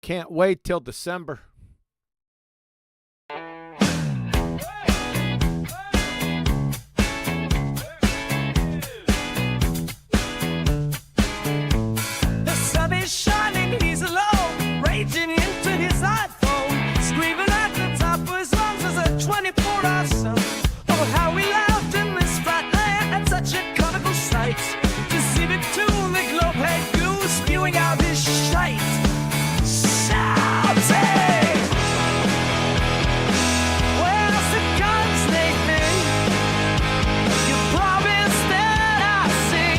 Can't wait till December. The sun is shining, he's alone, raging into his iPhone, screaming at the top of his lungs as a 24-hour sun. Oh, how we laughed in this flat land at such a comical sight. To see the tune, the globe head goose spewing out his shite. Shouting! Where's the guns, Nathan? You promised that I'd see.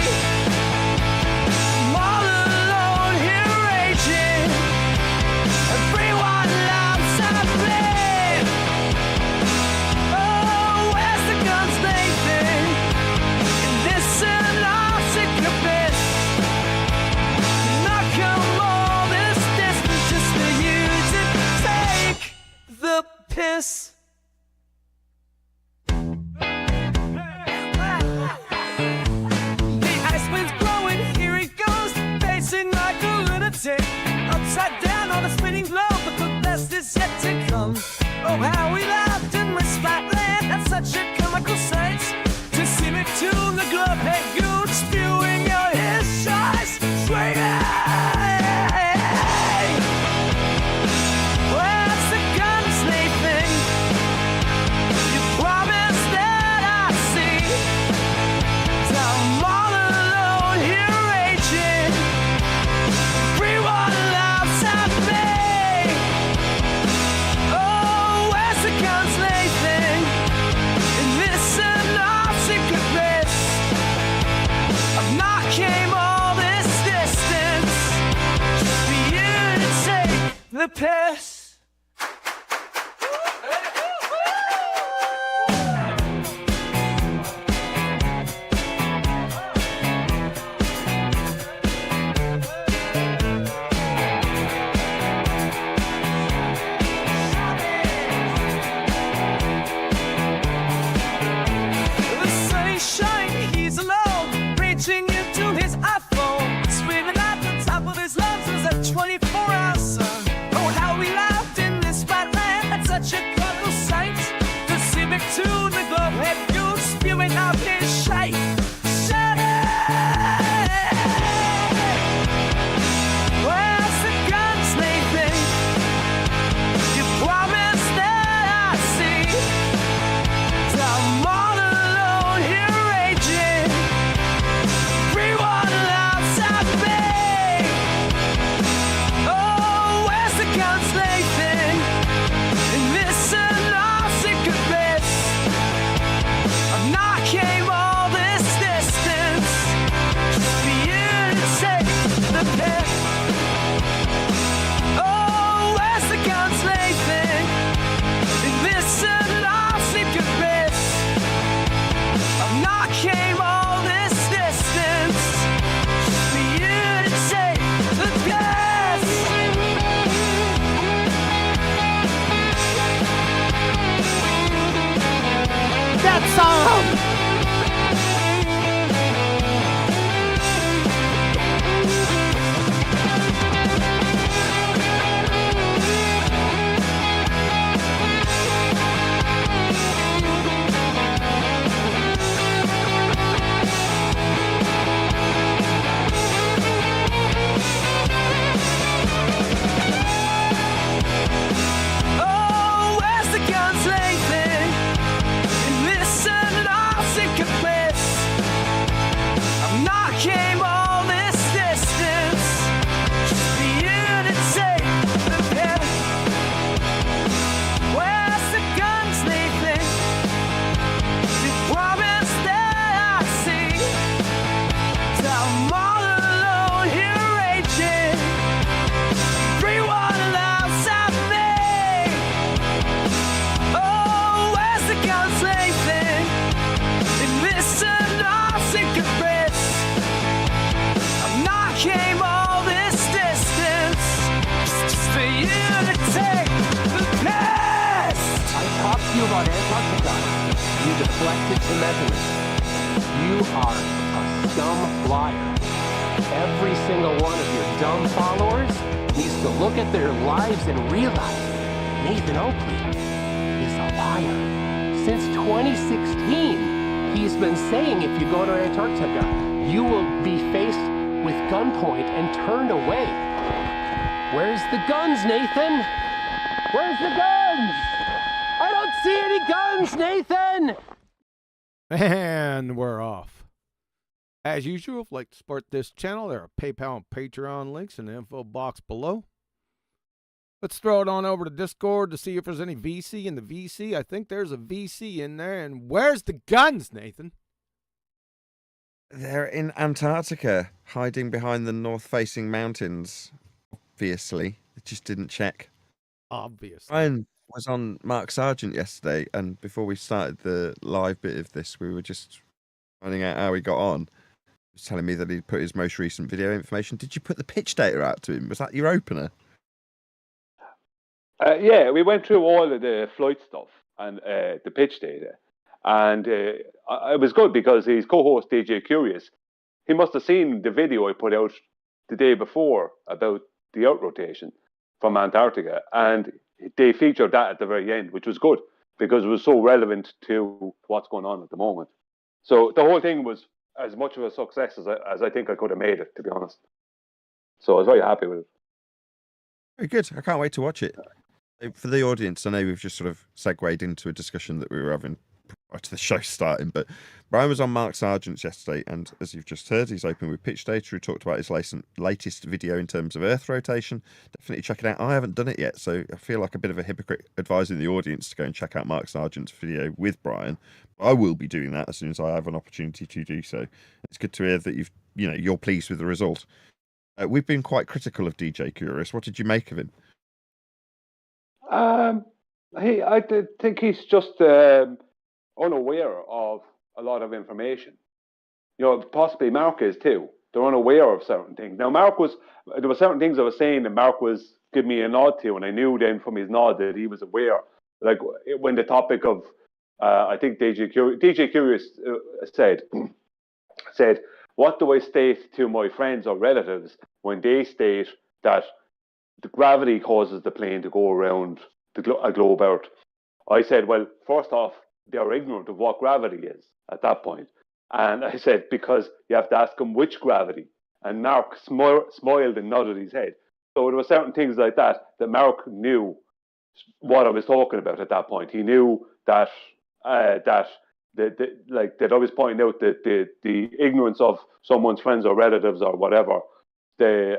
I'm all alone here raging. Everyone laughs at me. Oh, where's the guns, Nathan? And listen, our secret bit. Not come all this distance just for you to take the piss. The ice wind's blowing, here he goes, pacing like a lunatic, upside down on a spinning globe, but the best is yet to come. Oh, how we laughed in this flat land at such a comical sight. To see me tune the globe head goon spewing out his sighs, swinging. Where's the guns, Nathan? You promised that I'd see. I'm all alone here raging. Everyone laughs at me. Oh, where's the guns, Nathan? And listen, our secret bliss. I've not came all this distance just for you to take the piss. The sun is shining, he's alone, reaching into his iPhone, screaming at the top of his lungs as a 24-hour sun. Oh, how we laughed in this flat land at such a comical sight. To see me tune the globe head goose spewing out his shite. Where's the guns, Nathan? You promised that I'd see. I'm all alone here raging. Everyone laughs at me. Oh, where's the guns, Nathan? And listen, our secret bliss. I've not came all this distance just for you to take the piss. Oh, where's the guns, Nathan? And listen, our secret bliss. I've not came all this distance just for you to take the piss. That's all. Oh, where's the guns, Nathan? And listen, our secret bliss. I've not came all this distance just for you to take the piss. Where's the guns, Nathan? You promised that I'd see. I'm all alone here raging. Everyone laughs at me. Oh, where's the guns, Nathan? And listen, our secret bliss. I've not came all this distance just for you to take the piss. I talked to you about Antarctica. You deflected to measurements. You are a scum liar. Every single one of your dumb followers needs to look at their lives and realize Nathan Oakley is a liar. Since 2016, he's been saying if you go to Antarctica, you will be faced with gunpoint and turned away. Where's the guns, Nathan? Where's the guns? I don't see any guns, Nathan! And we're off. As usual, if you'd like to support this channel, there are PayPal and Patreon links in the info box below. Let's throw it on over to Discord to see if there's any VC in the VC. I think there's a VC in there. And where's the guns, Nathan? They're in Antarctica, hiding behind the north-facing mountains. Obviously, I just didn't check. Obviously. Brian was on Mark Sargent yesterday, and before we started the live bit of this, we were just finding out how he got on. He was telling me that he'd put his most recent video information. Did you put the pitch data out to him? Was that your opener? Yeah, we went through all of the flight stuff and the pitch data. And it was good because his co-host, DJ Curious, he must have seen the video I put out the day before about the out rotation from Antarctica. And they featured that at the very end, which was good because it was so relevant to what's going on at the moment. So the whole thing was as much of a success as I think I could have made it, to be honest. So I was very happy with it. Very good. I can't wait to watch it. For the audience, I know we've just sort of segued into a discussion that we were having prior to the show starting, but Brian was on Mark Sargent's yesterday, and as you've just heard, he's open with pitch data. He talked about his latest video in terms of Earth rotation. Definitely check it out. I haven't done it yet, so I feel like a bit of a hypocrite advising the audience to go and check out Mark Sargent's video with Brian. I will be doing that as soon as I have an opportunity to do so. It's good to hear that you're pleased with the result. We've been quite critical of DJ Curious. What did you make of him? I think he's just unaware of a lot of information. Possibly Mark is too. They're unaware of certain things. Now, there were certain things I was saying that Mark was giving me a nod to, and I knew then from his nod that he was aware. Like when the topic of, I think DJ Curious said, what do I state to my friends or relatives when they state that the gravity causes the plane to go around a globe Earth? I said, well, first off, they are ignorant of what gravity is at that point. And I said, because you have to ask them which gravity. And Mark smiled and nodded his head. So there were certain things like that Mark knew what I was talking about at that point. He knew that that I was pointing out that the ignorance of someone's friends or relatives or whatever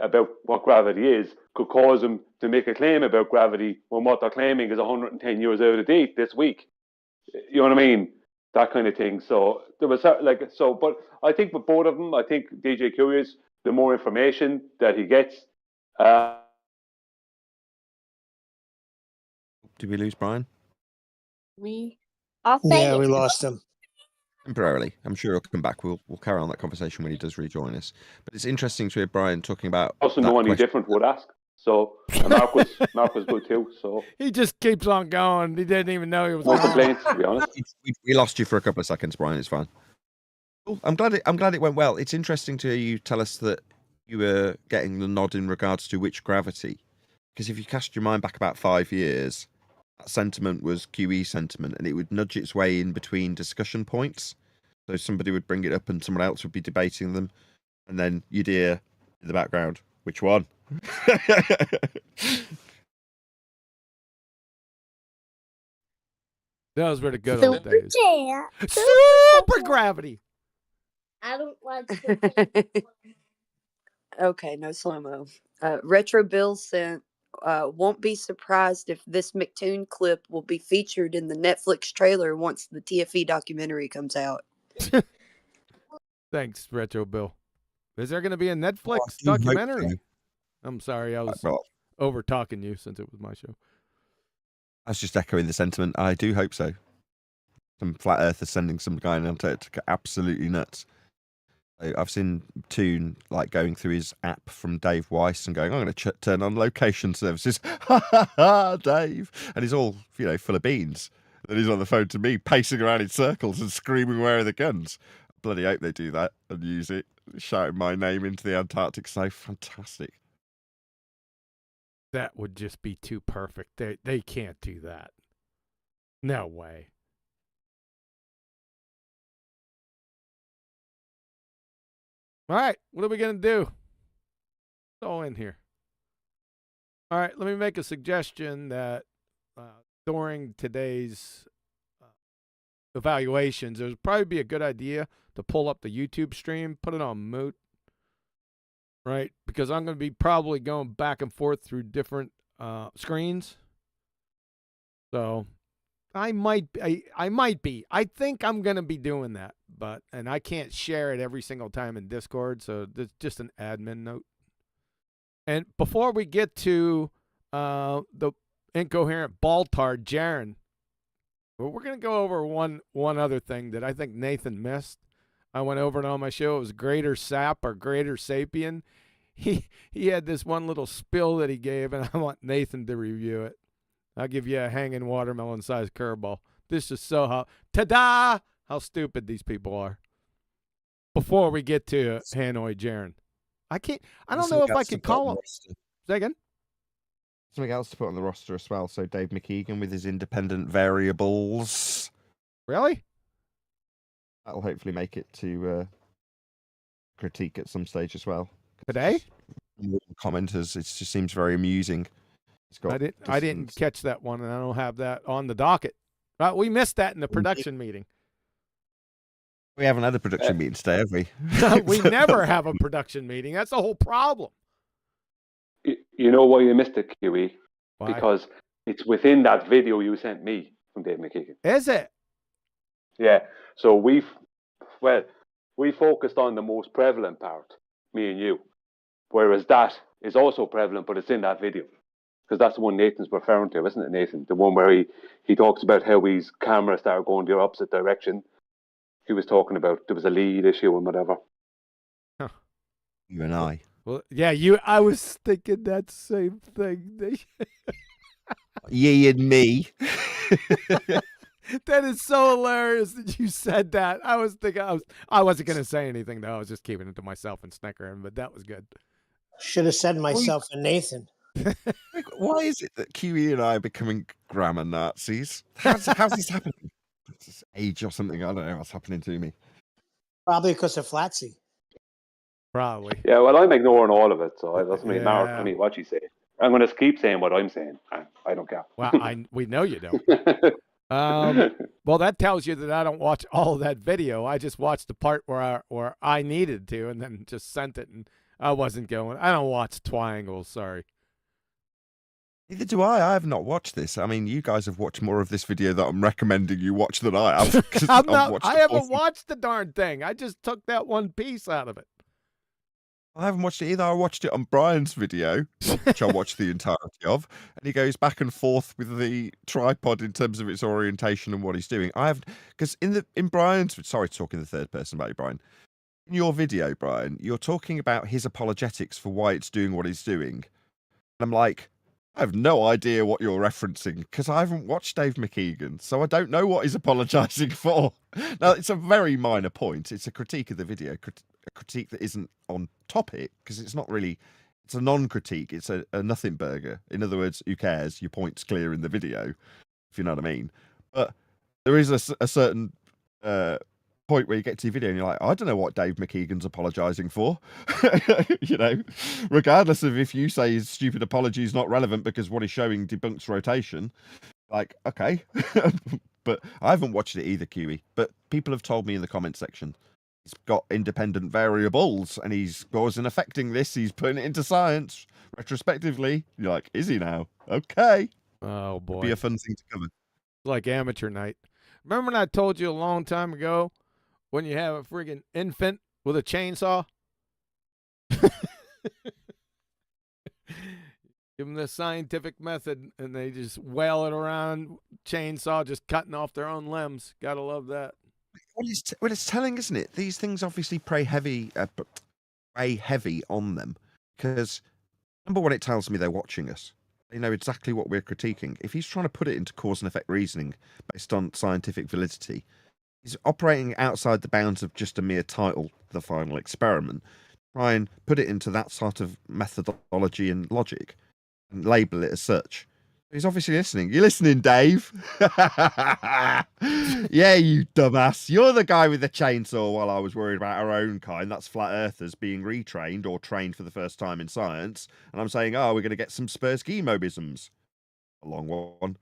about what gravity is could cause them to make a claim about gravity when what they're claiming is 110 years out of date this week. You know what I mean? That kind of thing. So there was but I think with both of them, I think DJ Curious, the more information that he gets. Did we lose Brian? Yeah, we lost him. Temporarily. I'm sure he'll come back. We'll carry on that conversation when he does rejoin us. But it's interesting to hear Brian talking about. Also, no one different would ask. So Mark was good too. So he just keeps on going. He didn't even know he was. No complaints, to be honest. We lost you for a couple of seconds, Brian. It's fine. Cool. I'm glad it went well. It's interesting to hear you tell us that you were getting the nod in regards to which gravity, because if you cast your mind back about 5 years, that sentiment was QE sentiment, and it would nudge its way in between discussion points. So somebody would bring it up and someone else would be debating them, and then you'd hear in the background, which one? Those were the good old days. Super gravity. I don't like Okay, no slow-mo. Retro Bill sent, won't be surprised if this McToon clip will be featured in the Netflix trailer once the TFE documentary comes out. Thanks, Retro Bill. Is there going to be a Netflix I hope documentary? so. I'm sorry, I was over talking you since it was my show. I was just echoing the sentiment. I do hope so. Some flat earthers sending some guy in Antarctica absolutely nuts. I've seen Toon like going through his app from Dave Weiss and going, I'm going to turn on location services. Ha ha ha, Dave. And he's all, full of beans. And he's on the phone to me, pacing around in circles and screaming, where are the guns? Bloody hope they do that and use it, shouting my name into the Antarctic. So fantastic. that would just be too perfect. They can't do that. No way. All right, what are we going to do? It's all in here. All right, let me make a suggestion that during today's evaluations, it would probably be a good idea to pull up the YouTube stream, put it on mute, right? Because I'm going to be probably going back and forth through different screens. So I might be. I think I'm going to be doing that, and I can't share it every single time in Discord, so that's just an admin note. And before we get to the incoherent ball-tard Jaren, we're going to go over one other thing that I think Nathan missed. I went over it on my show. It was Greater Sap or Greater Sapien. He had this one little spill that he gave, and I want Nathan to review it. I'll give you a hanging watermelon-sized curveball. This is so how ta-da! How stupid these people are. Before we get to Hanoi Jeran, I don't know if I can call him. Say again? Something else to put on the roster as well. So Dave McKeegan with his independent variables. Really? That'll hopefully make it to critique at some stage as well. Today? Commenters, it just seems very amusing. I didn't catch that one, and I don't have that on the docket. Right, we missed that in the production meeting. We haven't had a production meeting today, have we? We never have a production meeting. That's the whole problem. You know why you missed it, QE? Why? Because it's within that video you sent me from Dave McKeegan. Is it? Yeah. So we focused on the most prevalent part, me and you, whereas that is also prevalent, but it's in that video. Because that's the one Nathan's referring to, isn't it, Nathan? The one where he talks about how his camera started going the opposite direction. He was talking about there was a lead issue and whatever. Huh. You and I. Well, yeah, I was thinking that same thing. Ye and me. That is so hilarious that you said that. I was thinking I wasn't going to say anything though. I was just keeping it to myself and snickering, but that was good. Should have said myself and Nathan. Why is it that QE and I are becoming grammar Nazis? How's this happening? It's this age or something. I don't know what's happening to me. Probably because of Flatsy. Probably. Yeah, well, I'm ignoring all of it, so it doesn't really matter to me what you say. I'm going to keep saying what I'm saying. I don't care. Well, we know you don't. Well, that tells you that I don't watch all of that video. I just watched the part where I needed to, and then just sent it, and I wasn't going. I don't watch Twangles. Sorry. Neither do I. I have not watched this. I mean, you guys have watched more of this video that I'm recommending you watch than I have. I haven't watched the darn thing. I just took that one piece out of it. I haven't watched it either. I watched it on Brian's video, which I watched the entirety of, and he goes back and forth with the tripod in terms of its orientation and what he's doing. Because in Brian's, sorry, talking the third person about you, Brian. In your video, Brian, you're talking about his apologetics for why it's doing what it's doing. And I'm like, I have no idea what you're referencing because I haven't watched Dave McKeegan, so I don't know what he's apologising for. Now, it's a very minor point. It's a critique of the video, a critique that isn't on topic because it's not really, it's a non-critique. It's a nothing burger. In other words, who cares? Your point's clear in the video, if you know what I mean. But there is a certain point where you get to your video and you're like, I don't know what Dave McKeegan's apologising for. You know, regardless of if you say his stupid apology is not relevant because what he's showing debunks rotation, like, okay. But I haven't watched it either, QE. But people have told me in the comment section he's got independent variables and he's causing affecting this. He's putting it into science retrospectively. You're like, is he now? Okay. Oh boy, be a fun thing to cover. Like amateur night. Remember when I told you a long time ago when you have a friggin' infant with a chainsaw? Give them the scientific method and they just wail it around, chainsaw, just cutting off their own limbs. Gotta love that. Well, it's telling, isn't it? These things obviously prey heavy on them because number one, it tells me they're watching us. They know exactly what we're critiquing. If he's trying to put it into cause and effect reasoning based on scientific validity, he's operating outside the bounds of just a mere title, The Final Experiment. Try and put it into that sort of methodology and logic. and label it as such. He's obviously listening. You listening, Dave? Yeah, you dumbass. You're the guy with the chainsaw while I was worried about our own kind. That's flat earthers being retrained or trained for the first time in science. And I'm saying, oh, we're going to get some Spursky-mobisms. A long one.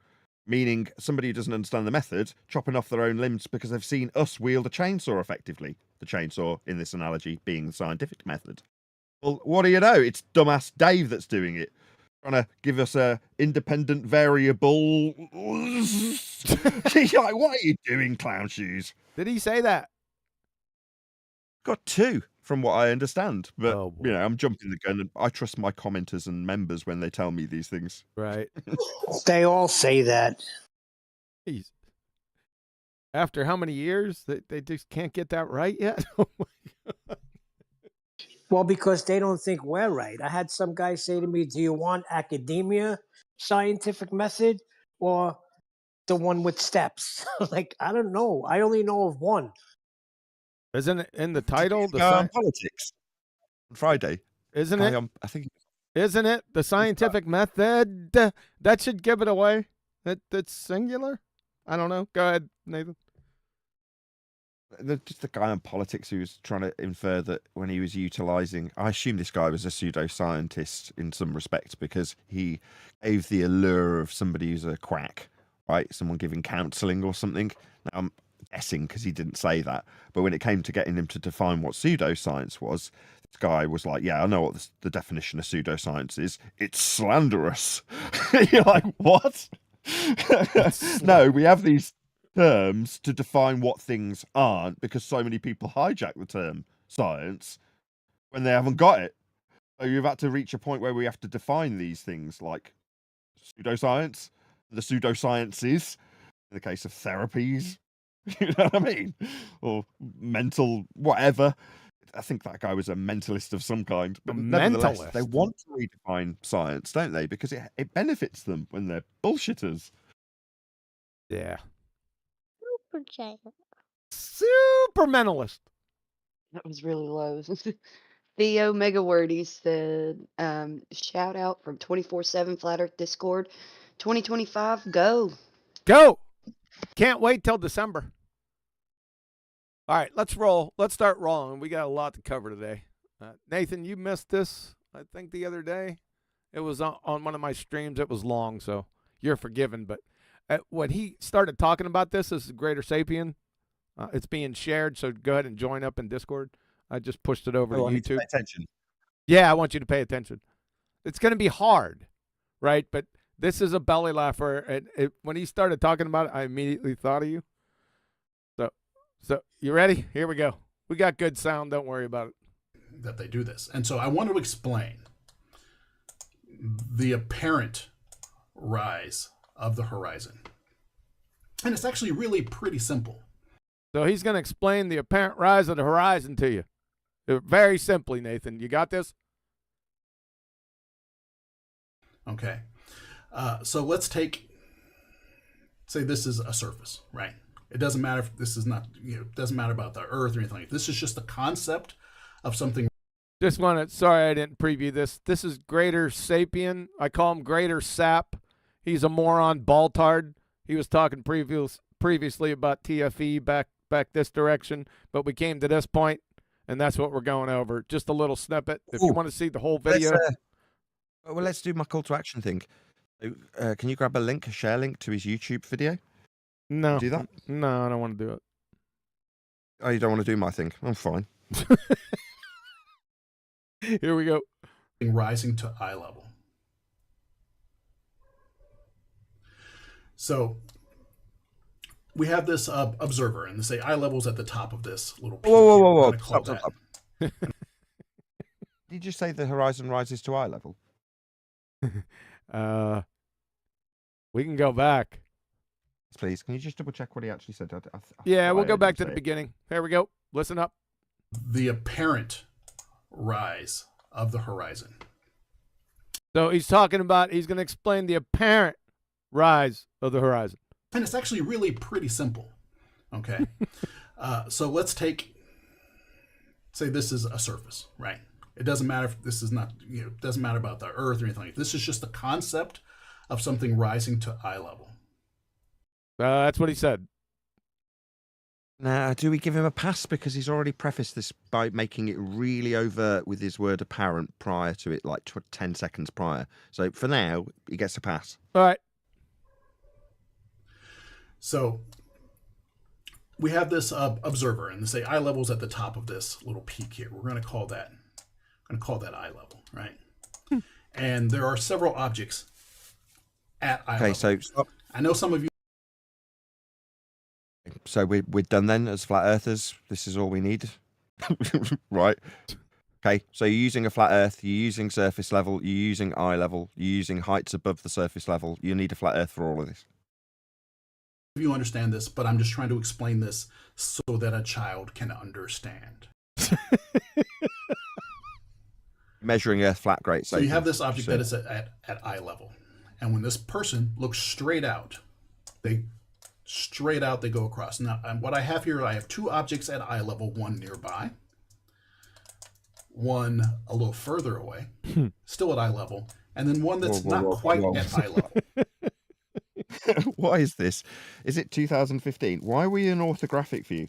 Meaning somebody who doesn't understand the method, chopping off their own limbs because they've seen us wield a chainsaw effectively. The chainsaw, in this analogy, being the scientific method. Well, what do you know? It's dumbass Dave that's doing it. Trying to give us a independent variable. She's like, what are you doing, clown shoes? Did he say that? Got two, from what I understand. But, Oh, boy. you know, I'm jumping the gun. And I trust my commenters and members when they tell me these things. Right. They all say that. Jeez. After how many years? They just can't get that right yet? Oh, my God. Well, because they don't think we're right. I had some guy say to me, do you want academia scientific method or the one with steps? Like, I don't know. I only know of one. Isn't it in the title? The on politics on Friday. Isn't it? I think. Isn't it the scientific method? That should give it away. That's singular. I don't know. Go ahead, Nathan. Just the guy on politics who was trying to infer that when he was utilizing, I assume this guy was a pseudoscientist in some respect because he gave the allure of somebody who's a quack, right? Someone giving counseling or something. Now, I'm guessing because he didn't say that, but when it came to getting him to define what pseudoscience was, this guy was like, yeah, I know what the definition of pseudoscience is. It's slanderous. You're like, what? No, we have these terms to define what things aren't because so many people hijack the term science when they haven't got it. So you've had to reach a point where we have to define these things like pseudoscience, the pseudosciences, in the case of therapies, you know what I mean? Or mental whatever. I think that guy was a mentalist of some kind. But nevertheless, mentalist. they want to redefine science, don't they? Because it benefits them when they're bullshitters. Yeah. Superchat. Super mentalist. That was really low. Theo Megawordy said, shout out from 24/7 Flat Earth Discord. 2025, go. Go. Can't wait till December. All right, let's roll. Let's start rolling. We got a lot to cover today. Nathan, you missed this, I think, the other day. It was on one of my streams. It was long, so you're forgiven. But when he started talking about this is Greater Sapien. It's being shared, so go ahead and join up in Discord. I just pushed it over to YouTube. Pay attention. Yeah, I want you to pay attention. It's going to be hard, right? But this is a belly laugher. And when he started talking about it, I immediately thought of you. So you ready? Here we go. We got good sound. Don't worry about it. That they do this. And so I want to explain the apparent rise of the horizon. And it's actually really pretty simple. So he's going to explain the apparent rise of the horizon to you. Very simply, Nathan. You got this? Okay. So let's say this is a surface, right? It doesn't matter if this is not, it doesn't matter about the Earth or anything like that. This is just the concept of something. Just wanted, sorry I didn't preview this. This is Greater Sapien. I call him Greater Sap. He's a moron baltard. He was talking previously about TFE back this direction, but we came to this point, and that's what we're going over. Just a little snippet. If you want to see the whole video. Let's do my call to action thing. Can you grab a share link to his YouTube video? No. Do that? No, I don't want to do it. Oh, you don't want to do my thing? I'm fine. Here we go. Rising to eye level. So we have this observer, and they say eye level's at the top of this little piece. Whoa. Stop. Did you just say the horizon rises to eye level? We can go back. Please, can you just double check what he actually said? Yeah, we'll go back to the beginning. Here we go. Listen up. The apparent rise of the horizon. So he's talking about, he's going to explain the apparent rise of the horizon. And it's actually really pretty simple. Okay. So let's say this is a surface, right? it doesn't matter if this is not, it doesn't matter about the Earth or anything like that. This is just the concept of something rising to eye level. That's what he said. Now, do we give him a pass because he's already prefaced this by making it really overt with his word apparent prior to it, like 10 seconds prior? So for now, he gets a pass. All right. So we have this observer, and say eye level's at the top of this little peak here. We're going to call that eye level, right? And there are several objects at eye level. Okay, so stop. I know some of you. So we're done then as flat earthers. This is all we need, right? Okay, so you're using a flat earth, you're using surface level, you're using eye level, you're using heights above the surface level. You need a flat earth for all of this. You understand this, but I'm just trying to explain this so that a child can understand. Measuring Earth flat, great. So you have this object that is at eye level, and when this person looks straight out, they go across. Now, what I have here, I have two objects at eye level, one nearby, one a little further away, still at eye level, and then one that's not quite at eye level. Why is this? Is it 2015? Why are we in orthographic view?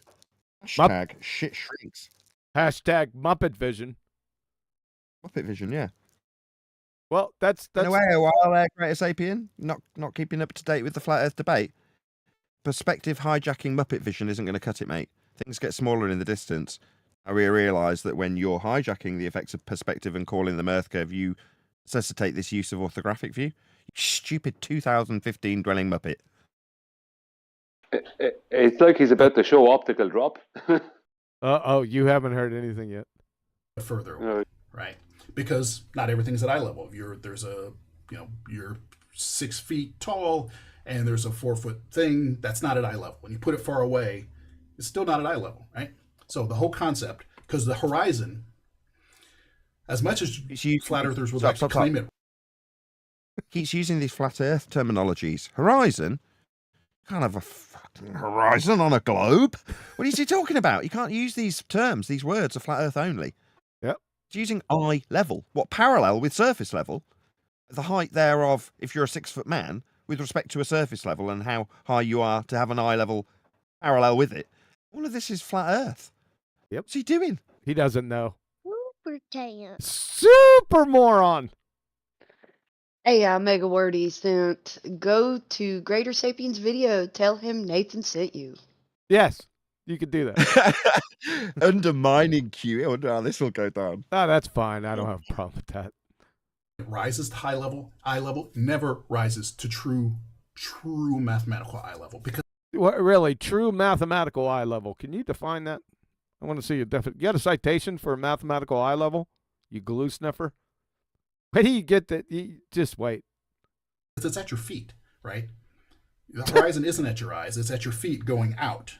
Hashtag shit shrinks. Hashtag Muppet Vision. Muppet Vision, yeah. Well, that's In a way, a while there, Greater Sapien, not keeping up to date with the flat Earth debate. Perspective hijacking Muppet Vision isn't going to cut it, mate. Things get smaller in the distance. I realise that when you're hijacking the effects of perspective and calling them Earth curve, you necessitate this use of orthographic view. You stupid 2015 dwelling Muppet. It's like he's about to show optical drop. Oh, you haven't heard anything yet. Further away, right? Because not everything's at eye level. You're 6 feet tall and there's a 4 foot thing that's not at eye level. When you put it far away, it's still not at eye level, right? So the whole concept, because the horizon, as much as flat earthers would actually claim it, keeps using these flat Earth terminologies. Horizon? Can't have a fucking horizon on a globe. What is he talking about? You can't use these terms. These words are flat Earth only. Yep. It's using eye level. What, parallel with surface level? The height thereof, if you're a 6 foot man, with respect to a surface level and how high you are to have an eye level parallel with it. All of this is flat Earth. Yep. What's he doing? He doesn't know. Superchat. Super moron. Hey, Mega Wordy sent, go to Greater Sapiens video, tell him Nathan sent you. Yes, you could do that. Undermining Q. I wonder how this will go down. Oh, that's fine. I don't have a problem with that. it rises to high level, eye level, never rises to true mathematical eye level. Because What, really, true mathematical eye level. Can you define that? I want to see your definition. You got a citation for a mathematical eye level? You glue sniffer? Where do you get that? You just wait. it's at your feet, right? The horizon isn't at your eyes, it's at your feet going out.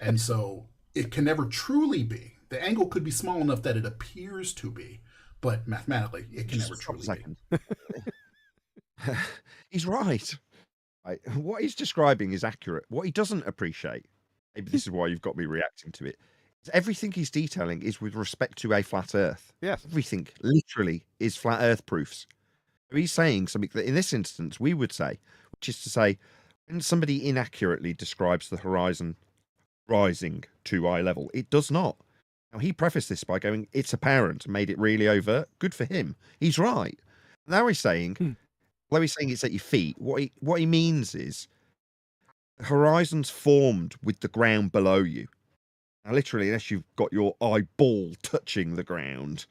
And so it can never truly be. The angle could be small enough that it appears to be, but mathematically, it can never truly be. He's right. What he's describing is accurate. What he doesn't appreciate, maybe this is why you've got me reacting to it, is everything he's detailing is with respect to a flat Earth. Yes. Everything, literally, is flat Earth proofs. He's saying something that in this instance we would say, which is to say, when somebody inaccurately describes the horizon rising to eye level, it does not. Now, he prefaced this by going, it's apparent, made it really overt. Good for him. He's right. Now he's saying, although he's saying it's at your feet, what he means is the horizon's formed with the ground below you. Now, literally, unless you've got your eyeball touching the ground,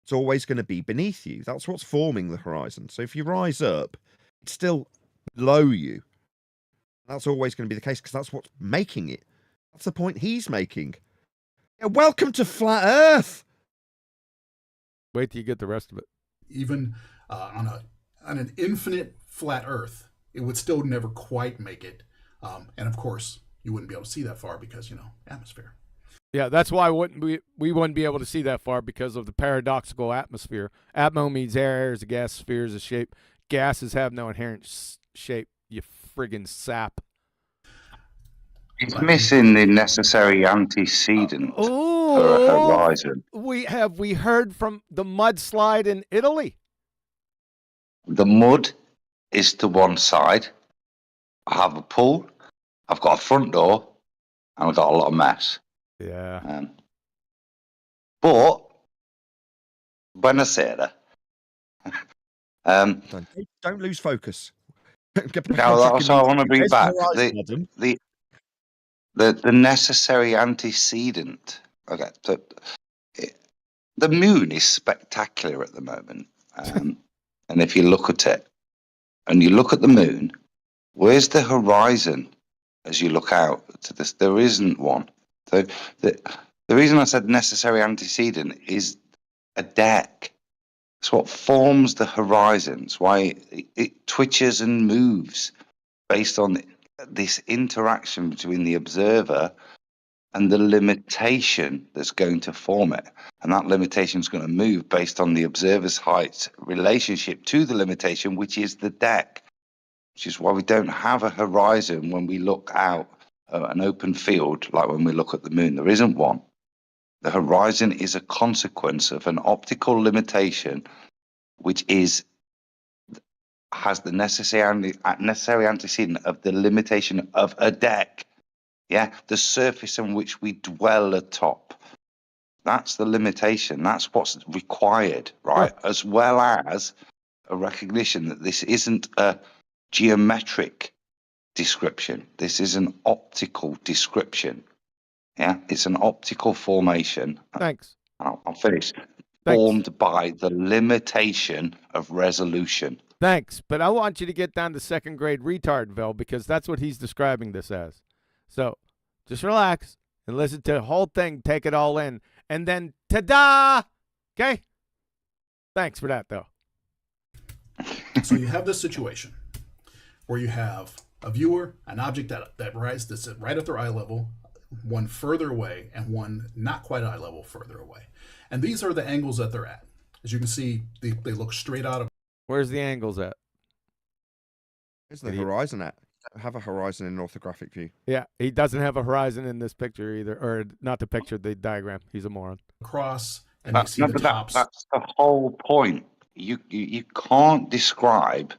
it's always going to be beneath you. That's what's forming the horizon. So if you rise up, it's still below you. That's always going to be the case because that's what's making it. That's the point he's making. Yeah, welcome to Flat Earth. Wait till you get the rest of it. Even on an infinite flat Earth, it would still never quite make it. And of course, you wouldn't be able to see that far because, atmosphere. Yeah, that's why we wouldn't be able to see that far because of the paradoxical atmosphere. Atmo means air is a gas, sphere is a shape. Gases have no inherent shape, you friggin' sap. It's missing the necessary antecedent. Oh, Move. horizon. We heard from the mudslide in Italy. The mud is to one side. I have a pool. I've got a front door, and I've got a lot of mess. Yeah. But buonasera. Don't lose focus. Now, that's what I want to bring back. The necessary antecedent. Okay, so the moon is spectacular at the moment. And if you look at it, and you look at the moon, where's the horizon as you look out to this? There isn't one. So the reason I said necessary antecedent is a deck. It's what forms the horizons, why it twitches and moves based on this interaction between the observer and the limitation that's going to form it. And that limitation is going to move based on the observer's height's relationship to the limitation, which is the deck, which is why we don't have a horizon when we look out at an open field, like when we look at the moon. There isn't one. The horizon is a consequence of an optical limitation, which has the necessary antecedent of the limitation of a deck. Yeah, the surface on which we dwell atop. That's the limitation. That's what's required, right? As well as a recognition that this isn't a geometric description. This is an optical description. Yeah, it's an optical formation. Thanks. I'll finish. Thanks. Formed by the limitation of resolution. Thanks, but I want you to get down to second grade retardville because that's what he's describing this as. So just relax and listen to the whole thing, take it all in, and then ta-da! Okay? Thanks for that, though. So you have this situation where you have a viewer, an object that rises that's right at their eye level, one further away, and one not quite eye level further away. And these are the angles that they're at. As you can see, they look straight out of... Where's the angles at? Where's the horizon at? Have a horizon in an orthographic view. Yeah, he doesn't have a horizon in this picture either, or not the picture, the diagram. He's a moron. Across, and you see the tops. That's the whole point. You can't describe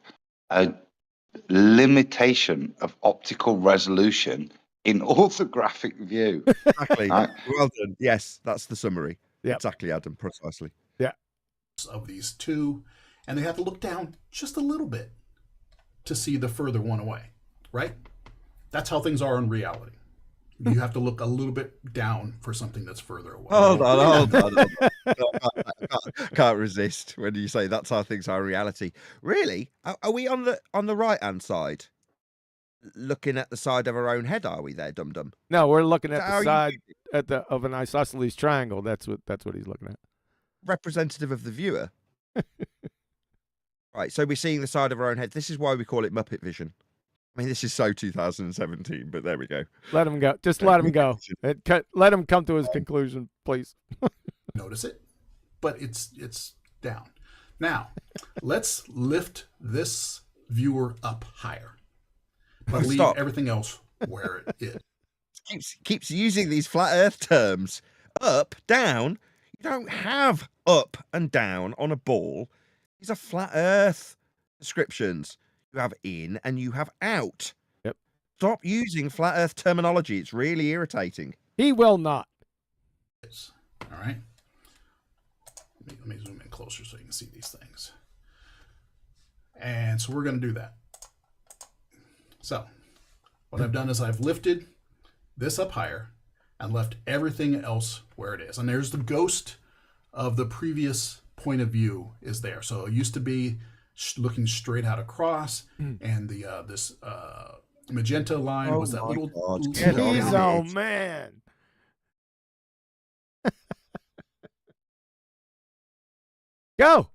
a limitation of optical resolution in orthographic view. Exactly. Right? Well done. Yes, that's the summary. Yep. Exactly, Adam. Precisely. Yeah. Of these two, and they have to look down just a little bit to see the further one away, right? That's how things are in reality. You have to look a little bit down for something that's further away. Hold on. Can't resist when you say that's how things are in reality. Really? Are we on the right-hand side? Looking at the side of our own head, are we there, dum-dum? No, we're looking at the side of an isosceles triangle. That's what he's looking at. Representative of the viewer. Right, so we're seeing the side of our own head. This is why we call it Muppet vision. I mean, this is so 2017, but there we go. Let him go. Just let him go. Let him come to his conclusion, please. Notice it, but it's down. Now, let's lift this viewer up higher, but leave everything else where it is. Keeps using these flat Earth terms. Up, down. You don't have up and down on a ball. These are flat Earth descriptions. You have in and you have out. Yep. Stop using flat Earth terminology. It's really irritating. He will not. All right. Let me zoom in closer so you can see these things. And so we're going to do that. So what I've done is I've lifted this up higher and left everything else where it is. And there's the ghost of the previous point of view is there. So it used to be looking straight out across, and the this magenta line was that little. Jeez, oh man! Go.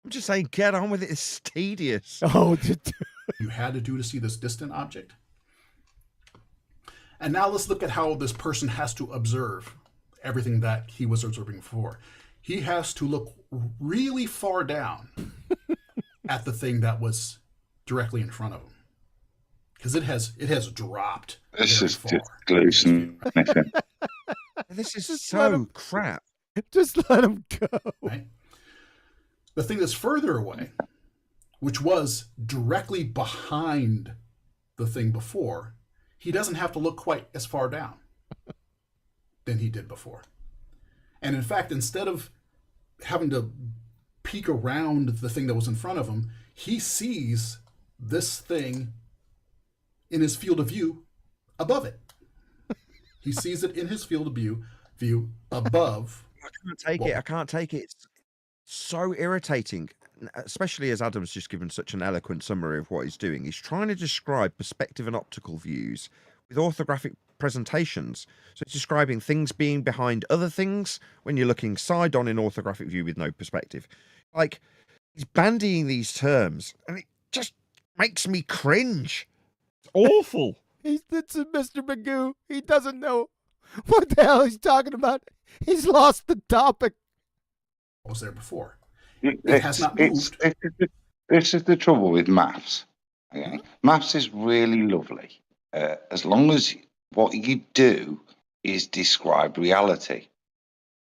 I'm just saying, get on with it. It's tedious. Oh, you had to do to see this distant object. And now let's look at how this person has to observe everything that he was observing before. He has to look really far down at the thing that was directly in front of him, because it has dropped. This is far. just gluten. This is Just let so him- crap. Just let him go. Right? The thing that's further away, which was directly behind the thing before, he doesn't have to look quite as far down than he did before. And in fact, instead of having to peek around the thing that was in front of him, he sees this thing in his field of view above it. He sees it in his field of view above. I can't take it. I can't take it. It's so irritating, especially as Adam's just given such an eloquent summary of what he's doing. He's trying to describe perspective and optical views with orthographic presentations. So it's describing things being behind other things when you're looking side on in orthographic view with no perspective. Like, he's bandying these terms, and it just makes me cringe. It's awful. It's Mr. Magoo. He doesn't know what the hell he's talking about. He's lost the topic. What was there before? It has not moved. This is the trouble with maths. Okay, maths is really lovely as long as what you do is describe reality,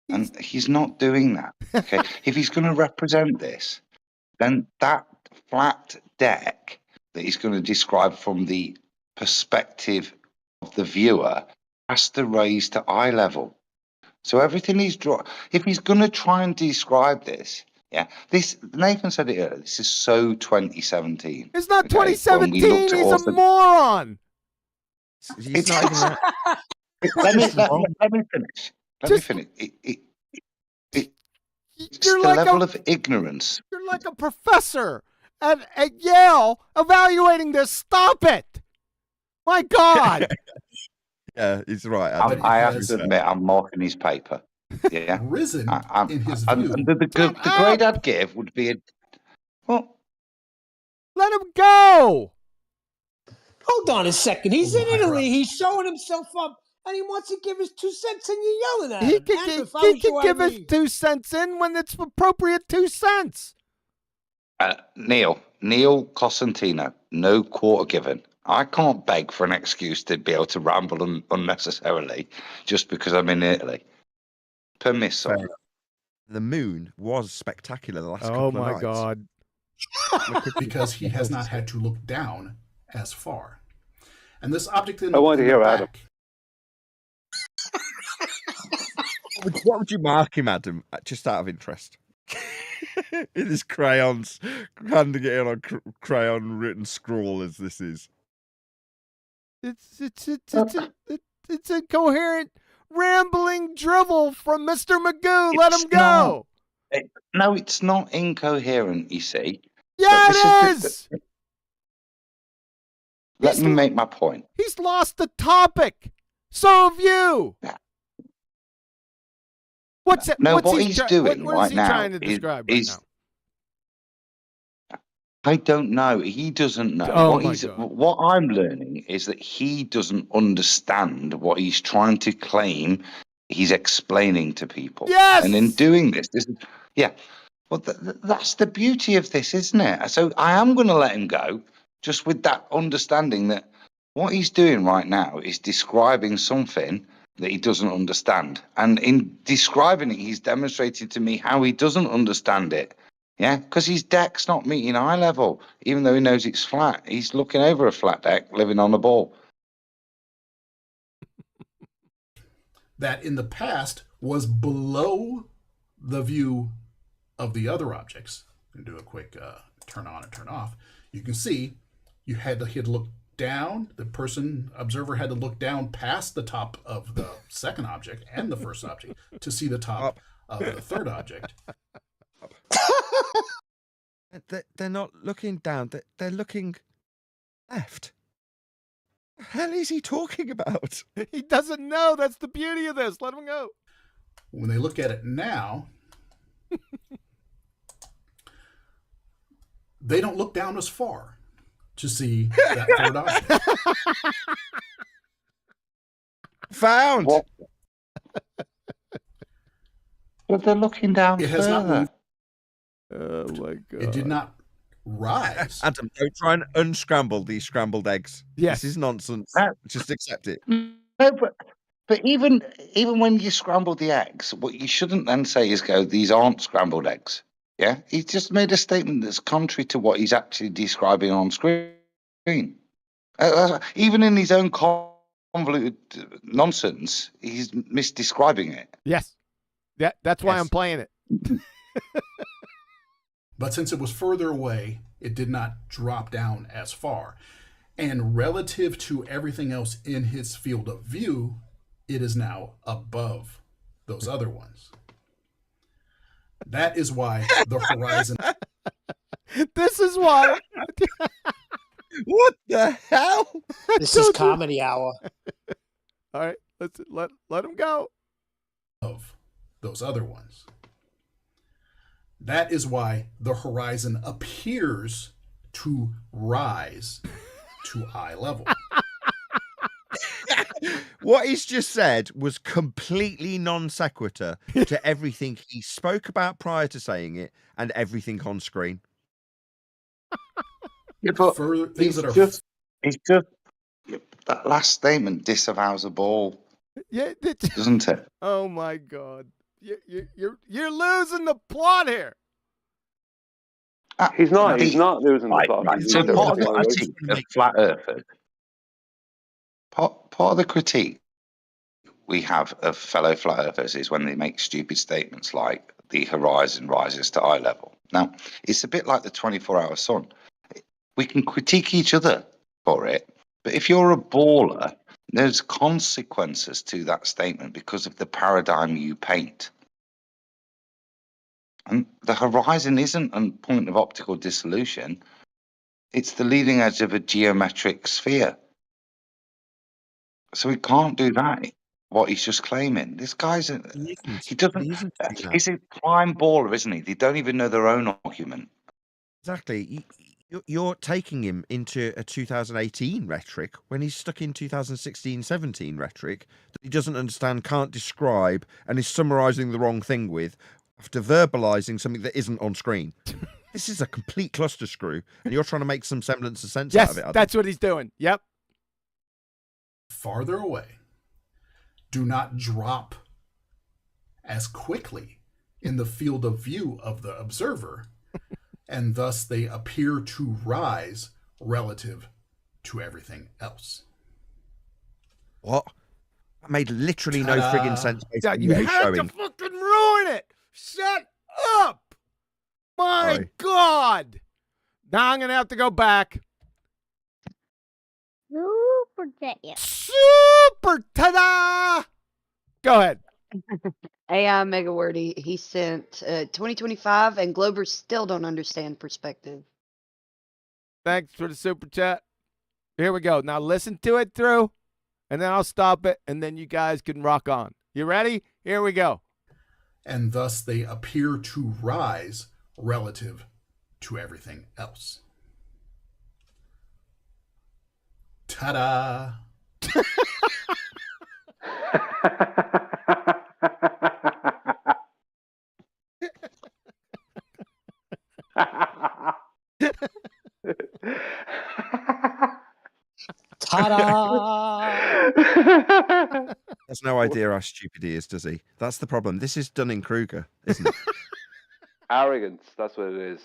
and he's not doing that. Okay, if he's going to represent this, then that flat deck that he's going to describe from the perspective of the viewer has to raise to eye level. So everything he's if he's going to try and describe this, this Nathan said it earlier. This is so 2017. It's not okay? 2017. He's a moron. He's not even that. Let me finish. Let me finish. It's You're the like level of ignorance. You're like a professor at Yale evaluating this. Stop it. My God. Yeah, he's right. I have to admit, I'm marking his paper. Yeah, risen in his and view. the grade I'd give would be Let him go. Hold on a second. He's in Italy. He's showing himself up, and he wants to give his 2 cents, and you're yelling at him. He can give his 2 cents in when it's appropriate 2 cents. Neil Cosentino, no quarter given. I can't beg for an excuse to be able to ramble unnecessarily just because I'm in Italy. Permisso. The moon was spectacular the last couple of nights. Oh my God. Because he has not had to look down as far. And this object in I want to hear Adam. What would you mark him, Adam? Just out of interest. In his crayons, handing it in on crayon written scrawl as this is. It's incoherent, rambling drivel from Mr. Magoo. Let him go. No, it's not incoherent, you see. Yeah, it is. Let me make my point. He's lost the topic. So have you. What he's doing what right is he now trying to describe right now? I don't know. He doesn't know. Oh What I'm learning is that he doesn't understand what he's trying to claim he's explaining to people. Yes! And in doing this is, well, that's the beauty of this, isn't it? So I am going to let him go just with that understanding that what he's doing right now is describing something that he doesn't understand. And in describing it, he's demonstrated to me how he doesn't understand it. Yeah, because his deck's not meeting eye level, even though he knows it's flat. He's looking over a flat deck, living on a ball. That in the past was below the view of the other objects. And do a quick turn on and turn off. You can see he had to look down. The observer had to look down past the top of the second object and the first object to see the top of the third object. They're not looking down. They're looking left. What the hell is he talking about? He doesn't know. That's the beauty of this. Let him go. When they look at it now, they don't look down as far to see that third object. Found. What? But they're looking down It has not further. moved. Oh my God. It did not rise. Adam, don't try and unscramble these scrambled eggs. Yes. This is nonsense. Just accept it. No, but But even when you scramble the eggs, what you shouldn't then say is go, these aren't scrambled eggs. Yeah, he just made a statement that's contrary to what he's actually describing on screen. Even in his own convoluted nonsense, he's misdescribing it. Yes. That's why I'm playing it. But since it was further away, it did not drop down as far. And relative to everything else in his field of view, it is now above those other ones. That is why the horizon. This is why. What the hell? This is comedy hour. All right, let him go. Of those other ones. That is why the horizon appears to rise to eye level. What he's just said was completely non sequitur to everything he spoke about prior to saying it and everything on screen. Yeah, but Further things that are it's just that last statement disavows a ball, Yeah, doesn't it? oh my God, you're losing the plot here. He's not losing the plot. Right. He's So doing part of everything the right. critique of flat earthers, part of the critique we have of fellow flat earthers is when they make stupid statements like the horizon rises to eye level. Now, it's a bit like the 24-hour sun. We can critique each other for it, but if you're a baller, there's consequences to that statement because of the paradigm you paint. And the horizon isn't a point of optical dissolution. It's the leading edge of a geometric sphere. So he can't do that, what he's just claiming. This guy's he doesn't. He's a prime baller, isn't he? They don't even know their own argument. Exactly. You're taking him into a 2018 rhetoric when he's stuck in 2016-17 rhetoric that he doesn't understand, can't describe, and is summarising the wrong thing with after verbalising something that isn't on screen. This is a complete cluster screw, and you're trying to make some semblance of sense out of it. Yes, that's what he's doing. Yep. Farther away do not drop as quickly in the field of view of the observer, and thus they appear to rise relative to everything else. What? That made literally no friggin' sense. Based Yeah, on you what he's had showing. to fucking ruin it. Shut up. My Sorry. God. Now I'm going to have to go back. Superchat. Yeah. Super ta-da. Go ahead. AI Mega Wordy, he sent 2025, and Globers still don't understand perspective. Thanks for the super chat. Here we go. Now listen to it through, and then I'll stop it, and then you guys can rock on. You ready? Here we go. And thus they appear to rise relative to everything else. Ta-da! Ta-da! Has no idea how stupid he is, does he? That's the problem. This is Dunning-Kruger, isn't it? Arrogance, that's what it is.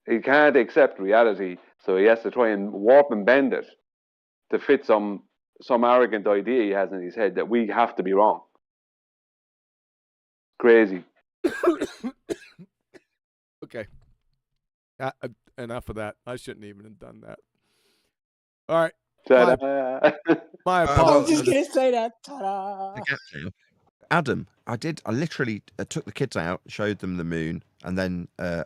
He can't accept reality, so he has to try and warp and bend it to fit some arrogant idea he has in his head that we have to be wrong. Crazy. Okay. Enough of that. I shouldn't even have done that. All right. Ta-da. My I was apologies. just going to say that. Ta-da! Adam, I literally took the kids out, showed them the moon, and then I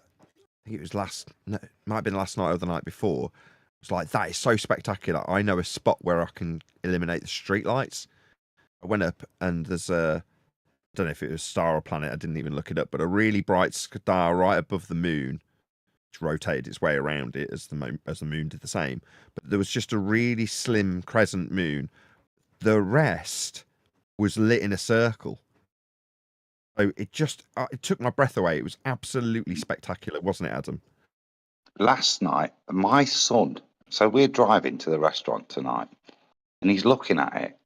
think it was might have been last night or the night before. It was like, that is so spectacular. I know a spot where I can eliminate the street lights. I went up and there's I don't know if it was a star or planet, I didn't even look it up, but a really bright star right above the moon, which rotated its way around it as the moon did the same. But there was just a really slim crescent moon. The rest was lit in a circle. So it took my breath away. It was absolutely spectacular, wasn't it, Adam? Last night, my son, so we're driving to the restaurant tonight, and he's looking at it,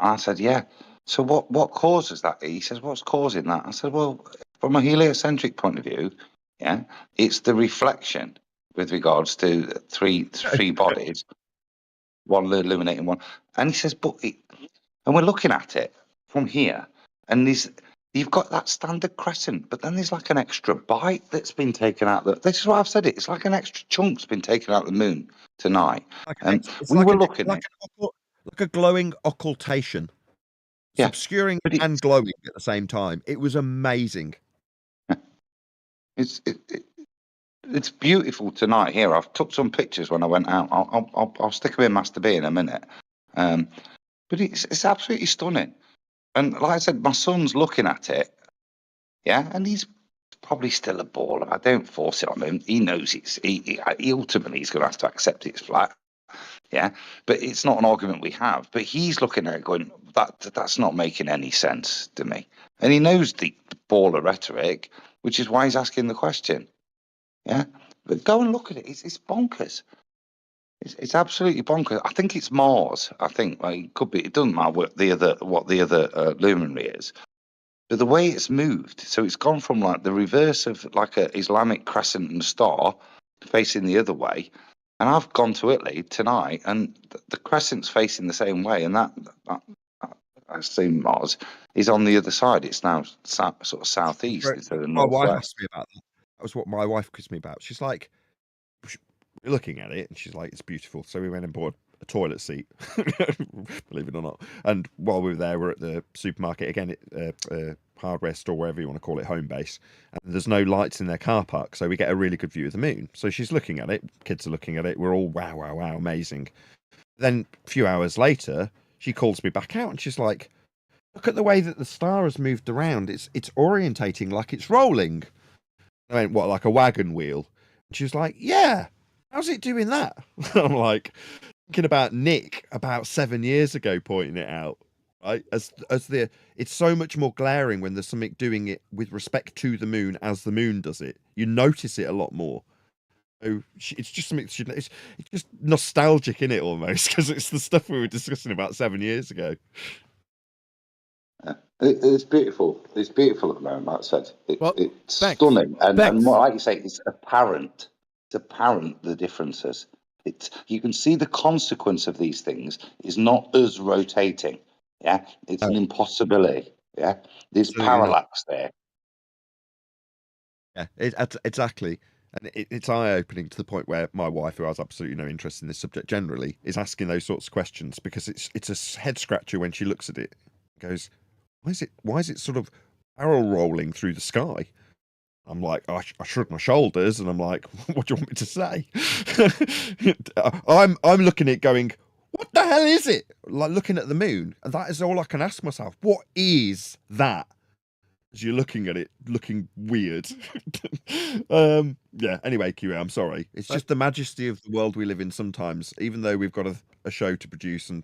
And I said, yeah. So what causes that? He says, what's causing that? I said, well, from a heliocentric point of view, yeah, it's the reflection with regards to three bodies, one illuminating one. And he says, and we're looking at it from here, and you've got that standard crescent, but then there's like an extra bite that's been taken out. This is what I've said. It's like an extra chunk's been taken out of the moon tonight. And we were looking at like a glowing occultation. It's Yeah, obscuring but and glowing at the same time. It was amazing. It's beautiful tonight here. I've took some pictures when I went out. I'll stick them in Master B in a minute. But it's absolutely stunning. And like I said, my son's looking at it, yeah, and he's probably still a baller. I don't force it on him. He knows he ultimately he's going to have to accept it's flat, yeah. But it's not an argument we have. But he's looking at it going, that's not making any sense to me. And he knows the baller rhetoric, which is why he's asking the question, yeah. But go and look at it. It's bonkers. It's absolutely bonkers. I think it's Mars. I think it could be. It doesn't matter what the other luminary is, but the way it's moved. So it's gone from like the reverse of like a Islamic crescent and star, facing the other way. And I've gone to Italy tonight, and the crescent's facing the same way, and that I assume Mars is on the other side. It's now sort of southeast instead of My wife northwest. asked me about that. That was what my wife quizzed me about. She's like, we're looking at it, and she's like, it's beautiful. So we went and bought a toilet seat, believe it or not. And while we were there, we're at the supermarket again, hardware store, wherever you want to call it, home base. And there's no lights in their car park, so we get a really good view of the moon. So she's looking at it, kids are looking at it. We're all wow, amazing. Then a few hours later, she calls me back out, and she's like, look at the way that the star has moved around. It's orientating like it's rolling. I went, what, like a wagon wheel? And she was like, yeah. How's it doing that? I'm like, thinking about Nick about 7 years ago pointing it out, right? It's so much more glaring when there's something doing it with respect to the moon as the moon does it. You notice it a lot more. So it's just something. It's just nostalgic in it almost, because it's the stuff we were discussing about 7 years ago. It's beautiful. It's beautiful at the moment, like I said. It's thanks. stunning. And Thanks. more, like you say, it's apparent. It's apparent, the differences. You can see the consequence of these things is not us rotating. Yeah, it's an impossibility. Yeah, there's parallax there. Yeah, exactly. And it's eye-opening to the point where my wife, who has absolutely no interest in this subject generally, is asking those sorts of questions, because it's a head-scratcher when she looks at it. Goes, why is it sort of barrel rolling through the sky? I'm like, I shrug my shoulders, and I'm like, what do you want me to say? I'm looking at it going, what the hell is it? Like looking at the moon, and that is all I can ask myself. What is that? As you're looking at it, looking weird. Yeah, anyway, QA, I'm sorry. It's just the majesty of the world we live in sometimes, even though we've got a show to produce and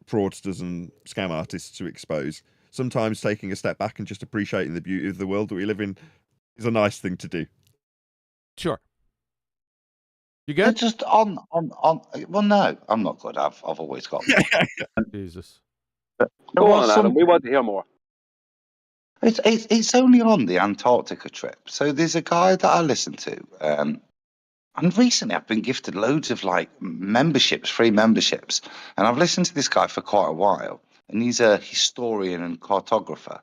fraudsters and scam artists to expose. Sometimes taking a step back and just appreciating the beauty of the world that we live in is a nice thing to do. Sure. You good? Just on. Well, no, I'm not good. I've always got. Jesus. Go on, Adam. We want to hear more. It's only on the Antarctica trip. So there's a guy that I listen to, and recently I've been gifted loads of like memberships, free memberships, and I've listened to this guy for quite a while, and he's a historian and cartographer.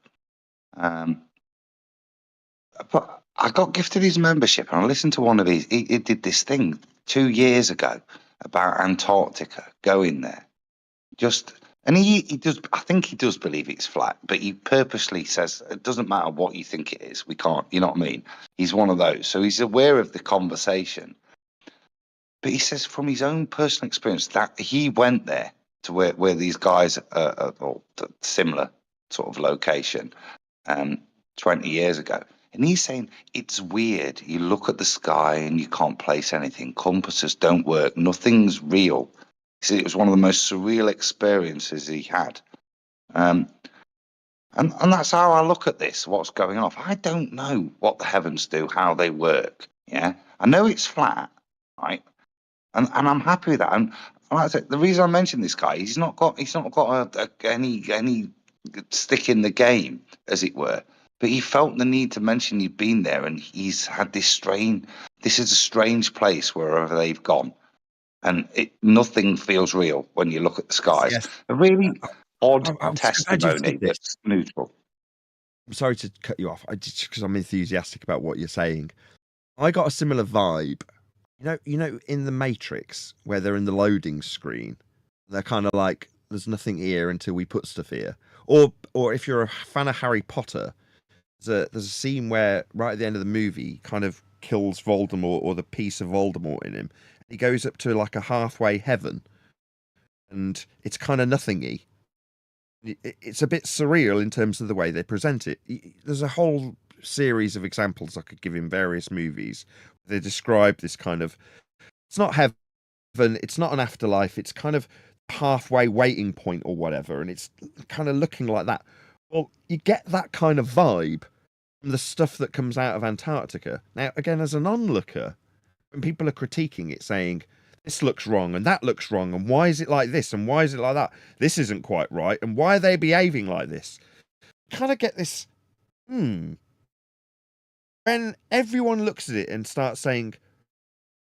But I got gifted his membership, and I listened to one of his. He did this thing 2 years ago about Antarctica, going there, and he does. I think he does believe it's flat, but he purposely says it doesn't matter what you think it is. We can't. You know what I mean? He's one of those, so he's aware of the conversation. But he says from his own personal experience that he went there to where these guys are similar sort of location, 20 years ago. And he's saying it's weird. You look at the sky and you can't place anything. Compasses don't work. Nothing's real. He said it was one of the most surreal experiences he had. And that's how I look at this, what's going on. I don't know what the heavens do, how they work. Yeah, I know it's flat, right? And I'm happy with that. And And like I said, the reason I mentioned this guy, he's not got any stick in the game, as it were. But he felt the need to mention he'd been there, and he's had this strange. This is a strange place wherever they've gone, and nothing feels real when you look at the skies. Yes. A really odd I'm so glad you testimony said this. that's neutral. I'm sorry to cut you off. Just because I'm enthusiastic about what you're saying. I got a similar vibe. You know, in the Matrix where they're in the loading screen, they're kind of like, "There's nothing here until we put stuff here." Or if you're a fan of Harry Potter, there's a scene where right at the end of the movie, he kind of kills Voldemort or the piece of Voldemort in him. He goes up to like a halfway heaven, and it's kind of nothingy. It's a bit surreal in terms of the way they present it. There's a whole series of examples I could give in various movies. They describe this kind of, it's not heaven, it's not an afterlife, it's kind of halfway waiting point or whatever, and it's kind of looking like that. Well, you get that kind of vibe from the stuff that comes out of Antarctica. Now, again, as an onlooker, when people are critiquing it, saying, this looks wrong and that looks wrong, and why is it like this and why is it like that? This isn't quite right, and why are they behaving like this? Kind of get this, when everyone looks at it and starts saying,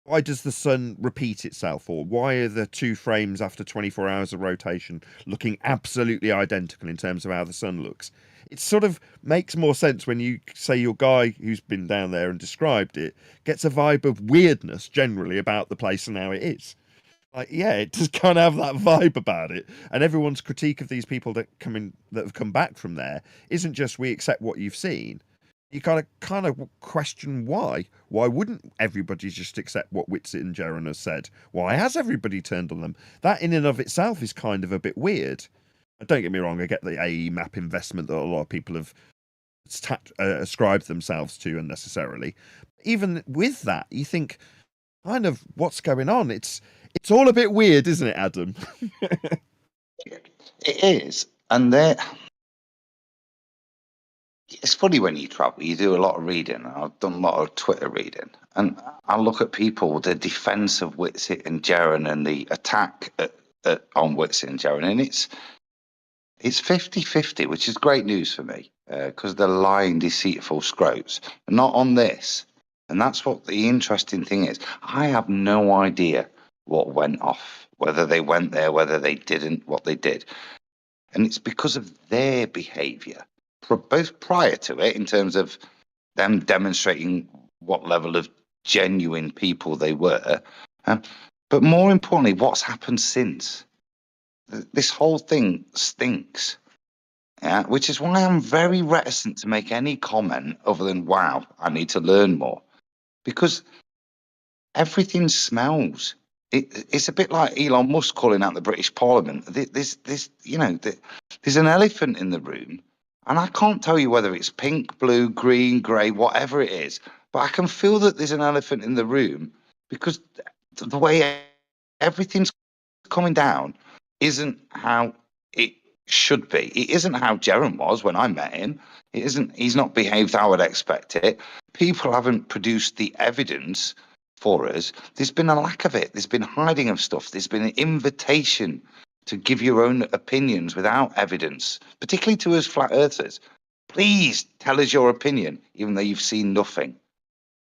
why does the sun repeat itself? Or why are the two frames after 24 hours of rotation looking absolutely identical in terms of how the sun looks? It sort of makes more sense when you say your guy who's been down there and described it gets a vibe of weirdness generally about the place and how it is. Like, yeah, it does kind of have that vibe about it. And everyone's critique of these people that have come back from there isn't just we accept what you've seen. You kind of question why. Why wouldn't everybody just accept what Whitsitt and Jaren has said? Why has everybody turned on them? That in and of itself is kind of a bit weird. Don't get me wrong, I get the AE map investment that a lot of people have ascribed themselves to unnecessarily. Even with that, you think, kind of, what's going on? It's all a bit weird, isn't it, Adam? It is. And it's funny when you travel, you do a lot of reading. I've done a lot of Twitter reading. And I look at people, the defense of Whitsitt and Jaren and the attack on Whitsitt and Jaren. And it's 50-50, which is great news for me, because they're lying, deceitful scroats. Not on this. And that's what the interesting thing is. I have no idea what went off, whether they went there, whether they didn't, what they did. And it's because of their behaviour, both prior to it, in terms of them demonstrating what level of genuine people they were, but more importantly, what's happened since. This whole thing stinks, which is why I'm very reticent to make any comment other than, wow, I need to learn more. Because everything smells. It's a bit like Elon Musk calling out the British Parliament. There's an elephant in the room, and I can't tell you whether it's pink, blue, green, grey, whatever it is, but I can feel that there's an elephant in the room because the way everything's coming down isn't how it should be. It isn't how Jaren was when I met him. It isn't. He's not behaved how I'd expect it. People haven't produced the evidence for us. There's been a lack of it. There's been hiding of stuff. There's been an invitation to give your own opinions without evidence, particularly to us flat earthers. Please tell us your opinion, even though you've seen nothing.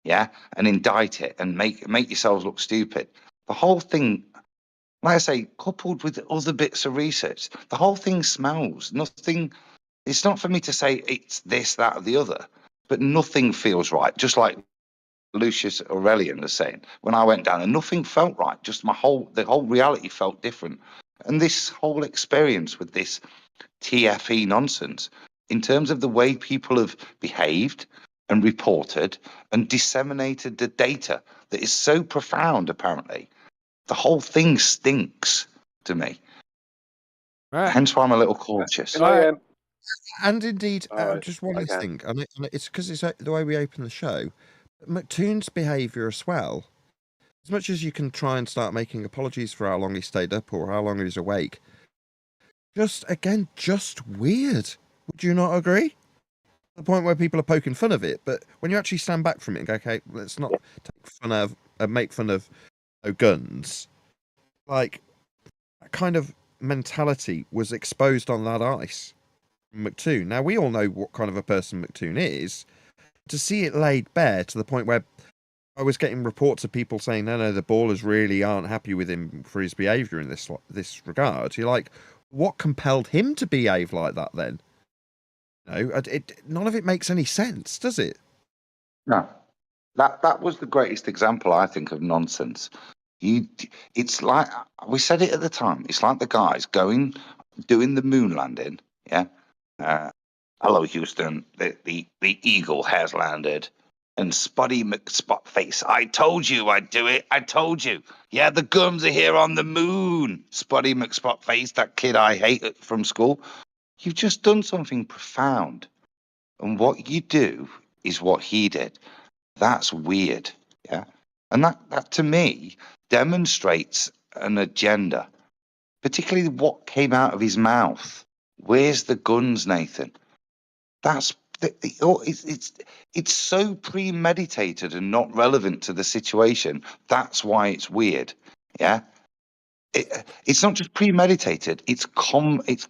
Yeah, and indict it and make yourselves look stupid. The whole thing, like I say, coupled with other bits of research, the whole thing smells. Nothing. It's not for me to say it's this, that, or the other, but nothing feels right. Just like Lucius Aurelian was saying, when I went down, and nothing felt right. Just the whole reality felt different. And this whole experience with this TFE nonsense, in terms of the way people have behaved and reported and disseminated the data that is so profound, apparently, the whole thing stinks to me. Right. Hence why I'm a little cautious. And indeed, Alright, just one I last can. thing, and it's because it's the way we open the show. McToon's behaviour as well. As much as you can try and start making apologies for how long he stayed up or how long he's awake, just weird. Would you not agree? The point where people are poking fun of it, but when you actually stand back from it and go, okay, let's not make fun of guns. Like, kind of mentality was exposed on that ice from McToon. Now, we all know what kind of a person McToon is. To see it laid bare to the point where I was getting reports of people saying, no, the ballers really aren't happy with him for his behaviour in this regard. You're like, what compelled him to behave like that then? No, none of it makes any sense, does it? No. That was the greatest example, I think, of nonsense. It's like, we said it at the time, it's like the guys doing the moon landing, yeah? Hello, Houston, the Eagle has landed. And Spotty McSpotface, I told you I'd do it, I told you. Yeah, the gums are here on the moon. Spotty McSpotface, that kid I hate from school. You've just done something profound. And what you do is what he did. That's weird, yeah? And that to me demonstrates an agenda, particularly what came out of his mouth. Where's the guns, Nathan? It's so premeditated and not relevant to the situation. That's why it's weird, yeah? It's not just premeditated, it's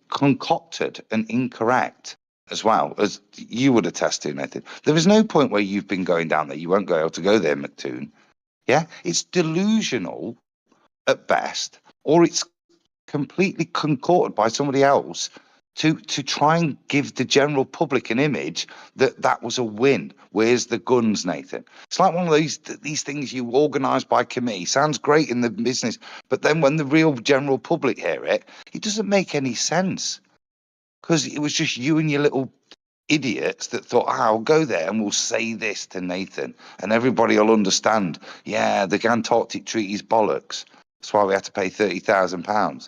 concocted and incorrect as well, as you would attest to, Nathan. There is no point where you've been going down there. You won't go able to go there, McToon. Yeah? It's delusional at best, or it's completely concocted by somebody else to try and give the general public an image that was a win. Where's the guns, Nathan? It's like one of these things you organise by committee. Sounds great in the business, but then when the real general public hear it, it doesn't make any sense. Because it was just you and your little idiots that thought, I'll go there and we'll say this to Nathan and everybody will understand. Yeah, the Antarctic Treaty's bollocks. That's why we had to pay £30,000.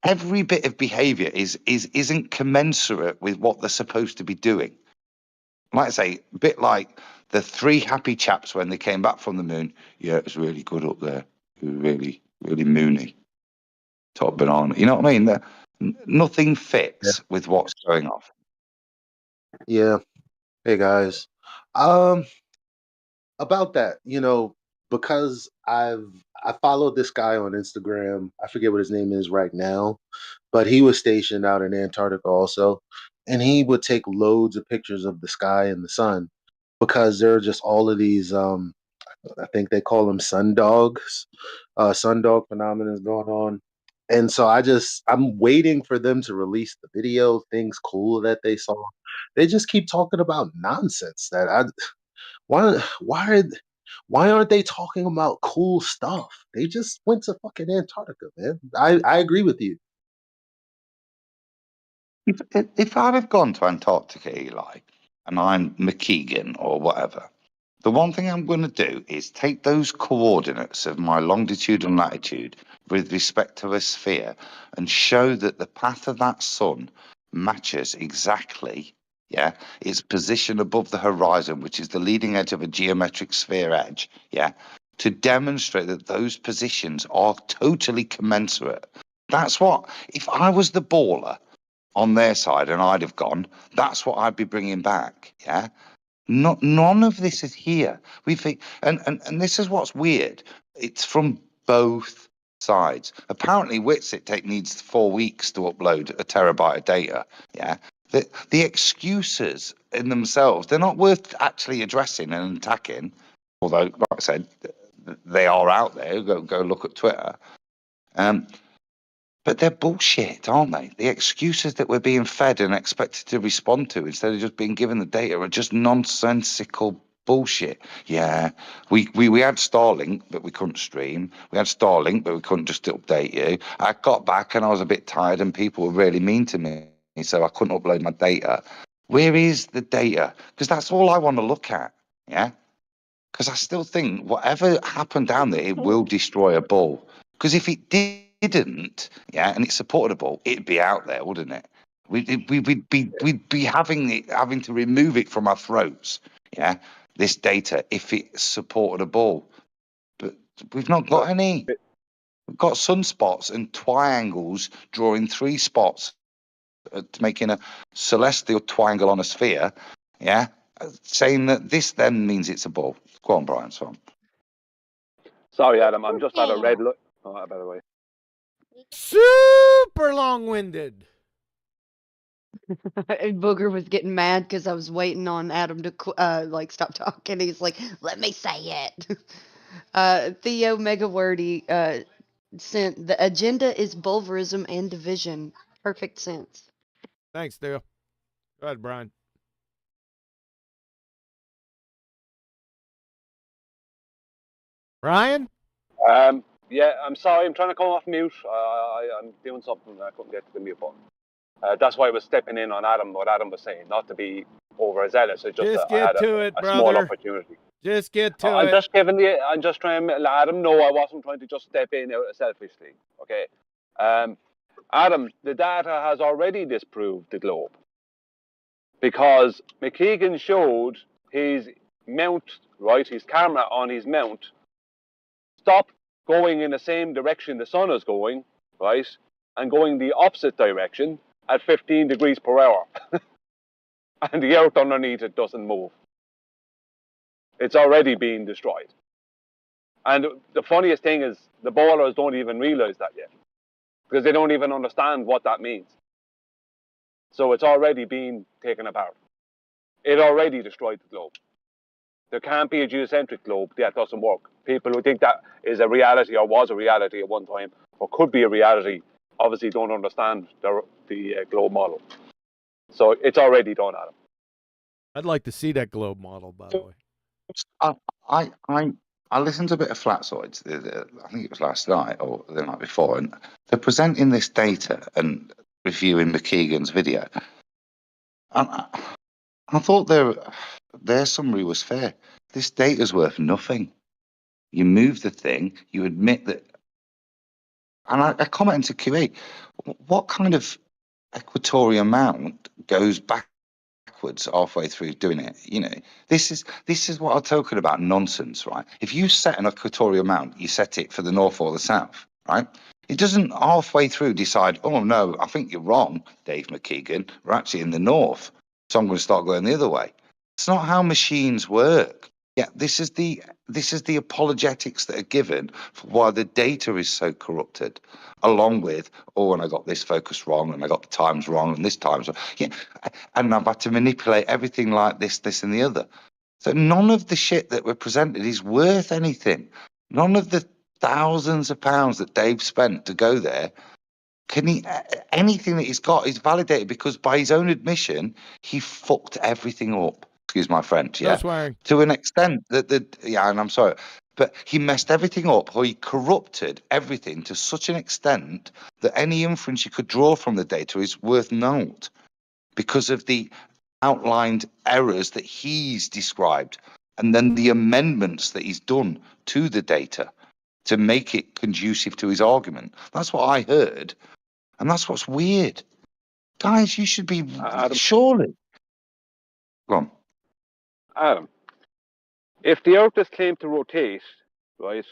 Every bit of behaviour isn't commensurate with what they're supposed to be doing. Like I say, a bit like the three happy chaps when they came back from the moon. Yeah, it was really good up there. It was really, really moony. Top banana. You know what I mean? Nothing fits with what's going on. Yeah. Hey guys. About that, because I followed this guy on Instagram. I forget what his name is right now, but he was stationed out in Antarctica also, and he would take loads of pictures of the sky and the sun because there are just all of these I think they call them sundog phenomena going on. And so I'm waiting for them to release the video, things cool that they saw. They just keep talking about nonsense that why why why aren't they talking about cool stuff? They just went to fucking Antarctica, man. I agree with you. If I'd have gone to Antarctica, Eli, and I'm McKeegan or whatever, the one thing I'm going to do is take those coordinates of my longitude and latitude with respect to a sphere and show that the path of that sun matches exactly, yeah, its position above the horizon, which is the leading edge of a geometric sphere edge, yeah, to demonstrate that those positions are totally commensurate. That's what, if I was the baller on their side and I'd have gone, that's what I'd be bringing back, yeah? None of this is here. And this is what's weird. It's from both sides. Apparently, Witsit needs 4 weeks to upload a terabyte of data. Yeah, the excuses in themselves, they're not worth actually addressing and attacking. Although, like I said, they are out there. Go look at Twitter. But they're bullshit, aren't they? The excuses that we're being fed and expected to respond to instead of just being given the data are just nonsensical bullshit. Yeah, we had Starlink, but we couldn't stream. We had Starlink, but we couldn't just update you. I got back and I was a bit tired and people were really mean to me, so I couldn't upload my data. Where is the data? Because that's all I want to look at, yeah? Because I still think whatever happened down there, it will destroy a ball. Because if it didn't, yeah, and it's supported a ball, it'd be out there, wouldn't it? We'd be having to remove it from our throats, yeah, this data, if it supported a ball. But we've not got any. We've got sunspots and triangles drawing 3 spots, making a celestial triangle on a sphere, yeah, saying that this then means it's a ball. Go on, Brian, sorry. Sorry, Adam, I'm just at a red light. Oh, by the way. Super long-winded. And Booger was getting mad because I was waiting on Adam to like stop talking. He's like, "Let me say it." Theo Megawordy sent the agenda is bulverism and division. Perfect sense. Thanks, Dale. Go ahead, Brian. Brian? Yeah, I'm sorry. I'm trying to come off mute. I'm doing something. I couldn't get to the mute button. That's why I was stepping in on Adam. What Adam was saying, not to be overzealous. It's just Just I had get to it, a small brother. opportunity. Just get to I'm it. just giving you. I'm just trying to let Adam know I wasn't trying to just step in selfishly. Okay. Adam, the data has already disproved the globe because McKeegan showed his mount, right, his camera on his mount, stop going in the same direction the sun is going, right, and going the opposite direction at 15 degrees per hour. And the earth underneath it doesn't move. It's already been destroyed. And the funniest thing is the ballers don't even realize that yet because they don't even understand what that means. So it's already been taken apart. It already destroyed the globe. There can't be a geocentric globe. That doesn't work. People who think that is a reality or was a reality at one time or could be a reality obviously don't understand the globe model. So it's already done, Adam. I'd like to see that globe model, by the way. I listened to a bit of Flatsides. I think it was last night or the night before, and they're presenting this data and reviewing McKeegan's video. And I thought their summary was fair. This data's worth nothing. You move the thing, you admit that. And I commented to QA, what kind of equatorial mount goes backwards halfway through doing it? You know, this is what I'm talking about, nonsense, right? If you set an equatorial mount, you set it for the north or the south, right? It doesn't halfway through decide, oh no, I think you're wrong, Dave McKeegan. We're actually in the north, so I'm going to start going the other way. It's not how machines work. Yeah, this is the apologetics that are given for why the data is so corrupted, along with, oh, and I got this focus wrong, and I got the times wrong, and this time's wrong. Yeah, and I've had to manipulate everything like this, and the other. So none of the shit that we're presented is worth anything. None of the thousands of pounds that Dave spent to go there, anything that he's got is validated because by his own admission, he fucked everything up. Excuse my French, yeah. No swearing. To an extent that and I'm sorry, but he messed everything up, or he corrupted everything to such an extent that any inference you could draw from the data is worth naught because of the outlined errors that he's described and then the amendments that he's done to the data to make it conducive to his argument. That's what I heard, and that's what's weird. Guys, you should be surely. Go on. Adam, if the Earth is claimed to rotate, right,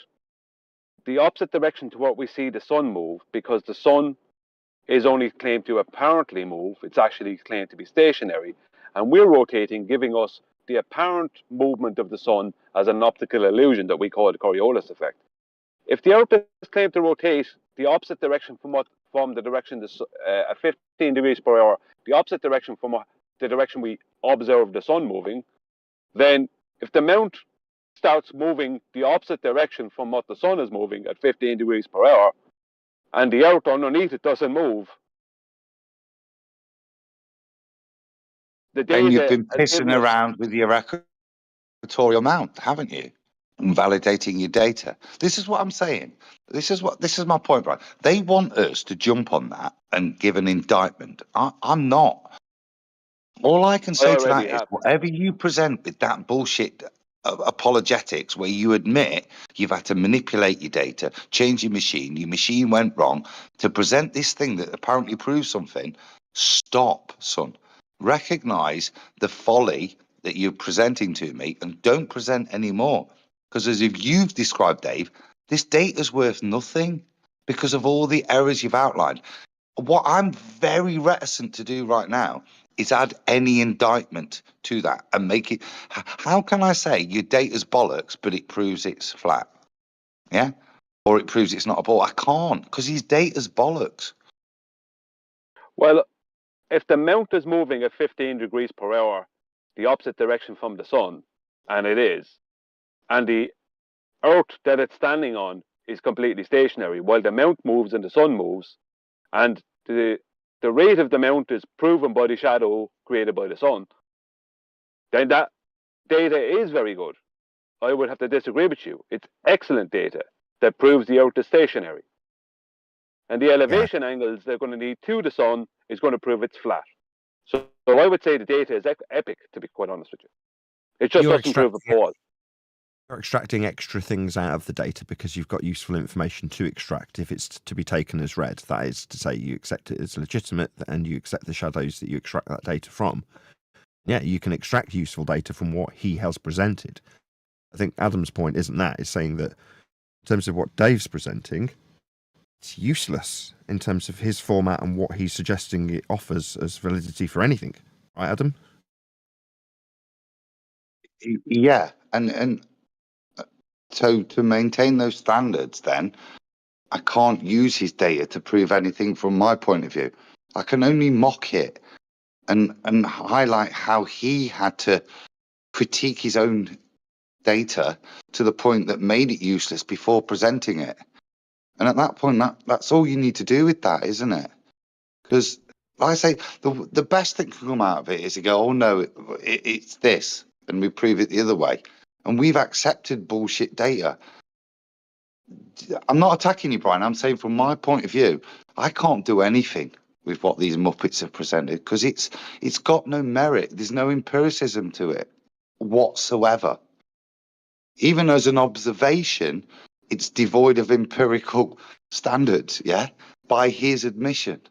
the opposite direction to what we see the sun move, because the sun is only claimed to apparently move, it's actually claimed to be stationary, and we're rotating, giving us the apparent movement of the sun as an optical illusion that we call the Coriolis effect. If the Earth is claimed to rotate the opposite direction from the direction at 15 degrees per hour, the opposite direction from the direction we observe the sun moving, then if the mount starts moving the opposite direction from what the sun is moving at 15 degrees per hour, and the earth underneath it doesn't move, the data And you've been has given pissing us, around with your equatorial mount, haven't you? And validating your data. This is what I'm saying. This is my point, right? They want us to jump on that and give an indictment. I'm not. All I can say to that is whatever you present with that bullshit apologetics where you admit you've had to manipulate your data, change your machine went wrong to present this thing that apparently proves something, stop, son. Recognize the folly that you're presenting to me and don't present anymore. Because as if you've described, Dave, this data's worth nothing because of all the errors you've outlined. What I'm very reticent to do right now is add any indictment to that and make it. How can I say your data's bollocks, but it proves it's flat? Yeah. or it proves it's not a ball. I can't, because his data's bollocks. Well, if the mount is moving at 15 degrees per hour, the opposite direction from the sun, and it is, and the Earth that it's standing on is completely stationary, while the mount moves and the sun moves, and the rate of the mount is proven by the shadow created by the sun, then that data is very good. I would have to disagree with you. It's excellent data that proves the Earth is stationary. And the elevation angles they're going to need to the sun is going to prove it's flat. So I would say the data is epic, to be quite honest with you. It just doesn't prove a ball. You're extracting extra things out of the data because you've got useful information to extract if it's to be taken as read. That is to say, you accept it as legitimate and you accept the shadows that you extract that data from. Yeah, you can extract useful data from what he has presented. I think Adam's point isn't that. It's saying that in terms of what Dave's presenting, it's useless in terms of his format and what he's suggesting it offers as validity for anything. Right, Adam? Yeah, and so to maintain those standards, then I can't use his data to prove anything from my point of view. I can only mock it and highlight how he had to critique his own data to the point that made it useless before presenting it. And at that point, that's all you need to do with that, isn't it? Because, like I say, the best thing can come out of it is to go, oh no, it's this, and we prove it the other way. And we've accepted bullshit data. I'm not attacking you, Brian. I'm saying from my point of view, I can't do anything with what these Muppets have presented because it's got no merit. There's no empiricism to it whatsoever. Even as an observation, it's devoid of empirical standards, yeah, by his admission.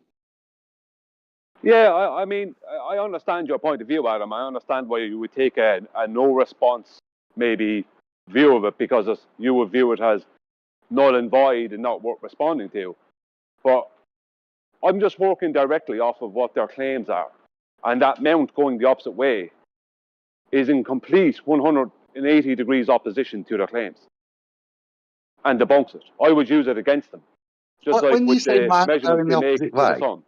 Yeah, I mean, I understand your point of view, Adam. I understand why you would take a no response, maybe, view of it because you would view it as null and void and not worth responding to. But I'm just working directly off of what their claims are. And that mount going the opposite way is in complete 180 degrees opposition to their claims. And debunks it. I would use it against them. Just like when with you say the man going measurements the they make opposite to the way, sun.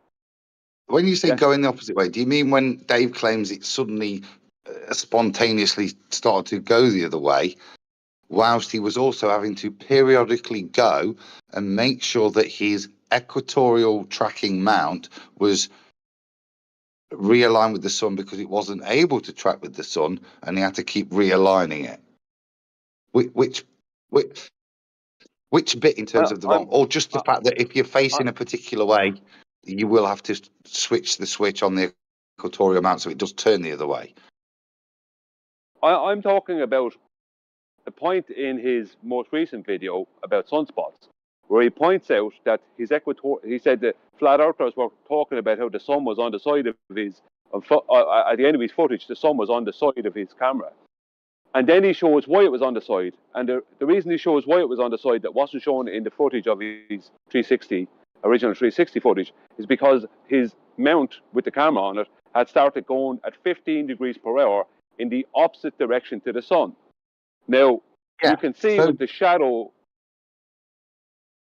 when you say going the opposite way, do you mean when Dave claims it suddenly spontaneously started to go the other way, whilst he was also having to periodically go and make sure that his equatorial tracking mount was realigned with the sun because it wasn't able to track with the sun and he had to keep realigning it? Which bit in terms of the wrong, or just the fact that if you're facing a particular way, you will have to switch the switch on the equatorial mount so it does turn the other way? I'm talking about the point in his most recent video about sunspots, where he points out that he said that flat earthers were talking about how the sun was on the side of his, at the end of his footage, the sun was on the side of his camera. And then he shows why it was on the side. And the reason he shows why it was on the side that wasn't shown in the footage of his original 360 footage is because his mount with the camera on it had started going at 15 degrees per hour in the opposite direction to the sun. Now, you can see with the shadow.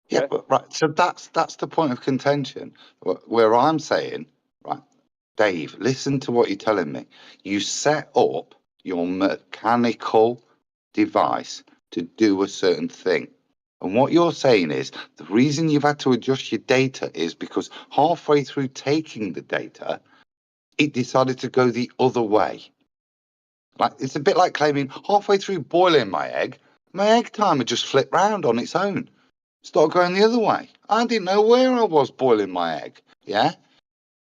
Yeah, but right. So that's the point of contention where I'm saying, right, Dave, listen to what you're telling me. You set up your mechanical device to do a certain thing. And what you're saying is the reason you've had to adjust your data is because halfway through taking the data, it decided to go the other way. Like, it's a bit like claiming halfway through boiling my egg timer just flipped round on its own. Started going the other way. I didn't know where I was boiling my egg. Yeah?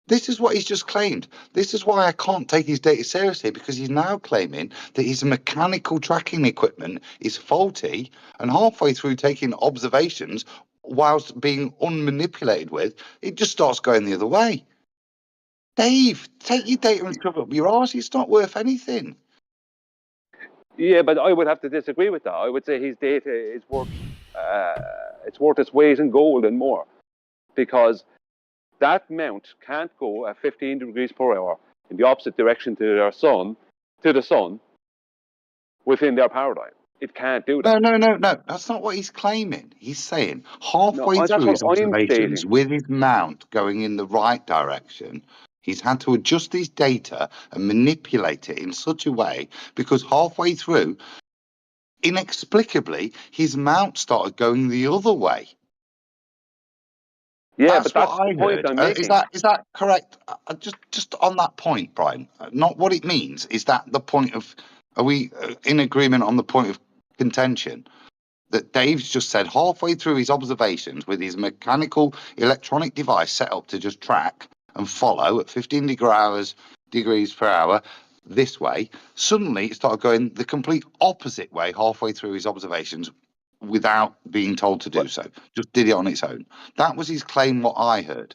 This is what he's just claimed. This is why I can't take his data seriously, because he's now claiming that his mechanical tracking equipment is faulty, and halfway through taking observations, whilst being unmanipulated with, it just starts going the other way. Dave, take your data and shove it up your arse. It's not worth anything. Yeah, but I would have to disagree with that. I would say his data is worth its weight in gold and more, because that mount can't go at 15 degrees per hour in the opposite direction to the sun within their paradigm. it can't do that. No. That's not what he's claiming. He's saying halfway that's through what his I'm observations, stating. with his mount going in the right direction, he's had to adjust his data and manipulate it in such a way because halfway through, inexplicably, his mount started going the other way. Yeah, That's but that's what I the point heard. I'm making. Is that correct? Just on that point, Brian. Not what it means. Is that the point of? Are we in agreement on the point of contention? That Dave's just said halfway through his observations with his mechanical electronic device set up to just track and follow at 15 degrees per hour this way, suddenly it started going the complete opposite way halfway through his observations without being told to do so. Just did it on its own. That was his claim, what I heard.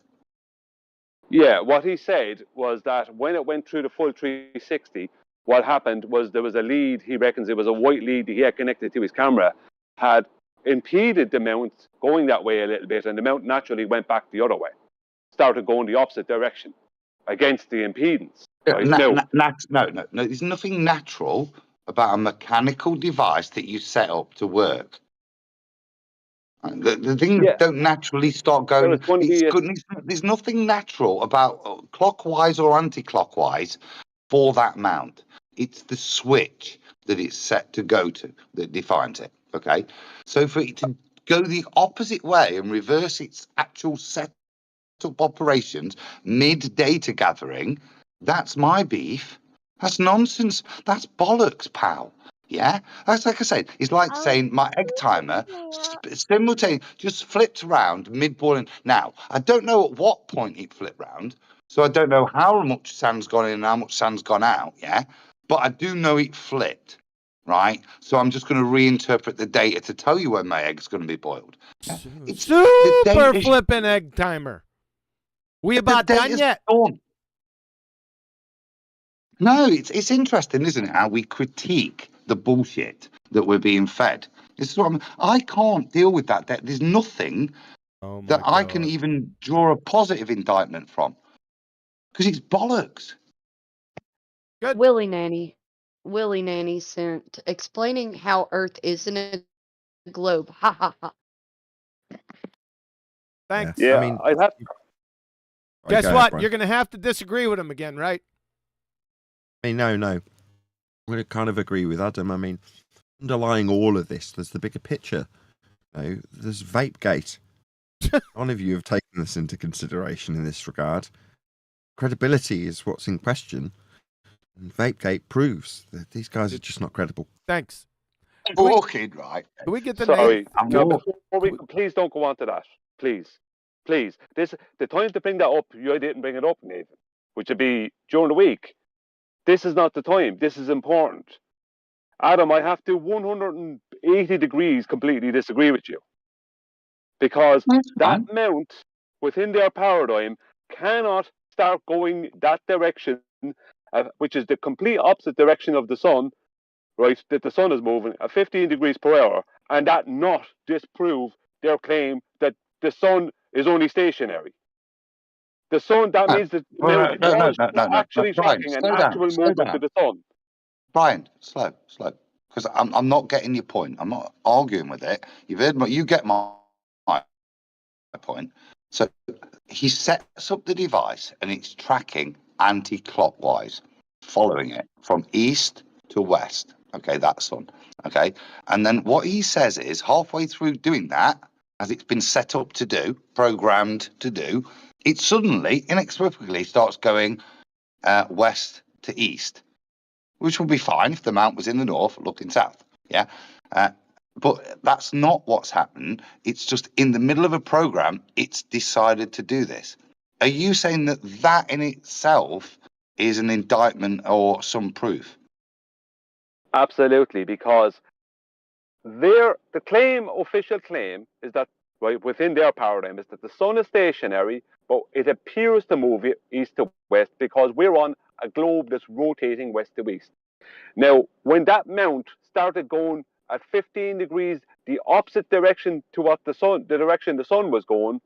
Yeah, what he said was that when it went through the full 360, what happened was there was a lead, he reckons it was a white lead that he had connected to his camera, had impeded the mount going that way a little bit, and the mount naturally went back the other way, started going the opposite direction against the impedance. Right? No. There's nothing natural about a mechanical device that you set up to work. The things don't naturally start going. Well, it's going to be There's nothing natural about clockwise or anti-clockwise for that mount. It's the switch that it's set to go to that defines it. Okay, so for it to go the opposite way and reverse its actual setup operations mid data gathering, that's my beef. That's nonsense. That's bollocks, pal. Yeah, that's like I said. It's like saying my egg timer simultaneously just flipped around mid boiling. Now I don't know at what point it flipped round, so I don't know how much sand's gone in and how much sand's gone out. Yeah, but I do know it flipped. Right, so I'm just going to reinterpret the data to tell you when my egg's going to be boiled. Yeah? It's Super flipping egg timer. We about done yet? Done. No, it's interesting, isn't it? How we critique the bullshit that we're being fed. This is what I can't deal with that. There's nothing that I can even draw a positive indictment from because it's bollocks. Good. Willie Nanny sent explaining how Earth isn't a globe. Ha ha ha. Thanks. Yeah, I mean, guess go what? ahead, Brian. You're going to have to disagree with him again, right? I mean, no. I'm going to kind of agree with Adam. I mean, underlying all of this, there's the bigger picture. There's Vapegate. None of you have taken this into consideration in this regard. Credibility is what's in question. And Vapegate proves that these guys are just not credible. Thanks. Walking, right? Can we get the Sorry. name? No, before we please don't go on to that. Please. The time to bring that up, you didn't bring it up, Nathan, which would be during the week. This is not the time. This is important. Adam, I have to 180 degrees completely disagree with you. Because that mount within their paradigm cannot start going that direction, which is the complete opposite direction of the sun, right? That the sun is moving at 15 degrees per hour, and that not disprove their claim that the sun is only stationary. The sun, that means that No, actually Brian, tracking an slow actual down. movement to the sun. Brian, slow, because I'm not getting your point. I'm not arguing with it. You get my point. So he sets up the device and it's tracking anti-clockwise, following it from east to west. Okay, that sun. Okay, and then what he says is halfway through doing that, as it's been set up to do, programmed to do, it suddenly, inexplicably, starts going west to east, which would be fine if the mount was in the north, looking south. Yeah. But that's not what's happened. It's just in the middle of a program, it's decided to do this. Are you saying that in itself is an indictment or some proof? Absolutely, because the official claim is that, right, within their paradigm is that the sun is stationary, but it appears to move east to west because we're on a globe that's rotating west to east. Now, when that mount started going at 15 degrees, the opposite direction to what the direction the sun was going,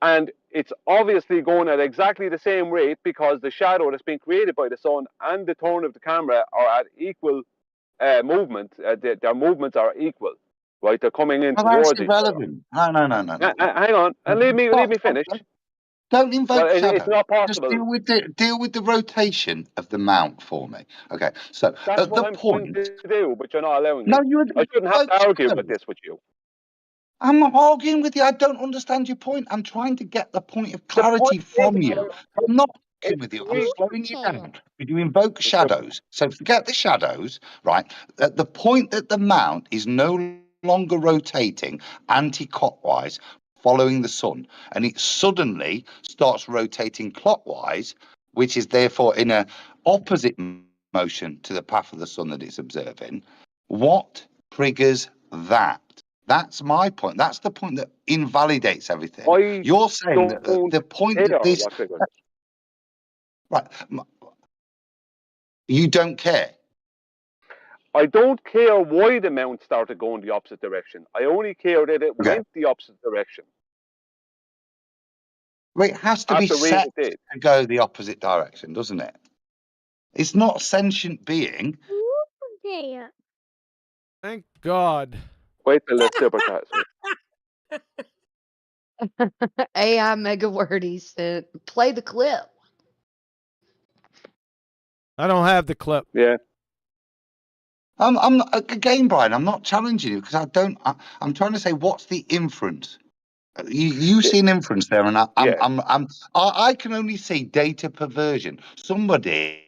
and it's obviously going at exactly the same rate because the shadow that's being created by the sun and the turn of the camera are at equal movement, their movements are equal, right? They're coming in Well, that's towards each other. irrelevant. No. Hang on, and leave me finish. Don't invoke Well, shadow. it's not Just possible. deal with the rotation of the mount for me. Okay. So That's at what the I'm trying point. to do, but you're not allowing No, me. you I shouldn't have to invoke argue shadow. with this with you. I'm not arguing with you. I don't understand your point. I'm trying to get the point of clarity from you. I'm not arguing with you. I'm slowing you down. But you invoke shadows. So forget the shadows, right? At the point that the mount is no longer rotating anti-clockwise, following the sun, and it suddenly starts rotating clockwise, which is therefore in a opposite motion to the path of the sun that it's observing, what triggers that? That's my point. That's the point that invalidates everything. You're saying that the point that this right, you don't care. I don't care why the mount started going the opposite direction. I only care that it went the opposite direction. Well, it has to be set to go the opposite direction, doesn't it? It's not a sentient being. Thank God. Wait till the Superchat. AI mega word he sent. Play the clip. I don't have the clip. Yeah. I'm again, Brian. I'm not challenging you because I don't. I'm trying to say what's the inference. You see an inference there, and I can only see data perversion. Somebody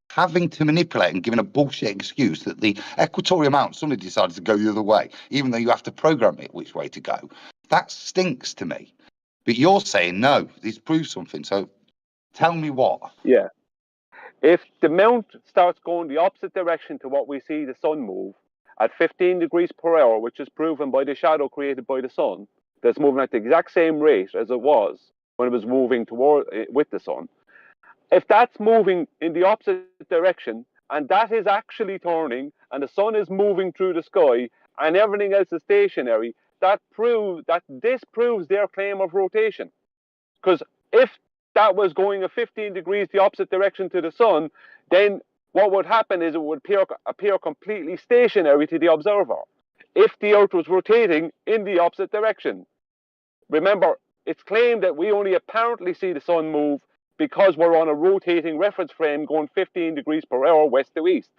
having to manipulate and giving a bullshit excuse that the equatorial mount suddenly decided to go the other way, even though you have to program it which way to go. That stinks to me. But you're saying no, this proves something. So tell me what. Yeah. If the mount starts going the opposite direction to what we see the sun move at 15 degrees per hour, which is proven by the shadow created by the sun, that's moving at the exact same rate as it was when it was moving with the sun. If that's moving in the opposite direction and that is actually turning and the sun is moving through the sky and everything else is stationary, that disproves their claim of rotation. Because if that was going at 15 degrees the opposite direction to the sun, then what would happen is it would appear completely stationary to the observer if the Earth was rotating in the opposite direction. Remember, it's claimed that we only apparently see the sun move because we're on a rotating reference frame going 15 degrees per hour west to east.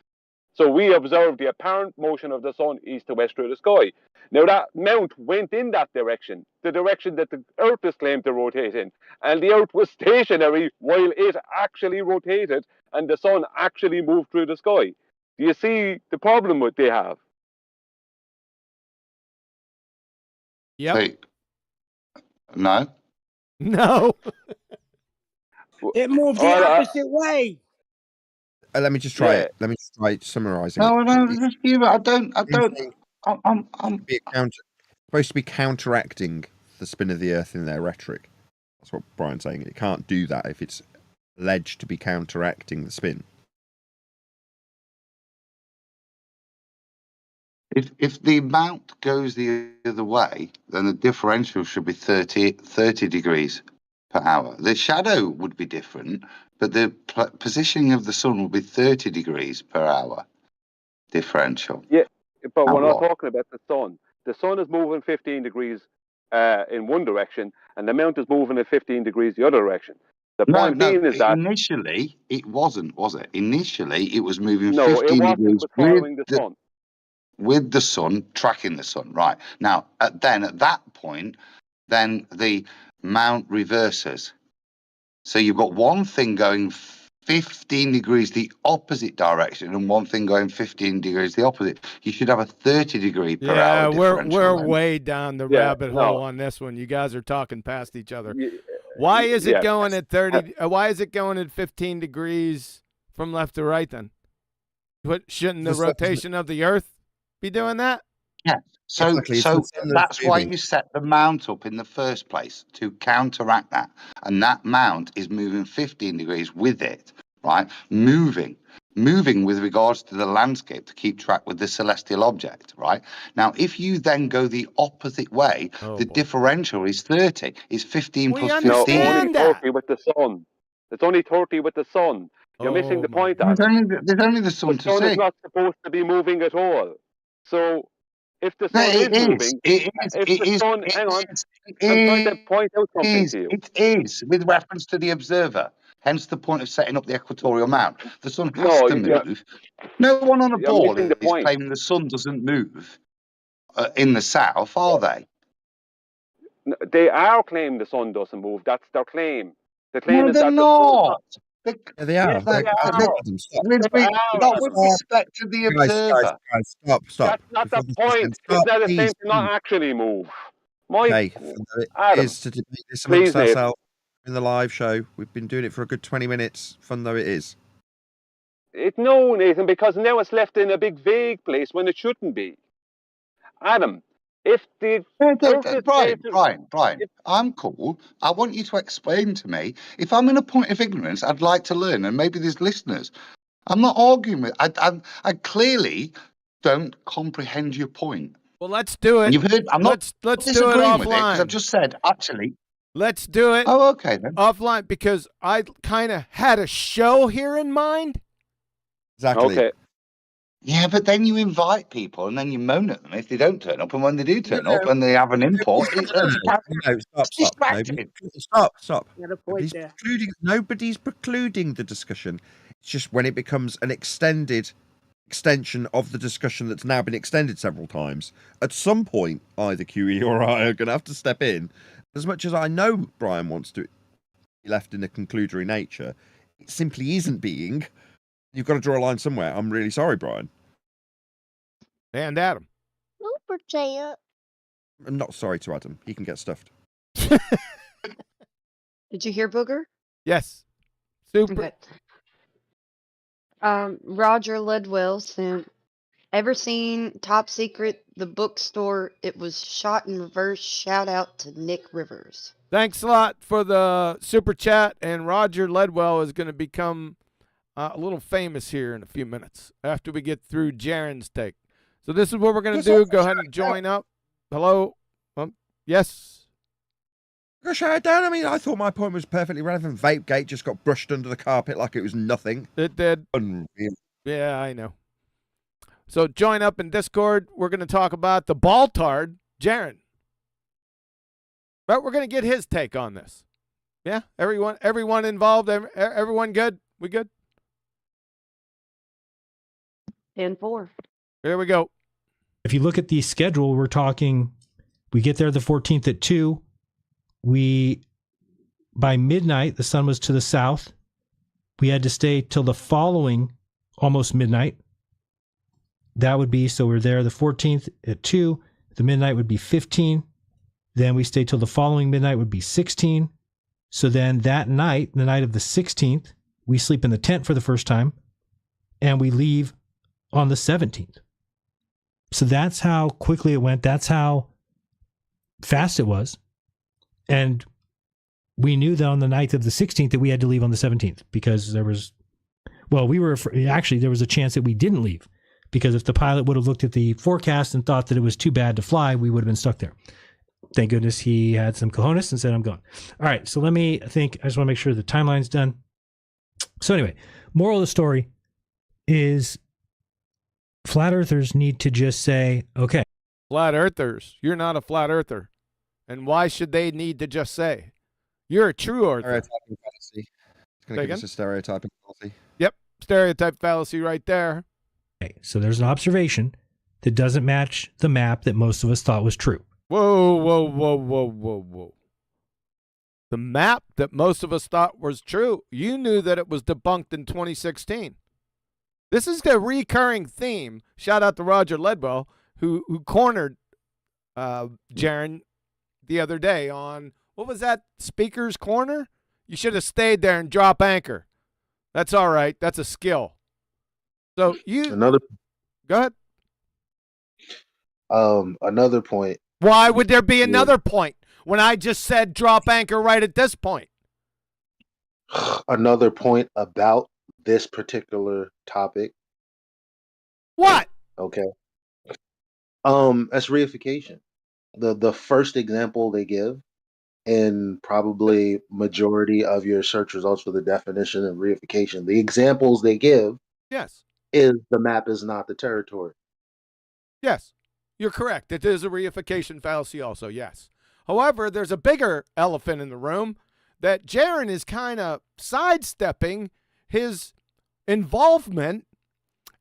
So we observe the apparent motion of the sun east to west through the sky. Now that mount went in that direction, the direction that the Earth is claimed to rotate in, and the Earth was stationary while it actually rotated and the sun actually moved through the sky. Do you see the problem that they have? Yep. Wait. No. No. It moved the opposite way. Let me just try it. Let me just try summarising. No, just give it. I don't. I'm supposed to be counteracting the spin of the Earth in their rhetoric. That's what Brian's saying. It can't do that if it's alleged to be counteracting the spin. If the mount goes the other way, then the differential should be 30 degrees per hour. The shadow would be different, but the positioning of the sun will be 30 degrees per hour differential. Yeah, but we're not talking about the sun. The sun is moving 15 degrees in one direction, and the mount is moving at 15 degrees the other direction. The point being is that initially it wasn't, was it? Initially it was moving 15 it wasn't, degrees it was following the sun. With the sun, tracking the sun, right? Now, at that point, then the mount reverses. So you've got one thing going 15 degrees the opposite direction and one thing going 15 degrees the opposite. You should have a 30 degree per hour differential. We're way down the rabbit hole on this one. You guys are talking past each other. Why is it going at 30? Why is it going at 15 degrees from left to right then? Shouldn't the rotation of the Earth be doing that? Yeah. So that's why you set the mount up in the first place, to counteract that. And that mount is moving 15 degrees with it, right? Moving with regards to the landscape to keep track with the celestial object, right? Now, if you then go the opposite way, the differential is 30. It's 15 plus 15. No, only 30 with the sun. It's only 30 with the sun. You're missing the Oh, my point, God. Adam. There's only the sun The to sun is see. not supposed to be moving at all. So if the No, sun it is is. moving, It is. if It the is. sun, It hang on, is. I'm trying to point out It something is. to you. It is with reference to the observer. Hence the point of setting up the equatorial mount. The sun has No, to move. No one on a you're ball missing the is point. claiming the sun doesn't move in the south, are they? They are claiming the sun doesn't move. That's their claim. The claim No, is they're that the sun is not. not. They, Yeah, they are. Yes, they, they are. Adam, stop. with, They not are. with Stop. respect to the Guys, observer. stop. That's not Before the this point. ends, It's stop, not the same please. to not actually move. Mike, Okay, Fundo, it Adam, is to debate this please, amongst mate. ourselves in the live show. We've been doing it for a good 20 minutes. Fun though it is. No, Nathan, because now it's left in a big vague place when it shouldn't be. Adam, if the Earth is Brian, I'm cool. I want you to explain to me. If I'm in a point of ignorance, I'd like to learn, and maybe there's listeners. I'm not arguing with. I clearly don't comprehend your point. Well, let's do it. And you've heard. I'm not Let's do it disagreeing with it because offline. I've just said actually. Let's do it Oh, okay then. offline because I kind of had a show here in mind. Exactly. Okay. Yeah, but then you invite people and then you moan at them if they don't turn up, and when they do turn up and they have an import, No, stop. distracting. Stop. Got a point there. Nobody's precluding the discussion. It's just when it becomes an extension of the discussion that's now been extended several times. At some point, either QE or I are going to have to step in. As much as I know Brian wants to be left in a conclusory nature, it simply isn't being. You've got to draw a line somewhere. I'm really sorry, Brian. And Adam. Superchat. I'm not sorry to Adam. He can get stuffed. Did you hear, Booger? Yes. Super. Okay. Roger Ledwell sent, ever seen Top Secret, the bookstore? It was shot in reverse. Shout out to Nick Rivers. Thanks a lot for the super chat. And Roger Ledwell is going to become a little famous here in a few minutes after we get through Jaren's take. So this is what we're going to do. Go ahead and join up. Hello? Yes? Go shout it down. I mean, I thought my point was perfectly relevant. Vapegate just got brushed under the carpet like it was nothing. It did. Unreal. Yeah, I know. So join up in Discord. We're going to talk about the ball-tard Jaren. But we're going to get his take on this. Yeah? Everyone involved? Everyone good? We good? 10-4. Here we go. If you look at the schedule, we're talking, we get there the 14th at 2. By midnight, the sun was to the south. We had to stay till the following almost midnight. That would be, so we're there the 14th at 2. The midnight would be 15. Then we stay till the following midnight would be 16. So then that night, the night of the 16th, we sleep in the tent for the first time and we leave on the 17th. So that's how quickly it went. That's how fast it was. And we knew that on the night of the 16th that we had to leave on the 17th because there was, there was a chance that we didn't leave because if the pilot would have looked at the forecast and thought that it was too bad to fly, we would have been stuck there. Thank goodness he had some cojones and said, I'm going. All right. So I just want to make sure the timeline's done. So anyway, moral of the story is flat earthers need to just say, okay. Flat earthers. You're not a flat earther. And why should they need to just say? You're a true earther. Stereotyping fallacy. It's going to give us a stereotyping fallacy. Yep. Stereotype fallacy right there. Okay. So there's an observation that doesn't match the map that most of us thought was true. Whoa. The map that most of us thought was true. You knew that it was debunked in 2016. This is a recurring theme. Shout out to Roger Ledwell, who cornered Jaren the other day on, what was that, Speaker's Corner? You should have stayed there and drop anchor. That's all right. That's a skill. So go ahead. Another point. Why would there be another point when I just said drop anchor right at this point? Another point about this particular topic. What? Okay. That's reification. The first example they give in probably majority of your search results for the definition and reification. The examples they give Yes. is the map is not the territory. Yes. You're correct. It is a reification fallacy also, yes. However, there's a bigger elephant in the room that Jaren is kind of sidestepping his involvement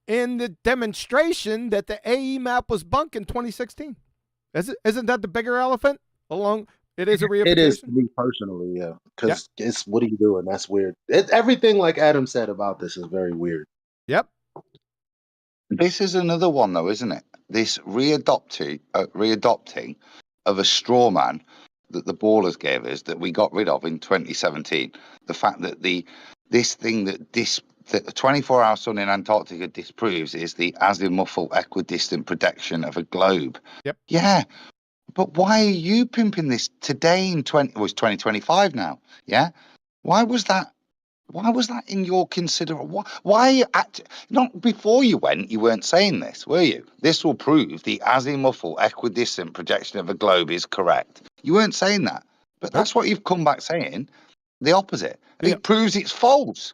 in the demonstration that the AE map was bunk in 2016. Isn't that the bigger elephant? It is a reification? It is to me personally, yeah. Because it's, what are you doing? That's weird. Everything like Adam said about this is very weird. Yep. This is another one, though, isn't it? This readopting of a straw man that the ballers gave us that we got rid of in 2017. The fact that this thing that the 24-hour sun in Antarctica disproves is the azimuthal equidistant projection of a globe. Yep. Yeah. But why are you pimping this today in 2025 now? Yeah. Why was that in your consideration? Why not before you went? You weren't saying this, were you? This will prove the azimuthal equidistant projection of a globe is correct. You weren't saying that, but that's what you've come back saying. The opposite. Yeah. It proves it's false.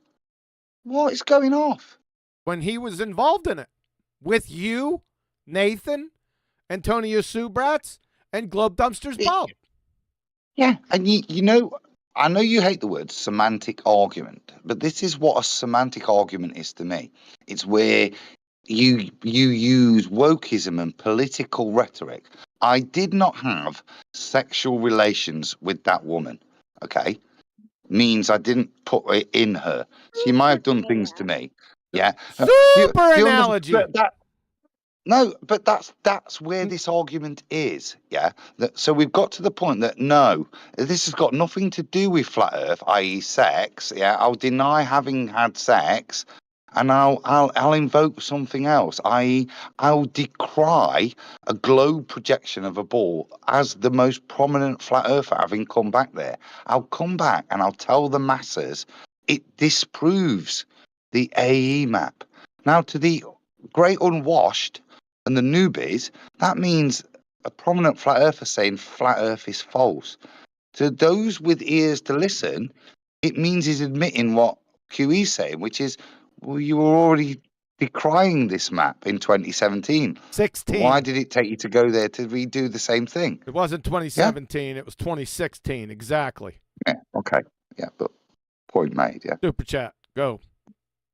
What is going off? When he was involved in it with you, Nathan, Antonio Subrats, and Globe Dumpsters Bob. Yeah, and you know, I know you hate the word semantic argument, but this is what a semantic argument is to me. It's where you use wokeism and political rhetoric. I did not have sexual relations with that woman, okay? Means I didn't put it in her. She might have done things to me. Yeah. Super analogy. No, but that's where this argument is, yeah? So we've got to the point that, no, this has got nothing to do with flat Earth, i.e. sex, yeah? I'll deny having had sex, and I'll invoke something else, i.e. I'll decry a globe projection of a ball as the most prominent flat earther having come back there. I'll come back and I'll tell the masses it disproves the AE map. Now, to the great unwashed and the newbies, that means a prominent flat earther saying flat earth is false. To those with ears to listen, it means he's admitting what QE's saying, which is, well, you were already decrying this map in 2017. 16. Why did it take you to go there to redo the same thing? It wasn't 2017. It was 2016. Exactly. Yeah, okay. Yeah, but point made, yeah. Super chat. Go.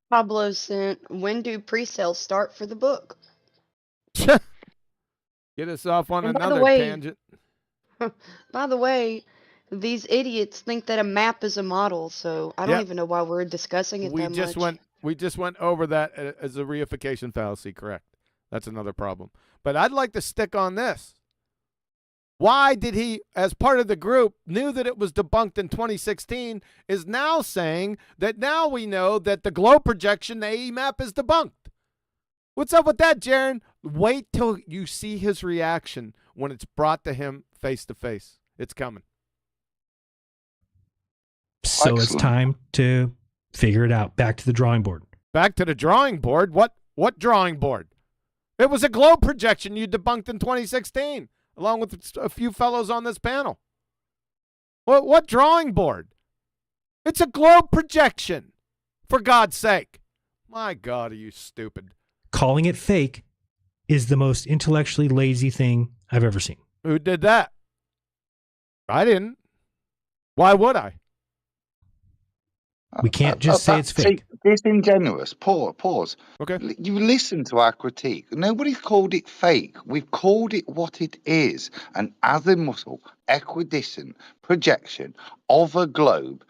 Pablo sent, when do pre-sales start for the book? Get us off on And by the another way- tangent. By the way, these idiots think that a map is a model, so I don't Yep. even know why we're discussing it that much. We just went over that as a reification fallacy, correct? That's another problem. But I'd like to stick on this. Why did he, as part of the group, knew that it was debunked in 2016, is now saying that now we know that the globe projection, the AE map, is debunked? What's up with that, Jaren? Wait till you see his reaction when it's brought to him face to face. It's coming. So it's Excellent. time to figure it out. Back to the drawing board. Back to the drawing board. What drawing board? It was a globe projection you debunked in 2016, along with a few fellows on this panel. What drawing board? It's a globe projection, for God's sake. My God, are you stupid? Calling it fake is the most intellectually lazy thing I've ever seen. Who did that? I didn't. Why would I? We can't just say it's fake. Disingenuous. Pause. Okay. You listen to our critique. Nobody's called it fake. We've called it what it is: an azimuthal equidistant projection of a globe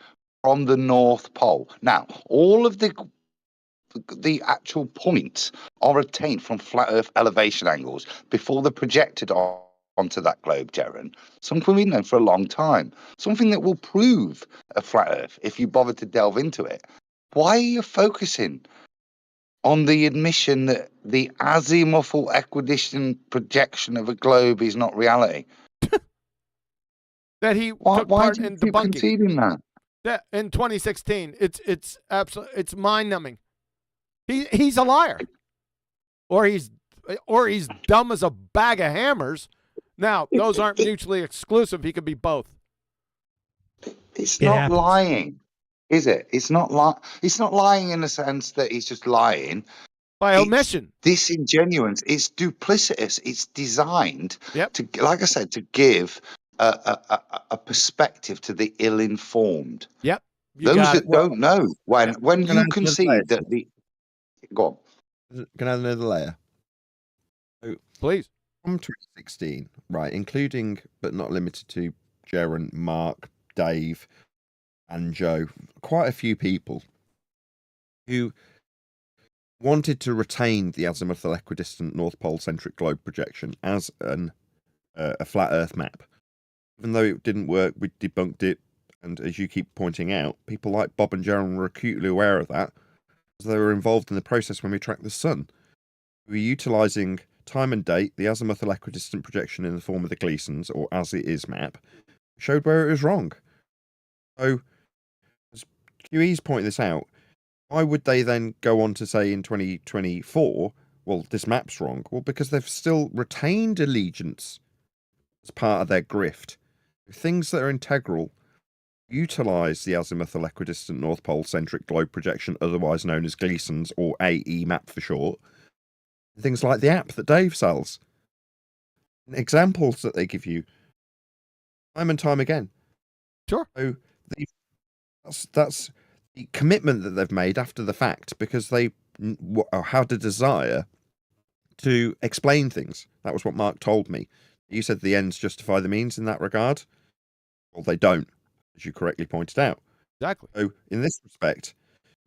from the North Pole. Now, all of the actual points are attained from flat Earth elevation angles before they're projected onto that globe, Jaren. Something we've known for a long time. Something that will prove a flat Earth if you bother to delve into it. Why are you focusing on the admission that the azimuthal equidistant projection of a globe is not reality? That he Why took part do you in keep debunking. conceding that? Yeah, in 2016. It's absolutely, it's mind numbing. He's a liar, or he's dumb as a bag of hammers. Now, those aren't mutually exclusive. He could be both. It's It not happens. lying, is it? It's not lying in the sense that he's just lying. By omission. It's disingenuous. It's duplicitous. It's designed Yep. to, like I said, to give a perspective to the ill-informed. Yep. You Those got that it. don't know. When Can I you add another concede layer? that the go on. Can I add another layer? Please. From 2016, right, including but not limited to Jaren, Mark, Dave, and Joe, quite a few people who wanted to retain the azimuthal equidistant North Pole centric globe projection as a flat Earth map. Even though it didn't work, we debunked it, and as you keep pointing out, people like Bob and Jaren were acutely aware of that, as they were involved in the process when we tracked the sun. We were utilising time and date, the azimuthal equidistant projection in the form of the Gleason's, or as it is map, showed where it was wrong. So, as QE's pointing this out, why would they then go on to say in 2024, well, this map's wrong? Well, because they've still retained allegiance as part of their grift. Things that are integral utilise the azimuthal equidistant North Pole centric globe projection, otherwise known as Gleason's, or AE map for short. Things like the app that Dave sells. Examples that they give you time and time again. Sure. So that's the commitment that they've made after the fact, because they had a desire to explain things. That was what Mark told me. You said the ends justify the means in that regard. Well, they don't, as you correctly pointed out. Exactly. So in this respect,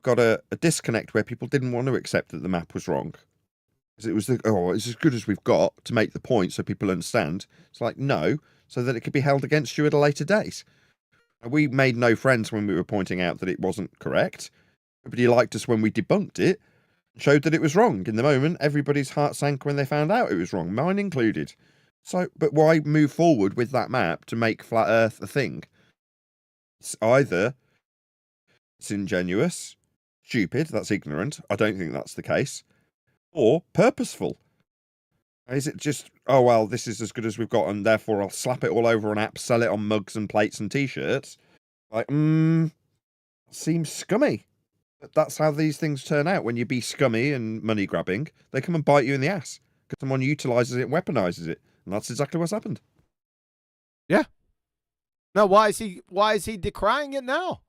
got a disconnect where people didn't want to accept that the map was wrong. Because it was it's as good as we've got to make the point so people understand. It's like, no, so that it could be held against you at a later date. We made no friends when we were pointing out that it wasn't correct. Nobody liked us when we debunked it, showed that it was wrong. In the moment, everybody's heart sank when they found out it was wrong, mine included. So, but why move forward with that map to make flat Earth a thing? It's either it's ingenuous, stupid, that's ignorant. I don't think that's the case. Or purposeful. Is it just, oh, well, this is as good as we've got, and therefore I'll slap it all over an app, sell it on mugs and plates and t-shirts? Like, seems scummy. But that's how these things turn out. When you be scummy and money grabbing, they come and bite you in the ass because someone utilises it and weaponises it. And that's exactly what's happened. Yeah. Now, why is he decrying it now?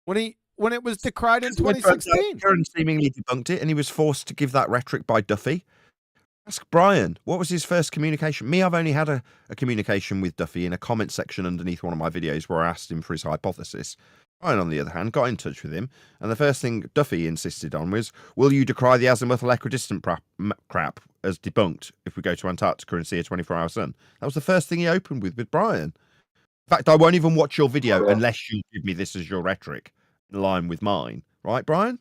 When it was decried in 2016. Jaren seemingly debunked it, and he was forced to give that rhetoric by Duffy. Ask Brian, what was his first communication? Me, I've only had a communication with Duffy in a comment section underneath one of my videos where I asked him for his hypothesis. Brian, on the other hand, got in touch with him, and the first thing Duffy insisted on was, will you decry the azimuthal equidistant crap as debunked if we go to Antarctica and see a 24-hour sun? That was the first thing he opened with Brian. In fact, I won't even watch your video unless you give me this as your rhetoric, in line with mine. Right, Brian?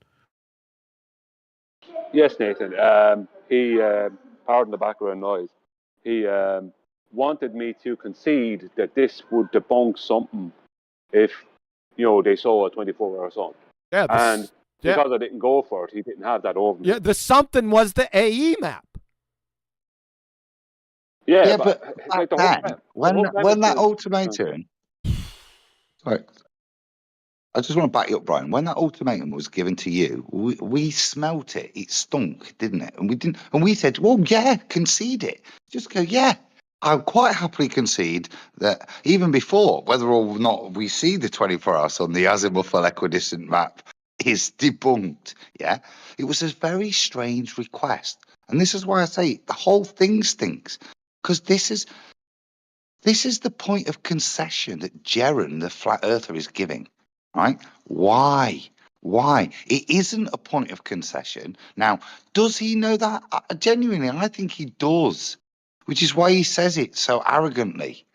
Yes, Nathan. He, pardon the background noise, he wanted me to concede that this would debunk something if, they saw a 24-hour sun. Yeah. And because I didn't go for it, he didn't have that over me. Yeah, the something was the AE map. Yeah, but like when that ultimatum, sorry, I just want to back you up, Brian. When that ultimatum was given to you, we smelt it. It stunk, didn't it? And we didn't. And we said, "Well, yeah, concede it. Just go, yeah." I'll quite happily concede that even before, whether or not we see the 24-hour sun, the azimuthal equidistant map is debunked. Yeah, it was a very strange request, and this is why I say the whole thing stinks, because this is the point of concession that Jaren, the flat earther, is giving. Right? Why? It isn't a point of concession. Now, does he know that? Genuinely, I think he does, which is why he says it so arrogantly,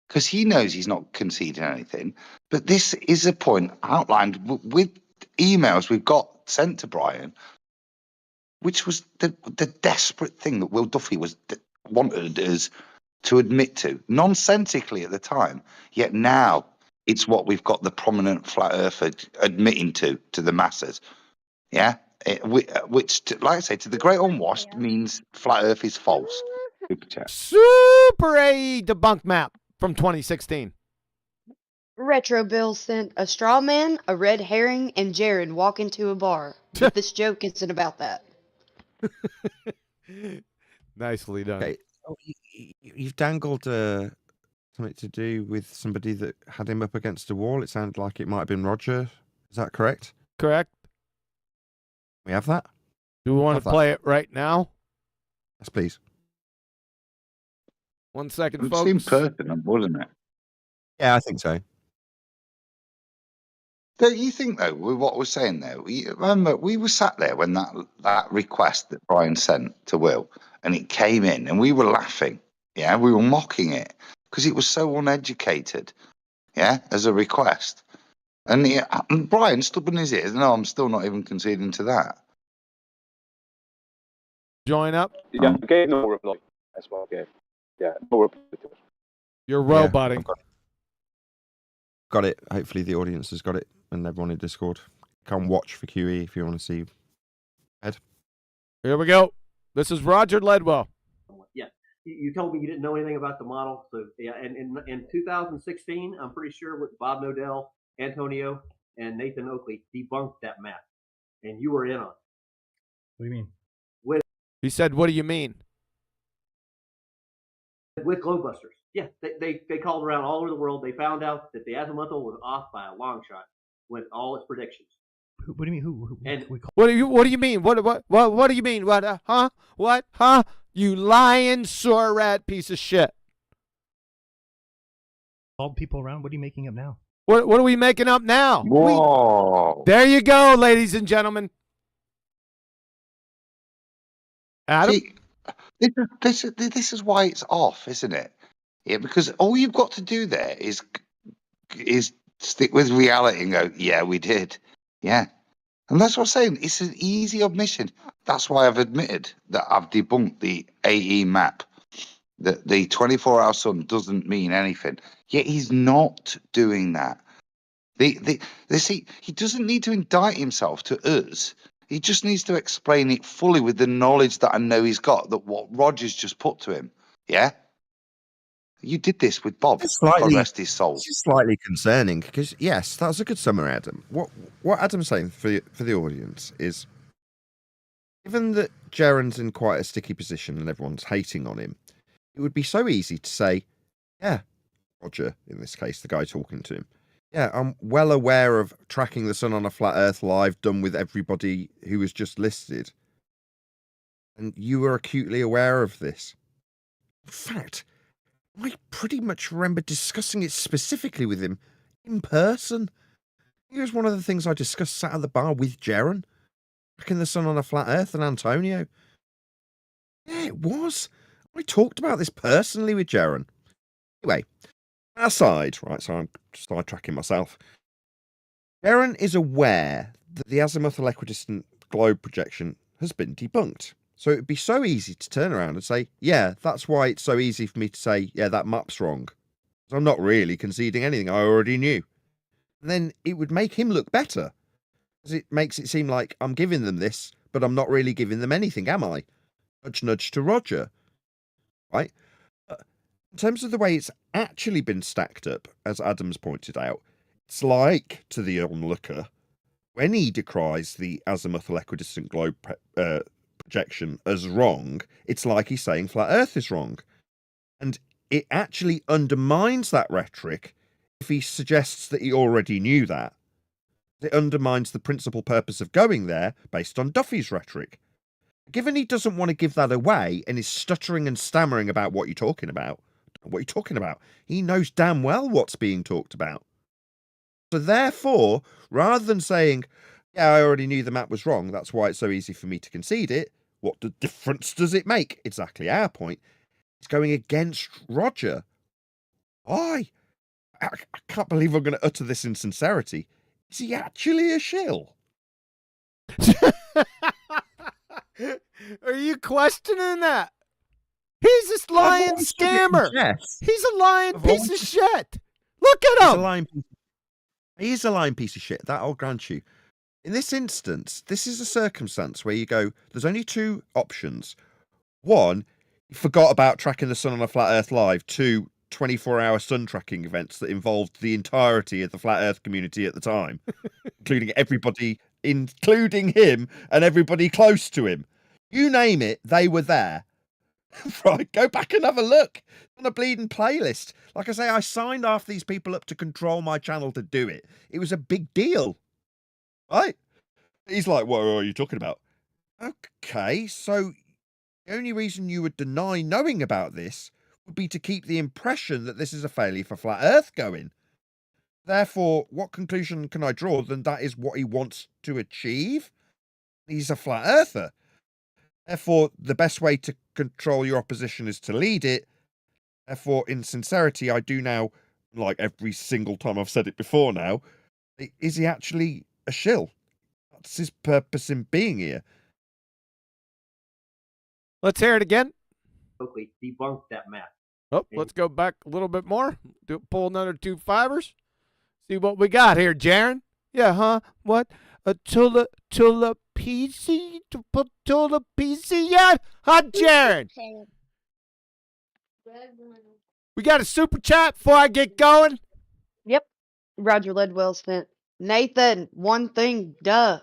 because he knows he's not conceding anything. But this is a point outlined with emails we've got sent to Brian, which was the desperate thing that Will Duffy wanted us to admit to, nonsensically at the time, yet now it's what we've got the prominent flat earther admitting to the masses. Yeah? Which, like I say, to the great unwashed means flat earth is false. Superchat. Super AE debunk map from 2016. Retro Bill sent a straw man, a red herring, and Jaren walk into a bar. But this joke isn't about that. Nicely done. Okay. Oh, you've dangled something to do with somebody that had him up against a wall. It sounded like it might have been Roger. Is that correct? Correct. We have that? Do we want to play it right now? Yes, please. 1 second, It folks. seemed pertinent, wasn't it? Yeah, I think so. Don't you think, though, with what we're saying there, remember, we were sat there when that request that Brian sent to Will, and it came in, and we were laughing, yeah? We were mocking it, because it was so uneducated, yeah, as a request. And Brian stood on his ears, no, I'm still not even conceding to that. Join up. Yeah, I gave no reply. That's what I gave. Yeah, no reply to it. You're roboting. Got it. Hopefully the audience has got it, and everyone in Discord. Come watch for QE if you want to see Ed. Here we go. This is Roger Ledwell. Yeah, you told me you didn't know anything about the model, so yeah. And in 2016, I'm pretty sure with Bob Nodell, Antonio, and Nathan Oakley debunked that map, and you were in on it. What do you mean? He said, "What do you mean?" With GlobeBusters. Yeah, they called around all over the world. They found out that the azimuthal was off by a long shot with all its predictions. What do you mean? Who And What do you mean? What do you mean? What? Huh? What? Huh? You lying sore rat piece of shit. All people around? What are you making up now? What are we making up now? Whoa. There you go, ladies and gentlemen. Adam? See, this is why it's off, isn't it? Yeah, because all you've got to do there is stick with reality and go, yeah, we did. Yeah. And that's what I'm saying. It's an easy admission. That's why I've admitted that I've debunked the AE map. That the 24-hour sun doesn't mean anything. Yet he's not doing that. See, he doesn't need to indict himself to us. He just needs to explain it fully with the knowledge that I know he's got, that what Roger's just put to him. Yeah? You did this with Bob. God rest his soul. It's slightly concerning because, yes, that was a good summary, Adam. What Adam's saying for the audience is, given that Jaren's in quite a sticky position and everyone's hating on him, it would be so easy to say, yeah, Roger, in this case, the guy talking to him, yeah, I'm well aware of tracking the sun on a flat Earth live done with everybody who was just listed. And you were acutely aware of this. In fact, I pretty much remember discussing it specifically with him in person. It was one of the things I discussed sat at the bar with Jaren, tracking the sun on a flat Earth and Antonio. Yeah, it was. I talked about this personally with Jaren. Anyway, aside, right, so I'm sidetracking myself. Jaren is aware that the azimuthal equidistant globe projection has been debunked. So it'd be so easy to turn around and say, yeah, that's why it's so easy for me to say, yeah, that map's wrong. So I'm not really conceding anything I already knew. And then it would make him look better. Because it makes it seem like I'm giving them this, but I'm not really giving them anything, am I? Nudge, nudge to Roger. Right? In terms of the way it's actually been stacked up, as Adam's pointed out, it's like, to the onlooker, when he decries the azimuthal equidistant globe projection as wrong, it's like he's saying flat Earth is wrong. And it actually undermines that rhetoric if he suggests that he already knew that. It undermines the principal purpose of going there based on Duffy's rhetoric. Given he doesn't want to give that away and is stuttering and stammering about what you're talking about, he knows damn well what's being talked about. So therefore, rather than saying, yeah, I already knew the map was wrong, that's why it's so easy for me to concede it, what difference does it make? Exactly our point. It's going against Roger. Why? I can't believe I'm going to utter this in sincerity. Is he actually a shill? Are you questioning that? He's this lying scammer. Yes. He's a lying piece of shit. Look at him. He's a lying piece of shit. That I'll grant you. In this instance, this is a circumstance where you go, there's only two options. One, you forgot about tracking the sun on a flat Earth live. Two, 24-hour sun tracking events that involved the entirety of the flat Earth community at the time, including everybody, including him and everybody close to him. You name it, they were there. Right, go back and have a look on a bleeding playlist. Like I say, I signed half these people up to control my channel to do it. It was a big deal, right? He's like, what are you talking about? Okay, so the only reason you would deny knowing about this would be to keep the impression that this is a failure for flat Earth going. Therefore, what conclusion can I draw than that is what he wants to achieve? He's a flat earther. Therefore, the best way to control your opposition is to lead it. Therefore, in sincerity, I do now, like every single time I've said it before now, is he actually a shill? That's his purpose in being here. Let's hear it again. Oakley debunked that math. Oh, let's go back a little bit more. Pull another 2 fivers. See what we got here, Jaren. Yeah, huh? What? A Tula PC? Tula PC yet? Huh, Jaren? We got a super chat before I get going? Yep. Roger Ledwell sent. Nathan, one thing, duh.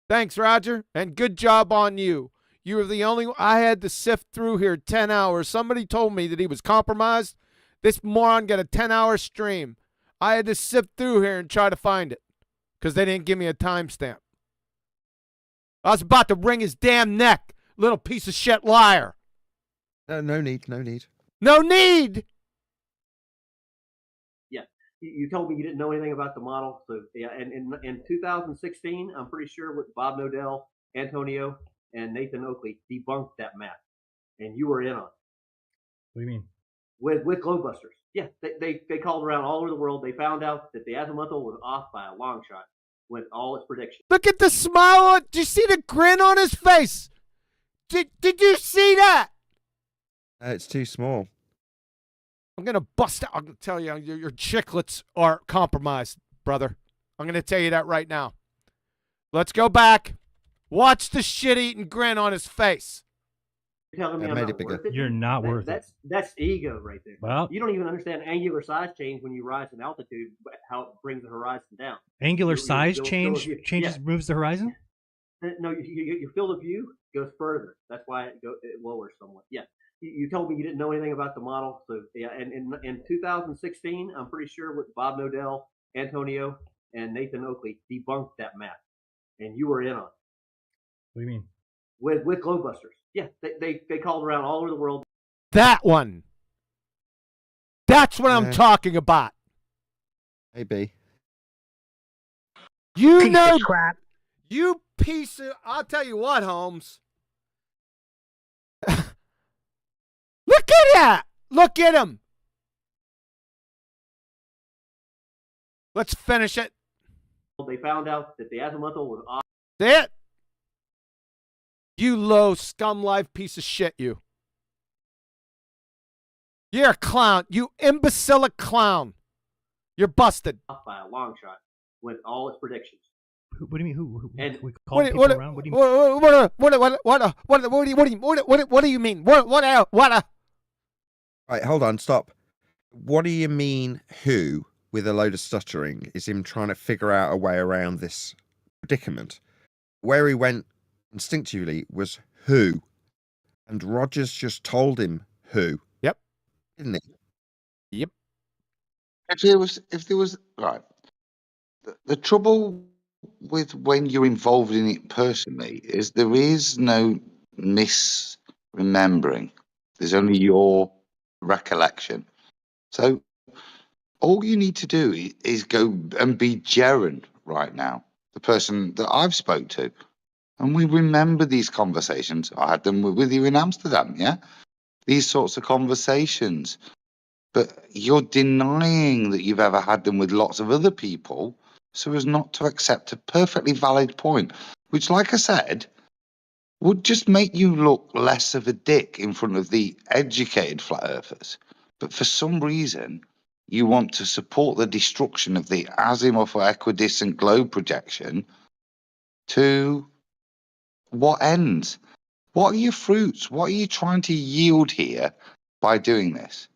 Thanks, Roger, and good job on you. You were the only one. I had to sift through here 10 hours. Somebody told me that he was compromised. This moron got a 10-hour stream. I had to sift through here and try to find it because they didn't give me a timestamp. I was about to wring his damn neck, little piece of shit liar. No need, no need. No need! Yeah, you told me you didn't know anything about the model. So yeah, and in 2016, I'm pretty sure with Bob Nodell, Antonio, and Nathan Oakley debunked that math, and you were in on it. What do you mean? With GlobeBusters. Yeah, they called around all over the world. They found out that the azimuthal was off by a long shot with all its predictions. Look at the smile. Did you see the grin on his face? Did you see that? It's too small. I'm going to bust out. I'm going to tell you, your chiclets are compromised, brother. I'm going to tell you that right now. Let's go back. Watch the shit-eating grin on his face. You're telling me I'm not worth it? You're not worth it. That's ego right there. Well, you don't even understand angular size change when you rise in altitude, how it brings the horizon down. Angular size changes moves the horizon? No, your field of view goes further. That's why it lowers somewhat. Yeah. You told me you didn't know anything about the model. So yeah, and in 2016, I'm pretty sure with Bob Nodell, Antonio, and Nathan Oakley debunked that math, and you were in on it. What do you mean? With GlobeBusters. Yeah, they called around all over the world. That one. That's what I'm talking about. Maybe. You Piece know, of crap. you piece of. I'll tell you what, Holmes. Look at that. Look at him. Let's finish it. They found out that the azimuthal was off. See it? You low scum life piece of shit, you. You're a clown. You imbecilic clown. You're busted. Off by a long shot with all its predictions. What do you mean? Who and we called people around? What do you mean? What do you mean? What? Right, hold on, stop. What do you mean, who, with a load of stuttering, is him trying to figure out a way around this predicament? Where he went instinctively was who, and Rogers just told him who. Yep. Didn't he? Yep. If there was right, the trouble with when you're involved in it personally is there is no misremembering. There's only your recollection. So all you need to do is go and be Jaren right now, the person that I've spoke to. And we remember these conversations. I had them with you in Amsterdam, yeah? These sorts of conversations. But you're denying that you've ever had them with lots of other people so as not to accept a perfectly valid point, which, like I said, would just make you look less of a dick in front of the educated flat earthers. But for some reason, you want to support the destruction of the azimuth or equidistant globe projection to what ends? What are your fruits? What are you trying to yield here by doing this?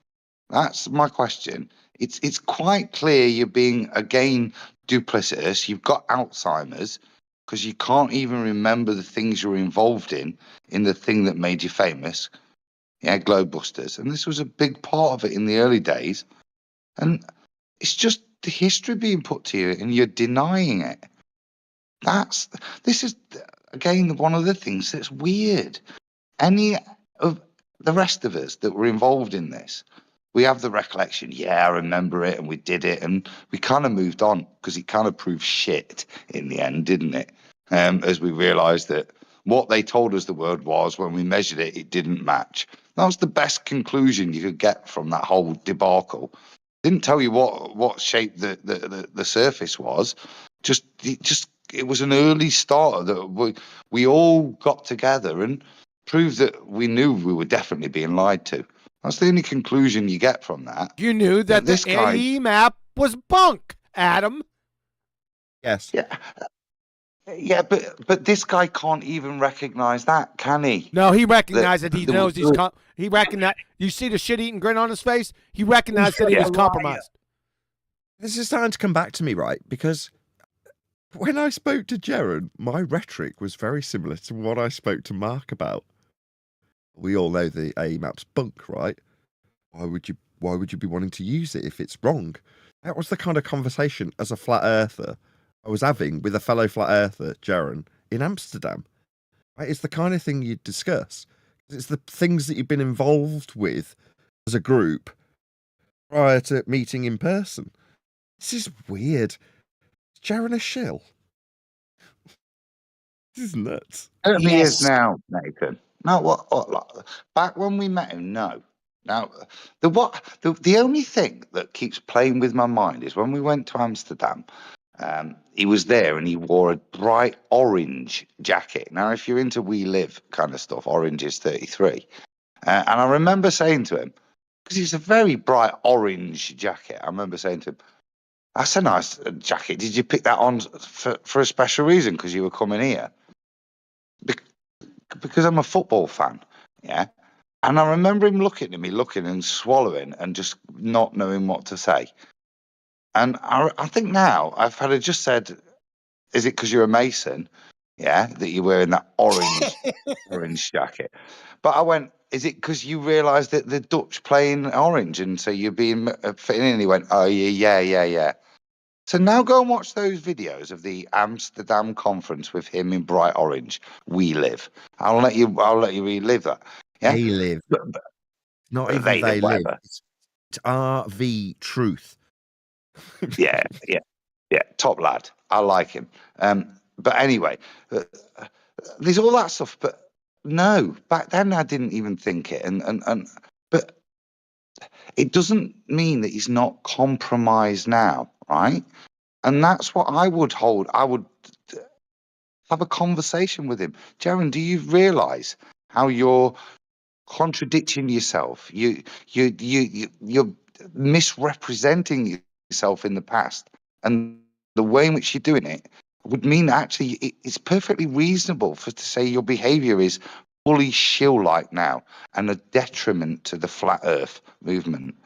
That's my question. It's quite clear you're being, again, duplicitous. You've got Alzheimer's because you can't even remember the things you were involved in the thing that made you famous. Yeah, Globebusters. And this was a big part of it in the early days. And it's just the history being put to you and you're denying it. This is, again, one of the things that's weird. Any of the rest of us that were involved in this, we have the recollection, yeah, I remember it and we did it, and we kind of moved on because it kind of proved shit in the end, didn't it? As we realised that what they told us the word was, when we measured it, it didn't match. That was the best conclusion you could get from that whole debacle. Didn't tell you what shape the surface was. It was an early starter that we all got together and proved that we knew we were definitely being lied to. That's the only conclusion you get from that. You knew that this the guy, AE map was bunk, Adam. Yes. Yeah, but this guy can't even recognize that, can he? No, he recognized it. He knows he's he recognized. You see the shit-eating grin on his face? He recognized that he was compromised. This is starting to come back to me, right? Because when I spoke to Jaren, my rhetoric was very similar to what I spoke to Mark about. We all know the AE map's bunk, right? Why would you be wanting to use it if it's wrong? That was the kind of conversation as a flat earther I was having with a fellow flat earther, Jaren, in Amsterdam. Right? It's the kind of thing you'd discuss. It's the things that you've been involved with as a group prior to meeting in person. This is weird. Is Jaren a shill? This is nuts. Certainly is now, Nathan. No, what? Back when we met him, no. Now, the only thing that keeps playing with my mind is when we went to Amsterdam. He was there and he wore a bright orange jacket. Now, if you're into We Live kind of stuff, orange is 33. And I remember saying to him, because he's a very bright orange jacket, I remember saying to him, that's a nice jacket. Did you pick that on for a special reason because you were coming here? Because I'm a football fan, yeah? And I remember him looking at me, looking and swallowing and just not knowing what to say. And I think now, I've had just said, is it because you're a Mason, yeah, that you're wearing that orange jacket? But I went, is it because you realised that the Dutch play in orange and so you're being fitting in? And he went, oh, yeah. So now go and watch those videos of the Amsterdam conference with him in bright orange. We Live. I'll let you relive that. Yeah? They live. Not even they live. It's RV Truth. Yeah. Top lad. I like him. But anyway, there's all that stuff. But no, back then I didn't even think it. But it doesn't mean that he's not compromised now, right? And that's what I would hold. I would have a conversation with him. Jaren, do you realise how you're contradicting yourself? You're misrepresenting yourself in the past, and the way in which you're doing it would mean actually it's perfectly reasonable to say your behaviour is fully shill-like now and a detriment to the flat Earth movement.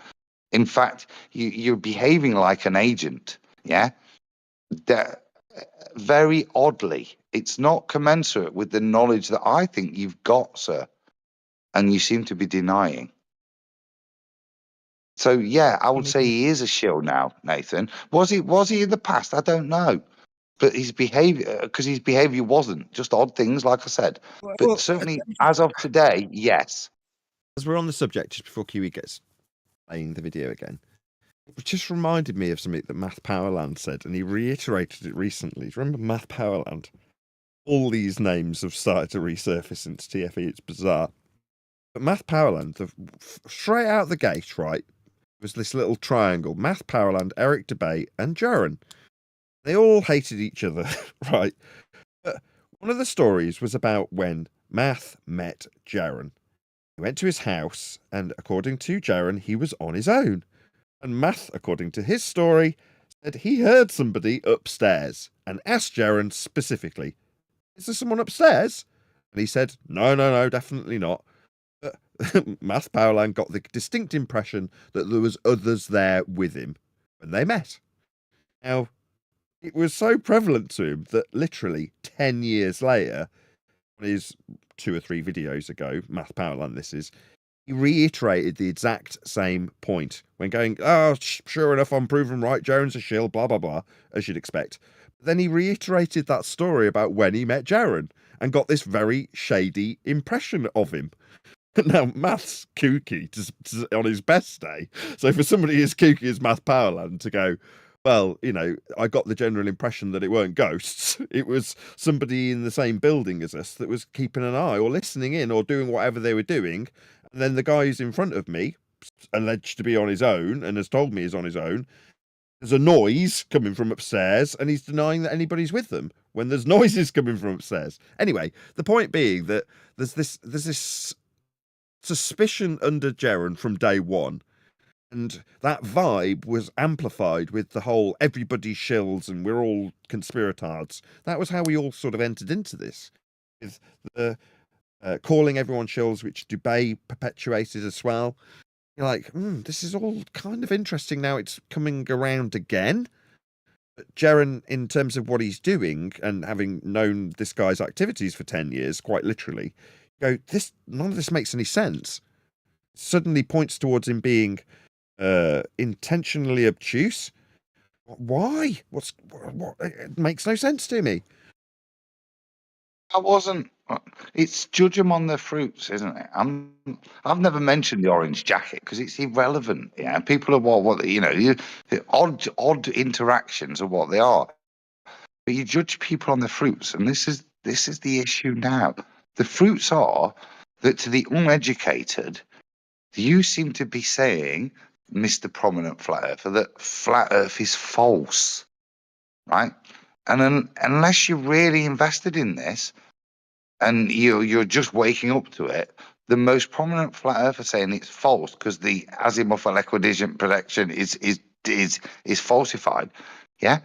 In fact, you're behaving like an agent. Yeah. That very oddly, it's not commensurate with the knowledge that I think you've got, sir, and you seem to be denying. So yeah, I would say he is a shill now, Nathan. Was he in the past? I don't know, but his behaviour wasn't just odd things, like I said. But certainly, as of today, yes. As we're on the subject, just before Kiwi gets playing the video again, it just reminded me of something that Math Powerland said, and he reiterated it recently. Do you remember Math Powerland? All these names have started to resurface since TFE. It's bizarre. But Math Powerland, straight out the gate, right, was this little triangle. Math Powerland, Eric Debate, and Jaren. They all hated each other, right? But one of the stories was about when Math met Jaren. He went to his house, and according to Jaren, he was on his own. And Math, according to his story, said he heard somebody upstairs and asked Jaren specifically, is there someone upstairs? And he said, no, definitely not. Math Powerland got the distinct impression that there was others there with him when they met. Now, it was so prevalent to him that literally 10 years later, on his 2 or 3 videos ago, Math Powerland this is, he reiterated the exact same point when going, oh, sure enough, I'm proven right, Jaren's a shill, blah, blah, blah, as you'd expect. Then he reiterated that story about when he met Jaren and got this very shady impression of him. Now, Math's kooky on his best day. So for somebody as kooky as Math Powerland to go, well, you know, I got the general impression that it weren't ghosts. It was somebody in the same building as us that was keeping an eye or listening in or doing whatever they were doing. And then the guy who's in front of me, alleged to be on his own and has told me he's on his own, there's a noise coming from upstairs and he's denying that anybody's with them when there's noises coming from upstairs. Anyway, the point being that there's this suspicion under Jaren from day one. And that vibe was amplified with the whole everybody shills and we're all conspiratards. That was how we all sort of entered into this. With the calling everyone shills, which Dubay perpetuated as well. You're like, this is all kind of interesting now. It's coming around again. But Jaren, in terms of what he's doing and having known this guy's activities for 10 years, quite literally, go, none of this makes any sense. Suddenly points towards him being intentionally obtuse. Why? What? It makes no sense to me. I wasn't. It's judge them on their fruits, isn't it? I've never mentioned the orange jacket because it's irrelevant. Yeah, people are what you know. The odd interactions are what they are. But you judge people on their fruits, and this is the issue now. The fruits are that to the uneducated, you seem to be saying, Mr. Prominent Flat Earther, that flat Earth is false, right? And unless you're really invested in this, and you're just waking up to it, the most prominent flat earther saying it's false because the azimuthal equidistant prediction is falsified. Yeah,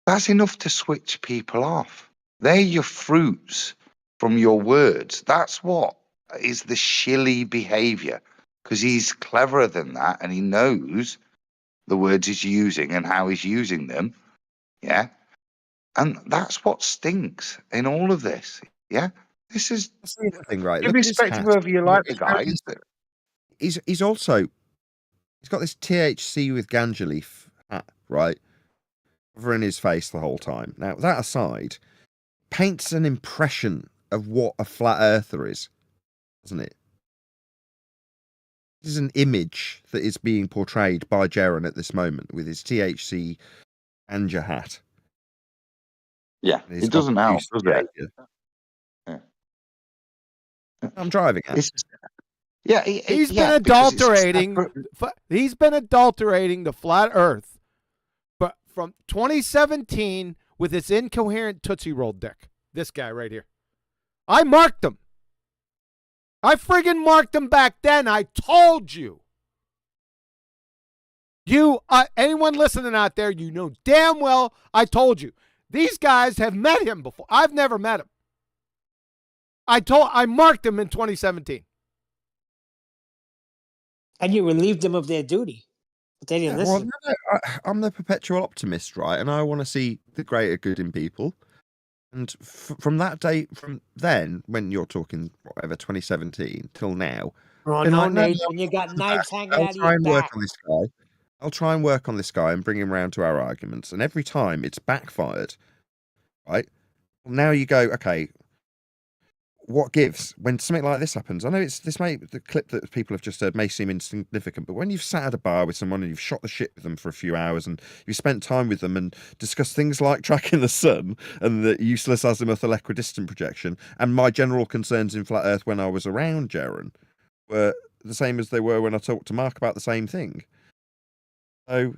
that's enough to switch people off. They're your fruits from your words. That's what is the shilly behavior, because he's cleverer than that and he knows the words he's using and how he's using them. Yeah, and that's what stinks in all of this. Yeah. This is the other thing, right? Irrespective of whether you like the guy. He's also got this THC with ganja leaf hat, right? Covering his face the whole time. Now, that aside, paints an impression of what a flat earther is, doesn't it? This is an image that is being portrayed by Jaren at this moment with his THC ganja hat. Yeah, it doesn't help, does it? Yeah. I'm driving it. Yeah, he's been adulterating. He's been adulterating the flat Earth, but from 2017 with its incoherent Tootsie Roll dick. This guy right here. I marked him. I friggin' marked him back then. I told you. Anyone listening out there, you know damn well I told you. These guys have met him before. I've never met him. I marked them in 2017. And you relieved them of their duty. But they didn't listen. Well, I'm the perpetual optimist, right? And I want to see the greater good in people. And from that day, from then, when you're talking, whatever, 2017 till now. Oh, no, Nathan, you got knives hanging out of your back. I'll try and work on this guy and bring him round to our arguments. And every time it's backfired, right? Well, now you go, okay, what gives when something like this happens? I know the clip that people have just heard may seem insignificant, but when you've sat at a bar with someone and you've shot the shit with them for a few hours and you've spent time with them and discussed things like tracking the sun and the useless azimuthal equidistant projection and my general concerns in flat Earth when I was around Jaren were the same as they were when I talked to Mark about the same thing. So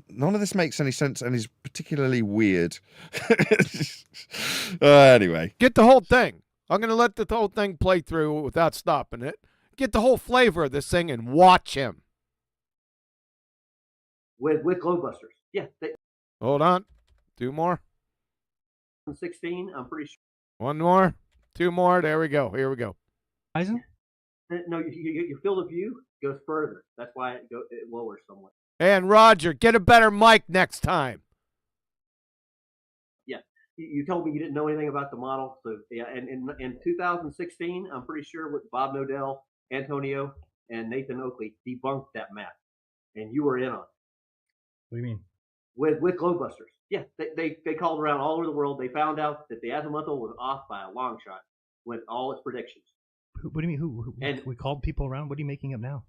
none of this makes any sense and is particularly weird. Anyway, get the whole thing. I'm going to let the whole thing play through without stopping it. Get the whole flavor of this thing and watch him. With GlowBusters. Yeah. Hold on. 2 more. 16, I'm pretty sure. 1 more. 2 more. There we go. Here we go. Eisen? No, you feel the view goes further. That's why it lowers somewhat. And Roger, get a better mic next time. Yeah, you told me you didn't know anything about the model, so yeah. And in 2016, I'm pretty sure with Bob Nodell, Antonio, and Nathan Oakley debunked that map, and you were in on it. What do you mean? With GlobeBusters. Yeah, they called around all over the world. They found out that the azimuthal was off by a long shot with all its predictions. What do you mean? Who? And we called people around? What are you making up now?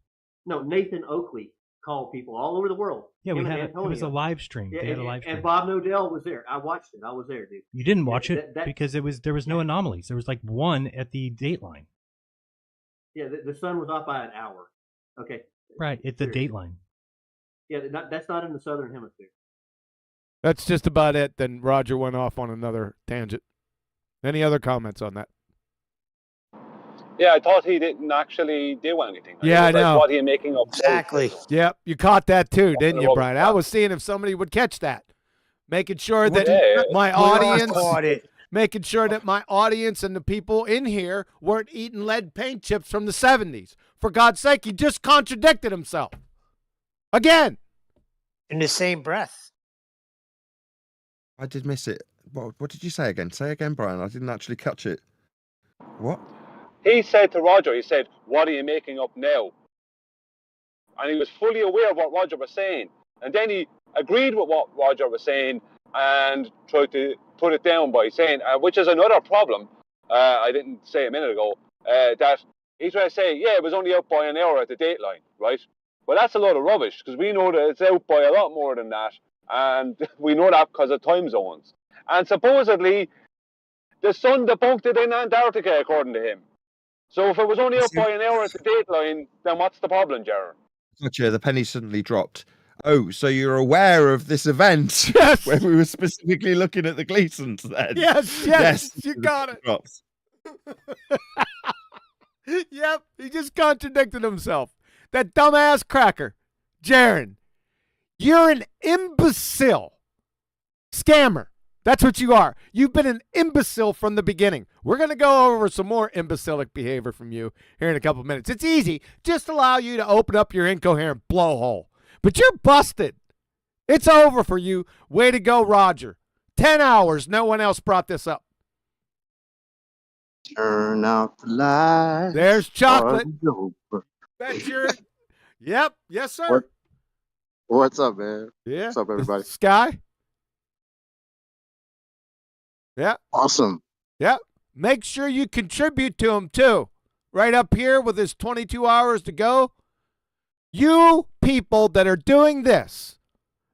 No, Nathan Oakley called people all over the world. Yeah, Him we and had it was a Antonio. live stream. Yeah, They had a live stream. and Bob Nodell was there. I watched it. I was there, dude. You didn't watch Yeah, it that- because there was no anomalies. There was like one at the date line. Yeah, the sun was off by an hour. Okay. Right, at the date line. Yeah, that's not in the southern hemisphere. That's just about it. Then Roger went off on another tangent. Any other comments on that? Yeah, I thought he didn't actually do anything. Yeah, I know. What are you making up? Exactly. Yep, you caught that too, didn't you, Well, Brian? I was seeing if somebody would catch that, making sure that Yeah. my We all audience, caught it. making sure that my audience and the people in here weren't eating lead paint chips from the 70s. For God's sake, he just contradicted himself again. In the same breath. I did miss it. What did you say again? Say again, Brian. I didn't actually catch it. What? He said to Roger, he said, what are you making up now? And he was fully aware of what Roger was saying. And then he agreed with what Roger was saying and tried to put it down by saying, which is another problem, I didn't say a minute ago, that he tried to say, yeah, it was only out by an hour at the dateline, right? Well, that's a load of rubbish, because we know that it's out by a lot more than that. And we know that because of time zones. And supposedly, the sun debunked it in Antarctica, according to him. So if it was only up by an hour at the dateline, then what's the problem, Jaren? Gotcha. The penny suddenly dropped. Oh, so you're aware of this event? Yes. Where we were specifically looking at the Gleasons then? Yes, you got it. Drops. Yep, he just contradicted himself. That dumbass cracker. Jaren, you're an imbecile. Scammer. That's what you are. You've been an imbecile from the beginning. We're going to go over some more imbecilic behavior from you here in a couple minutes. It's easy. Just allow you to open up your incoherent blowhole. But you're busted. It's over for you. Way to go, Roger. 10 hours. No one else brought this up. Turn out the lights. There's chocolate. Over. That's your... Yep. Yes, sir. What's up, man? Yeah. What's up, everybody? Sky? Yeah. Awesome. Yeah. Make sure you contribute to him, too. Right up here with his 22 hours to go. You people that are doing this,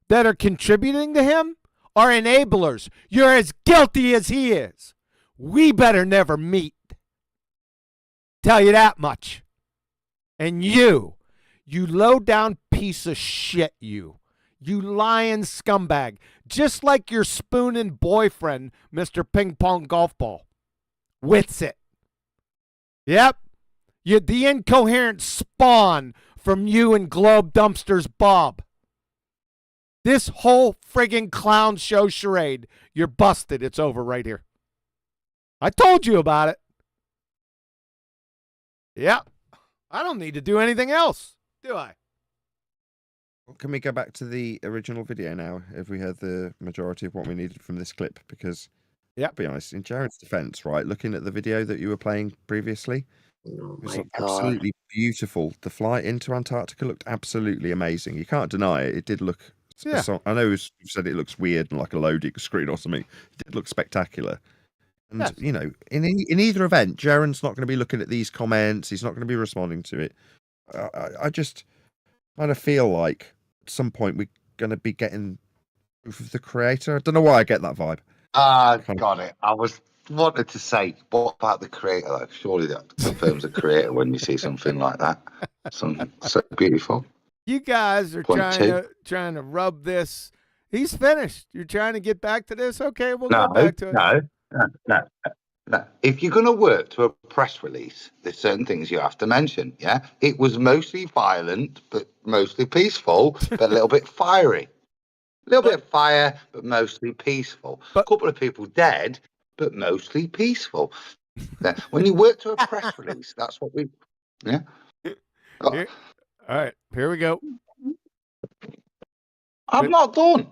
that are contributing to him, are enablers. You're as guilty as he is. We better never meet. Tell you that much. And you low-down piece of shit, you lying scumbag, just like your spooning boyfriend, Mr. Ping Pong Golf Ball. Wits it. Yep. You're the incoherent spawn from you and Globe Dumpsters Bob. This whole friggin' clown show charade, you're busted. It's over right here. I told you about it. Yep. I don't need to do anything else, do I? Well, can we go back to the original video now, if we had the majority of what we needed from this clip? Because, yeah, to be honest, in Jared's defense, right, looking at the video that you were playing previously, it was absolutely beautiful. The flight into Antarctica looked absolutely amazing. You can't deny it. It did look... Yeah. I know you said it looks weird and like a loading screen or something. It did look spectacular. And, yes, you know, in either event, Jaren's not going to be looking at these comments. He's not going to be responding to it. I just kind of feel like at some point we're going to be getting proof of the creator. I don't know why I get that vibe. Got it. I wanted to say, what about the creator? Like, surely that confirms the creator when you see something like that. Something so beautiful. You guys are trying to rub this. He's finished. You're trying to get back to this? Okay, we'll go back to it. No. If you're going to work to a press release, there's certain things you have to mention, yeah? It was mostly violent, but mostly peaceful, but a little bit fiery. A little bit of fire, but mostly peaceful. A couple of people dead, but mostly peaceful. When you work to a press release, that's what we Yeah. Here, all right, here we go. I'm not done.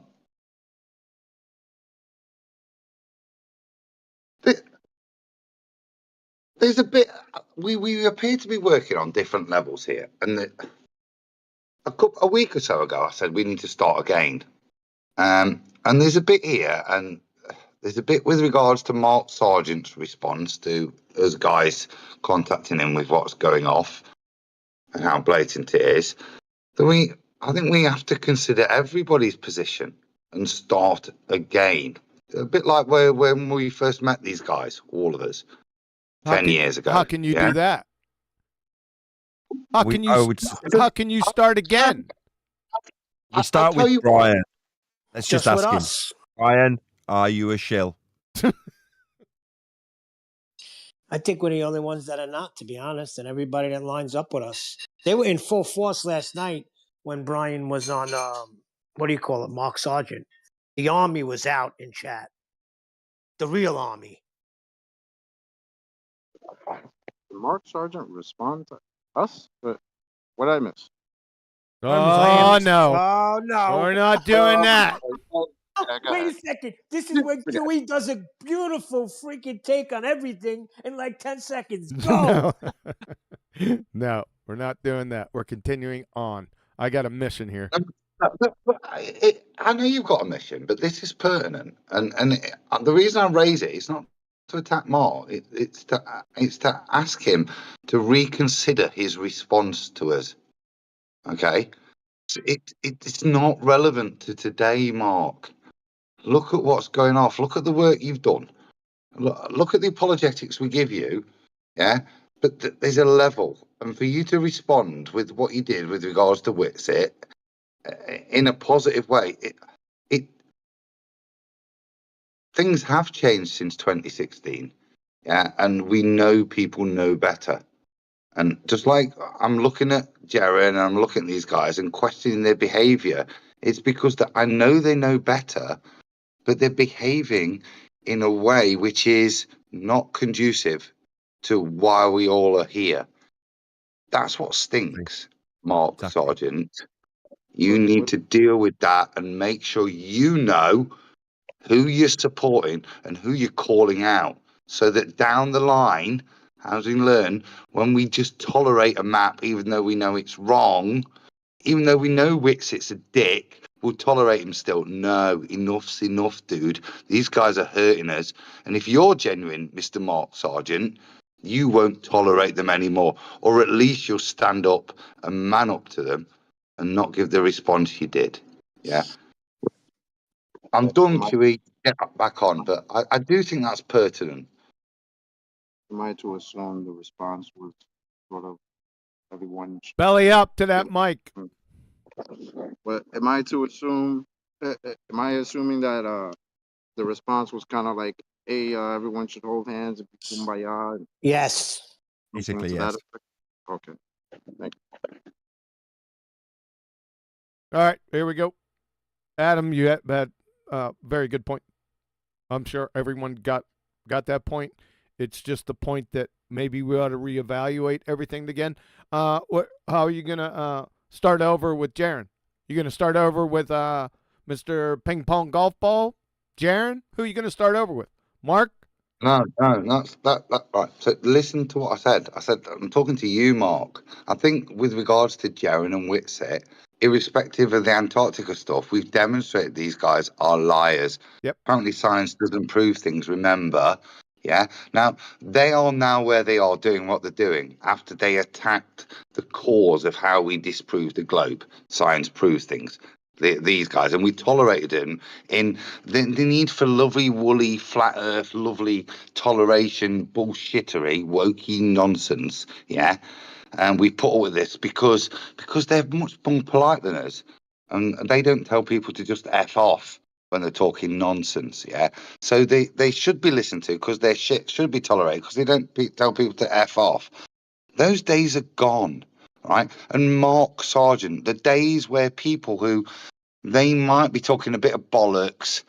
There's a bit. We appear to be working on different levels here, and a week or so ago, I said we need to start again. And there's a bit here, and there's a bit with regards to Mark Sargent's response to us guys contacting him with what's going off and how blatant it is. That I think we have to consider everybody's position and start again. A bit like when we first met these guys, all of us, 10 years ago. How can you do that? How can you start again? We start with Brian. Let's just ask him. Us. Brian, are you a shill? I think we're the only ones that are not, to be honest, and everybody that lines up with us. They were in full force last night when Brian was on, what do you call it, Mark Sargent. The army was out in chat. The real army. Did Mark Sargent respond to us? But what did I miss? Oh, no. Oh, no. We're not doing that. Wait a second. This is where Dewey does a beautiful freaking take on everything in like 10 seconds. Go. No, we're not doing that. We're continuing on. I got a mission here. I know you've got a mission, but this is pertinent. And the reason I raise it is not to attack Mark. It's to ask him to reconsider his response to us. Okay? It's not relevant to today, Mark. Look at what's going off. Look at the work you've done. Look at the apologetics we give you. Yeah? But there's a level. And for you to respond with what you did with regards to Witsit in a positive way, things have changed since 2016. Yeah? And we know people know better. And just like I'm looking at Jaren and I'm looking at these guys and questioning their behavior, it's because I know they know better, but they're behaving in a way which is not conducive to why we all are here. That's what stinks, Mark Sargent. You need to deal with that and make sure you know who you're supporting and who you're calling out, so that down the line, as we learn, when we just tolerate a map, even though we know it's wrong, even though we know Wixit's a dick, we'll tolerate him still. No, enough's enough, dude. These guys are hurting us. And if you're genuine, Mr. Mark Sargent, you won't tolerate them anymore. Or at least you'll stand up and man up to them and not give the response you did. Yeah. I'm done, QE. Get back on. But I do think that's pertinent. Am I to assume the response was sort of everyone? Belly up to that mic. But am I to assume? Am I assuming that the response was kind of like, "Hey, everyone should hold hands and be kumbaya"? Yes. Basically, yes. Okay. Thank you. All right, here we go. Adam, you had very good point. I'm sure everyone got that point. It's just the point that maybe we ought to reevaluate everything again. How are you gonna start over with Jaren? You gonna start over with Mr. Ping Pong Golf Ball, Jaren? Who are you gonna start over with? Mark? No, that's that right. So listen to what I said. I said I'm talking to you, Mark. I think with regards to Jaren and Witsit, irrespective of the Antarctica stuff, we've demonstrated these guys are liars. Yep. Apparently science doesn't prove things, remember? Yeah. Now, they are now where they are doing what they're doing after they attacked the cause of how we disprove the globe. Science proves things. These guys, and we tolerated them in the need for lovely, woolly, flat earth, lovely toleration, bullshittery, wokey nonsense. Yeah. And we put up with this because they're much more polite than us. And they don't tell people to just F off when they're talking nonsense, yeah? So they should be listened to because their shit should be tolerated because they don't tell people to F off. Those days are gone, right? And Mark Sargent, the days where people who, they might be talking a bit of bollocks,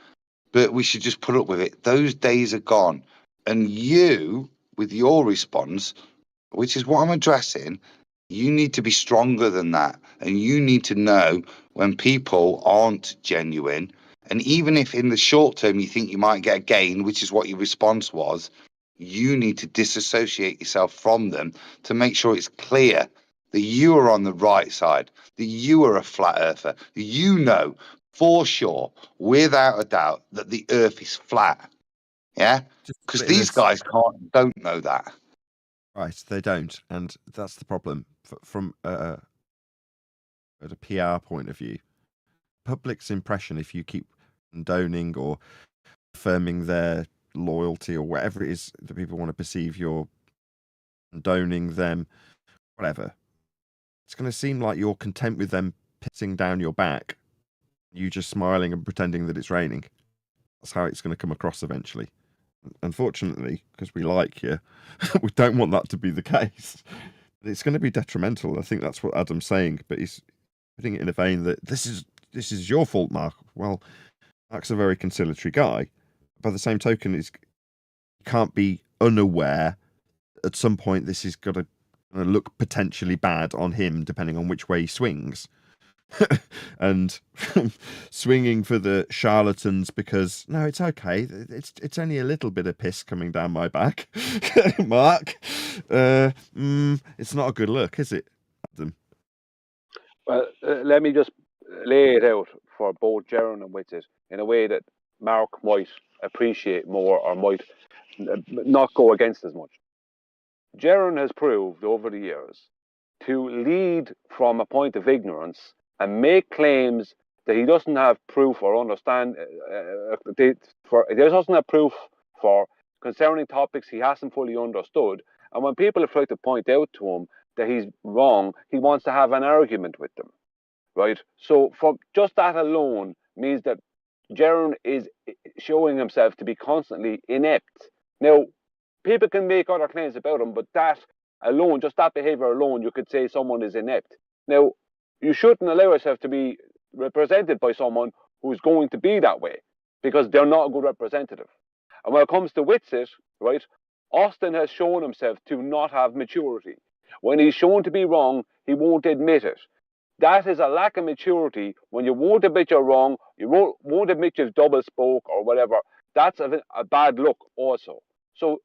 but we should just put up with it. Those days are gone. And you, with your response, which is what I'm addressing. You need to be stronger than that. And you need to know when people aren't genuine. And even if in the short term you think you might get a gain, which is what your response was, you need to disassociate yourself from them to make sure it's clear that you are on the right side, that you are a flat earther, that you know for sure, without a doubt, that the earth is flat. Yeah? Because these guys don't know that. Right, they don't, and that's the problem. From at a PR point of view, public's impression, if you keep condoning or affirming their loyalty or whatever it is that people want to perceive you're condoning them, whatever, it's going to seem like you're content with them pissing down your back, you just smiling and pretending that it's raining. That's how it's going to come across eventually. Unfortunately, because we like you, we don't want that to be the case. It's going to be detrimental. I think that's what Adam's saying, but he's putting it in a vein that this is your fault, Mark. Well, Mark's a very conciliatory guy. By the same token, he can't be unaware. At some point, this is going to look potentially bad on him, depending on which way he swings. And swinging for the charlatans because no, it's okay. It's only a little bit of piss coming down my back, Mark. It's not a good look, is it, Adam? Well, let me just lay it out for both Jaren and Witzit in a way that Mark might appreciate more or might not go against as much. Jaren has proved over the years to lead from a point of ignorance and make claims that he doesn't have proof or understand. He doesn't have proof for concerning topics he hasn't fully understood. And when people have tried to point out to him that he's wrong, he wants to have an argument with them, right? So for just that alone means that Jaren is showing himself to be constantly inept. Now, people can make other claims about him, but that alone, just that behavior alone, you could say someone is inept. Now, you shouldn't allow yourself to be represented by someone who's going to be that way, because they're not a good representative. And when it comes to Witzit, right, Austin has shown himself to not have maturity. When he's shown to be wrong, he won't admit it. That is a lack of maturity. When you won't admit you're wrong, you won't admit you've double spoke or whatever, that's a bad look also. So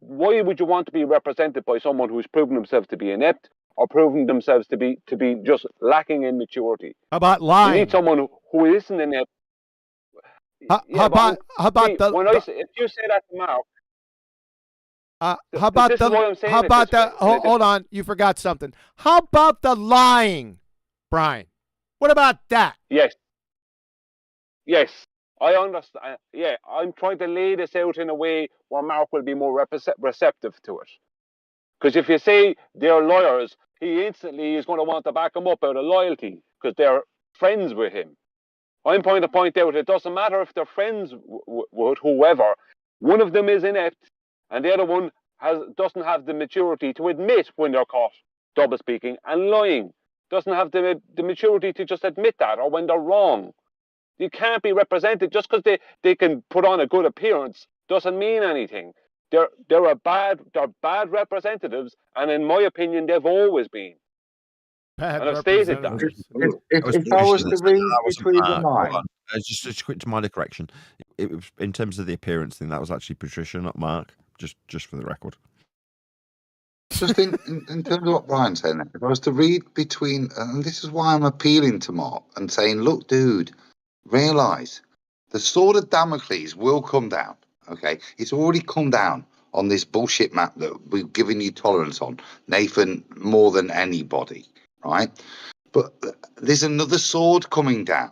why would you want to be represented by someone who's proven himself to be inept or proven themselves to be just lacking in maturity? How about lying? You need someone who isn't inept. How about if you say that to Mark, hold on, you forgot something. How about the lying, Brian? What about that? Yes, I understand. Yeah, I'm trying to lay this out in a way where Mark will be more receptive to it. Because if you say they're lawyers, he instantly is going to want to back them up out of loyalty because they're friends with him. I'm trying to point out it doesn't matter if they're friends with whoever. One of them is inept, and the other one doesn't have the maturity to admit when they're caught double speaking and lying. Doesn't have the maturity to just admit that, or when they're wrong. You can't be represented just because they can put on a good appearance. Doesn't mean anything. They're bad representatives, and in my opinion, they've always been. Bad and I've stated that. If I was to read between the lines, just a quick minor correction. It was in terms of the appearance thing. That was actually Patricia, not Mark. Just for the record. Just in terms of what Brian's saying, if I was to read between, and this is why I'm appealing to Mark and saying, look, dude, realise the sword of Damocles will come down. Okay, it's already come down on this bullshit map that we've given you tolerance on, Nathan, more than anybody, right? But there's another sword coming down.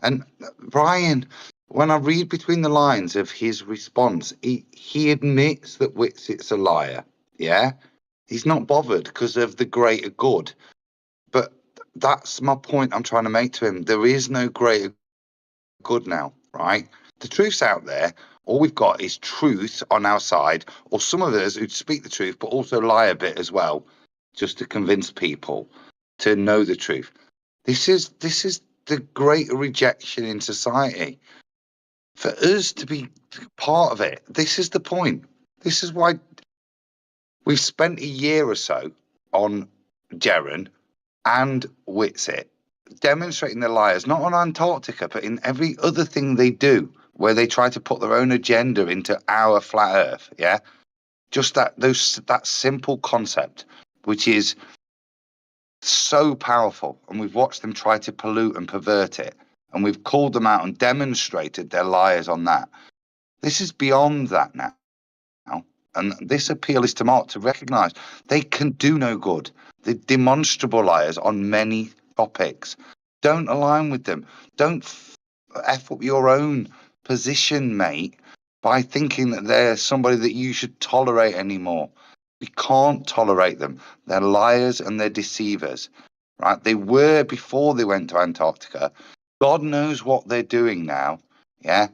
And Brian, when I read between the lines of his response, he admits that Witzit's a liar, yeah? He's not bothered because of the greater good. But that's my point I'm trying to make to him. There is no greater good now, right? The truth's out there. All we've got is truth on our side, or some of us who speak the truth, but also lie a bit as well, just to convince people to know the truth. This is the greater rejection in society. For us to be part of it, this is the point. This is why We've spent a year or so on Jaren and Witsit demonstrating their liars, not on Antarctica, but in every other thing they do, where they try to put their own agenda into our flat Earth. Yeah, just that simple concept, which is so powerful, and we've watched them try to pollute and pervert it, and we've called them out and demonstrated their liars on that. This is beyond that now. And this appeal is to Mark to recognise they can do no good. They're demonstrable liars on many topics. Don't align with them. Don't F up your own position, mate, by thinking that they're somebody that you should tolerate anymore. We can't tolerate them. They're liars and they're deceivers, right? They were before they went to Antarctica. God knows what they're doing now, yeah?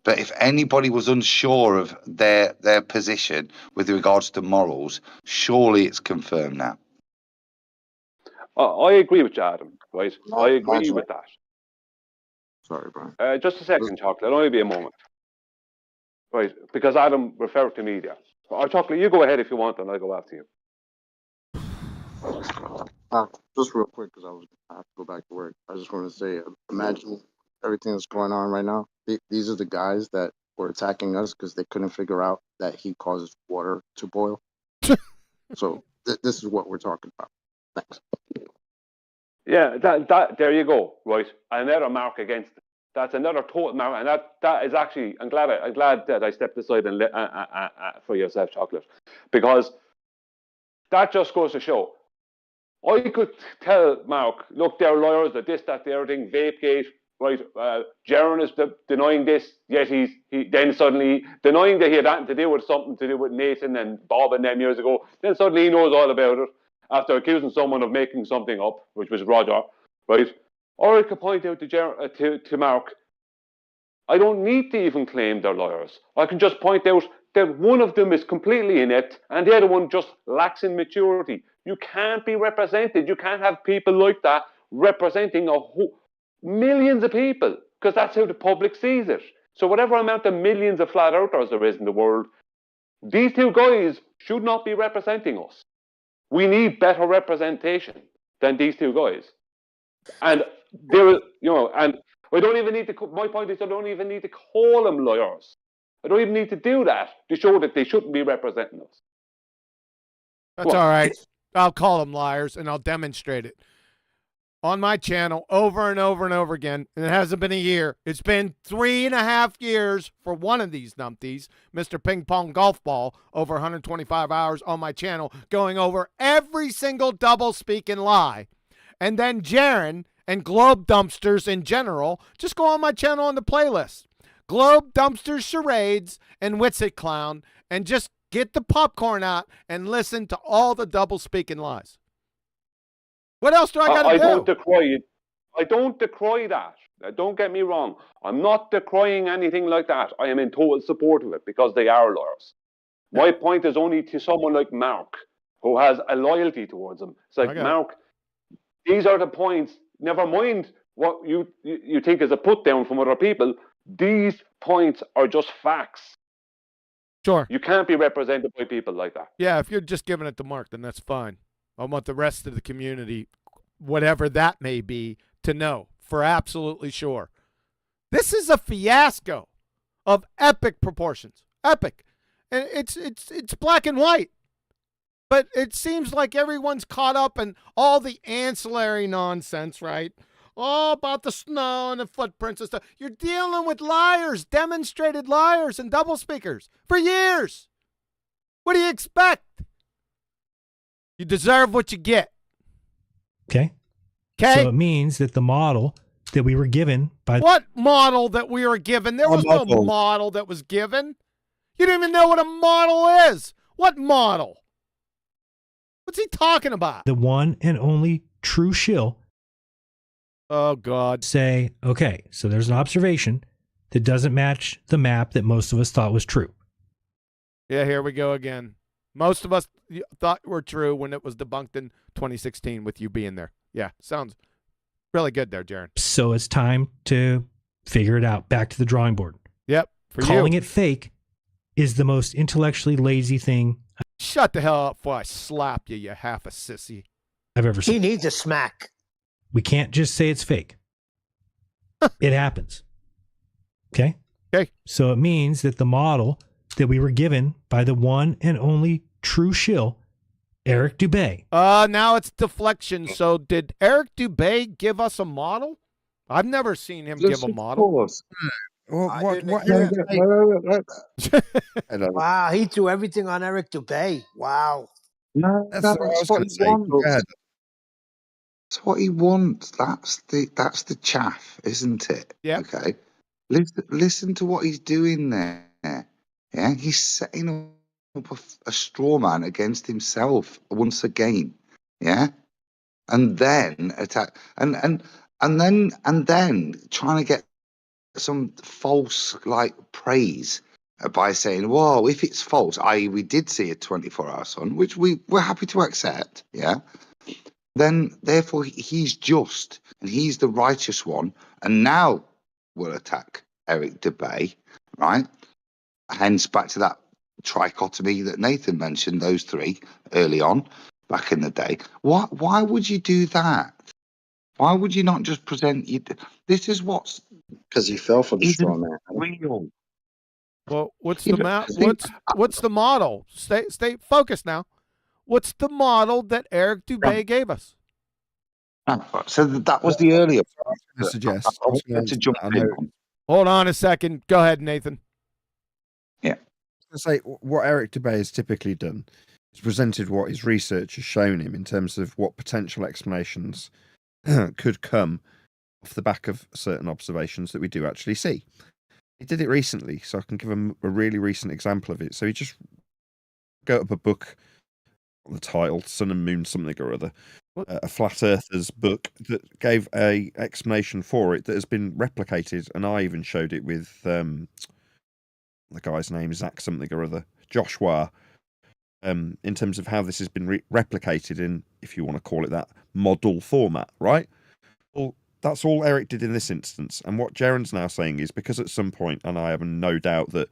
But if anybody was unsure of their position with regards to morals, surely it's confirmed now. I agree with you, Adam, right? I agree with that. Sorry, Brian. Just a second, Chocolate. It'll only be a moment. Right, because Adam referred to media. Chocolate, you go ahead if you want, and I'll go after you. Just real quick, because I have to go back to work. I just want to say, imagine everything that's going on right now. These are the guys that were attacking us because they couldn't figure out that he causes water to boil. So this is what we're talking about. Thanks. Yeah, that there you go, right? Another mark against it. That's another total mark, and that is actually. I'm glad that I stepped aside and for yourself, Chocolate, because that just goes to show. I could tell Mark, look, they're lawyers, that this, that, the other thing, Vapegate, right? Jaren is denying this, yet he's then suddenly denying that he had anything to do with something to do with Nathan and Bob and them years ago. Then suddenly he knows all about it after accusing someone of making something up, which was Roger, right? Or I could point out to Mark, I don't need to even claim they're lawyers. I can just point out that one of them is completely inept and the other one just lacks in maturity. You can't be represented. You can't have people like that representing millions of people, because that's how the public sees it. So whatever amount of millions of flat earthers there is in the world, these two guys should not be representing us. We need better representation than these two guys. And there, and I don't even need to. My point is, I don't even need to call them lawyers. I don't even need to do that to show that they shouldn't be representing us. That's all right. I'll call them liars, and I'll demonstrate it on my channel over and over and over again. And it hasn't been a year. It's been 3.5 years for one of these numpties, Mr. Ping Pong Golf Ball, over 125 hours on my channel, going over every single double-speaking lie. And then Jaren and Globe Dumpsters in general, just go on my channel on the playlist. Globe Dumpsters Charades and Witsit Clown, and just get the popcorn out and listen to all the double-speaking lies. What else do I got to do? I don't decry that. Don't get me wrong. I'm not decrying anything like that. I am in total support of it because they are lawyers. My point is only to someone like Mark, who has a loyalty towards them. It's like, Mark, these are the points. Never mind what you think is a put down from other people. These points are just facts. Sure. You can't be represented by people like that. Yeah, if you're just giving it to Mark, then that's fine. I want the rest of the community, whatever that may be, to know for absolutely sure. This is a fiasco of epic proportions. Epic. And it's black and white. But it seems like everyone's caught up in all the ancillary nonsense, right? All about the snow and the footprints and stuff. You're dealing with liars, demonstrated liars and double speakers for years. What do you expect? You deserve what you get. Okay. Okay. So it means that the model that we were given by... What model that we were given? There was no model that was given. You don't even know what a model is. What model? What's he talking about? The one and only true shill. Oh, God. Say, okay, so there's an observation that doesn't match the map that most of us thought was true. Yeah, here we go again. Most of us thought were true when it was debunked in 2016 with you being there. Yeah, sounds really good there, Jaren. So it's time to figure it out. Back to the drawing board. Yep. Calling it fake is the most intellectually lazy thing. Shut the hell up before I slap you, you half a sissy. I've ever He seen. needs a smack. We can't just say it's fake. It happens. Okay? Okay. So it means that the model that we were given by the one and only true shill, Eric Dubay. Now it's deflection. So did Eric Dubay give us a model? I've never seen him give a model. What Wow, he threw everything on Eric Dubay. Wow. No, That's that's what I what was he going to say. Go wants. ahead. That's what he wants. That's the chaff, isn't it? Yeah. Okay. Listen to what he's doing there. Yeah, he's setting up a straw man against himself once again. Yeah, and then attack and then trying to get some false praise by saying, "Whoa, if it's false, i.e., we did see a 24-hour sun, which we're happy to accept." Yeah. Then, therefore, he's just and he's the righteous one, and now we'll attack Eric Dubay, right? Hence, back to that trichotomy that Nathan mentioned, those three early on, back in the day. Why would you do that? Why would you not just present you? This is what's because he fell for the straw man. real. Well, what's Yeah, the but what's the model? Stay focused now. What's the model that Eric Dubay gave us? So that was the earlier. I was going to suggest. I wanted to jump in on. Hold on a second. Go ahead, Nathan. Yeah. I say what Eric Dubay has typically done is presented what his research has shown him in terms of what potential explanations could come off the back of certain observations that we do actually see. He did it recently, so I can give him a really recent example of it. So he just wrote up a book on the title Sun and Moon something or other, a flat earthers book that gave a explanation for it that has been replicated, and I even showed it with the guy's name, Zach something or other, Joshua, in terms of how this has been replicated in, if you want to call it that, model format, right? Well, that's all Eric did in this instance. And what Jaren's now saying is, because at some point, and I have no doubt that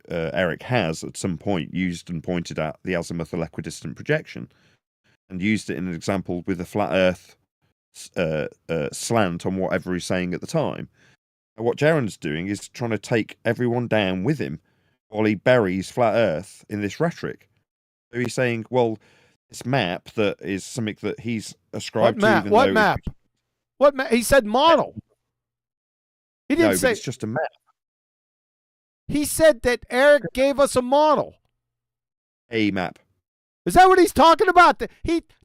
Eric has at some point used and pointed at the azimuthal equidistant projection and used it in an example with a flat earth slant on whatever he's saying at the time. And what Jaren's doing is trying to take everyone down with him while he buries flat earth in this rhetoric. So he's saying, well, this map that is something that he's ascribed to. Even What though map? What map? He said model. He didn't say. But it's just a map. He said that Eric gave us a model. A map. Is that what he's talking about?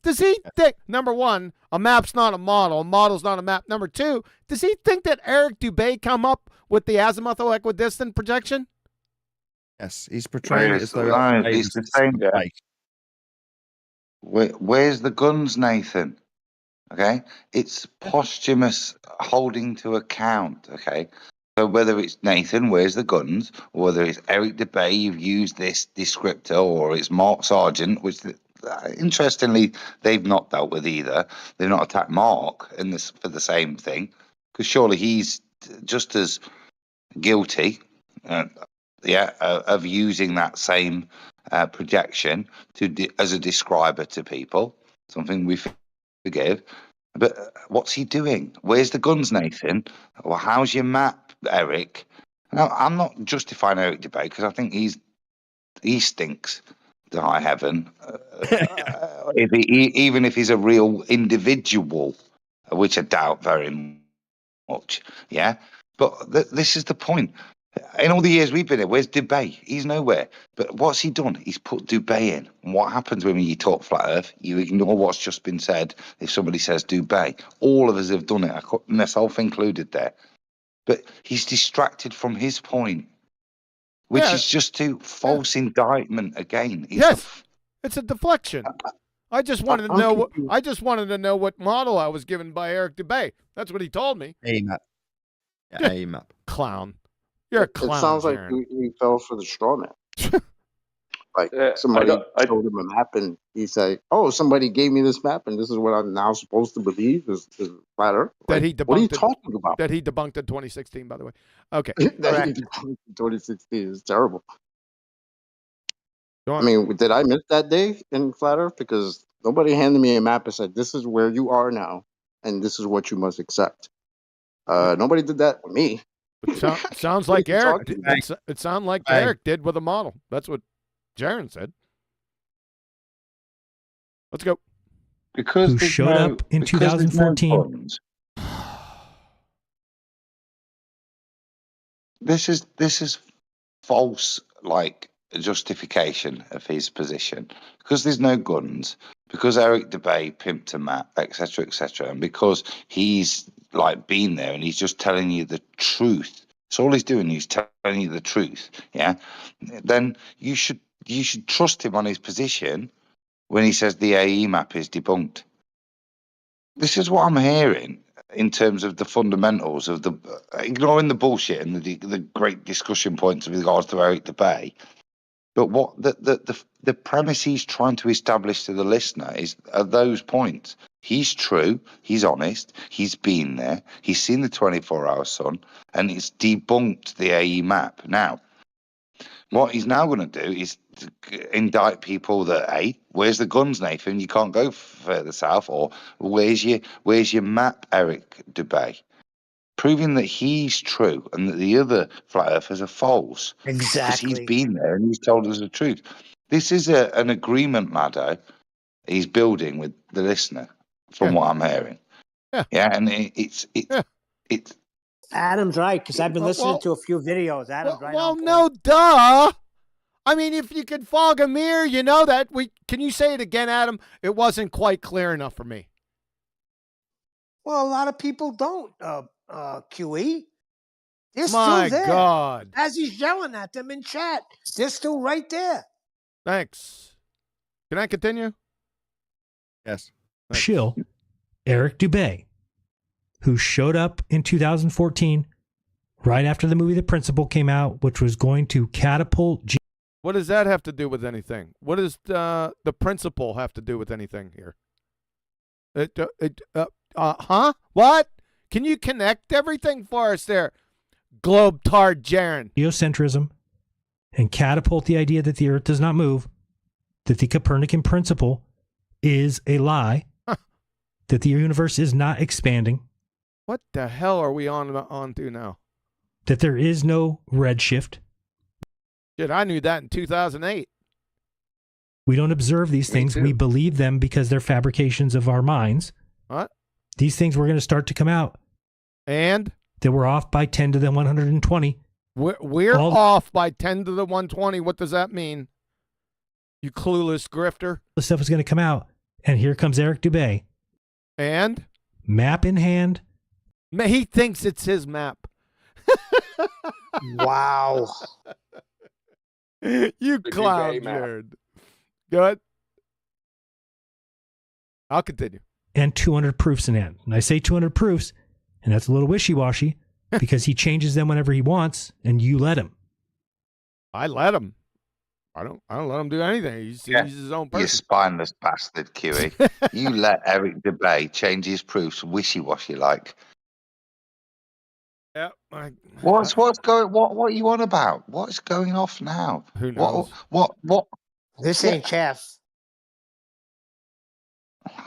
Does he think, number one, a map's not a model, a model's not a map. Number two, does he think that Eric Dubay come up with the azimuthal equidistant projection? Yes, he's portraying it as though it's the same. Where's the guns, Nathan? Okay, it's posthumous holding to account. Okay, so whether it's Nathan, where's the guns, or whether it's Eric Dubay, you've used this descriptor, or it's Mark Sargent, which interestingly they've not dealt with either. They've not attacked Mark in this for the same thing, because surely he's just as guilty, of using that same projection as a describer to people. Something we forgive. But what's he doing? Where's the guns, Nathan? Well, how's your map, Eric? Now, I'm not justifying Eric Dubay because I think he stinks to high heaven. Even if he's a real individual, which I doubt very much. Yeah, but this is the point. In all the years we've been here, where's Dubay? He's nowhere. But what's he done? He's put Dubay in. And what happens when you talk flat Earth? You ignore what's just been said. If somebody says Dubay, all of us have done it, myself included there. But he's distracted from his point, which is just to false indictment again. It's a deflection. I just wanted to know what I just wanted to know what model I was given by Eric Dubay. That's what he told me. A map. Yeah, a map. Clown. You're a clown. It sounds like Jaren. he fell for the straw man. Like somebody showed him a map, and he's like, "Oh, somebody gave me this map, and this is what I'm now supposed to believe is flat Earth." That Like, he debunked. what are you talking about? That he debunked in 2016, by the way. Okay. That he debunked in 2016 is terrible. I mean, did I miss that day in Flat Earth? Because nobody handed me a map and said, this is where you are now, and this is what you must accept. Nobody did that with me. Sounds What are like you Eric. talking about? It sounds like Eric did with a model. That's what Jaren said. Let's go. Because Who there's showed no- up in because there's no 2014. funds. This is false, like justification of his position, because there's no guns, because Eric Debay pimped a map, etc., and because he's like been there and he's just telling you the truth. That's all he's doing. He's telling you the truth. Yeah. Then you should trust him on his position when he says the AE map is debunked. This is what I'm hearing in terms of the fundamentals of the ignoring the bullshit and the great discussion points with regards to Eric Debay. But what the premise he's trying to establish to the listener are those points. He's true, he's honest, he's been there, he's seen the 24-hour sun, and it's debunked the AE map. Now, what he's now going to do is to indict people that, hey, where's the guns, Nathan? You can't go further south. Or where's your map, Eric Debay? Proving that he's true and that the other flat earthers are false. Because he's Exactly. been there and he's told us the truth. This is an agreement, Maddo, he's building with the listener, from what I'm hearing. Yeah, and it's Adam's right, because I've been listening to a few videos. Adam's right. Well, no, duh. I mean, if you could fog a mirror, you know that. Can you say it again, Adam? It wasn't quite clear enough for me. Well, a lot of people don't, QE. They're My still there. God. As he's yelling at them in chat. They're still right there. Thanks. Can I continue? Yes. Shill, Eric Dubay, who showed up in 2014 right after the movie The Principal came out, which was going to catapult What does that have to do with anything? What does the principle have to do with anything here? Huh? What? Can you connect everything for us there, Globetard Jaren? geocentrism and catapult the idea that the Earth does not move, that the Copernican principle is a lie, that the universe is not expanding, What the hell are we on to now? that there is no redshift. Shit, I knew that in 2008. We don't observe these things. We believe them because they're fabrications of our minds. What? These things were going to start to come out. And? That we're off by 10 to the 120. We're off by 10 to the 120. What does that mean? You clueless grifter. The stuff is going to come out. And here comes Eric Dubay. And? Map in hand. He thinks it's his map. Wow. You clown, Jared. Go ahead. I'll continue. And 200 proofs in hand. And I say 200 proofs, and that's a little wishy-washy because he changes them whenever he wants, and you let him. I let him. I don't let him do anything. He's his own person. You spineless bastard, QE. You let Eric Debay change his proofs wishy-washy like. Yeah. What are you on about? What's going off now? Who knows? What? This ain't Chaff.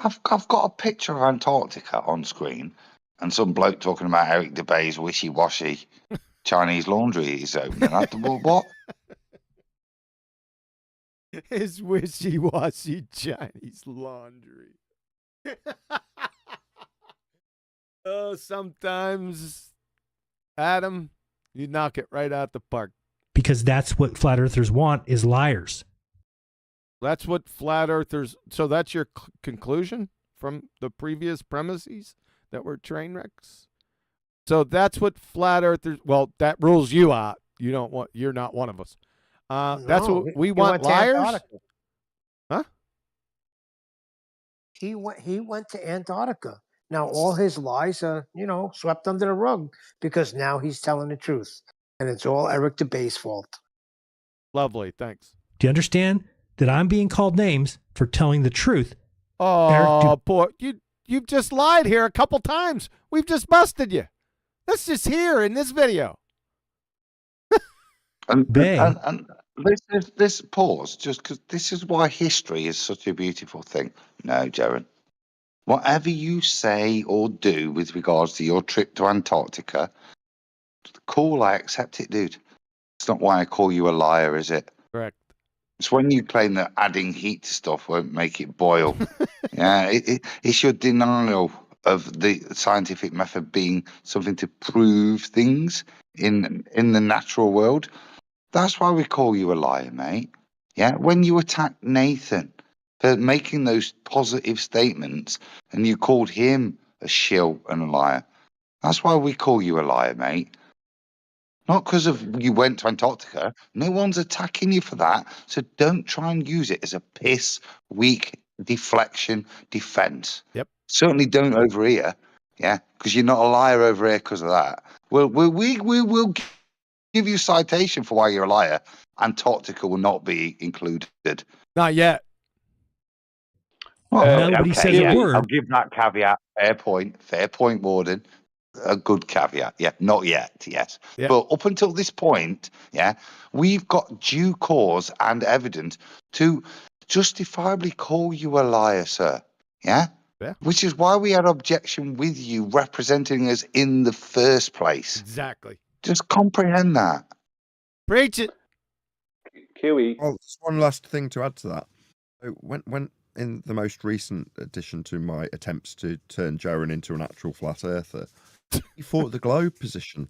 I've got a picture of Antarctica on screen and some bloke talking about Eric Debay's wishy-washy Chinese laundry he's opening. What? His wishy-washy Chinese laundry. Oh, sometimes, Adam, you knock it right out the park. Because that's what flat earthers want is liars. That's what flat earthers... So that's your conclusion from the previous premises that were train wrecks? So that's what flat earthers... Well, that rules you out. You're not one of us. That's what we want, liars? Huh? He went to Antarctica. Now all his lies are, swept under the rug because now he's telling the truth. And it's all Eric Debay's fault. Lovely, thanks. Do you understand that I'm being called names for telling the truth? Oh, boy. You've just lied here a couple times. We've just busted you. That's just here in this video. And This pause, just because this is why history is such a beautiful thing. No, Jaren. Whatever you say or do with regards to your trip to Antarctica, cool, I accept it, dude. It's not why I call you a liar, is it? Correct. It's when you claim that adding heat to stuff won't make it boil. Yeah, it's your denial of the scientific method being something to prove things in the natural world. That's why we call you a liar, mate. Yeah, when you attacked Nathan for making those positive statements and you called him a shill and a liar, that's why we call you a liar, mate. Not because of you went to Antarctica. No one's attacking you for that. So don't try and use it as a piss, weak deflection defense. Yep. Certainly don't over here. Yeah, because you're not a liar over here because of that. We will give you citation for why you're a liar. Antarctica will not be included. Not yet. Nobody said a word. I'll give that caveat. Fair point, Warden. A good caveat. Yeah, not yet. Yes, Yeah. but up until this point, yeah, we've got due cause and evidence to justifiably call you a liar, sir. Yeah. Yeah. Which is why we had objection with you representing us in the first place. Exactly. Just comprehend that. Preach it. Kiwi. Well, just one last thing to add to that. So when in the most recent addition to my attempts to turn Jaren into an actual flat earther, he fought the globe position.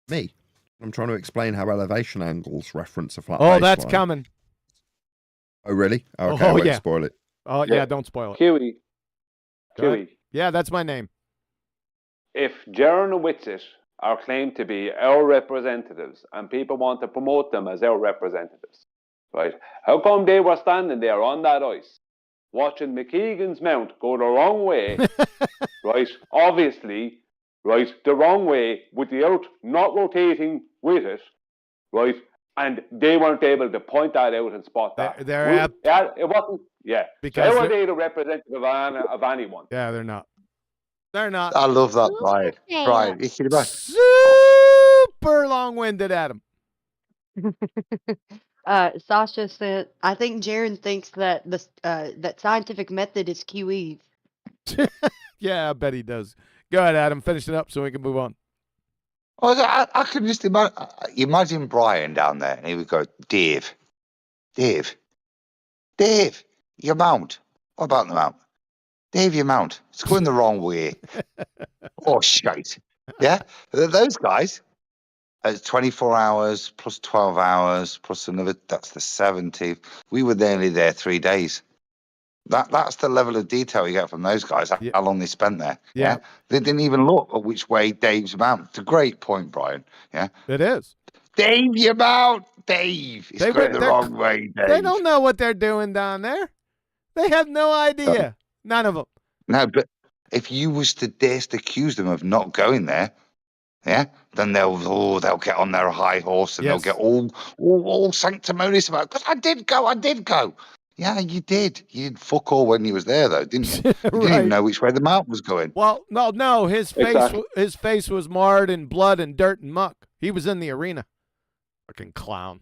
Me. I'm trying to explain how elevation angles reference a flat Oh, that's baseline. coming. Oh, really? Okay, I won't spoil it. Oh, yeah, don't spoil it. Kiwi. Go ahead. Yeah, that's my name. If Jaren and Witsit are claimed to be our representatives and people want to promote them as our representatives, right? How come they were standing there on that ice watching McKeegan's mount go the wrong way, right? Obviously, right, the wrong way with the earth not rotating with it, right? And they weren't able to point that out and spot that. It wasn't, yeah. Because how are they the representative of anyone? Yeah, they're not. They're not. I love that, Brian. Brian, Super long-winded, Adam. Sasha said, I think Jaren thinks that that scientific method is QE. Yeah, I bet he does. Go ahead, Adam. Finish it up so we can move on. I can just imagine Brian down there, and he would go, Dave, your mount. What about the mount? Dave, your mount. It's going the wrong way. Oh, shite. Yeah? Those guys, 24 hours plus 12 hours plus another, that's the 70. We were nearly there 3 days. That's the level of detail you get from those guys, how long they spent there. Yeah. They didn't even look at which way Dave's mount. It's a great point, Brian. Yeah. It is. Dave, your mount. Dave. It's going the wrong way, Dave. They don't know what they're doing down there. They have no idea. None of them. No, but if you was to dare to accuse them of not going there, yeah, then they'll get on their high horse and they'll get all sanctimonious about it. Because I did go. Yeah, you did. You did fuck all when you was there, though, didn't you? You didn't even know which way the mount was going. Well, no. His face was marred in blood and dirt and muck. He was in the arena. Fucking clown.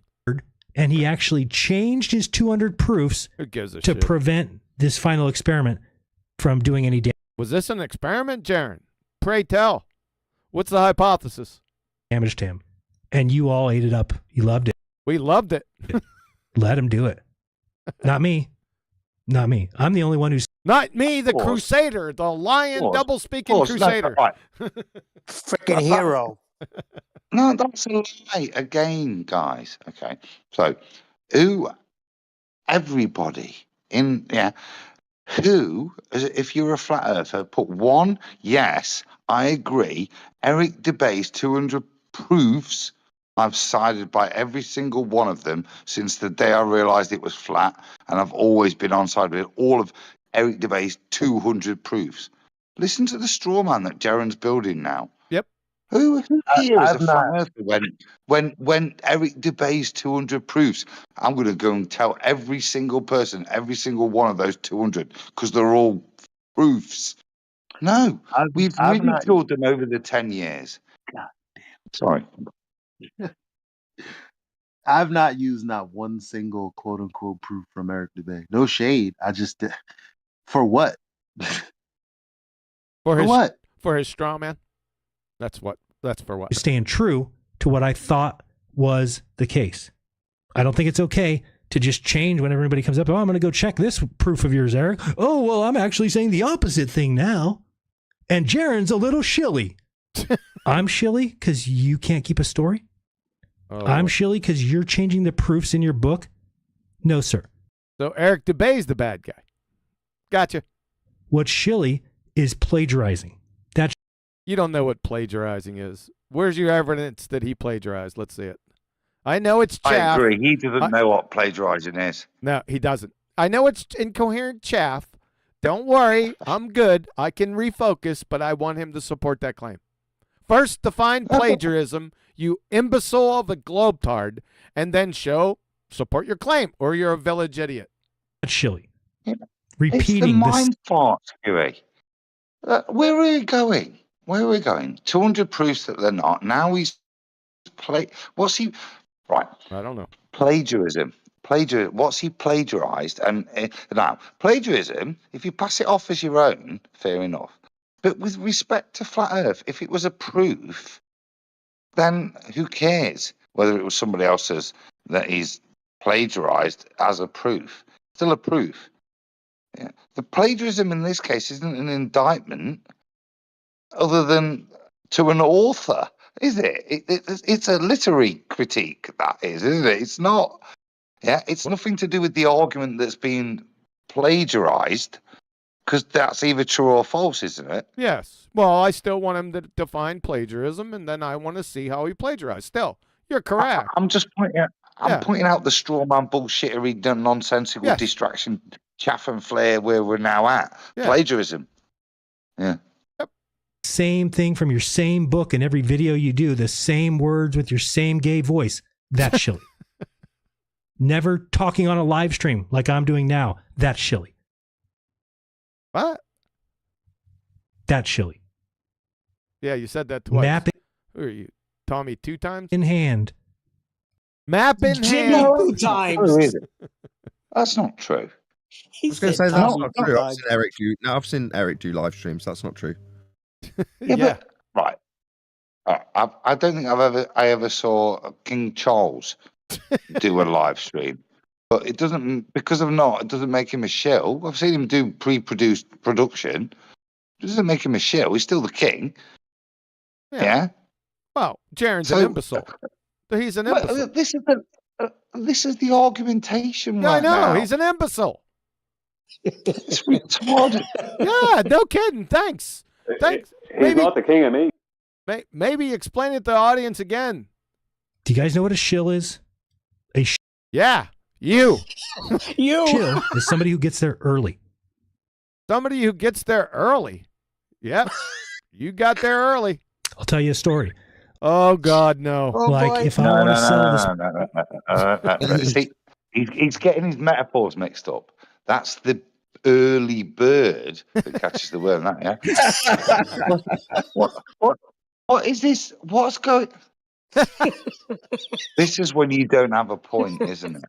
And he actually changed his 200 proofs Who gives a to shit? prevent this final experiment from doing any Was this an experiment, Jaren? Pray tell. What's the hypothesis? damage to him. And you all ate it up. You loved it. We loved it. Let him do it. Not me. Not me. I'm the only one who's... Not me, the Crusader, the lion double-speaking Crusader. Freaking hero. No, that's a lie again, guys. Okay, so everybody who, if you're a flat earther, put one, yes, I agree. Eric DeBay's 200 proofs, I've sided by every single one of them since the day I realized it was flat, and I've always been on side with all of Eric DeBay's 200 proofs. Listen to the straw man that Jaren's building now. Yep. Who here is a flat earther when Eric DeBay's 200 proofs? I'm going to go and tell every single person, every single one of those 200, because they're all proofs. No, we've ridiculed them over the 10 years. God damn. Sorry. I've not used not one single quote unquote proof from Eric Dubay. No shade. I just for what? For his what? For his straw man. That's for what? Staying true to what I thought was the case. I don't think it's okay to just change when everybody comes up. Oh, I'm going to go check this proof of yours, Eric. Oh, well, I'm actually saying the opposite thing now. And Jaren's a little shilly. I'm shilly because you can't keep a story? Oh. I'm shilly because you're changing the proofs in your book? No, sir. So Eric DeBay's the bad guy. Gotcha. What's shilly is plagiarizing. That's You don't know what plagiarizing is. Where's your evidence that he plagiarized? Let's see it. I know it's chaff. I agree. He doesn't know what plagiarizing is. No, he doesn't. I know it's incoherent chaff. Don't worry. I'm good. I can refocus, but I want him to support that claim. First, define plagiarism, you imbecile of a globetard, and then support your claim, or you're a village idiot. That's shilly. Repeating it's the mind fart, Huey. Where are we going? Where are we going? 200 proofs that they're not. Now he's what's he? Right. I don't know. Plagiarism. What's he plagiarized? And now, plagiarism, if you pass it off as your own, fair enough. But with respect to flat Earth, if it was a proof, then who cares whether it was somebody else's that he's plagiarized as a proof? Still a proof. Yeah. The plagiarism in this case isn't an indictment other than to an author, is it? It's a literary critique, that is, isn't it? It's not. Yeah, it's nothing to do with the argument that's been plagiarized, because that's either true or false, isn't it? Yes. Well, I still want him to define plagiarism, and then I want to see how he plagiarized. Still, you're correct. I'm just pointing out. I'm pointing out the straw man bullshittery, nonsensical distraction, chaff and flare where we're now at. Yeah. Plagiarism. Yeah. Same thing from your same book in every video you do, the same words with your same gay voice. That's shilly. Never talking on a live stream like I'm doing now. That's shilly. What? That's shilly. Yeah, you said that twice. Map Who are you? Tommy 2 times? in hand. Map in Jimmy hand. 2 times. Oh, is it? That's not true. I was going to say that's not true. I've seen Eric do live streams. That's not true. But, right. I don't think I ever saw King Charles do a live stream, but it doesn't it doesn't make him a shill. I've seen him do pre-produced production. It doesn't make him a shill. He's still the king. Yeah. Well, Jaren's an imbecile. He's an imbecile. This is the argumentation. Yeah, right I know. now. He's an imbecile. It's retarded. Yeah, no kidding. Thanks. He's not the king of me. Maybe explain it to the audience again. Do you guys know what a shill is? Yeah, you. Shill is somebody who gets there early. Somebody who gets there early. Yep. You got there early. I'll tell you a story. Oh, God, no. If I want to sell this. See, he's getting his metaphors mixed up. That's the early bird that catches the worm. That, yeah. What is this? What's going? This is when you don't have a point, isn't it?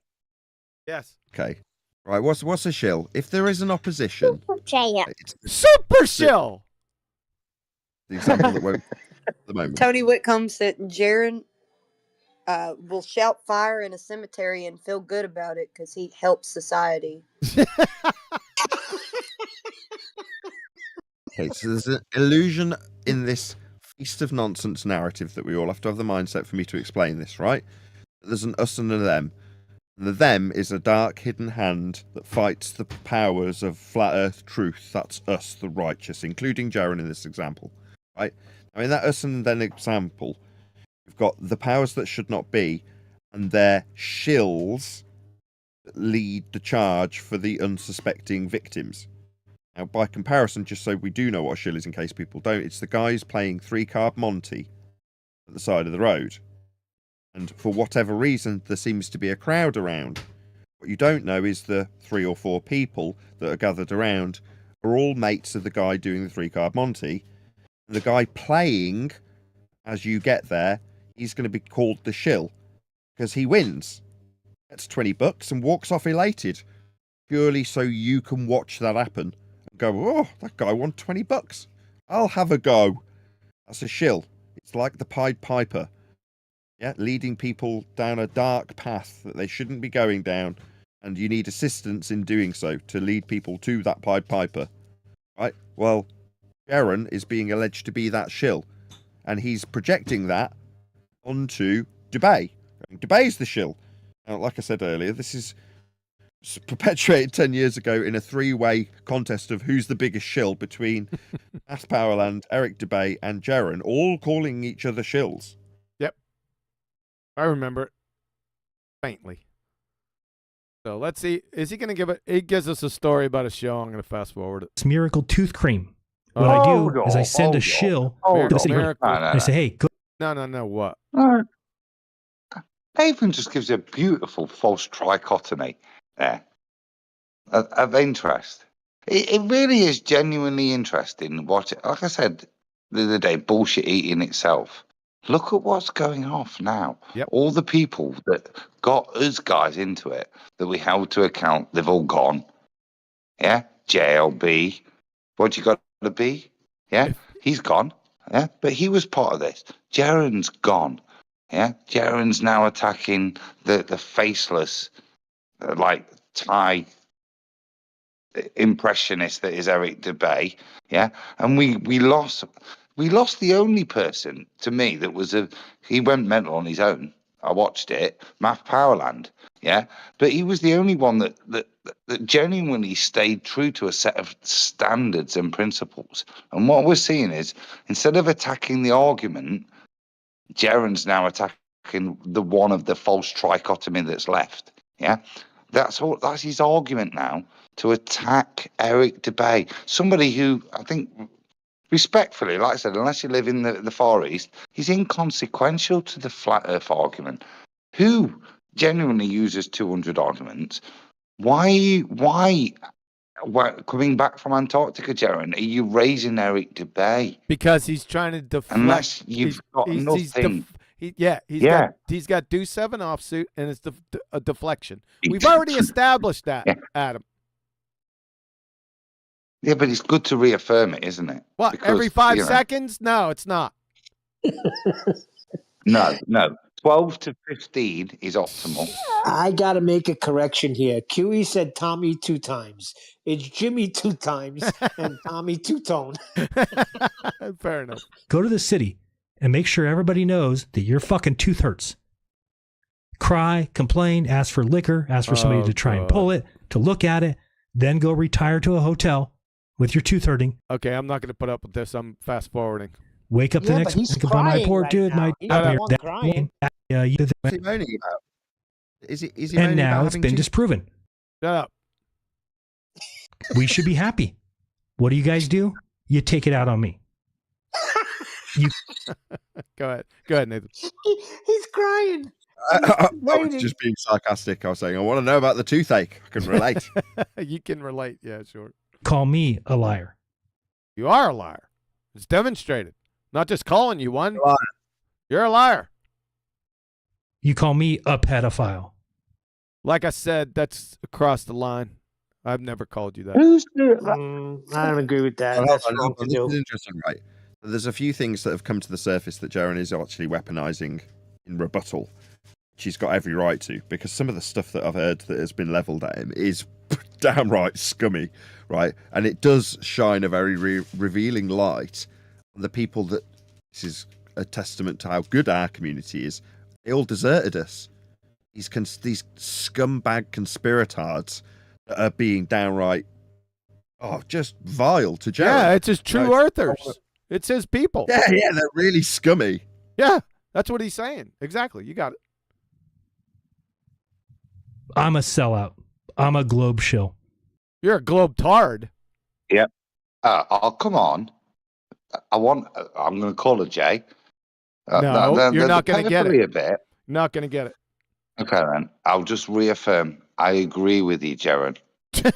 Yes. Okay. Right. What's a shill? If there is an opposition, Super shill. The example that won't at the moment. Tony Whitcomb said Jaren will shout fire in a cemetery and feel good about it because he helps society. Okay, so there's an illusion in this feast of nonsense narrative that we all have to have the mindset for me to explain this, right? There's an us and a them. And the them is a dark hidden hand that fights the powers of flat earth truth. That's us, the righteous, including Jaren in this example, right? I mean, that us and then example, we've got the powers that should not be, and their shills that lead the charge for the unsuspecting victims. Now, by comparison, just so we do know what a shill is in case people don't, it's the guys playing 3-card Monty at the side of the road. And for whatever reason, there seems to be a crowd around. What you don't know is the 3 or 4 people that are gathered around are all mates of the guy doing the 3-card Monty. And the guy playing, as you get there, he's going to be called the shill. because he wins, gets $20 and walks off elated, purely so you can watch that happen and go, oh, that guy won $20. I'll have a go. That's a shill. It's like the Pied Piper. Yeah, leading people down a dark path that they shouldn't be going down, and you need assistance in doing so to lead people to that Pied Piper. Right? Well, Jaren is being alleged to be that shill, and he's projecting that onto Dubay. Dubay's the shill. Now, like I said earlier, this is perpetuated 10 years ago in a three-way contest of who's the biggest shill between Mass Powerland, Eric Dubay, and Jaren, all calling each other shills. Yep. I remember it faintly. So let's see. Is he going to give it? He gives us a story about a show. I'm going to fast forward it. It's Miracle Tooth Cream. What I do is I send a shill to the city. I say, hey, go. No. What? Avon just gives you a beautiful false trichotomy there of interest. It really is genuinely interesting. Like I said the other day, bullshit eating itself. Look at what's going off now. Yep. All the people that got us guys into it, that we held to account, they've all gone. Yeah? JLB. What you got to be? Yeah? He's gone. Yeah? But he was part of this. Jaren's gone. Yeah? Jaren's now attacking the faceless, like, Thai impressionist that is Eric Dubay. Yeah? And we lost the only person, to me, that was he went mental on his own. I watched it, Math Powerland, yeah? But he was the only one that genuinely stayed true to a set of standards and principles. And what we're seeing is, instead of attacking the argument, Jaren's now attacking the one of the false trichotomy that's left, yeah? That's his argument now, to attack Eric Dubay, somebody who, I think, respectfully, like I said, unless you live in the Far East, he's inconsequential to the flat Earth argument. Who genuinely uses 200 arguments? Why coming back from Antarctica, Jaren, are you raising Eric Dubay? Because he's trying to deflect. Unless you've got nothing. He's got do 7 offsuit, and it's a deflection. We've already established that, Adam. Yeah, but it's good to reaffirm it, isn't it? What, because, every 5 seconds? No, it's not. No. 12 to 15 is optimal. I got to make a correction here. QE said Tommy 2 times. It's Jimmy 2 times and Tommy 2-tone. Fair enough. Go to the city and make sure everybody knows that your fucking tooth hurts. Cry, complain, ask for liquor, ask for somebody to try and pull it, to look at it, then go retire to a hotel with your tooth hurting. Okay, I'm not going to put up with this. I'm fast forwarding. Wake up the next morning and go, my poor dude, my crying. And now it's been disproven. Shut up. We should be happy. What do you guys do? You take it out on me. Go ahead, Nathan. He's crying. I was just being sarcastic. I was saying, I want to know about the toothache. I can relate. You can relate. Yeah, sure. Call me a liar. You are a liar. It's demonstrated. Not just calling you one. You're a liar. You call me a pedophile. Like I said, that's across the line. I've never called you that. I don't agree with that. That's wrong to do. This is interesting, right? There's a few things that have come to the surface that Jaren is actually weaponizing in rebuttal. She's got every right to, because some of the stuff that I've heard that has been leveled at him is downright scummy, right? And it does shine a very revealing light on the people that, this is a testament to how good our community is, they all deserted us. These scumbag conspirators that are being downright, just vile to Jaren. Yeah, it's his true earthers. It's his people. Yeah, they're really scummy. Yeah, that's what he's saying. Exactly. You got it. I'm a sellout. I'm a globe shill. You're a globe tard. Yep. Come on. I'm going to call it Jay. No, you're not going to get it. A bit. Not going to get it. Okay, then. I'll just reaffirm. I agree with you, Jaren. Yeah,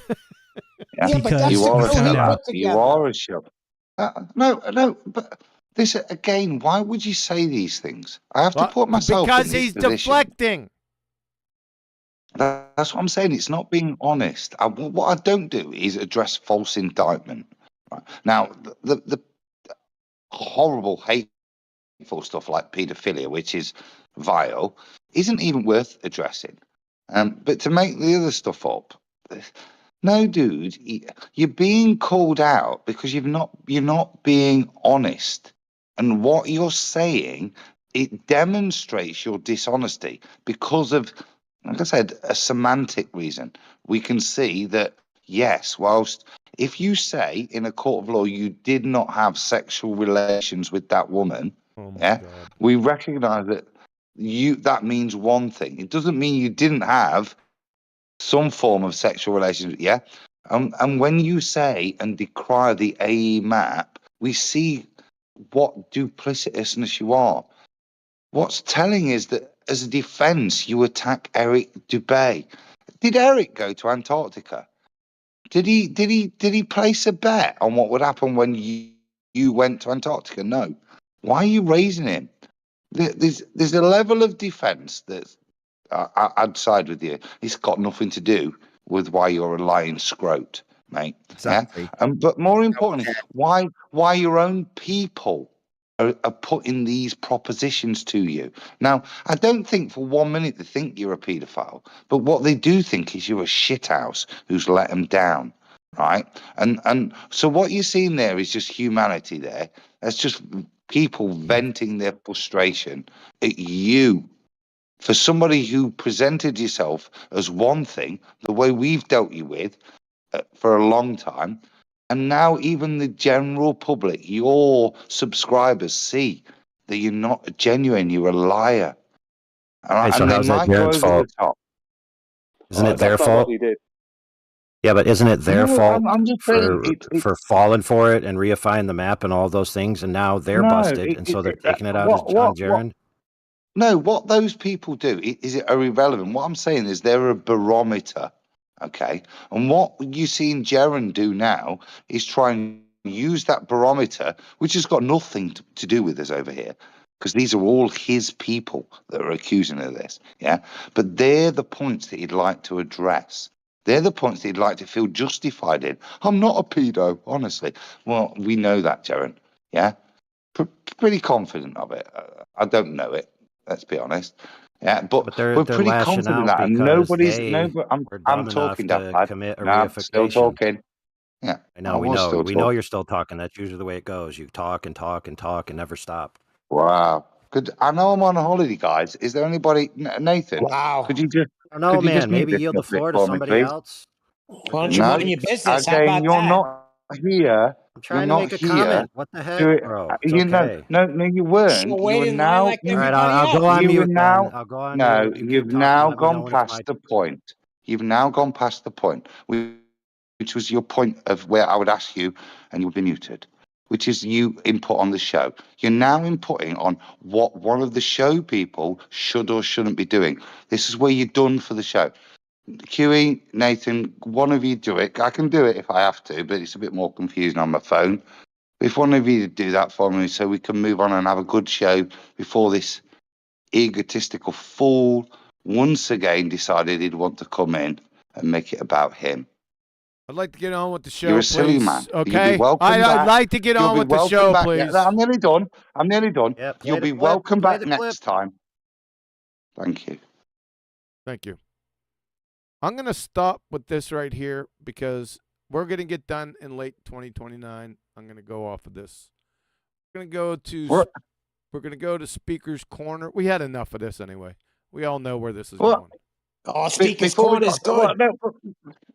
because you are a sellout. You are a shill. No, but this again. Why would you say these things? I have to put myself because in he's position. deflecting. That's what I'm saying. It's not being honest. What I don't do is address false indictment. Right? Now, the horrible, hateful stuff like paedophilia, which is vile, isn't even worth addressing. But to make the other stuff up, no, dude, you're being called out because you're not being honest, and what you're saying, it demonstrates your dishonesty because of, like I said, a semantic reason. We can see that, yes, whilst if you say in a court of law you did not have sexual relations with that woman, we recognise that that means one thing. It doesn't mean you didn't have some form of sexual relations, yeah? And when you say and decry the AE map, we see what duplicitousness you are. What's telling is that as a defense, you attack Eric Dubé. Did Eric go to Antarctica? Did he place a bet on what would happen when you went to Antarctica? No. Why are you raising him? There's a level of defense that's I'd side with you. It's got nothing to do with why you're a lying scrote, mate. Exactly. Yeah? But more importantly, why your own people are putting these propositions to you. Now, I don't think for 1 minute they think you're a paedophile, but what they do think is you're a shithouse who's let them down, right? And so what you're seeing there is just humanity there. That's just people venting their frustration at you. For somebody who presented yourself as one thing, the way we've dealt you with for a long time, and now even the general public, your subscribers, see that you're not genuine, you're a liar. Hey, so and they how's that might go Jaren's over fault? the top. Isn't it their That's not what fault? he did. Yeah, but isn't it their No, fault I'm just saying for falling for it and reifying the map and all those things, and now they're busted, and so they're taking it out on Jaren? No, what those people do is irrelevant. What I'm saying is they're a barometer, okay? And what you see Jaren do now is try and use that barometer, which has got nothing to do with us over here, because these are all his people that are accusing of this, yeah? But they're the points that he'd like to address. They're the points that he'd like to feel justified in. I'm not a pedo, honestly. Well, we know that, Jaren, yeah? Pretty confident of it. I don't know it. Let's be honest. Yeah, but they're we're pretty lashing confident out that and because nobody's they I'm were dumb enough talking, to Dad. commit a No, I'm still reification. talking. Yeah, I know, we was know. still We know talking. you're still talking. That's usually the way it goes. You talk and talk and talk and never stop. Wow. I know I'm on a holiday, guys. Is there anybody, Nathan? Wow. Could you just I don't know, could you just man. mute Maybe this yield the little bit floor to for me, somebody please? else. Why don't you No. mind your business? How Again, about you're that? not here. I'm You're trying to not make a here. comment. What the heck, bro? It's You know, okay. no, you weren't. So You wait are in line now. like All right, everybody I'll go else. on You mute are now. then. I'll go on No, mute. You you've keep talking. now Let me know gone when it's my past the point. You've now gone past the point, which was your point of where I would ask you, and you'll be muted, which is you input on the show. You're now inputting on what one of the show people should or shouldn't be doing. This is where you're done for the show. QE, Nathan, one of you do it. I can do it if I have to, but it's a bit more confusing on my phone. If one of you do that for me so we can move on and have a good show before this egotistical fool once again decided he'd want to come in and make it about him. I'd like to get on with the show, You're a silly please. man. You'll be Okay? welcome I'd back. like to get You'll on be with the welcome show, back. please. Yeah, I'm nearly done. Yeah, You'll be clip. welcome Play back the clip. next time. Thank you. Thank you. I'm going to stop with this right here because we're going to get done in late 2029. I'm going to go off of this. We're going to go to Speaker's Corner. We had enough of this anyway. We all know where this is going. Oh, Speaker's Corner is good.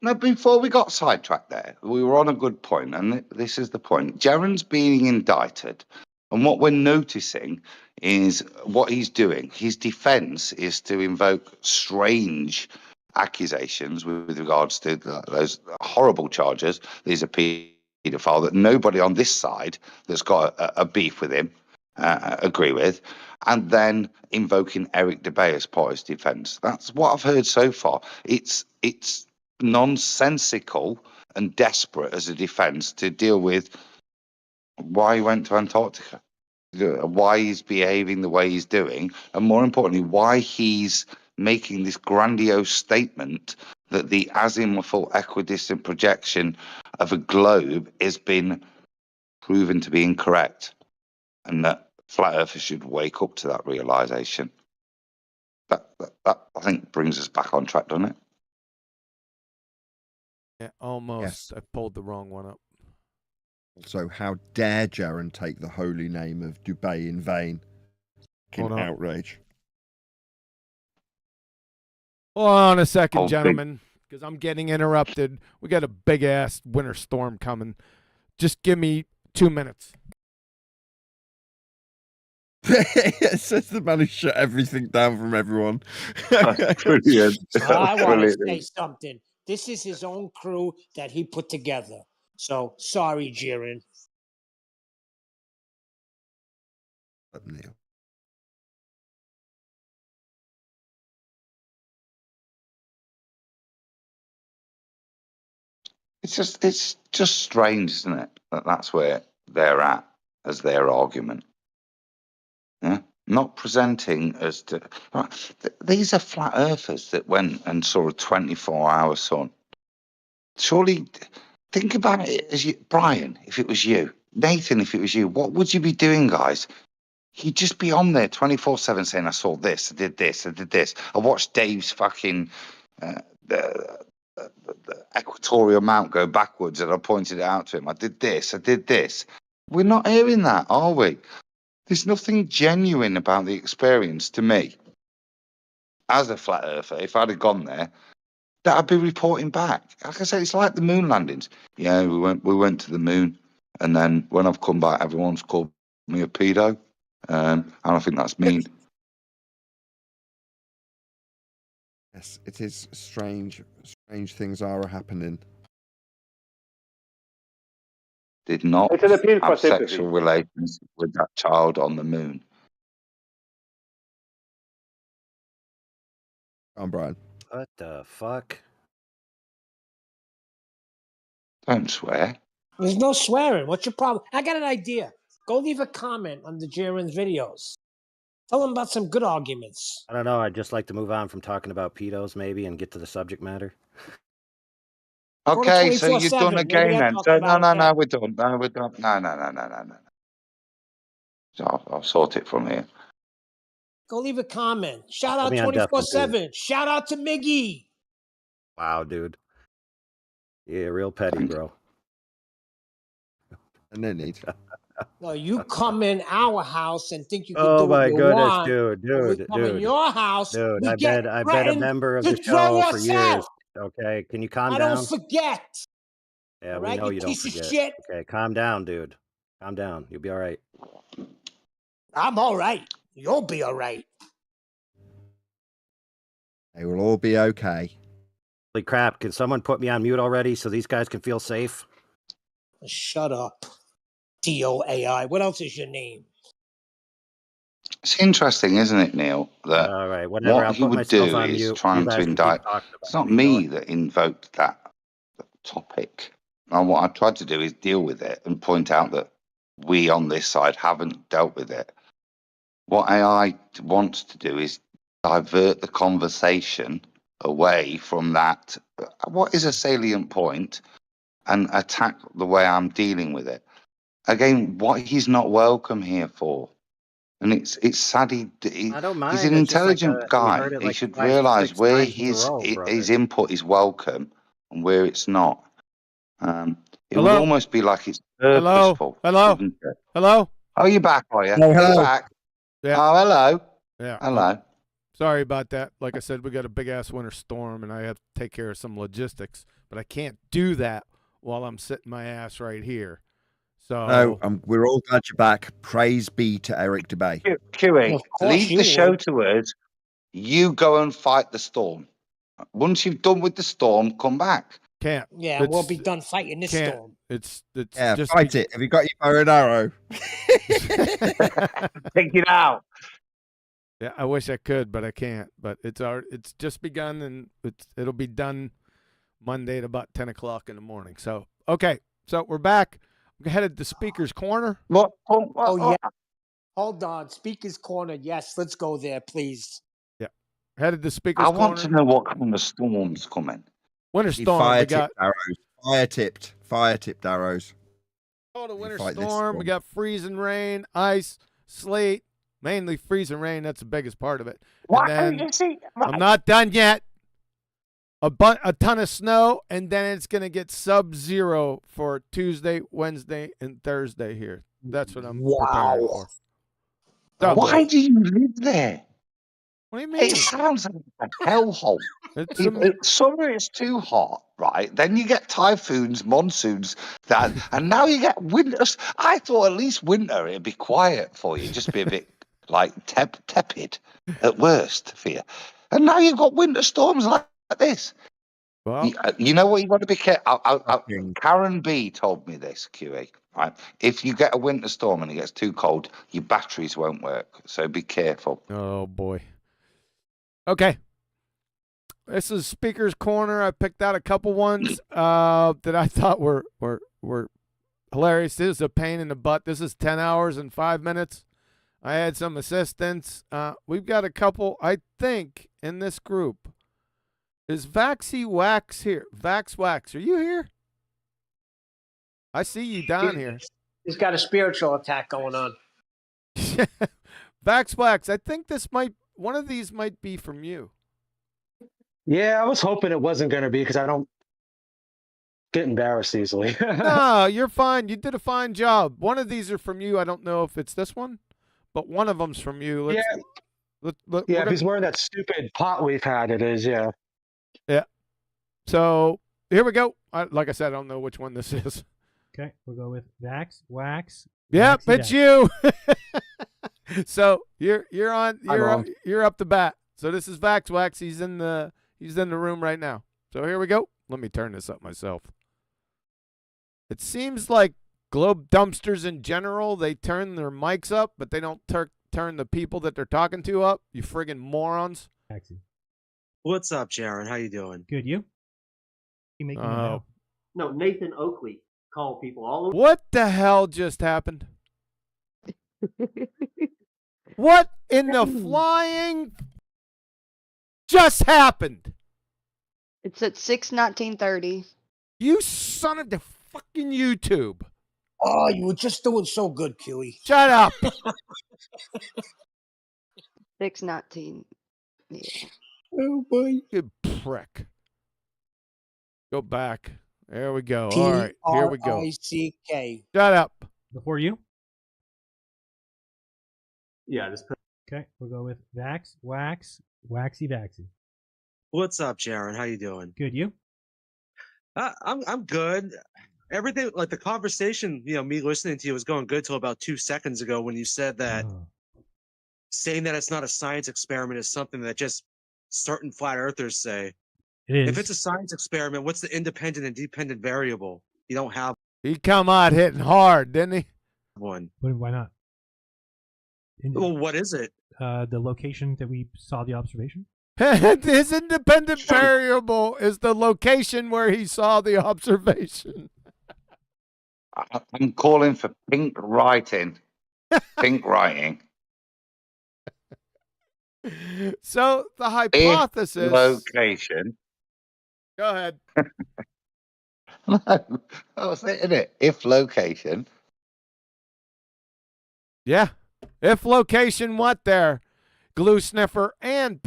No, before we got sidetracked there, we were on a good point, and this is the point. Jaren's being indicted, and what we're noticing is what he's doing. His defense is to invoke strange accusations with regards to those horrible charges. He's a paedophile that nobody on this side that's got a beef with him agree with, and then invoking Eric Dubé as part of his defense. That's what I've heard so far. It's nonsensical and desperate as a defense to deal with why he went to Antarctica, why he's behaving the way he's doing, and more importantly, why he's making this grandiose statement that the azimuthal equidistant projection of a globe has been proven to be incorrect, and that flat earthers should wake up to that realization. That I think brings us back on track, doesn't it? Yeah, almost. Yes. I pulled the wrong one up. So how dare Jaren take the holy name of Dubai in vain? Hold on. Outrage. Hold on a second, Oh, gentlemen, because I'm getting interrupted. We got a big-ass winter storm coming. Just give me 2 minutes. It says the man who shut everything down from everyone. Brilliant. I want to Brilliant. say something. This is his own crew that he put together. So sorry, Jaren. Neil. It's just strange, isn't it? That's where they're at as their argument. Yeah, not presenting as to these are flat earthers that went and saw a 24-hour sun. Surely, think about it as you, Brian. If it was you, Nathan, if it was you, what would you be doing, guys? You'd just be on there 24/7 saying, "I saw this, I did this, I did this. I watched Dave's fucking." The equatorial mount go backwards, and I pointed it out to him. I did this, I did this. We're not hearing that, are we? There's nothing genuine about the experience to me. As a flat earther, if I'd have gone there, that I'd be reporting back. Like I said, it's like the moon landings. Yeah, we went to the moon, and then when I've come back, everyone's called me a pedo, and I think that's mean. Yes, it is strange. Strange things are happening. Did not It's an appeal for have sympathy. sexual relations with that child on the moon. I'm Brian. What the fuck? Don't swear. There's no swearing. What's your problem? I got an idea. Go leave a comment on the Jaren's videos. Tell him about some good arguments. I don't know. I'd just like to move on from talking about pedos maybe and get to the subject matter. Okay, so you're 24/7. done Maybe again I'll then. talk So about no, it then. we're done. No, we're done. No. So I'll sort it from here. Go leave a comment. Shout Put out me on death, 24/7. Shout out to Miggy. Wow, dude. Yeah, real petty, bro. And no need. No, you come in our house and think you can Oh do what my you goodness, want. dude, When we dude, come in dude. your house, Dude, we I've get been a threatened member of to the throw show for us years. out. Okay, can you calm I down? don't forget. Yeah, All we right, know you you don't piece of forget. shit. Okay, calm down, dude. Calm down. You'll be all right. I'm all right. You'll be all right. They will all be okay. Holy crap! Can someone put me on mute already so these guys can feel safe? Shut up. DOAI. What else is your name? It's interesting, isn't it, Neil? That All right, whatever. I'll what he put would myself do on is mute. You trying to guys can keep indict. talking It's about not me that invoked that topic. And what I tried to do is deal with it and point out that we on this side haven't dealt with it. What AI wants to do is divert the conversation away from that. What is a salient point, and attack the way I'm dealing with it. Again, what he's not welcome here for. And it's sad. I don't mind. He's an It's just like intelligent we guy. heard it He like should 5, realize 6 where times in a row, brother. his input is welcome and where it's not. It would Hello? almost be like it's Hello? purposeful. Hello? wouldn't it? Hello? Oh, you're back, are you? Oh, hello. You're back. Yeah. Oh, hello. Yeah. Hello. Sorry about that. Like I said, we got a big-ass winter storm, and I have to take care of some logistics. But I can't do that while I'm sitting my ass right here. So No, we're all glad you're back. Praise be to Eric Debay. QE, Of course leave you the show would. to us. You go and fight the storm. Once you've done with the storm, come back. can't. Yeah, we'll It's- be done fighting this can't. storm. It's Yeah, just fight it. Have you got your bow and arrow? Take it out. Yeah, I wish I could, but I can't. But it's just begun, and it'll be done Monday at about 10 o'clock in the morning. So okay, so we're back. We're headed to Speaker's Corner. What? Oh, yeah. Hold on. Speaker's Corner. Yes, let's go there, please. Yeah, Headed to Speaker's I Corner. want to know what kind of storm's coming. Winter He storm. We fire-tipped got arrows. Fire-tipped arrows. the winter fight this storm. We storm. got freezing rain, ice, sleet. Mainly freezing rain. That's the biggest part of it. What? And then You see, I'm not done yet. A ton of snow, and then it's going to get sub-zero for Tuesday, Wednesday, and Thursday here. That's what I'm preparing for. So, Why do you live there? What do you mean? It sounds like a hellhole. Summer is too hot, right? Then you get typhoons, monsoons, and now you get winters. I thought at least winter it'd be quiet for you, just be a bit like tepid at worst for you. And now you've got winter storms like this. Well, you know what you got to be careful. Karen B told me this, QE. Right, if you get a winter storm and it gets too cold, your batteries won't work. So be careful. Oh boy. Okay. This is Speaker's Corner. I picked out a couple ones that I thought were hilarious. This is a pain in the butt. This is 10 hours and 5 minutes. I had some assistance. We've got a couple, I think, in this group. Is Vaxy Wax here? Vax Wax, are you here? I see you down here. He's got a spiritual attack going on. Vax Wax, I think one of these might be from you. Yeah, I was hoping it wasn't going to be because I don't get embarrassed easily. No, you're fine. You did a fine job. One of these are from you. I don't know if it's this one, but one of them's from you. If he's wearing that stupid pot we've had, it is, yeah. Yeah. So here we go. Like I said, I don't know which one this is. Okay, we'll go with Vax Wax. Yep, Waxy it's Vax. you. So you're up to bat. So this is Vax Wax. He's in the room right now. So here we go. Let me turn this up myself. It seems like Globe Dumpsters in general, they turn their mics up, but they don't turn the people that they're talking to up. You friggin' morons. Vaxy. What's up, Jaren? How you doing? Good, you? You making it now? No, Nathan Oakley called people all over. What the hell just happened? What in the flying just happened? It's at 6:19:30. You son of the fucking YouTube. Oh, you were just doing so good, QE. Shut up. 6:19. Yeah. Oh, boy. You prick. Go back. There we go. All right. Here we go. P-R-I-C-K. Shut up. Before you? Yeah, just put. Okay, we'll go with Vax Wax. Waxy Vaxy. What's up, Jaren? How you doing? Good, you? I'm good. Everything, like the conversation, me listening to you was going good till about 2 seconds ago when you said that saying that it's not a science experiment is something that just certain flat earthers say. It is. If it's a science experiment, what's the independent and dependent variable? You don't have He come out hitting hard, didn't he? one. Why not? Well, what is it? The location that we saw the observation. His independent variable is the location where he saw the observation. I'm calling for pink writing. Pink writing. So the hypothesis. If location. Go ahead. No, I was saying it. If location. Yeah. If location, what there? Glue sniffer. And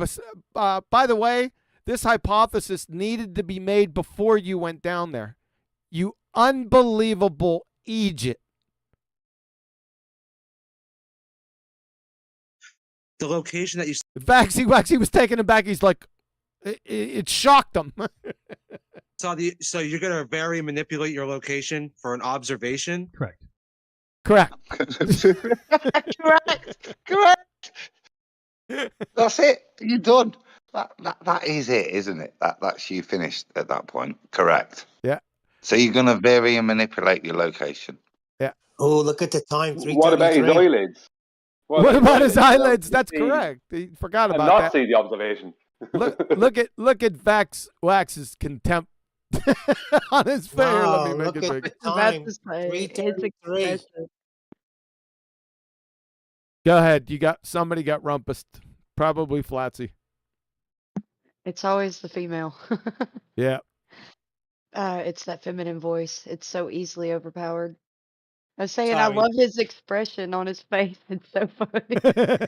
by the way, this hypothesis needed to be made before you went down there. You unbelievable Egypt. The location that you Vaxy was taken aback. He's like, it shocked him. so you're gonna vary and manipulate your location for an observation? Correct. Correct. Correct. That's it. You're done. That is it, isn't it? That's you finished at that point. Correct. Yeah. So you're gonna vary and manipulate your location. Yeah. Oh, look at the time. 3:33. What about his eyelids? What about his eyelids? That's correct. He forgot And about not that. see the observation. Look at Vax Wax's contempt on his face. Wow, Let me make look it at big. the time. 3:33. Go ahead. Somebody got rumpus. Probably Flatsy. It's always the female. Yeah. It's that feminine voice. It's so easily overpowered. I was saying I Sorry. love his expression on his face. It's so funny.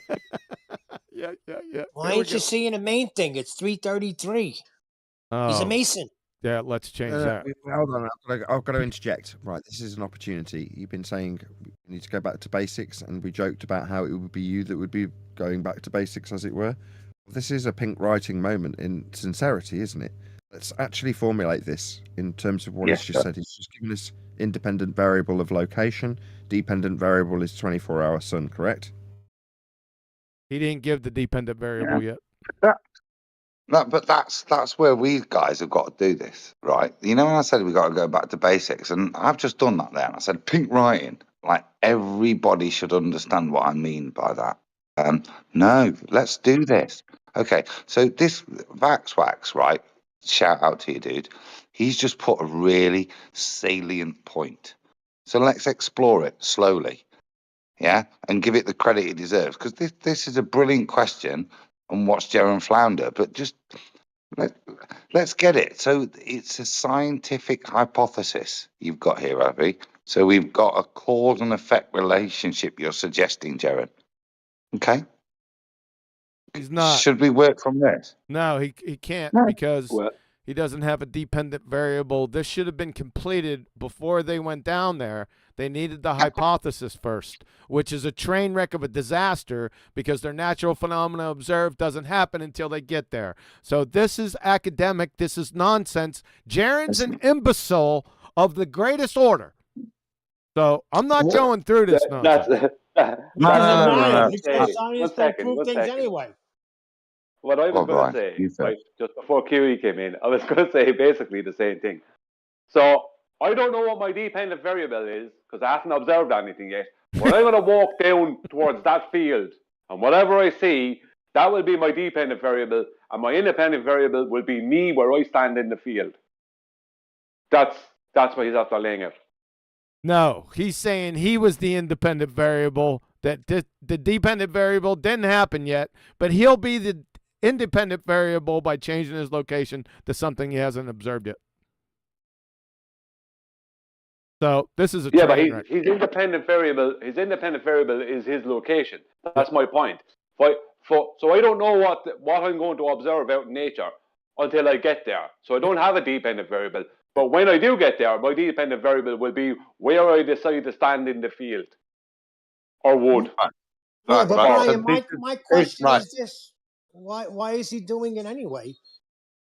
Yeah. Why There we ain't you go. seeing the main thing? It's 3:33. He's a Oh, Mason. yeah. Let's change that. Hold on, I've got to interject. Right, this is an opportunity. You've been saying we need to go back to basics, and we joked about how it would be you that would be going back to basics, as it were. This is a pink writing moment in sincerity, isn't it? Let's actually formulate this in terms of what Yes, he's just sir. said. He's just given us independent variable of location. Dependent variable is 24-hour sun, correct? He didn't give the dependent variable yet. But that's where we guys have got to do this, right? You know, when I said we got to go back to basics, and I've just done that there. I said pink writing, like everybody should understand what I mean by that. No, let's do this. Okay, so this Vaxy Wax, right? Shout out to you, dude. He's just put a really salient point. So let's explore it slowly, yeah, and give it the credit it deserves, because this is a brilliant question and watch Jaren flounder, but just let's get it. So it's a scientific hypothesis you've got here, Avi. So we've got a cause and effect relationship you're suggesting, Jaren. Okay. He's not. Should we work from this? No, he can't because he doesn't have a dependent variable. This should have been completed before they went down there. They needed the hypothesis first, which is a train wreck of a disaster because their natural phenomena observed doesn't happen until they get there. So this is academic. This is nonsense. Jaren's an imbecile of the greatest order. So I'm not going through this nonsense. No. It's Hey, got science one don't second, prove one things second. anyway. What I was Well, going Brian, to say, you first. right, just before QE came in, I was going to say basically the same thing. So I don't know what my dependent variable is because I haven't observed anything yet. But I'm going to walk down towards that field, and whatever I see, that will be my dependent variable, and my independent variable will be me where I stand in the field. That's what he's after laying out. No, he's saying he was the independent variable, that the dependent variable didn't happen yet, but he'll be the independent variable by changing his location to something he hasn't observed yet. So this is a Yeah, but train wreck. his independent variable. His independent variable is his location. That's my point. So I don't know what I'm going to observe out in nature until I get there. So I don't have a dependent variable. But when I do get there, my dependent variable will be where I decide to stand in the field, or would. Yeah, but Brian, So my question is this: why is he doing it anyway?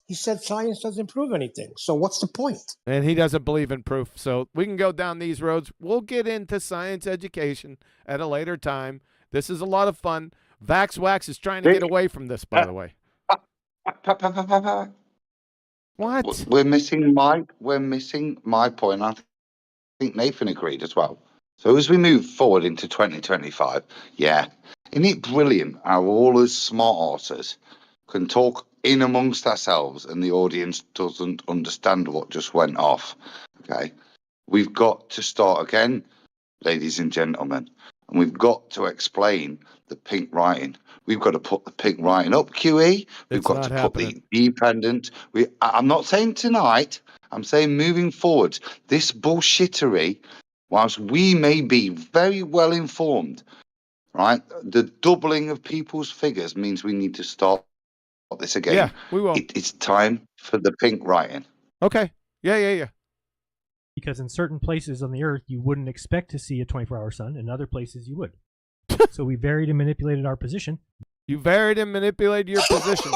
He said science doesn't prove anything. So what's the point? And he doesn't believe in proof. So we can go down these roads. We'll get into science education at a later time. This is a lot of fun. Vaxy Wax is trying to get away from this, by the way. What? We're missing my point. I think Nathan agreed as well. So as we move forward into 2025, yeah, isn't it brilliant how all us smart arses can talk in amongst ourselves and the audience doesn't understand what just went off? Okay, we've got to start again, ladies and gentlemen, and we've got to explain the pink writing. We've got to put the pink writing up, QE. We've It's got not to happening. put the dependent. I'm not saying tonight. I'm saying moving forward. This bullshittery, whilst we may be very well informed, right? The doubling of people's figures means we need to start this again. Yeah, we will. It's time for the pink writing. Okay. Yeah. Because in certain places on the Earth, you wouldn't expect to see a 24-hour sun. In other places, you would. So we varied and manipulated our position. You varied and manipulated your position.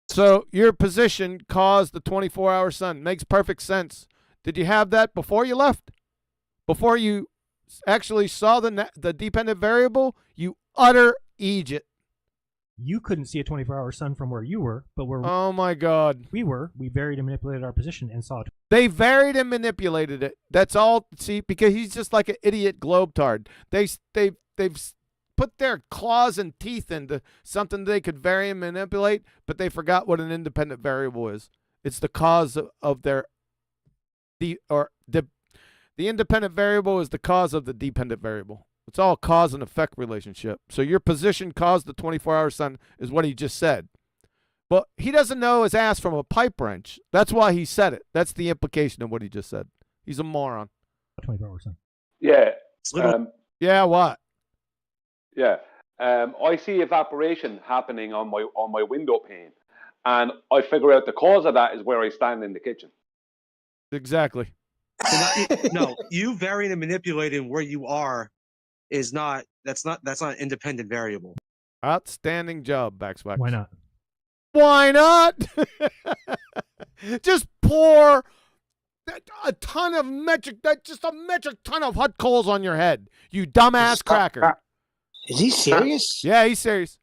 So your position caused the 24-hour sun. Makes perfect sense. Did you have that before you left? Before you actually saw the dependent variable? You utter idiot. You couldn't see a 24-hour sun from where you were, but where Oh my God. we varied and manipulated our position and saw it. They varied and manipulated it. That's all. See, because he's just like an idiot globetard. They've put their claws and teeth into something they could vary and manipulate, but they forgot what an independent variable is. It's the cause of the independent variable is the cause of the dependent variable. It's all cause and effect relationship. So your position caused the 24-hour sun is what he just said. But he doesn't know his ass from a pipe wrench. That's why he said it. That's the implication of what he just said. He's a moron. 24-hour sun. Yeah. Yeah, what? Yeah. I see evaporation happening on my window pane, and I figure out the cause of that is where I stand in the kitchen. Exactly. No, you varying and manipulating where you are is not. That's not an independent variable. Outstanding job, Vaxy Wax. Why not? Why not? Just pour a ton of metric ton of hot coals on your head, you dumbass cracker. Is he serious? Yeah, he's serious.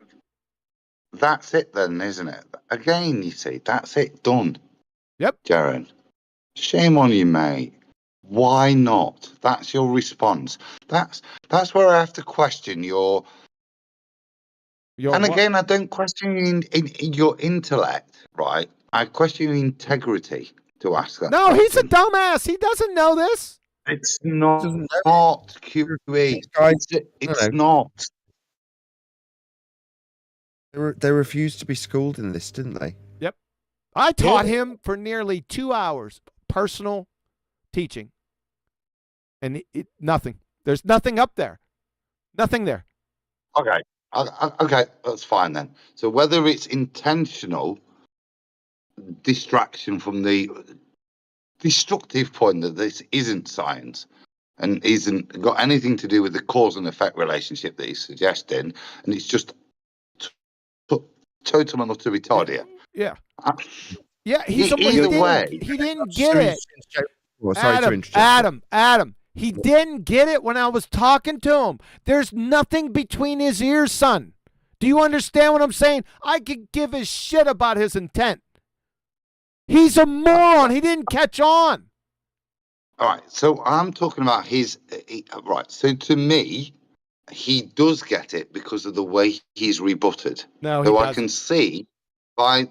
That's it then, isn't it? Again, you see, that's it, done. Yep. Jaren, shame on you, mate. Why not? That's your response. That's where I have to question your and again, I don't question in your intellect, right? I question your integrity to ask that. No, he's a dumbass. He doesn't know this. It's not QE. It's not. They refused to be schooled in this, didn't they? Yep. I taught him for nearly 2 hours personal teaching. And nothing. There's nothing up there. Nothing there. Okay. Okay, that's fine then. So whether it's intentional distraction from the destructive point that this isn't science and isn't got anything to do with the cause and effect relationship that he's suggesting, and it's just total and utter retarded. Yeah. Yeah, he didn't get it. Adam, he didn't get it when I was talking to him. There's nothing between his ears, son. Do you understand what I'm saying? I could give a shit about his intent. He's a moron. He didn't catch on. All right, so I'm talking about right. So to me, he does get it because of the way he's rebutted. No, he so doesn't. I can see by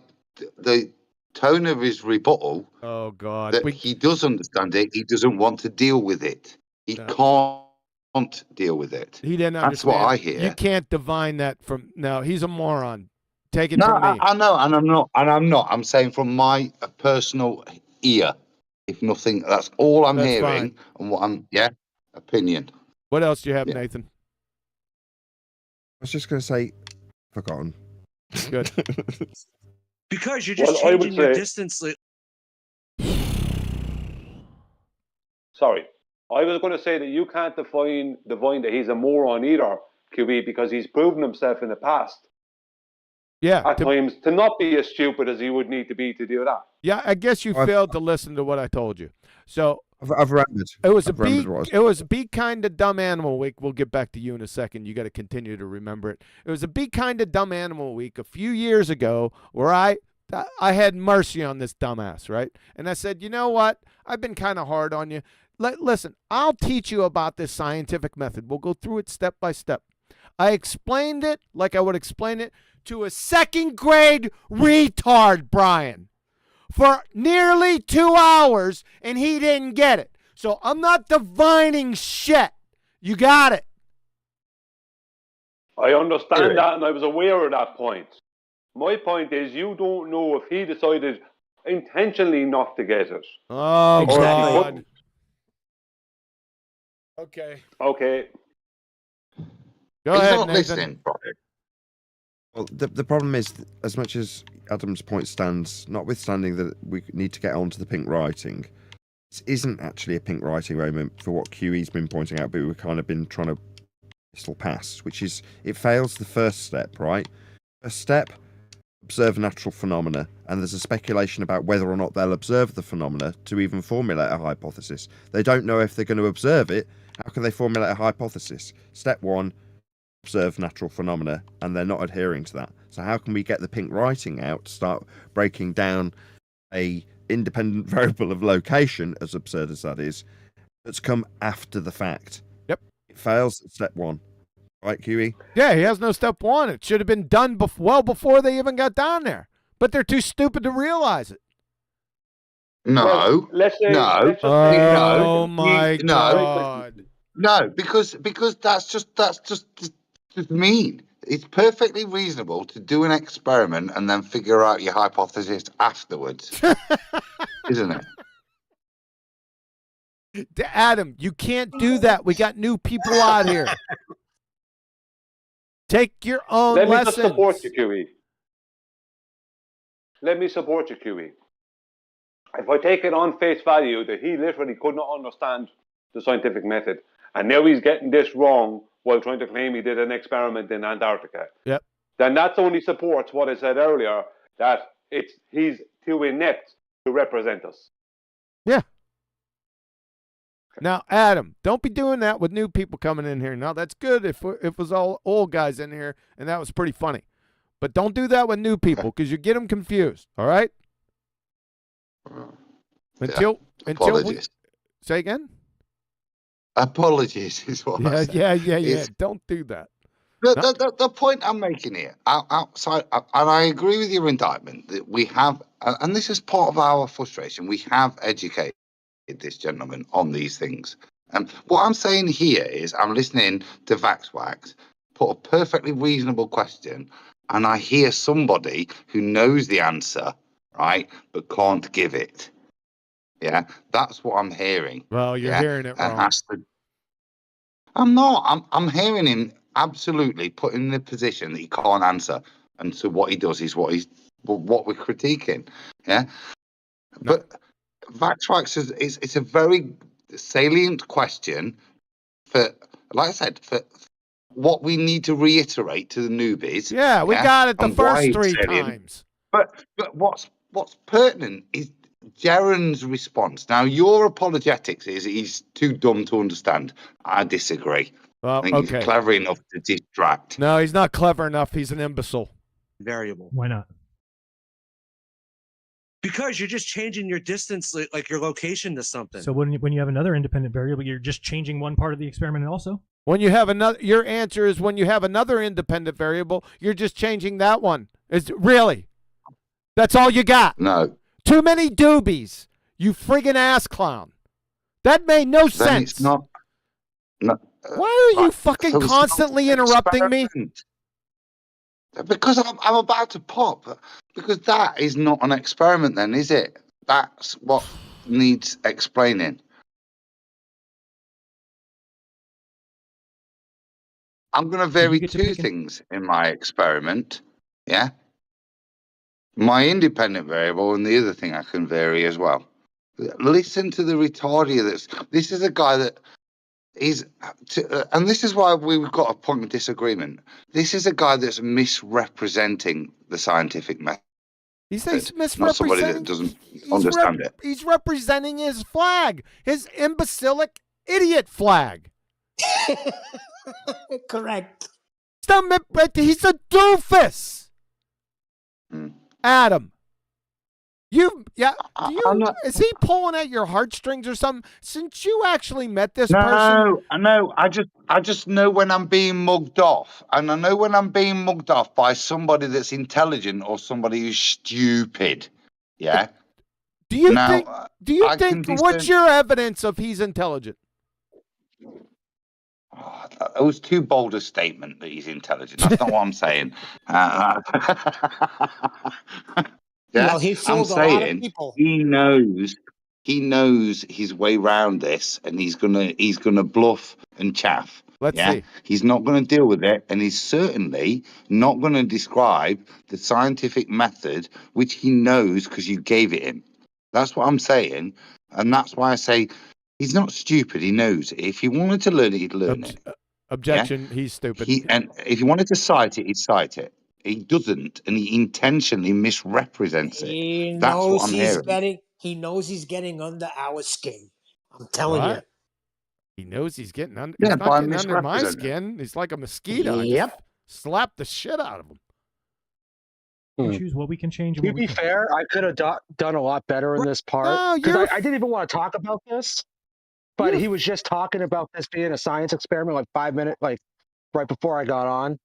the tone of his rebuttal. Oh God, that he does understand it. He doesn't want to deal with it. He can't deal with it. He didn't understand. That's what I hear. You can't divine that from. No, he's a moron. Take it No, from me. I know, and I'm not. I'm saying from my personal ear, if nothing. That's all I'm hearing, fine. and what I'm opinion. What else do you have, Nathan? I was just going to say, forgotten. Good. Because you're just changing your distance. Sorry. I was going to say that you can't divine that he's a moron either, QB, because he's proven himself in the past. Yeah. At times to not be as stupid as he would need to be to do that. Yeah, I guess you failed to listen to what I told you. So I've remembered. It was a Be Kind to Dumb Animal Week. We'll get back to you in a second. You got to continue to remember it. It was a Be Kind to Dumb Animal Week a few years ago where I had mercy on this dumbass, right? And I said, you know what? I've been kind of hard on you. Listen, I'll teach you about this scientific method. We'll go through it step by step. I explained it like I would explain it to a second grade retard, Brian, for nearly 2 hours, and he didn't get it. So I'm not divining shit. You got it. I understand that, and I was aware of that point. My point is, you don't know if he decided intentionally not to get it. Oh, God. Okay. Okay. Go ahead, Nathan. Well, the problem is, as much as Adam's point stands, notwithstanding that we need to get on to the pink writing, this isn't actually a pink writing moment for what QE's been pointing out, but we've kind of been trying to pistol past, which is it fails the first step, right? First step, observe natural phenomena, and there's a speculation about whether or not they'll observe the phenomena to even formulate a hypothesis. They don't know if they're going to observe it. How can they formulate a hypothesis? Step one, observe natural phenomena, and they're not adhering to that. So how can we get the pink writing out to start breaking down a independent variable of location, as absurd as that is, that's come after the fact? Yep. It fails at step one. Right, QE? Yeah, he has no step one. It should have been done well before they even got down there. But they're too stupid to realize it. No. Well, let's say, no. Oh, my God. No, because that's just mean. It's perfectly reasonable to do an experiment and then figure out your hypothesis afterwards, isn't it? Adam, you can't do that. We got new people out here. Take your own Let me lessons. just support you, QE. Let me support you, QE. If I take it on face value that he literally could not understand the scientific method, and now he's getting this wrong while trying to claim he did an experiment in Antarctica, yep, then that only supports what I said earlier, that he's too inept to represent us. Yeah. Now, Adam, don't be doing that with new people coming in here. Now, that's good if it was all old guys in here, and that was pretty funny. But don't do that with new people because you get them confused, all right? Until we, say again? Apologies is what I said. Yeah. Don't do that. The point I'm making here, outside, and I agree with your indictment, that we have, and this is part of our frustration, we have educated this gentleman on these things. And what I'm saying here is I'm listening to Vaxy Wax put a perfectly reasonable question, and I hear somebody who knows the answer, right, but can't give it. Yeah, that's what I'm hearing. Well, you're hearing it wrong. I'm not. I'm hearing him absolutely put in the position that he can't answer, and so what he does is what we're critiquing. Yeah, but Vaxy Wax is it's a very salient question for, like I said, for what we need to reiterate to the newbies. Yeah, we got it the first 3 times. But what's pertinent is Jaren's response. Now, your apologetics is he's too dumb to understand. I disagree. Well, I think he's clever enough to distract. No, he's not clever enough. He's an imbecile. Variable. Why not? Because you're just changing your distance, like your location to something. So when you have another independent variable, you're just changing one part of the experiment also? When you have another, your answer is when you have another independent variable, you're just changing that one. Is really? That's all you got? No. Too many doobies. You friggin' ass clown. That made no sense. It's not. No. Why are you fucking constantly interrupting me? Because I'm about to pop. Because that is not an experiment then, is it? That's what needs explaining. I'm going to vary 2 things in my experiment. Yeah? My independent variable and the other thing I can vary as well. Listen to the retarded. This is a guy that is, and this is why we've got a point of disagreement. This is a guy that's misrepresenting the scientific method. He's misrepresenting. Not somebody that doesn't understand it. He's representing his flag, his imbecilic idiot flag. Correct. He's a doofus. Adam, is he pulling at your heartstrings or something? Since you actually met this person. No, I just know when I'm being mugged off, and I know when I'm being mugged off by somebody that's intelligent or somebody who's stupid. Yeah. Do you think? What's your evidence of he's intelligent? Oh, it was too bold a statement that he's intelligent. That's not what I'm saying. Well, he fooled a lot of people. He knows his way around this, and he's gonna bluff and chaff. Let's see. He's not going to deal with it, and he's certainly not going to describe the scientific method, which he knows because you gave it him. That's what I'm saying, and that's why I say he's not stupid. He knows it. If he wanted to learn it, he'd learn it. Objection. Yeah? He's stupid. And if he wanted to cite it, he'd cite it. He doesn't, and he intentionally misrepresents it. That's what I'm hearing. He knows he's getting under our skin. I'm telling you. He knows he's getting under. He's not getting under my skin. He's like a mosquito. Yep. I just slap the shit out of him. We choose what we can change. To be fair, I could have done a lot better in this part because I didn't even want to talk about this. But he was just talking about this being a science experiment, like 5 minutes, like right before I got on.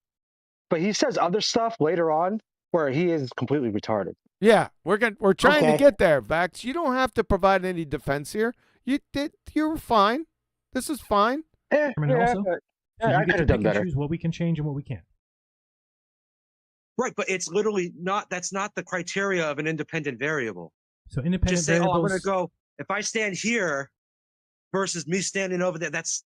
But he says other stuff later on where he is completely retarded. Yeah, we're trying to get there, Vax. You don't have to provide any defense here. You're fine. This is fine. And also, so I you get could to have pick done and better. choose what we can change and what we can't. Right, but it's literally not. That's not the criteria of an independent variable. So independent Just say, oh, I'm going to variables. go. If I stand here versus me standing over there, that's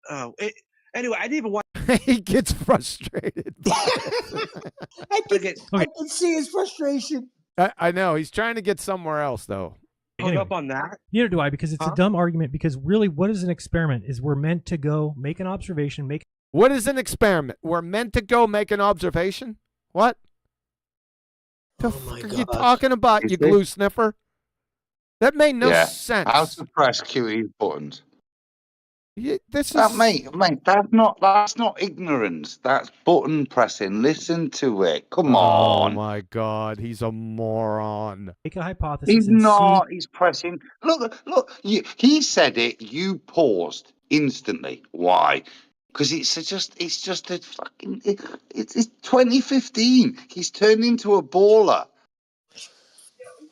anyway. I didn't even want. He gets frustrated. I can see his frustration. I know. He's trying to get somewhere else, though. Hung up on that. Neither do I, because it's a dumb argument. Because really, what is an experiment? Is we're meant to go make an observation, make. What is an experiment? We're meant to go make an observation? What? The fuck are you talking about, you glue sniffer? That made no sense. How to press QE buttons. This is mate. That's not ignorance. That's button pressing. Listen to it. Come on. Oh my God, he's a moron. Make a hypothesis. He's and not. See. He's pressing. Look. He said it. You paused instantly. Why? Because it's just a fucking. It's 2015. He's turned into a baller.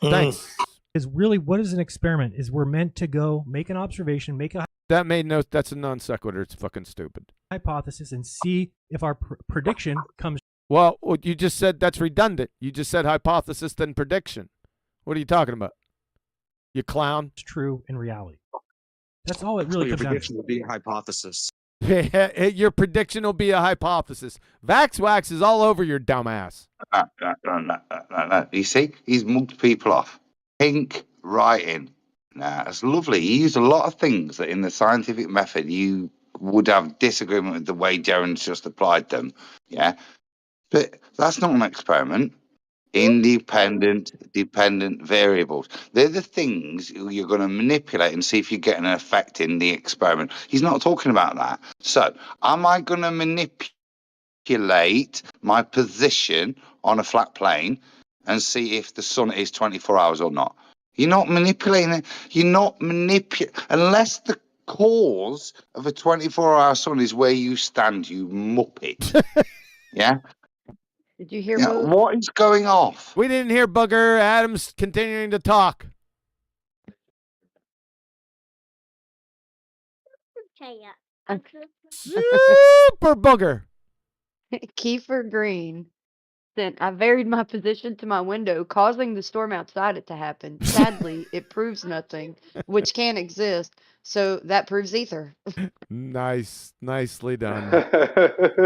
Thanks. Because really, what is an experiment? Is we're meant to go make an observation, make a. That made no. That's a non sequitur. It's fucking stupid. Hypothesis and see if our prediction comes. Well, you just said that's redundant. You just said hypothesis then prediction. What are you talking about? You clown. It's true in reality. That's all it really comes down to. Your prediction will be a hypothesis. Your prediction will be a hypothesis. Vaxy Wax is all over your dumbass. No. You see, he's mugged people off. Pink writing. Nah, it's lovely. He used a lot of things that in the scientific method you would have disagreement with the way Jaren's just applied them. Yeah. But that's not an experiment. Independent, dependent variables. They're the things you're going to manipulate and see if you get an effect in the experiment. He's not talking about that. So, am I going to manipulate my position on a flat plane and see if the sun is 24 hours or not? You're not manipulating it. You're not unless the cause of a 24-hour sun is where you stand, you muppet. Yeah? Did you hear what is going off? We didn't hear Booger. Adam's continuing to talk. Super Booger. Kiefer Green sent, I varied my position to my window, causing the storm outside it to happen. Sadly, it proves nothing, which can exist. So that proves ether. Nicely done.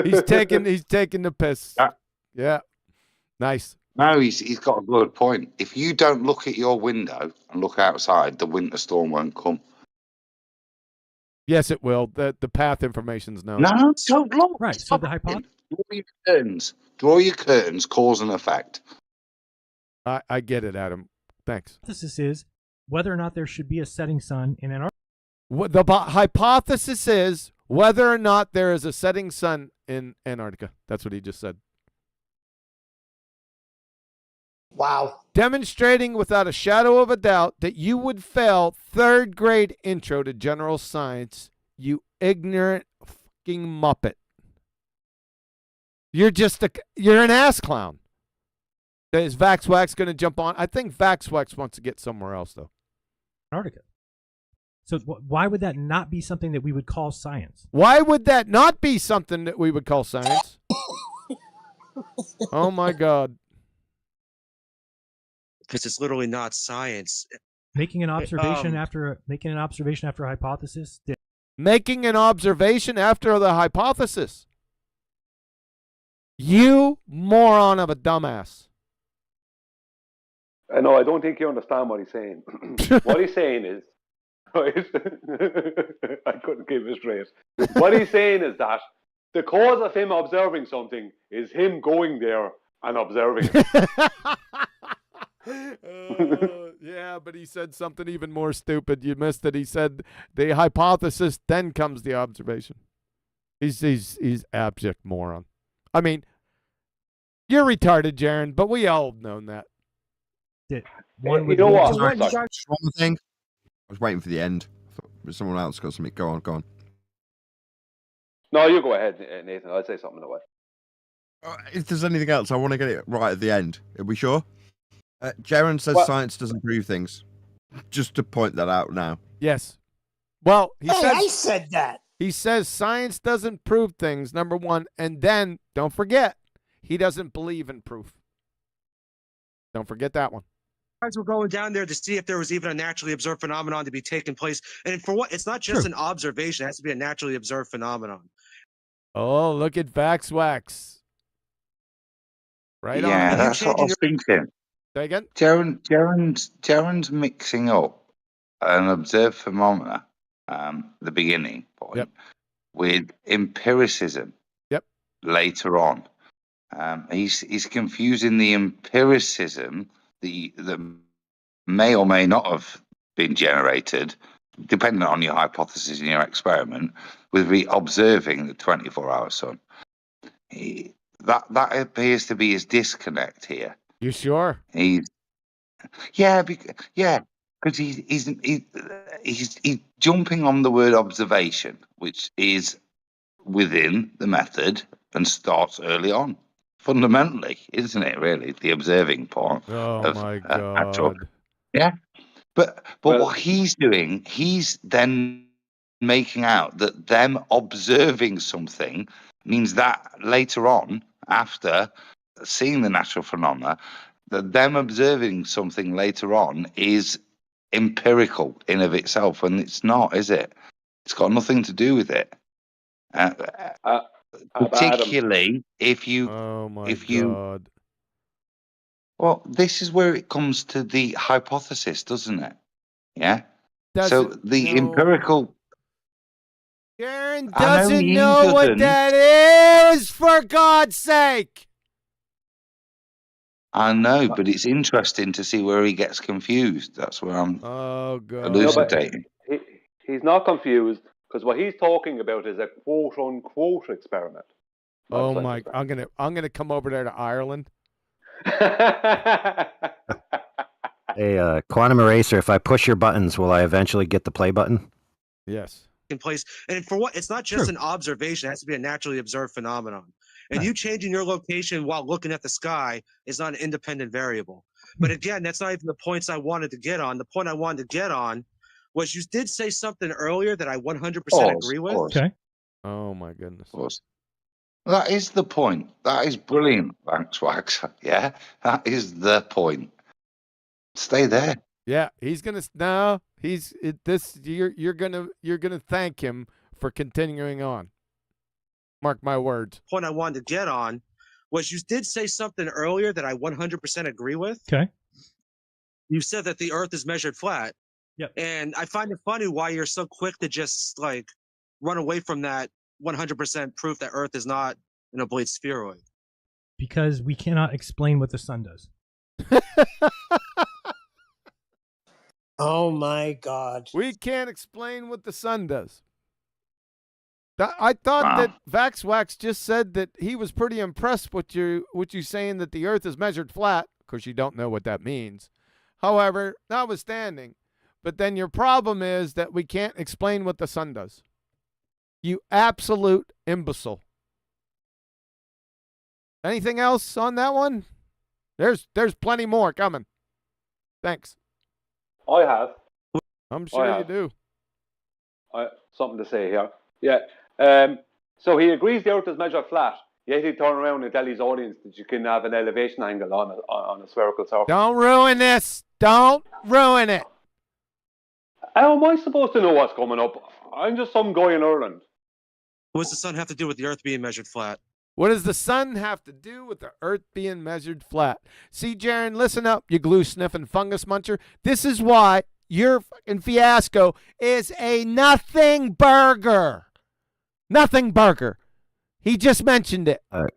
He's taking the piss. Yeah. Nice. No, he's got a good point. If you don't look at your window and look outside, the winter storm won't come. Yes, it will. The path information's known. No, don't look. Right. So the hypothesis. Draw your curtains. Cause and effect. I get it, Adam. Thanks. Hypothesis is whether or not there should be a setting sun in Antarctica. The hypothesis is whether or not there is a setting sun in Antarctica. That's what he just said. Wow. Demonstrating without a shadow of a doubt that you would fail third grade intro to general science, you ignorant fucking muppet. You're an ass clown. Is Vaxy Wax going to jump on? I think Vaxy Wax wants to get somewhere else, though. Antarctica. So why would that not be something that we would call science? Why would that not be something that we would call science? Oh, my God. Because it's literally not science. Making an observation after a hypothesis. Making an observation after the hypothesis. You moron of a dumbass. No, I don't think you understand what he's saying. What he's saying is, right? I couldn't keep it straight. What he's saying is that the cause of him observing something is him going there and observing it. Yeah, but he said something even more stupid. You missed it. He said the hypothesis, then comes the observation. He's abject moron. I mean, you're retarded, Jaren, but we all have known that. You know what? One thing. I was waiting for the end. I thought someone else got something. Go on. No, you go ahead, Nathan. I'll say something away. If there's anything else, I want to get it right at the end. Are we sure? Jaren says science doesn't prove things. Just to point that out now. Yes. Well, I said that. He says science doesn't prove things, number one, and then, don't forget, he doesn't believe in proof. Don't forget that one. Guys were going down there to see if there was even a naturally observed phenomenon to be taking place. And for what? It's not just an observation. It has to be a naturally observed phenomenon. Oh, look at Vaxy Wax. Right on. Yeah, that's what I was thinking. Say again? Jaren's mixing up an observed phenomena, the beginning point, with empiricism. Yep. Later on, he's confusing the empiricism that may or may not have been generated, depending on your hypothesis in your experiment, with observing the 24-hour sun. That appears to be his disconnect here. You sure? Because he's jumping on the word observation, which is within the method and starts early on. Fundamentally, isn't it? Really, the observing part. Oh my God! But what he's doing, he's then making out that them observing something means that later on, after seeing the natural phenomena, that them observing something later on is empirical in of itself, and it's not, is it? It's got nothing to do with it. Particularly if you, God. Well, this is where it comes to the hypothesis, doesn't it? Yeah. So the empirical. Jaren doesn't know what that is, for God's sake. I know, but it's interesting to see where he gets confused. That's where I'm elucidating. No, he's not confused, because what he's talking about is a quote-unquote experiment. Oh my! I'm gonna come over there to Ireland. Hey, Quantum Eraser, if I push your buttons, will I eventually get the play button? Yes. In place, and for what? It's not just an observation. It has to be a naturally observed phenomenon. And you changing your location while looking at the sky is not an independent variable. But again, that's not even the points I wanted to get on. The point I wanted to get on was you did say something earlier that I 100% agree with. Okay. Oh my goodness. That is the point. That is brilliant, Vaxy Wax. Yeah, that is the point. Stay there. Yeah, he's gonna you're gonna thank him for continuing on. Mark my words. Point I wanted to get on was you did say something earlier that I 100% agree with. Okay. You said that the Earth is measured flat. Yep. And I find it funny why you're so quick to just like run away from that 100% proof that Earth is not an oblate spheroid. Because we cannot explain what the sun does. Oh my God. We can't explain what the sun does. I thought that Vaxy Wax just said that he was pretty impressed with you saying that the Earth is measured flat. Of course, you don't know what that means. However, notwithstanding, but then your problem is that we can't explain what the sun does. You absolute imbecile. Anything else on that one? There's plenty more coming. Thanks. I have. I'm sure you do. Something to say here. Yeah. So he agrees the Earth is measured flat, yet he turn around and tell his audience that you can have an elevation angle on a spherical surface. Don't ruin this. Don't ruin it. How am I supposed to know what's coming up? I'm just some guy in Ireland. What does the sun have to do with the Earth being measured flat? What does the sun have to do with the Earth being measured flat? See, Jaren, listen up, you glue-sniffing fungus muncher. This is why your fucking fiasco is a nothing burger. Nothing burger. He just mentioned it. Can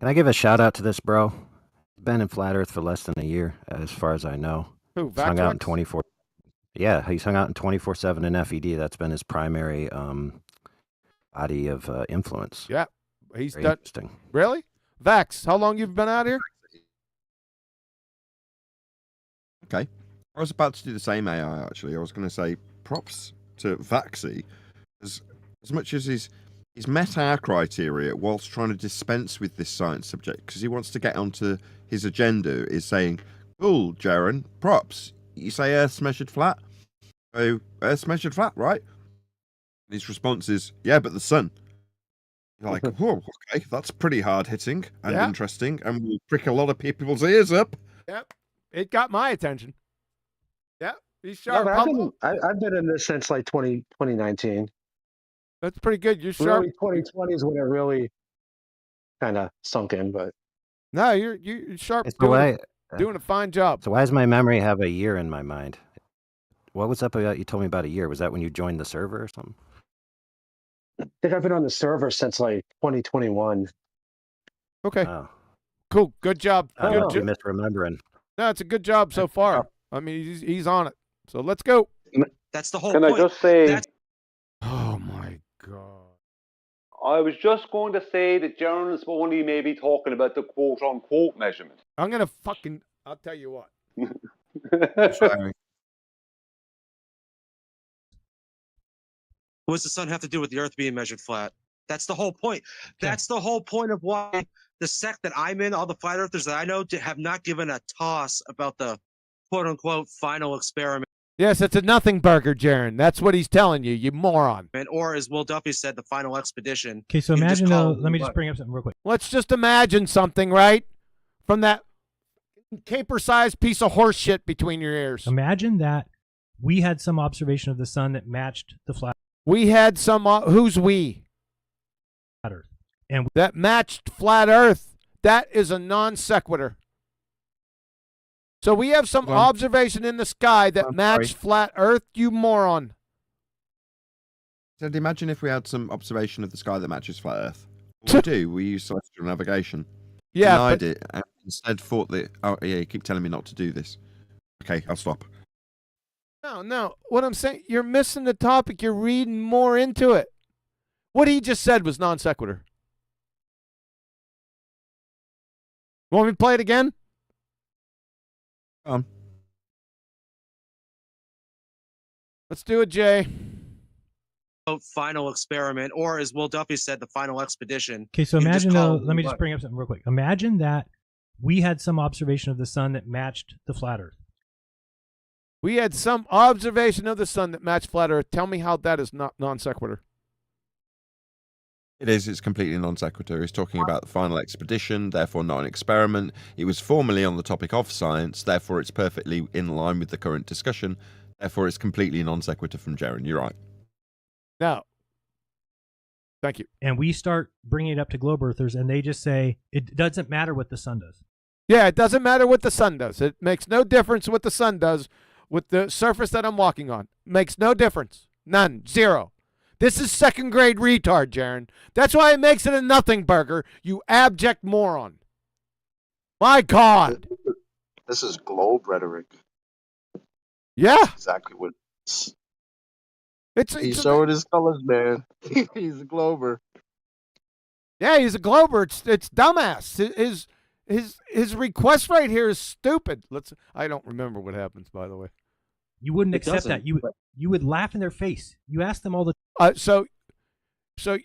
I give a shout-out to this bro? Been in Flat Earth for less than a year, as far as I know. Who, He's hung out in Vaxy Wax? 24. Yeah, he's hung out in 24/7 in FED. That's been his primary body of influence. Yeah, he's Very done. interesting. Really? Vax, how long you've been out here? Okay. I was about to do the same AI, actually. I was going to say props to Vaxy. As much as he's met our criteria whilst trying to dispense with this science subject, because he wants to get onto his agenda, is saying, cool, Jaren, props. You say Earth's measured flat? Oh, Earth's measured flat, right? His response is, yeah, but the sun. You're like, whoa, okay, that's pretty hard hitting and Yeah. interesting, and will prick a lot of people's ears up. Yep. It got my attention. Yep. He's No, sharp. but Pablo. I've been in this since like 2019. That's pretty good. You're sharp. Really, 2020 is when it really kind of sunk in. But No, you're sharp. So why, Doing a fine job. so why does my memory have a year in my mind? What was up about? You told me about a year. Was that when you joined the server or something? I think I've been on the server since like 2021. Okay. Oh. Cool. Good job. I Good must be job. misremembering. No, it's a good job so far. I mean, he's on it. So let's go. That's the whole Can point. I just say? Oh my god. I was just going to say that Jaren is only maybe talking about the quote unquote measurement. I'm gonna fucking. I'll tell you what. What does the sun have to do with the Earth being measured flat? That's the whole point. That's the whole point of why the sect that I'm in, all the flat earthers that I know, have not given a toss about the quote unquote final experiment. Yes, it's a nothing burger, Jaren. That's what he's telling you, you moron. Or as Will Duffy said, the final expedition. Okay, so You can just imagine call though. it Let me what? just bring up something real quick. Let's just imagine something, right? From that caper-sized piece of horse shit between your ears. Imagine that we had some observation of the sun that matched the flat We had some. Who's we? Earth, and that matched flat Earth. That is a non sequitur. So we have some observation in the sky that matched flat Earth. You moron. So imagine if we had some observation of the sky that matches flat Earth. What we do, we use celestial navigation. Yeah, Denied but- it and instead thought that, oh yeah, you keep telling me not to do this. Okay, I'll stop. No. What I'm saying, you're missing the topic. You're reading more into it. What he just said was non sequitur. Want me to play it again? Let's do it, Jay. Final experiment, or as Will Duffy said, the final expedition. Okay, so You can just imagine call though. it Let me what? just bring up something real quick. Imagine that we had some observation of the sun that matched the flat Earth. We had some observation of the sun that matched flat Earth. Tell me how that is not non sequitur. It is, it's completely non sequitur. He's talking about the final expedition, therefore not an experiment. It was formerly on the topic of science, therefore it's perfectly in line with the current discussion. Therefore it's completely non sequitur from Jaren. You're right. Now, thank you. And we start bringing it up to globe earthers, and they just say it doesn't matter what the sun does. Yeah, it doesn't matter what the sun does. It makes no difference what the sun does with the surface that I'm walking on. Makes no difference. None. Zero. This is second grade retard, Jaren. That's why it makes it a nothing burger, you abject moron. My God. This is globe rhetoric. Yeah. Exactly what it's. It's showing his colors, man. He's a glober. Yeah, he's a glober. It's dumbass. His request right here is stupid. I don't remember what happens, by the way. You wouldn't It accept that. doesn't, You would laugh in their face. You ask them all the So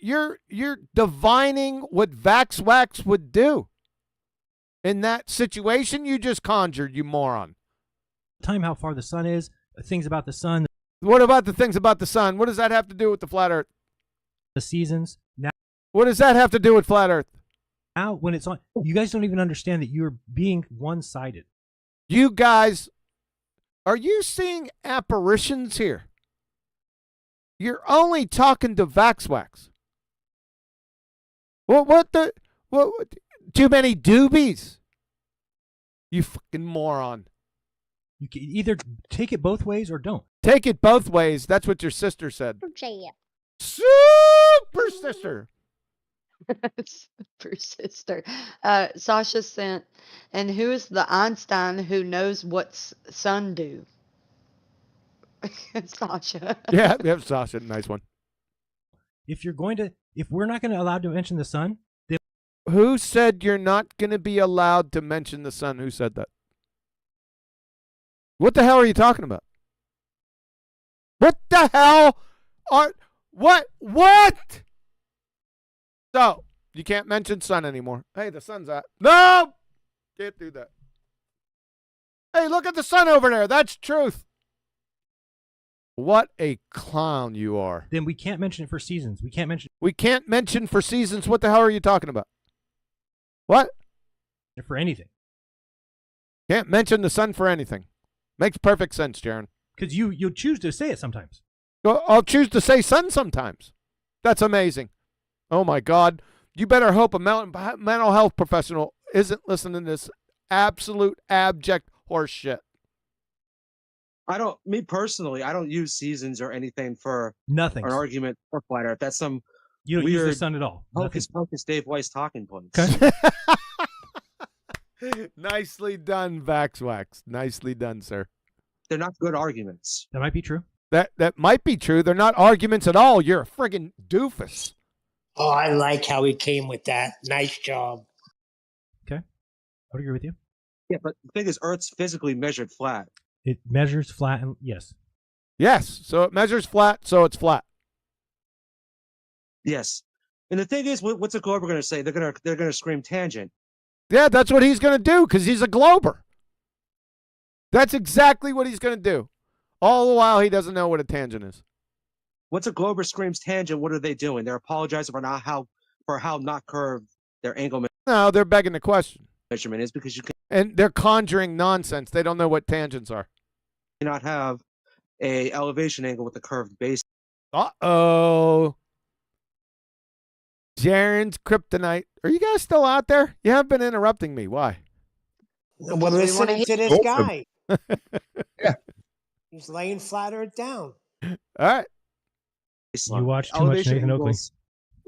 you're divining what Vaxy Wax would do in that situation you just conjured, you moron. time how far the sun is, things about the sun, What about the things about the sun? What does that have to do with the flat Earth? the seasons. What does that have to do with flat Earth? Now, when it's on, you guys don't even understand that you're being one-sided. You guys, are you seeing apparitions here? You're only talking to Vaxy Wax. What? Too many doobies? You fucking moron. You can either take it both ways or don't. Take it both ways. That's what your sister said. Super Super sister. Super sister. Sasha sent, and who is the Einstein who knows what sun do? Sasha. Yeah, Sasha. Nice one. If we're not going to allow to mention the sun, then Who said you're not going to be allowed to mention the sun? Who said that? What the hell are you talking about? What the hell are what? So, you can't mention sun anymore. Hey, the sun's out. No! Can't do that. Hey, look at the sun over there. That's truth. What a clown you are. Then we can't mention it for seasons. We can't mention for seasons. What the hell are you talking about? What? it for anything. Can't mention the sun for anything. Makes perfect sense, Jaren. Because you'll choose to say it sometimes. Well, I'll choose to say sun sometimes. That's amazing. Oh, my God. You better hope a mental health professional isn't listening to this absolute abject horse shit. Me personally, I don't use seasons or anything for nothing. An argument or flat earth. That's some you don't weird use the sun at all. Hocus pocus Dave Weiss talking points. Nicely done, Vaxy Wax. Nicely done, sir. They're not good arguments. That might be true. That might be true. They're not arguments at all. You're a friggin' doofus. Oh, I like how he came with that. Nice job. Okay. I would agree with you. Yeah, but the thing is, Earth's physically measured flat. It measures flat, and yes. Yes, so it measures flat, so it's flat. Yes. And the thing is, what's a glober going to say? They're going to scream tangent. Yeah, that's what he's going to do because he's a glober. That's exactly what he's going to do. All the while, he doesn't know what a tangent is. Once a glober screams tangent, what are they doing? They're apologizing for how not curved their angle No, they're begging the question. measurement is because you And they're conjuring nonsense. They don't know what tangents are. cannot have a elevation angle with a curved base. Uh-oh. Jaren's kryptonite. Are you guys still out there? You haven't been interrupting me. Why? We're listening to this guy. Yeah. He's laying flat earth down. All right. You watch too much Nathan Oakley.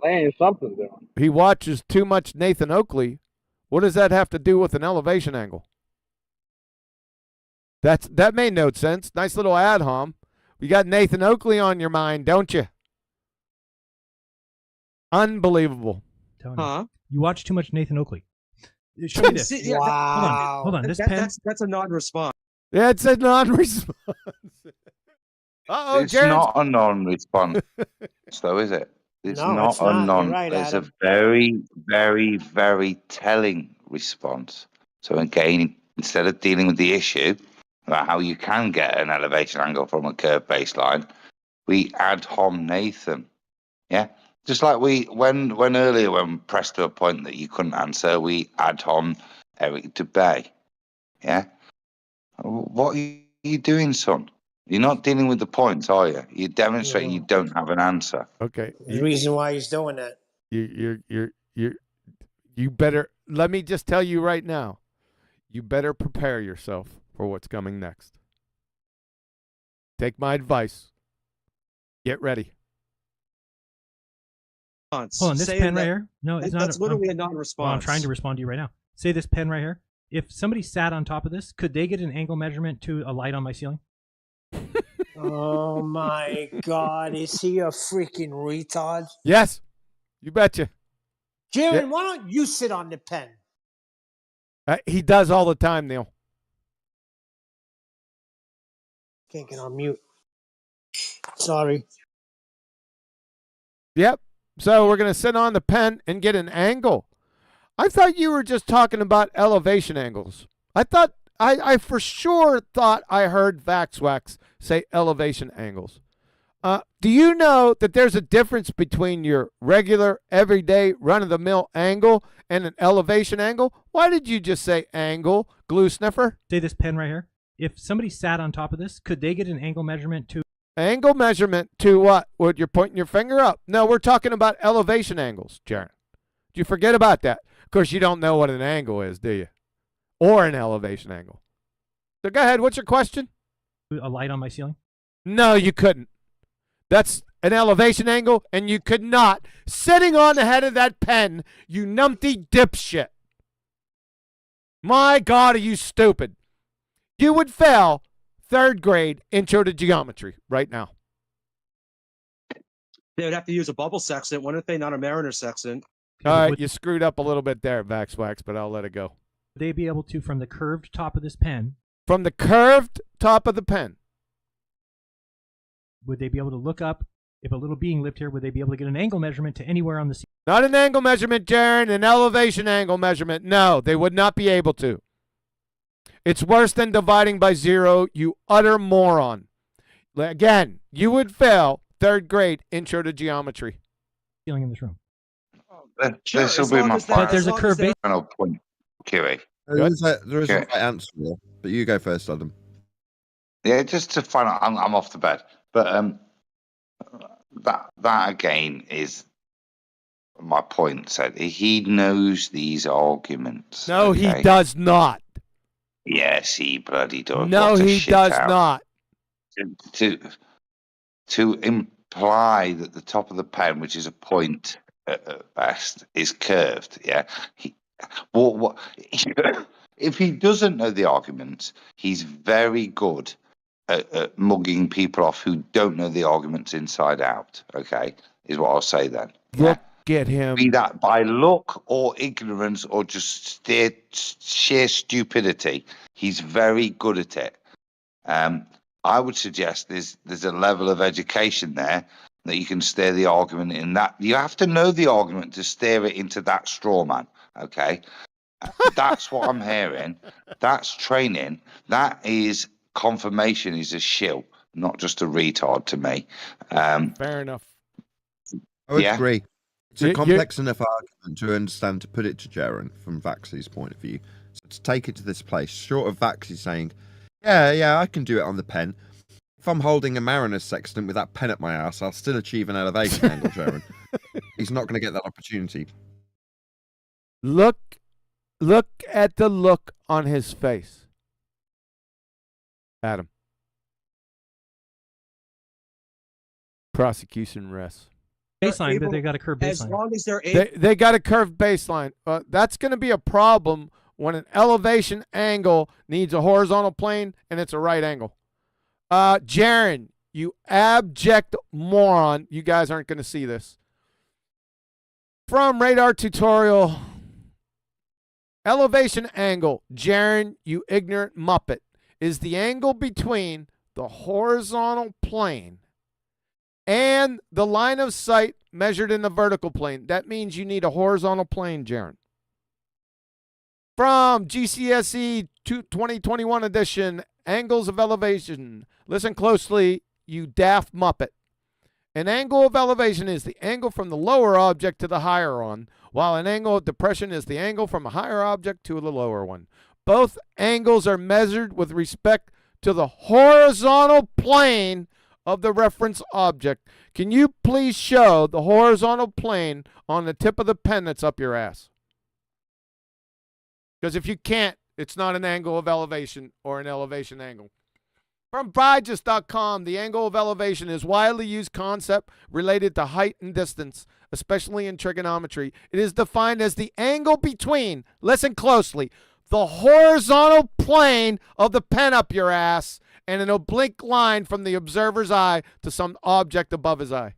Laying something down. He watches too much Nathan Oakley. What does that have to do with an elevation angle? That made no sense. Nice little ad hom. You got Nathan Oakley on your mind, don't you? Unbelievable. Huh? You watch too much Nathan Oakley. Show me this. Wow. Hold on. This pen. That's a non-response. Yeah, it's a non-response. It's not a non-response, though, is it? It's No, not it's a not. non. You're right, There's Adam. a very, very, very telling response. So again, instead of dealing with the issue about how you can get an elevation angle from a curved baseline, we ad hom Nathan. Yeah, just like when earlier when pressed to a point that you couldn't answer, we ad hom Eric Debay. Yeah, what are you doing, son? You're not dealing with the points, are you? You're demonstrating you don't have an answer. Okay. The reason why he's doing that. You better, let me just tell you right now, you better prepare yourself for what's coming next. Take my advice. Get ready. Hold on, this pen right here. No, it's not. That's literally a non-response. Well, I'm trying to respond to you right now. Say this pen right here. If somebody sat on top of this, could they get an angle measurement to a light on my ceiling? Oh my God. Is he a freaking retard? Yes. You betcha. Jaren, Yeah. why don't you sit on the pen? He does all the time, Neil. Can't get on mute. Sorry. Yep. So we're going to sit on the pen and get an angle. I thought you were just talking about elevation angles. I for sure thought I heard Vaxy Wax say elevation angles. Do you know that there's a difference between your regular, everyday, run-of-the-mill angle and an elevation angle? Why did you just say angle, glue sniffer? Say this pen right here. If somebody sat on top of this, could they get an angle measurement to... Angle measurement to what? What, you're pointing your finger up? No, we're talking about elevation angles, Jaren. Did you forget about that? Of course, you don't know what an angle is, do you? Or an elevation angle. So go ahead. What's your question? A light on my ceiling? No, you couldn't. That's an elevation angle, and you could not. Sitting on the head of that pen, you numpty dipshit. My God, are you stupid? You would fail third grade intro to geometry right now. They would have to use a bubble sextant. Why don't they not a Mariner sextant? All right, you screwed up a little bit there, Vaxy Wax, but I'll let it go. Would they be able to, from the curved top of this pen... From the curved top of the pen. Would they be able to look up, if a little being lived here, would they be able to get an angle measurement to anywhere on the ceiling? Not an angle measurement, Jaren, an elevation angle measurement. No, they would not be able to. It's worse than dividing by zero, you utter moron. Again, you would fail 3rd grade intro to geometry. Feeling in this room. This will be my But there's a curve base. final point, Kiri. There is a Okay. right answer there, but you go first, Adam. Yeah, just to find out, I'm off the bed, but that again is my point. So he knows these arguments. No, he okay? does not. Yes, he bloody does. No, What a he shit does out. not. To imply that the top of the pen, which is a point at best, is curved. Yeah. What? If he doesn't know the arguments, he's very good at mugging people off who don't know the arguments inside out. Okay, is what I'll say then. Look at him. Be that by luck or ignorance or just sheer stupidity, he's very good at it. I would suggest there's a level of education there that you can steer the argument in that. You have to know the argument to steer it into that straw man. Okay, that's what I'm hearing. That's training. That is confirmation. Is a shill, not just a retard to me. Fair enough. I would Yeah. agree. It's a complex enough argument to understand to put it to Jaren from Vaxy's point of view. So to take it to this place, short of Vaxy saying, yeah, I can do it on the pen. If I'm holding a Mariner's sextant with that pen at my ass, I'll still achieve an elevation angle, Jaren. He's not going to get that opportunity. Look at the look on his face. Adam. Prosecution rests. Baseline, but they got a curved As baseline. long as they're able, They got a curved baseline. That's going to be a problem when an elevation angle needs a horizontal plane and it's a right angle. Jaren, you abject moron. You guys aren't going to see this. From radar tutorial, elevation angle, Jaren, you ignorant muppet, is the angle between the horizontal plane and the line of sight measured in the vertical plane. That means you need a horizontal plane, Jaren. From GCSE 2021 edition, angles of elevation. Listen closely, you daft muppet. An angle of elevation is the angle from the lower object to the higher one, while an angle of depression is the angle from a higher object to the lower one. Both angles are measured with respect to the horizontal plane of the reference object. Can you please show the horizontal plane on the tip of the pen that's up your ass? Because if you can't, it's not an angle of elevation or an elevation angle. From Brigest.com, the angle of elevation is widely used concept related to height and distance, especially in trigonometry. It is defined as the angle between, listen closely, the horizontal plane of the pen up your ass and an oblique line from the observer's eye to some object above his eye.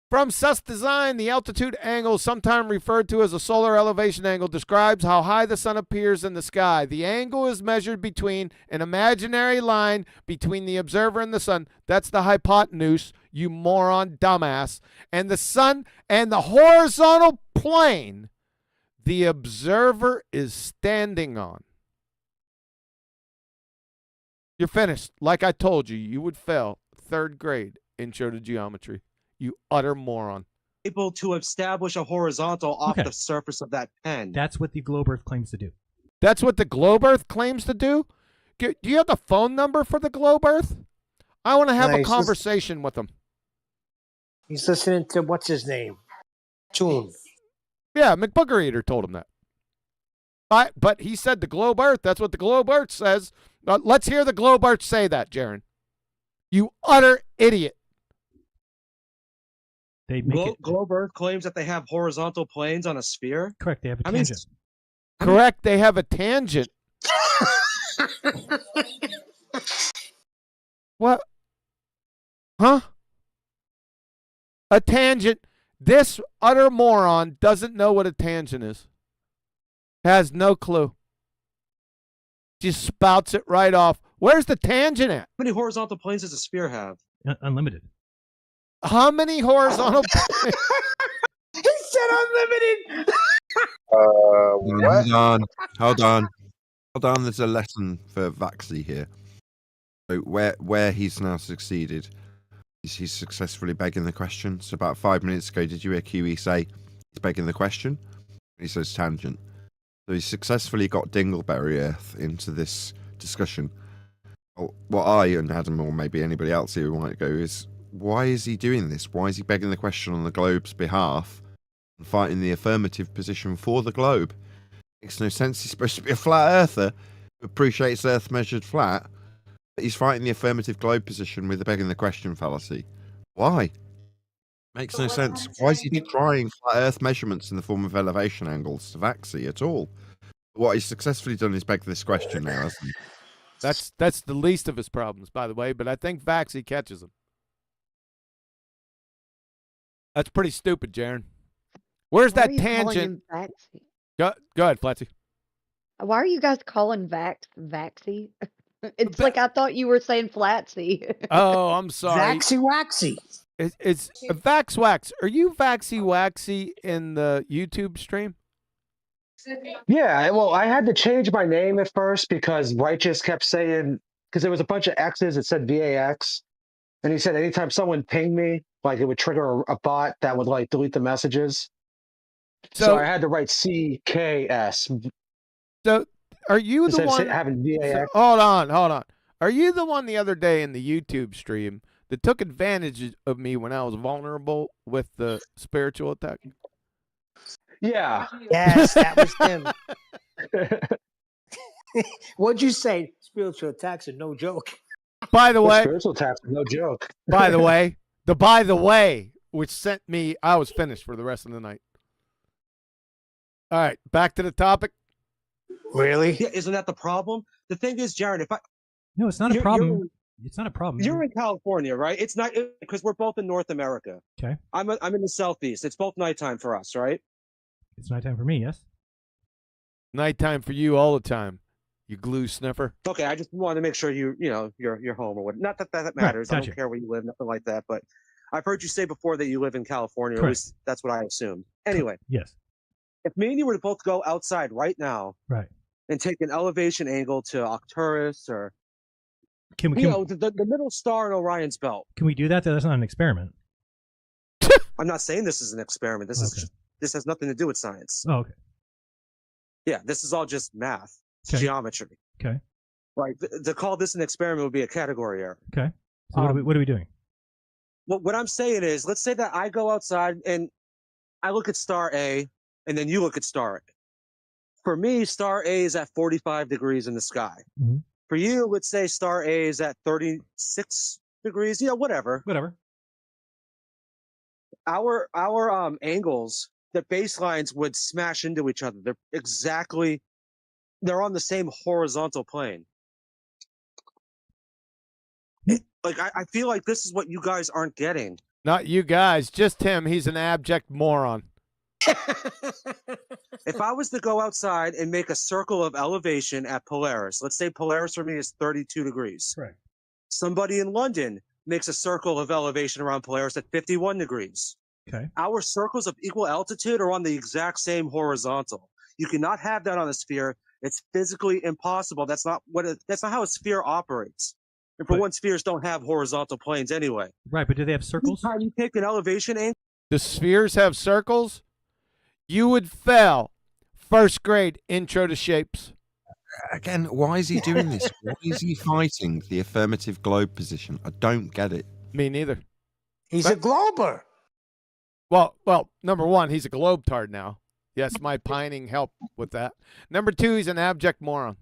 From Sus Design, the altitude angle, sometimes referred to as a solar elevation angle, describes how high the sun appears in the sky. The angle is measured between an imaginary line between the observer and the sun. That's the hypotenuse, you moron dumbass. And the sun and the horizontal plane the observer is standing on. You're finished. Like I told you, you would fail 3rd grade intro to geometry. You utter moron. able to establish a horizontal off Okay. the surface of that pen. That's what the globe Earth claims to do. That's what the globe Earth claims to do? Do you have the phone number for the globe Earth? I want to have a Nice. conversation with them. He's listening to what's his name? Tune. Yeah, McBooger Eater told him that. But he said the globe Earth. That's what the globe Earth says. Let's hear the globe Earth say that, Jaren. You utter idiot. They make it Globe Earth claims that they have horizontal planes on a sphere. correct. They have a I mean, tangent. Correct, they have a tangent. What? Huh? A tangent. This utter moron doesn't know what a tangent is. Has no clue. Just spouts it right off. Where's the tangent at? How many horizontal planes does a sphere have? Unlimited. How many horizontal? He said unlimited. Hold on. There's a lesson for Vaxy here. So where he's now succeeded is he's successfully begging the question. So about 5 minutes ago, did you hear QE say he's begging the question? He says tangent. So he's successfully got Dingleberry Earth into this discussion. Well, what I and Adam, or maybe anybody else here who might go, is why is he doing this? Why is he begging the question on the globe's behalf and fighting the affirmative position for the globe? Makes no sense. He's supposed to be a flat earther who appreciates Earth measured flat, but he's fighting the affirmative globe position with the begging the question fallacy. Why? Makes no sense. Why is he decrying flat Earth measurements in the form of elevation angles to Vaxy at all? What he's successfully done is beg this question now, hasn't he? That's the least of his problems, by the way, but I think Vaxy catches him. That's pretty stupid, Jaren. Where's Why are that you calling tangent? him Vaxy? Go ahead, Flatsy. Why are you guys calling Vaxy? It's like I thought you were saying Flatsy. Oh, I'm sorry. Vaxy Waxy. It's Vax Wax. Are you Vaxy Waxy in the YouTube stream? Yeah, well, I had to change my name at first because Righteous kept saying, because there was a bunch of X's, it said VAX. And he said anytime someone pinged me, like it would trigger a bot that would like delete the messages. So I had to write CKS. So are you the instead of one having VAX. So, hold on. Are you the one the other day in the YouTube stream that took advantage of me when I was vulnerable with the spiritual attack? Yeah. Yes, that was him. What'd you say? Spiritual attacks are no joke. By the way, spiritual attacks are no joke. By the way, which sent me, I was finished for the rest of the night. All right, back to the topic. Really? Yeah, isn't that the problem? The thing is, Jaren, if I No, it's not a problem. It's not a problem. You're in California, right? It's not because we're both in North America. Okay. I'm in the Southeast. It's both nighttime for us, right? It's nighttime for me, yes? Nighttime for you all the time, you glue sniffer. Okay, I just wanted to make sure you're home or what. Not that matters. Right, I gotcha. don't care where you live, nothing like that. But I've heard you say before that you live in California. Or at least that's what I assumed. Anyway, Yes. if me and you were to both go outside right now, Right. and take an elevation angle to Arcturus or Can we the middle star in Orion's belt. Can we do that? That's not an experiment. I'm not saying this is an experiment. This has nothing to do with science. Oh, okay. Yeah, this is all just math, it's Okay. geometry. Okay. Right. To call this an experiment would be a category error. Okay. So what are we doing? What I'm saying is, let's say that I go outside and I look at star A, and then you look at star A. For me, star A is at 45 degrees in the sky. Mhm. For you, let's say star A is at 36 degrees. Yeah, whatever. Whatever. Our angles, the baselines would smash into each other. They're on the same horizontal plane. I feel like this is what you guys aren't getting. Not you guys, just him. He's an abject moron. If I was to go outside and make a circle of elevation at Polaris, let's say Polaris for me is 32 degrees. Right. Somebody in London makes a circle of elevation around Polaris at 51 degrees. Okay. Our circles of equal altitude are on the exact same horizontal. You cannot have that on a sphere. It's physically impossible. That's not how a sphere operates. And for one, spheres don't have horizontal planes anyway. Right, but do they have circles? Anytime you take an elevation angle. The spheres have circles? You would fail first grade intro to shapes. Again, why is he doing this? Why is he fighting the affirmative globe position? I don't get it. Me neither. He's a glober. Well, number one, he's a globetard now. Yes, my pining helped with that. Number two, he's an abject moron.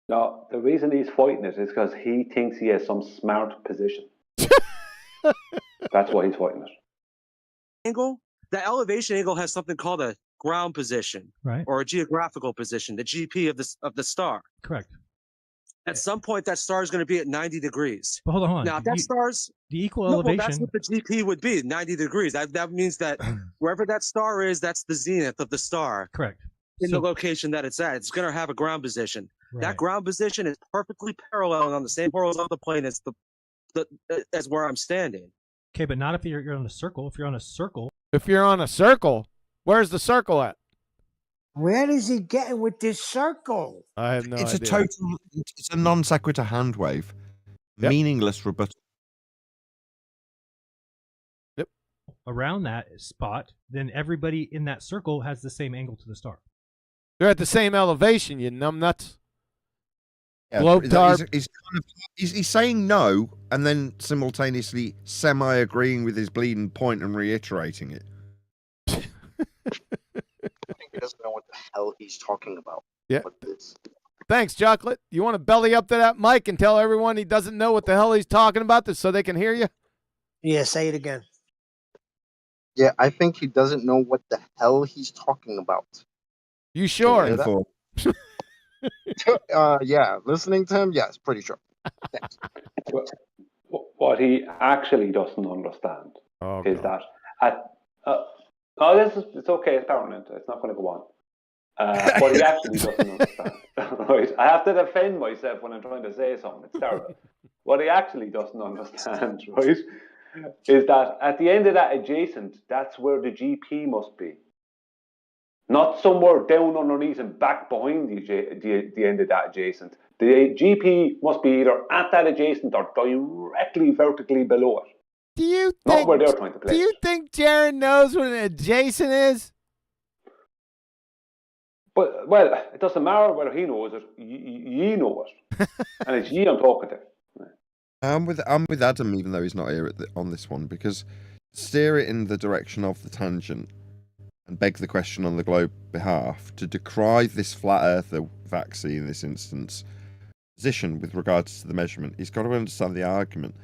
No, the reason he's fighting it is because he thinks he has some smart position. That's why he's fighting it. Angle, the elevation angle has something called a ground position, right, or a geographical position, the GP of the star. Correct. At some point, that star is going to be at 90 degrees. But hold on. Now, if that star's the equal well, elevation. that's what the GP would be, 90 degrees. That means that wherever that star is, that's the zenith of the star. Correct. In the location that it's at, it's going to have a ground position. Right. That ground position is perfectly parallel and on the same horizontal plane as as where I'm standing. Okay, but not if you're on a circle. If you're on a circle. If you're on a circle, where's the circle at? Where is he getting with this circle? I have no It's idea. it's a non sequitur hand wave, meaningless rebuttal. Yep. Around that spot, then everybody in that circle has the same angle to the star. They're at the same elevation, you numbnuts. Yeah, Globe-tard. he's saying no and then simultaneously semi-agreeing with his bleeding point and reiterating it. I think he doesn't know what the hell he's talking about. Yeah. What this? Thanks, Chocolate. You want to belly up to that mic and tell everyone he doesn't know what the hell he's talking about so they can hear you? Yeah, say it again. Yeah, I think he doesn't know what the hell he's talking about. You sure? Yeah, listening to him, yes, pretty sure. Thanks. What he actually doesn't understand is God. that it's okay, it's permanent, it's not going to go on. What he actually doesn't understand, right? I have to defend myself when I'm trying to say something. It's terrible. What he actually doesn't understand, right, is that at the end of that adjacent, that's where the GP must be. Not somewhere down underneath and back behind the end of that adjacent. The GP must be either at that adjacent or directly vertically below it. Do you Not where they're trying to play. Do you think Jaren knows what an adjacent is? But, well, it doesn't matter whether he knows it. Ye know it. And it's ye I'm talking to. I'm with Adam, even though he's not here on this one, because steer it in the direction of the tangent and beg the question on the globe behalf to decry this flat earther Vaxy in this instance position with regards to the measurement. He's got to understand the argument.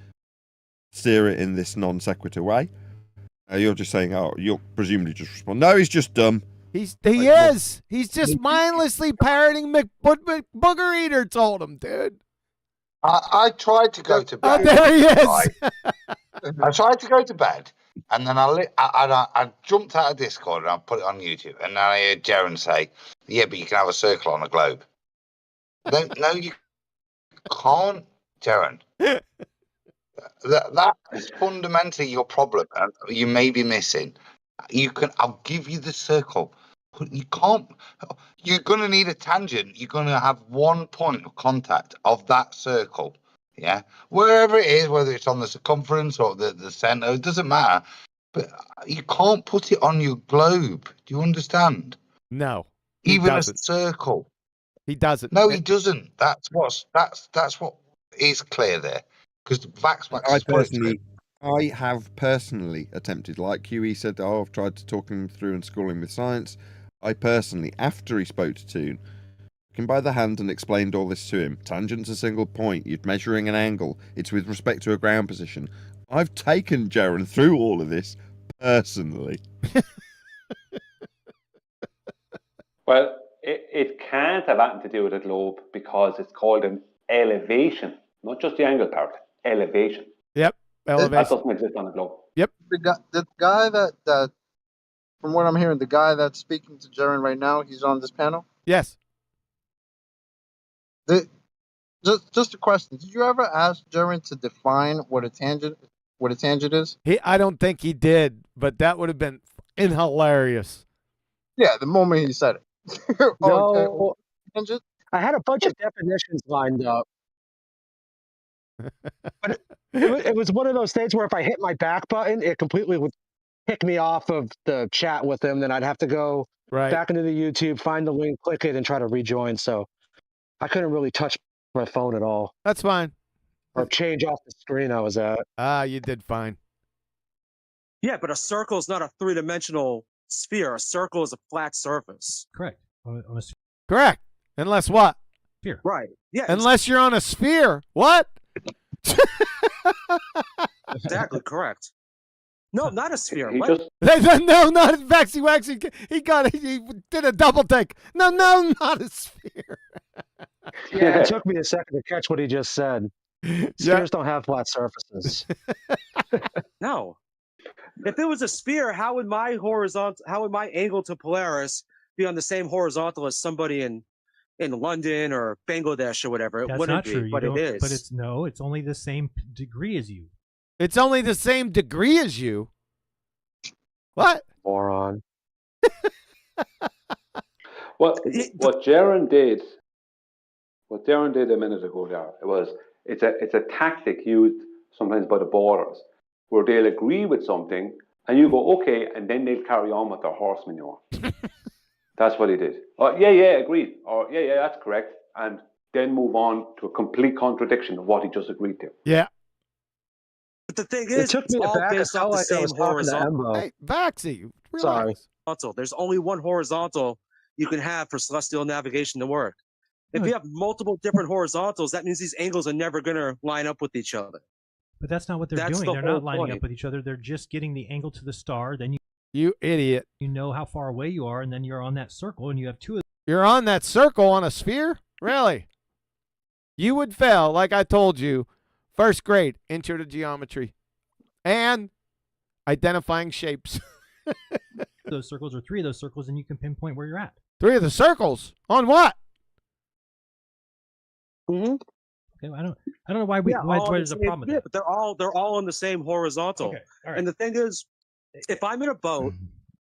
Steer it in this non sequitur way. You're just saying, oh, you'll presumably just respond, no, he's just dumb. He is. He's just mindlessly parroting Booger Eater told him, dude. I tried to go to bed. Oh, there he is. Right? I tried to go to bed, and then I jumped out of Discord and I put it on YouTube, and then I heard Jaren say, "Yeah, but you can have a circle on a globe." No, you can't, Jaren. That is fundamentally your problem, and you may be missing. I'll give you the circle, but you can't. You're going to need a tangent. You're going to have one point of contact of that circle. Yeah, wherever it is, whether it's on the circumference or the center, it doesn't matter. But you can't put it on your globe. Do you understand? No, even a circle. He doesn't. No, he doesn't. That's what is clear there. Because Vax I have personally attempted, like QE said, I've tried to talk him through and school him with science. I personally, after he spoke to Toon, took him by the hand and explained all this to him. Tangent's a single point. You're measuring an angle. It's with respect to a ground position. I've taken Jaren through all of this personally. Well, it can't have anything to do with a globe because it's called an elevation, not just the angle part. Elevation. Yep. Elevation. That doesn't exist on a globe. Yep. The guy that, from what I'm hearing, the guy that's speaking to Jaren right now, he's on this panel. Yes. Just a question: did you ever ask Jaren to define what a tangent is? I don't think he did, but that would have been hilarious. Yeah, the moment he said it. No, tangent. I had a bunch of definitions lined up. But it was one of those things where if I hit my back button, it completely would kick me off of the chat with him. Then I'd have to go back into the YouTube, find the link, click it, and try to rejoin. So I couldn't really touch my phone at all. That's fine. Or change off the screen I was at. You did fine. Yeah, but a circle is not a three-dimensional sphere. A circle is a flat surface. Correct. Correct. Unless what? Sphere. Right. Yeah. Unless you're on a sphere. What? Exactly correct. No, not a sphere. No, not Vaxy Wax. He did a double take. No, not a sphere. Yeah, it took me a second to catch what he just said. Spheres don't have flat surfaces. No. If it was a sphere, how would my angle to Polaris be on the same horizontal as somebody in London or Bangladesh or whatever? It That's wouldn't not be, true. but it is. But it's only the same degree as you. It's only the same degree as you. What? Moron. What Jaren did a minute ago there, it's a tactic used sometimes by the borders where they'll agree with something and you go, okay, and then they'll carry on with their horse manure. That's what he did. Oh, yeah, agreed. Or yeah, that's correct. And then move on to a complete contradiction of what he just agreed to. Yeah. But the thing is, it's all based off the same horizontal. Hey, Vaxy, Sorry. There's only one horizontal you can have for celestial navigation to work. If you have multiple different horizontals, that means these angles are never going to line up with each other. But that's not what they're doing. They're not lining up with each other. They're just getting the angle to the star. Then you idiot. You know how far away you are, and then you're on that circle, and you have two of them. You're on that circle on a sphere? Really? You would fail, like I told you, first grade, intro to geometry, and identifying shapes. Those circles, or three of those circles, and you can pinpoint where you're at. Three of the circles? On what? Mm-hmm. Okay, I don't know why there's a problem with that. But they're all on the same horizontal. Okay, all right. And the thing is, if I'm in a boat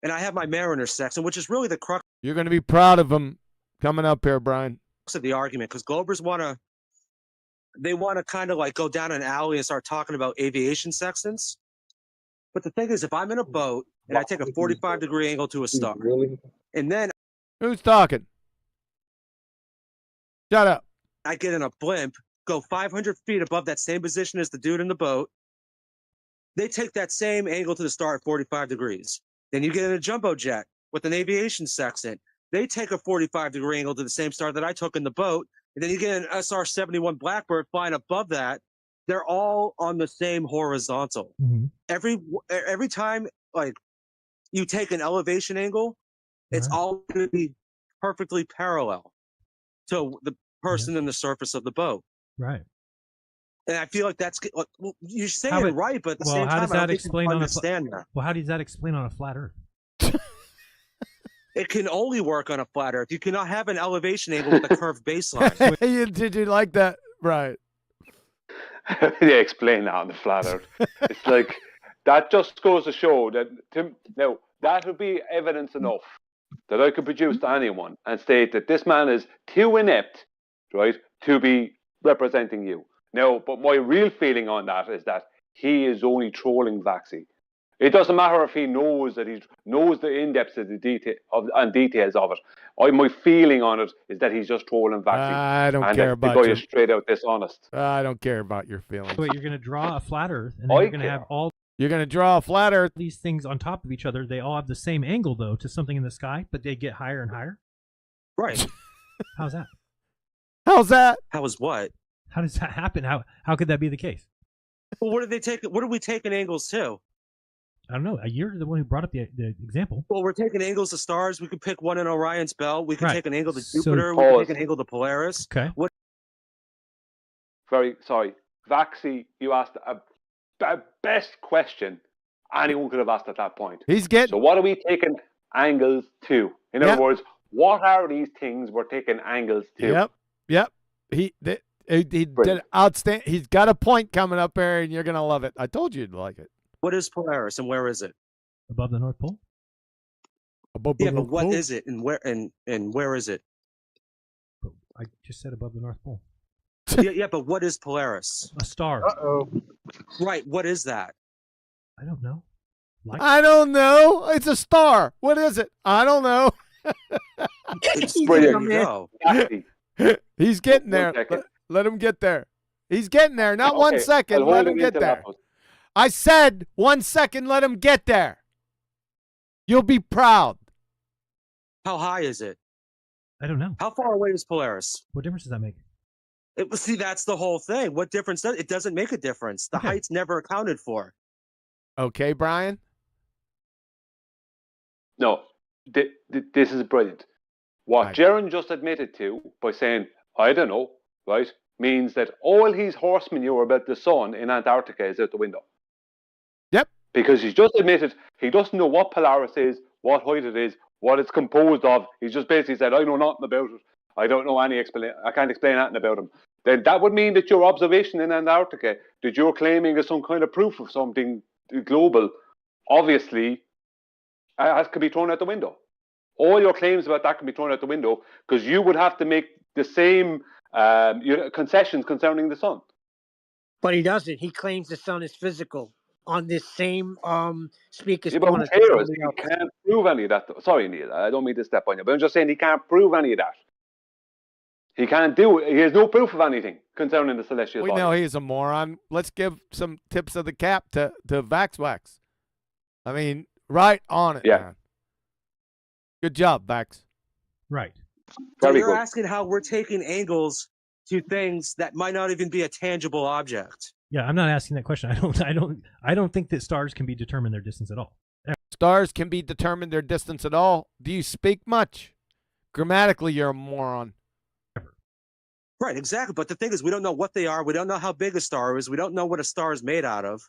and I have my mariner section, which is really the crux You're going to be proud of them coming up here, Brian. of the argument, because Globers want to kind of like go down an alley and start talking about aviation sextants. But the thing is, if I'm in a boat and I take a 45-degree angle to a star, and then who's talking? Shut up. I get in a blimp, go 500 feet above that same position as the dude in the boat, they take that same angle to the star at 45 degrees. Then you get in a jumbo jet with an aviation sextant. They take a 45-degree angle to the same star that I took in the boat. And then you get an SR-71 Blackbird flying above that. They're all on the same horizontal. Mm-hmm. Every time, like, you take an elevation angle, it's all going to be perfectly parallel to the person in the surface of the boat. Right. And I feel like that's you're saying it right, but at the same time, how does that explain on understand that. Well, how does that explain on a flat Earth? It can only work on a flat Earth. You cannot have an elevation angle with a curved baseline. Did you like that? Right. Yeah, explain that on the flat Earth. It's like that just goes to show that now that would be evidence enough that I could produce to anyone and state that this man is too inept, right, to be representing you. No, but my real feeling on that is that he is only trolling Vaxy. It doesn't matter if he knows that he knows the in-depth of the details of it. My feeling on it is that he's just trolling Vaxy. I don't care about the guy is straight out dishonest. I don't care about your feelings. Wait, you're going to draw a flat Earth, and then you're going to have all. You're going to draw a flat Earth. These things on top of each other. They all have the same angle, though, to something in the sky, but they get higher and higher. Right. How's that? How's that? How is what? How does that happen? How could that be the case? Well, what are we taking angles to? I don't know. You're the one who brought up the example. Well, we're taking angles to stars. We could pick one in Orion's belt. We could take an angle to So- Jupiter. We could take an angle to Polaris. Okay. What? Very sorry. Vaxy, you asked a best question anyone could have asked at that point. He's getting. So what are we taking angles to? In other words, what are these things we're taking angles to? Yep. He did outstanding. He's got a point coming up there, and you're going to love it. I told you you'd like it. What is Polaris and where is it? Above the North Pole. Above the Yeah, but North what Pole? is it and where is it? I just said above the North Pole. yeah, but what is Polaris? A star. Right. What is that? I don't know. I don't know. It's a star. What is it? I don't know. He's getting there. Let him get there. He's getting there. Not 1 second. Let him get there. I said 1 second. Let him get there. You'll be proud. How high is it? I don't know. How far away is Polaris? What difference does that make? See, that's the whole thing. What difference does it? Doesn't make a difference. The height's never accounted for. Okay, Brian? No, this is brilliant. What Jaren just admitted to by saying, I don't know, right, means that all his horse manure about the sun in Antarctica is out the window. Yep. Because he's just admitted he doesn't know what Polaris is, what height it is, what it's composed of. He's just basically said, I know nothing about it. I don't know any I can't explain anything about him. Then that would mean that your observation in Antarctica, that you're claiming is some kind of proof of something global, obviously could be thrown out the window. All your claims about that can be thrown out the window because you would have to make the same concessions concerning the sun. But he doesn't. He claims the sun is physical on this same speaker's Yeah, but who corner. cares? He can't prove any of that. Sorry, Neil, I don't mean to step on you, but I'm just saying he can't prove any of that. He can't do it. He has no proof of anything concerning the celestial We body. know he's a moron. Let's give some tips of the cap to Vaxy Wax. I mean, right on it, man. Good job, Vax. Right. So you're asking how we're taking angles to things that might not even be a tangible object. Yeah, I'm not asking that question. I don't think that stars can be determined their distance at all. Stars can be determined their distance at all. Do you speak much? Grammatically, you're a moron. Right, exactly. But the thing is, we don't know what they are. We don't know how big a star is. We don't know what a star is made out of.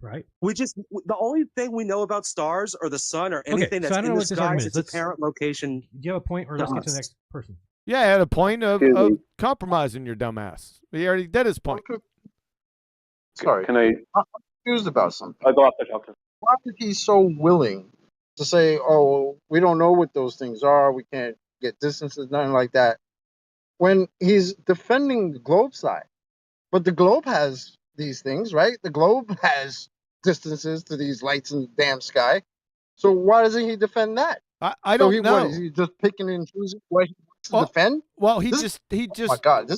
Right. The only thing we know about stars or the sun or anything so I that's don't know in the what this sky argument is is. its apparent location. Do you have a point, or let's get to the next person? Yeah, I had a point of compromising your dumbass. He already did his point. Sorry. Can I? I'm confused about something. I'll go after Doctor. Why is he so willing to say, "Oh, we don't know what those things are. We can't get distances, nothing like that," when he's defending the globe side? But the globe has these things, right? The globe has distances to these lights in the damn sky. So why doesn't he defend that? I don't know. What, is he just picking and choosing what he wants to defend? Well, he This- just Oh my God!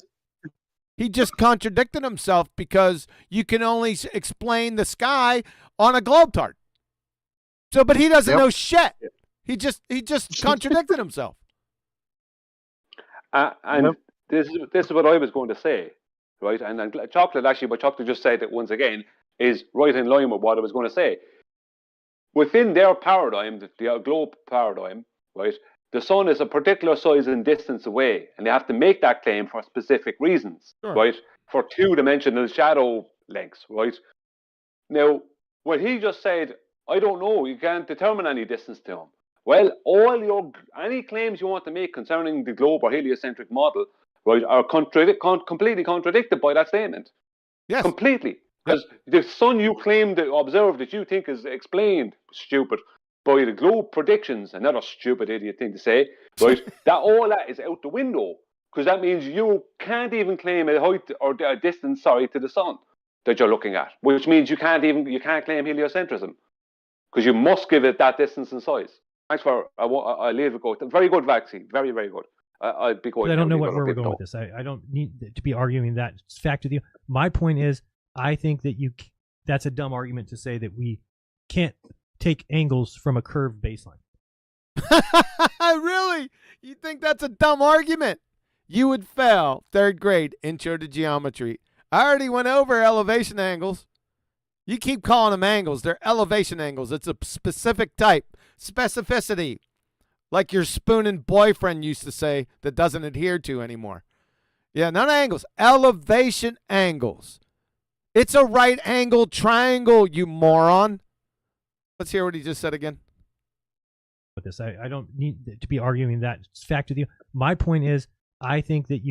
he just contradicted himself because you can only explain the sky on a globetard. So, but he doesn't know shit. He just contradicted himself. And this is what I was going to say, right? And Chocolate, actually, what Chocolate just said it once again is right in line with what I was going to say. Within their paradigm, the globe paradigm, right, the sun is a particular size and distance away, and they have to make that claim for specific reasons, right? For two-dimensional shadow lengths, right? Now, what he just said, I don't know, you can't determine any distance to him. Well, any claims you want to make concerning the globe or heliocentric model, right, are completely contradicted by that statement. Yes. Completely. Because the sun you claim to observe that you think is explained, stupid, by the globe predictions, another stupid idiot thing to say, right, all that is out the window. Because that means you can't even claim a height or a distance, to the sun that you're looking at. Which means you can't claim heliocentrism. Because you must give it that distance and size. Thanks for, I'll leave it go. Very good, Vaxy. Very, very good. I'll be going. I don't know where we're going with this. I don't need to be arguing that fact with you. My point is, I think that that's a dumb argument to say that we can't take angles from a curved baseline. Really? You think that's a dumb argument? You would fail 3rd grade intro to geometry. I already went over elevation angles. You keep calling them angles. They're elevation angles. It's a specific type. Specificity. Like your spooning boyfriend used to say that doesn't adhere to anymore. Yeah, not angles. Elevation angles. It's a right angle triangle, you moron. Let's hear what he just said again. With this, I don't need to be arguing that fact with you. My point is, I think that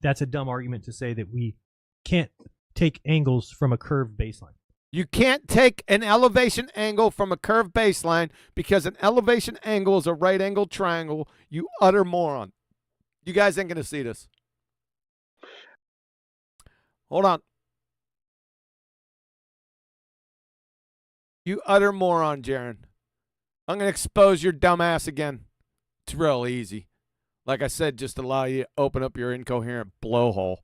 that's a dumb argument to say that we can't take angles from a curved baseline. You can't take an elevation angle from a curved baseline because an elevation angle is a right angle triangle, you utter moron. You guys ain't going to see this. Hold on. You utter moron, Jaren. I'm going to expose your dumb ass again. It's real easy. Like I said, just allow you to open up your incoherent blowhole.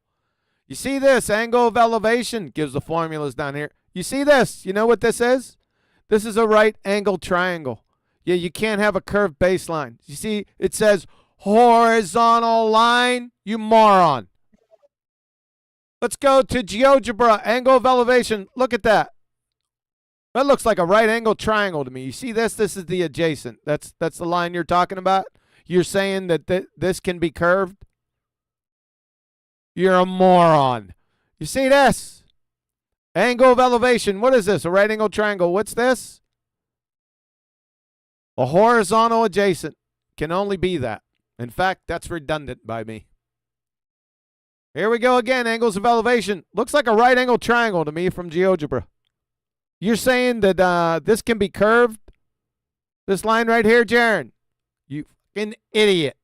You see this? Angle of elevation gives the formulas down here. You see this? You know what this is? This is a right angle triangle. Yeah, you can't have a curved baseline. You see, it says horizontal line, you moron. Let's go to GeoGebra, angle of elevation. Look at that. That looks like a right angle triangle to me. You see this? This is the adjacent. That's the line you're talking about? You're saying that this can be curved? You're a moron. You see this? Angle of elevation. What is this? A right angle triangle. What's this? A horizontal adjacent. Can only be that. In fact, that's redundant by me. Here we go again. Angles of elevation. Looks like a right angle triangle to me from GeoGebra. You're saying that this can be curved? This line right here, Jaren? fucking idiot.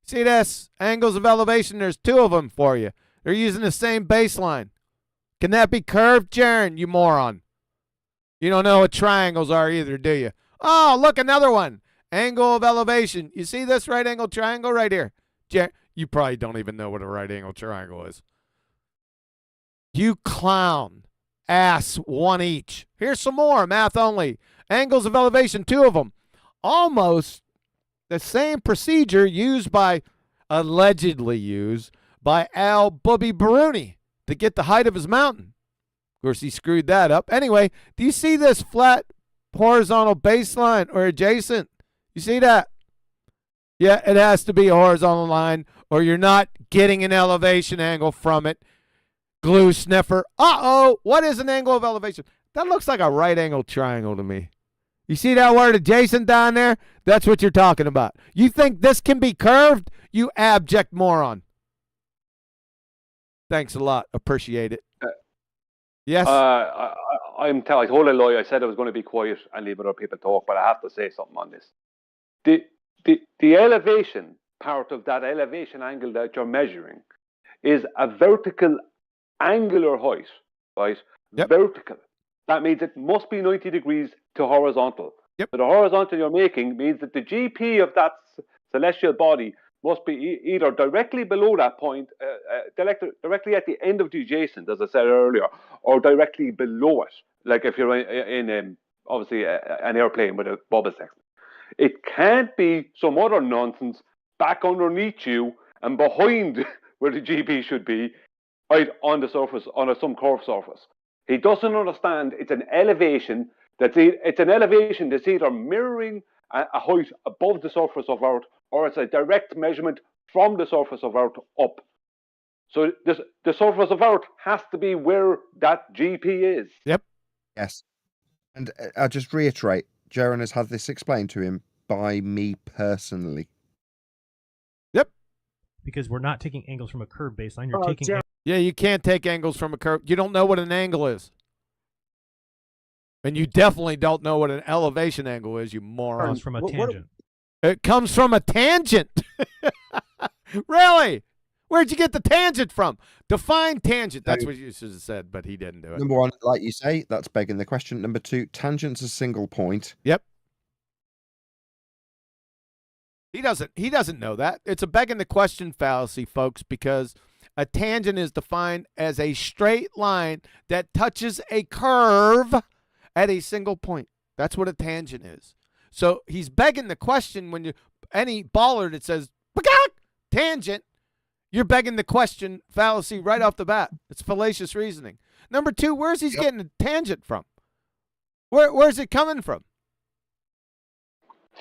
See this? Angles of elevation, there's two of them for you. They're using the same baseline. Can that be curved, Jaren, you moron? You don't know what triangles are either, do you? Oh, look, another one. Angle of elevation. You see this right angle triangle right here? You probably don't even know what a right angle triangle is. You clown. Ass, one each. Here's some more, math only. Angles of elevation, two of them. Almost the same procedure allegedly used by Al Bubby Baruni to get the height of his mountain. Of course, he screwed that up. Anyway, do you see this flat horizontal baseline or adjacent? You see that? Yeah, it has to be a horizontal line or you're not getting an elevation angle from it. Glue sniffer. Uh-oh, what is an angle of elevation? That looks like a right angle triangle to me. You see that word adjacent down there? That's what you're talking about. You think this can be curved? You abject moron. Thanks a lot. Appreciate it. Yes? I told a lie. I said I was going to be quiet and leave other people talk, but I have to say something on this. The elevation part of that elevation angle that you're measuring is a vertical angular height, right? Yep. Vertical. That means it must be 90 degrees to horizontal. Yep. So the horizontal you're making means that the GP of that celestial body must be either directly below that point, directly at the end of the adjacent, as I said earlier, or directly below it. Like if you're in obviously an airplane with a bubble section. It can't be some other nonsense back underneath you and behind where the GP should be, right on the surface, on some curved surface. He doesn't understand it's an elevation that's either mirroring a height above the surface of Earth, or it's a direct measurement from the surface of Earth up. So the surface of Earth has to be where that GP is. Yep. Yes. And I'll just reiterate, Jaren has had this explained to him by me personally. Yep. Because we're not taking angles from a curved baseline. You're taking Yeah, you can't take angles from a curve. You don't know what an angle is. And you definitely don't know what an elevation angle is, you moron. It comes from a tangent. It comes from a tangent. Really? Where'd you get the tangent from? Define tangent. That's what you should have said, but he didn't do it. Number one, like you say, that's begging the question. Number two, tangent's a single point. Yep. He doesn't know that. It's a begging the question fallacy, folks, because a tangent is defined as a straight line that touches a curve at a single point. That's what a tangent is. So he's begging the question when any baller that says tangent, you're begging the question fallacy right off the bat. It's fallacious reasoning. Number two, where's he getting a tangent from? Where's it coming from?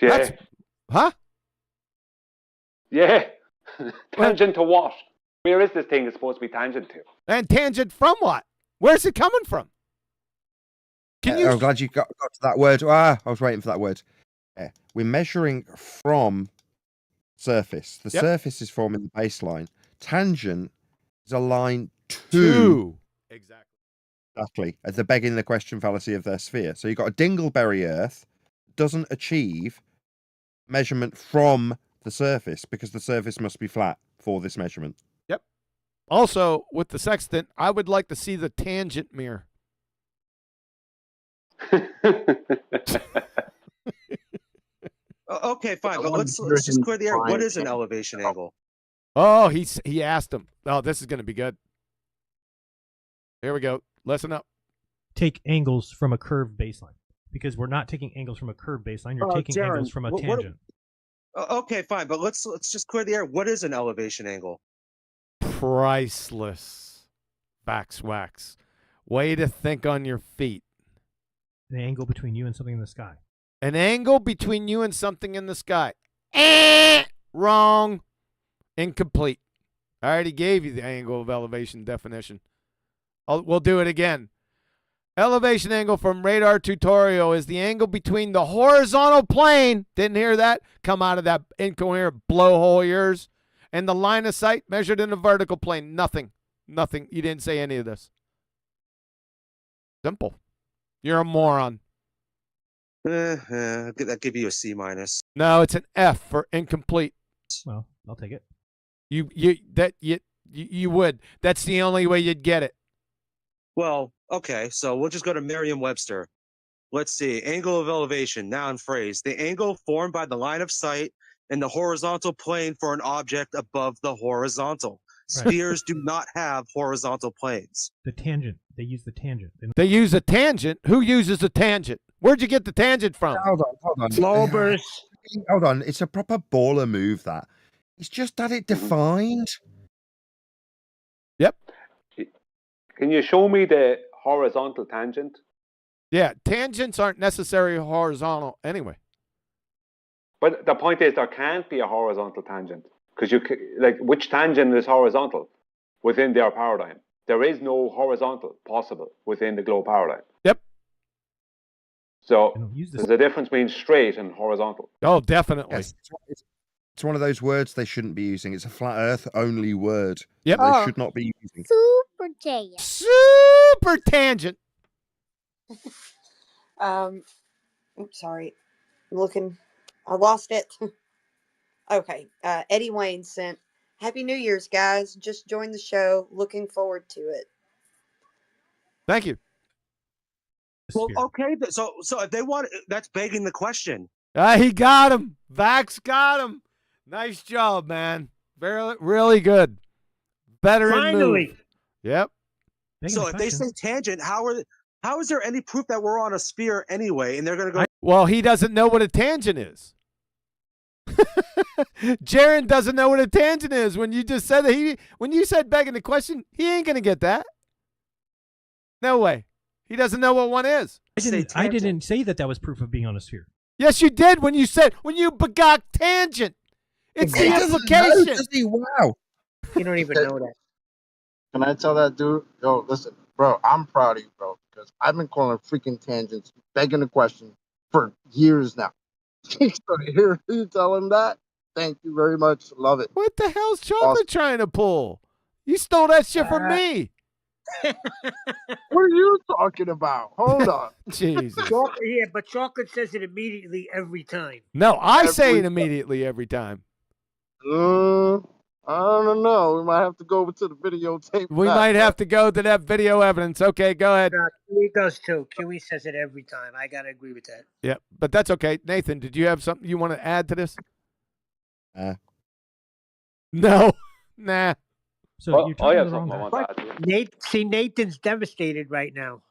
Yeah. Huh? Yeah. Tangent to what? Where is this thing supposed to be tangent to? And tangent from what? Where's it coming from? I'm glad you got to that word. I was waiting for that word. Yeah. We're measuring from surface. The surface is forming the baseline. Tangent is a line to. Exactly. As the begging the question fallacy of their sphere. So you've got a dingleberry Earth doesn't achieve measurement from the surface because the surface must be flat for this measurement. Yep. Also, with the sextant, I would like to see the tangent mirror. Okay, fine, but let's just clear the air. What is an elevation angle? Oh, he asked him. Oh, this is going to be good. Here we go. Listen up. Take angles from a curved baseline. Because we're not taking angles from a curved baseline. You're taking Jaren, angles from a tangent. Okay, fine, but let's just clear the air. What is an elevation angle? Priceless. Vaxy Wax. Way to think on your feet. An angle between you and something in the sky. An angle between you and something in the sky. Wrong. Incomplete. I already gave you the angle of elevation definition. We'll do it again. Elevation angle from radar tutorial is the angle between the horizontal plane, didn't hear that, come out of that incoherent blowhole of yours, and the line of sight measured in the vertical plane. Nothing. You didn't say any of this. Simple. You're a moron. That give you a C minus. No, it's an F for incomplete. Well, I'll take it. You would. That's the only way you'd get it. Well, okay, so we'll just go to Merriam-Webster. Let's see. Angle of elevation, noun phrase. The angle formed by the line of sight in the horizontal plane for an object above the horizontal. Right. Spheres do not have horizontal planes. The tangent. They use the tangent. They use a tangent. Who uses a tangent? Where'd you get the tangent from? Hold on. Flowbers. Hold on. It's a proper baller move, that. It's just that it defined. Yep. Can you show me the horizontal tangent? Yeah, tangents aren't necessarily horizontal anyway. But the point is, there can't be a horizontal tangent because which tangent is horizontal within their paradigm? There is no horizontal possible within the globe paradigm. Yep. So there's a difference between straight and horizontal. Oh, definitely. Yes, it's one of those words they shouldn't be using. It's a flat Earth only word. Yep. They should not be using. Super tangent. Super tangent. Oops, sorry. I'm looking. I lost it. Okay. Eddie Wayne sent, Happy New Year's, guys. Just joined the show. Looking forward to it. Thank you. Well, okay. So if they want, that's begging the question. He got him. Vax got him. Nice job, man. Really good. Veteran Finally. move. Yep. So if they say tangent, how is there any proof that we're on a sphere anyway? And they're going to go. Well, he doesn't know what a tangent is. Jaren doesn't know what a tangent is. When you just said that when you said begging the question, he ain't going to get that. No way. He doesn't know what one is. I didn't say that was proof of being on a sphere. Yes, you did when you begot tangent. It's the implication. Does he? Wow. You don't even know that. Can I tell that dude? Yo, listen, bro, I'm proud of you, bro, because I've been calling freaking tangents, begging the question for years now. So to hear you tell him that, thank you very much. Love it. What the hell's Chocolate trying to pull? You stole that shit from me. What are you talking about? Hold on. Jesus. Yeah, but Chocolate says it immediately every time. No, I say it immediately every time. I don't know. We might have to go over to the videotape. We might have to go to that video evidence. Okay, go ahead. Kiwi does too. Kiwi says it every time. I got to agree with that. Yeah, but that's okay. Nathan, did you have something you want to add to this? No. Nah. So you're talking have to the wrong something I guy. want to add to it. Nathan's devastated right now.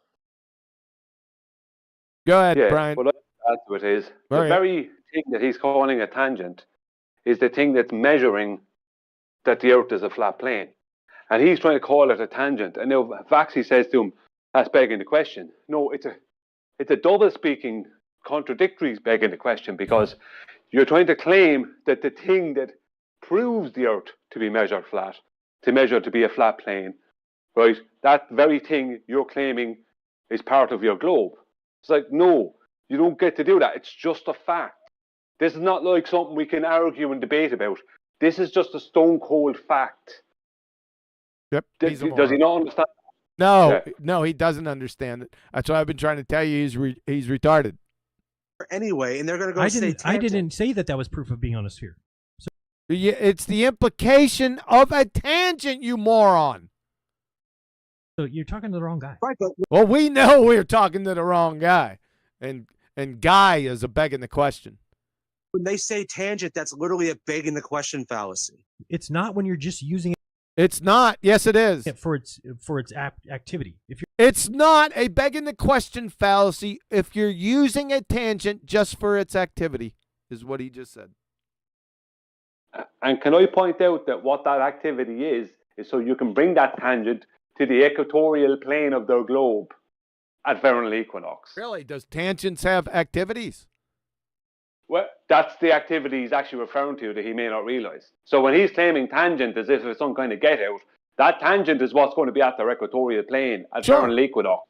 Go ahead, Yeah, Brian. what I add to it is All the right. very thing that he's calling a tangent is the thing that's measuring that the Earth is a flat plane. And he's trying to call it a tangent. And now Vaxy says to him, that's begging the question. No, it's a double-speaking, contradictory begging the question, because you're trying to claim that the thing that proves the Earth to be measured flat, to be a flat plane, right, that very thing you're claiming is part of your globe. It's like, no, you don't get to do that. It's just a fact. This is not like something we can argue and debate about. This is just a stone cold fact. Yep. Does he not understand? No, he doesn't understand it. That's why I've been trying to tell you he's retarded. Anyway, and they're going to go I didn't say that was proof of being on a sphere. Yeah, it's the implication of a tangent, you moron. So you're talking to the wrong guy. Right, but Well, we know we're talking to the wrong guy. And guy is a begging the question. when they say tangent, that's literally a begging the question fallacy. It's not when you're just using It's not. Yes, it is. it for its activity. If you're It's not a begging the question fallacy if you're using a tangent just for its activity, is what he just said. And can I point out that what that activity is so you can bring that tangent to the equatorial plane of their globe at vernal equinox. Really? Does tangents have activities? Well, that's the activity he's actually referring to that he may not realize. So when he's claiming tangent as if it's some kind of get out, that tangent is what's going to be at their equatorial plane at vernal equinox.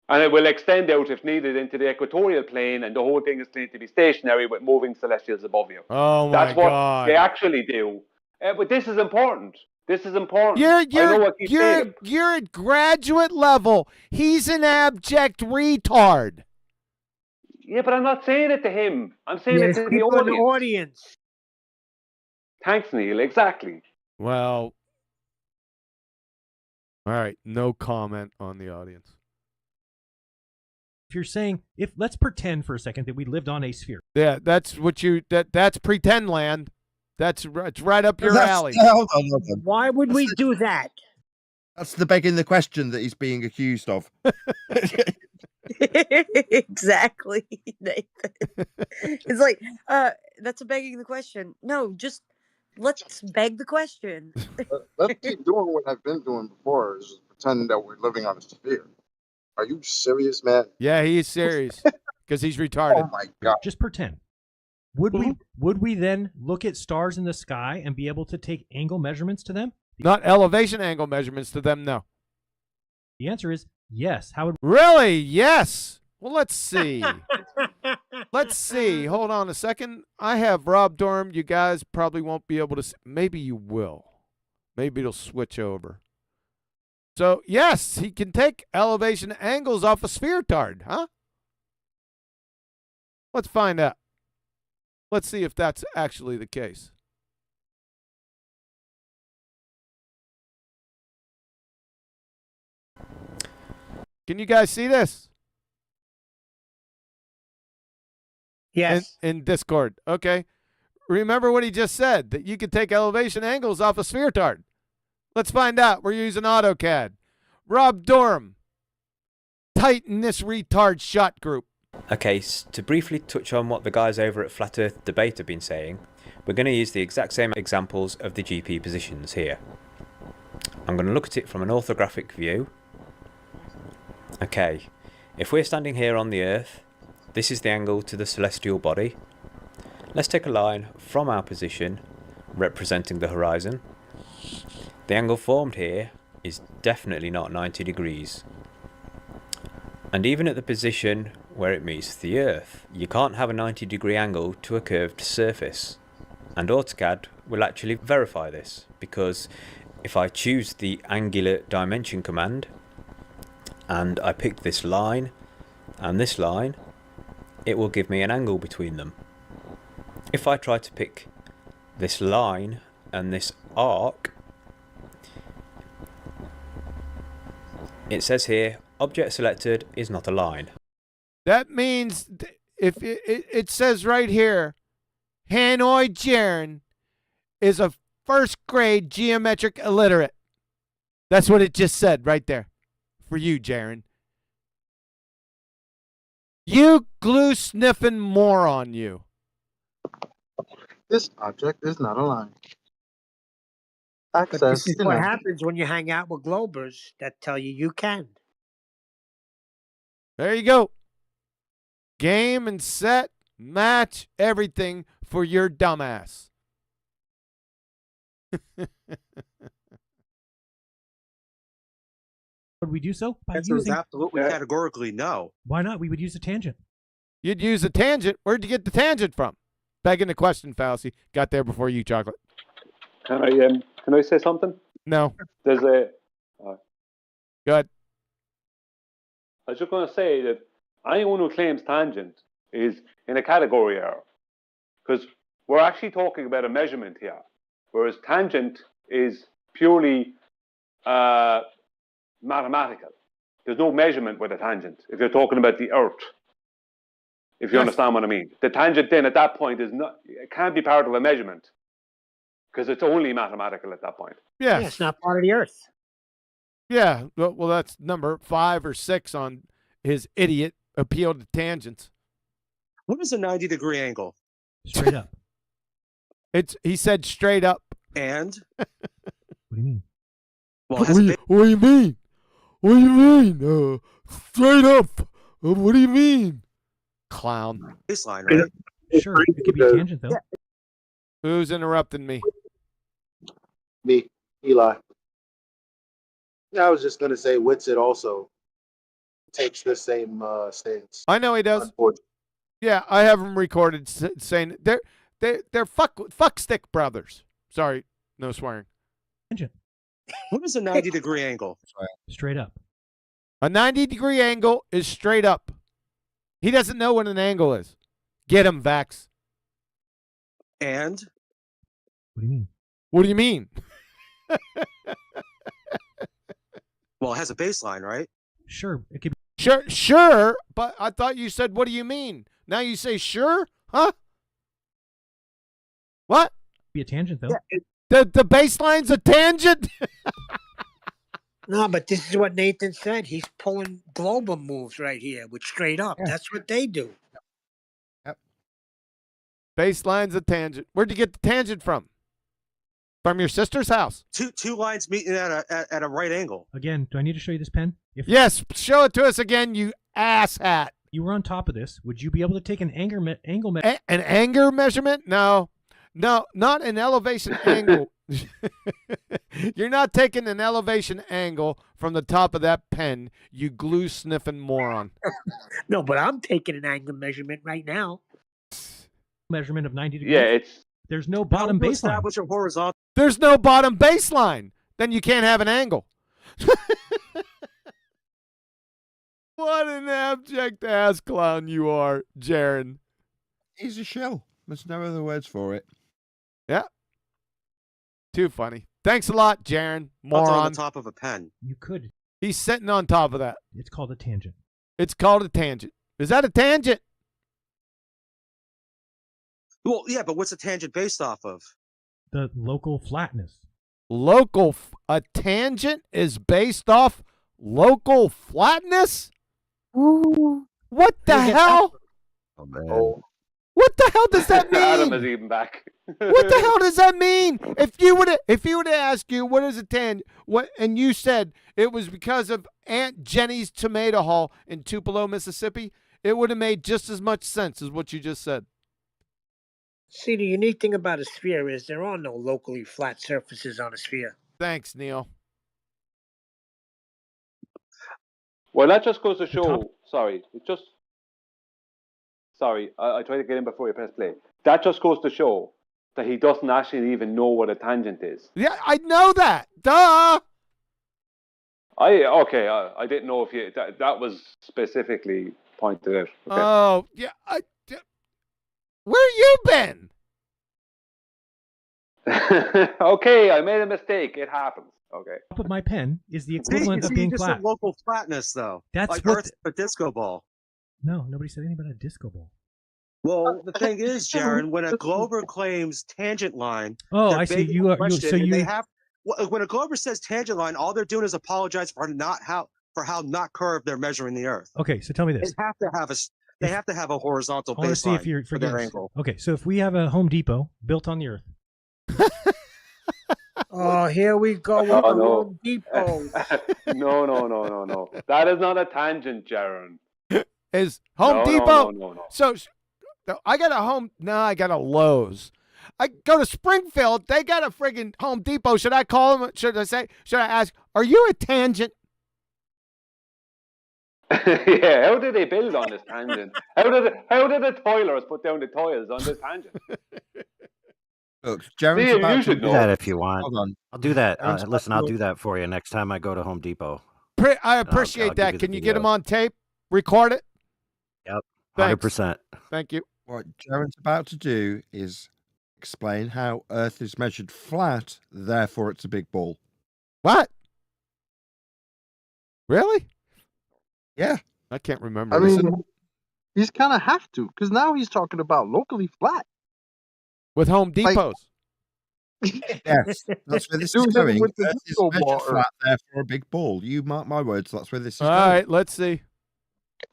And it will extend out if needed into the equatorial plane, and the whole thing is going to be stationary with moving celestials above you. Oh, my That's what God. they actually do. But this is important. This is important. I know You're what he's saying. you're at graduate level. He's an abject retard. Yeah, but I'm not saying it to him. I'm saying There's it to the people in the audience. audience. Thanks, Neil. Exactly. Well, all right. No comment on the audience. If you're saying, let's pretend for a second that we lived on a sphere. Yeah, that's what that's pretend land. It's right up your alley. Hold on. Why would we do that? That's the begging the question that he's being accused of. Exactly, Nathan. It's like, that's a begging the question. No, just let's beg the question. Let's keep doing what I've been doing before, is just pretending that we're living on a sphere. Are you serious, man? Yeah, he is serious because he's retarded. Oh my god! Just pretend. Would we then look at stars in the sky and be able to take angle measurements to them? Not elevation angle measurements to them, no. The answer is yes. How would Really? Yes. Well, let's see. Let's see. Hold on a second. I have Rob Durham. You guys probably won't be able to see. Maybe you will. Maybe it'll switch over. So, yes, he can take elevation angles off a spheretard, huh? Let's find out. Let's see if that's actually the case. Can you guys see this? Yes. In Discord. Okay. Remember what he just said, that you can take elevation angles off a spheretard. Let's find out. We're using AutoCAD. Rob Durham, tighten this retard shot group. Okay, to briefly touch on what the guys over at Flat Earth Debate have been saying, we're going to use the exact same examples of the GP positions here. I'm going to look at it from an orthographic view. Okay, if we're standing here on the Earth, this is the angle to the celestial body. Let's take a line from our position, representing the horizon. The angle formed here is definitely not 90 degrees. And even at the position where it meets the Earth, you can't have a 90-degree angle to a curved surface. And AutoCAD will actually verify this, because if I choose the angular dimension command, and I pick this line and this line, it will give me an angle between them. If I try to pick this line and this arc, it says here, object selected is not a line. That means if it says right here, Hanoi Jeran is a first grade geometric illiterate. That's what it just said right there. For you, Jaren. You glue sniffing moron, you. This object is not a line. But Access this is what denied. happens when you hang out with Globers that tell you you can. There you go. Game and set, match, everything for your dumbass. would we do so? By Answer is using absolutely categorically no. Why not? We would use a tangent. You'd use a tangent. Where'd you get the tangent from? Begging the question fallacy. Got there before you, Chocolate. Can I say something? No. There's a. Go ahead. I was just going to say that anyone who claims tangent is in a category error, because we're actually talking about a measurement here, whereas tangent is purely mathematical. There's no measurement with a tangent if you're talking about the Earth. If you understand what I mean, the tangent then at that point is not. It can't be part of a measurement because it's only mathematical at that point. Yes. Yeah, it's not part of the Earth. Yeah, well, that's number 5 or 6 on his idiot appeal to tangents. What is a 90-degree angle? Straight up. He said straight up. And? What do you mean? Well, What do you mean? What do you mean? Straight up. What do you mean? Clown. Baseline, right? Sure, it could be a tangent though. Who's interrupting me? Me, Eli. Yeah, I was just gonna say Witsit also takes the same stance. I know he does. Yeah, I have him recorded saying they're fuck stick brothers. Sorry, no swearing. Tangent. What is a 90-degree angle? Straight up. A 90-degree angle is straight up. He doesn't know what an angle is. Get him, Vax. And? What do you mean? What do you mean? Well, it has a baseline, right? Sure, it could be. Sure, but I thought you said, what do you mean? Now you say sure? Huh? What? Be a tangent, though. Yeah, The baseline's a tangent? No, but this is what Nathan said. He's pulling global moves right here with straight up. That's what they do. Baseline's a tangent. Where'd you get the tangent from? From your sister's house? Two lines meeting at a right angle. Again, do I need to show you this pen? If Yes, show it to us again, you asshat. you were on top of this, would you be able to take an angle An anger measurement? No, not an elevation angle. You're not taking an elevation angle from the top of that pen, you glue sniffing moron. No, but I'm taking an angle measurement right now. measurement of 90 degrees? Yeah, There's no bottom baseline. Establish a horizontal. There's no bottom baseline. Then you can't have an angle. What an abject ass clown you are, Jaren. He's a shill. There's no other words for it. Yeah. Too funny. Thanks a lot, Jaren. On Moron. the top of a pen. You could. He's sitting on top of that. It's called a tangent. It's called a tangent. Is that a tangent? Well, yeah, but what's a tangent based off of? The local flatness. A tangent is based off local flatness? What the hell? Oh, man. What the hell does that mean? Adam is even back. What the hell does that mean? If you were to ask you what is a tangent, and you said it was because of Aunt Jenny's tomato hall in Tupelo, Mississippi, it would have made just as much sense as what you just said. See, the unique thing about a sphere is there are no locally flat surfaces on a sphere. Thanks, Neil. Well, that just goes to show. Sorry, I tried to get in before you press play. That just goes to show that he doesn't actually even know what a tangent is. Yeah, I know that. Duh. I didn't know if you that was specifically pointed out. Okay. Oh, yeah. Where you been? Okay, I made a mistake. It happens. Okay. Top of my pen is the equivalent of being just flat. said local flatness, though. That's like what Earth's a disco ball. No, nobody said anything about a disco ball. Well, the thing is, Jaren, when a Glober claims tangent line, Oh, they're I see. begging You the are. question, So and you. they have when a Glober says tangent line, all they're doing is apologize for how not curved they're measuring the Earth. Okay, so tell me this. They have to have a horizontal I want to see if baseline you're for their forgetting. angle. Okay, so if we have a Home Depot built on the Earth. Oh, here we go with the Home Depot. No. That is not a tangent, Jaren. Is Home Depot? No. So I got a home. No, I got a Lowe's. I go to Springfield. They got a friggin' Home Depot. Should I call them? Should I ask? Are you a tangent? Yeah. How did they build on this tangent? How did the toilers put down the toils on this tangent? Look, Jaren's You about to should Do know. that if you want. Hold on. I'll do that. Jaren's Listen, about I'll to- do that for you next time I go to Home Depot. I I'll appreciate give that. you Can the you get them videos. on tape? Record it. Yep, Thanks. 100%. Thank you. What Jaren's about to do is explain how Earth is measured flat, therefore it's a big ball. What? Really? Yeah. I can't remember. I this. mean, he's kind of have to, because now he's talking about locally flat. With Home Like- Depots. Yes, that's where this is Doing it going. with the Earth is disco measured ball, flat, therefore a big ball. You mark my words, that's where this is All going. right, let's see.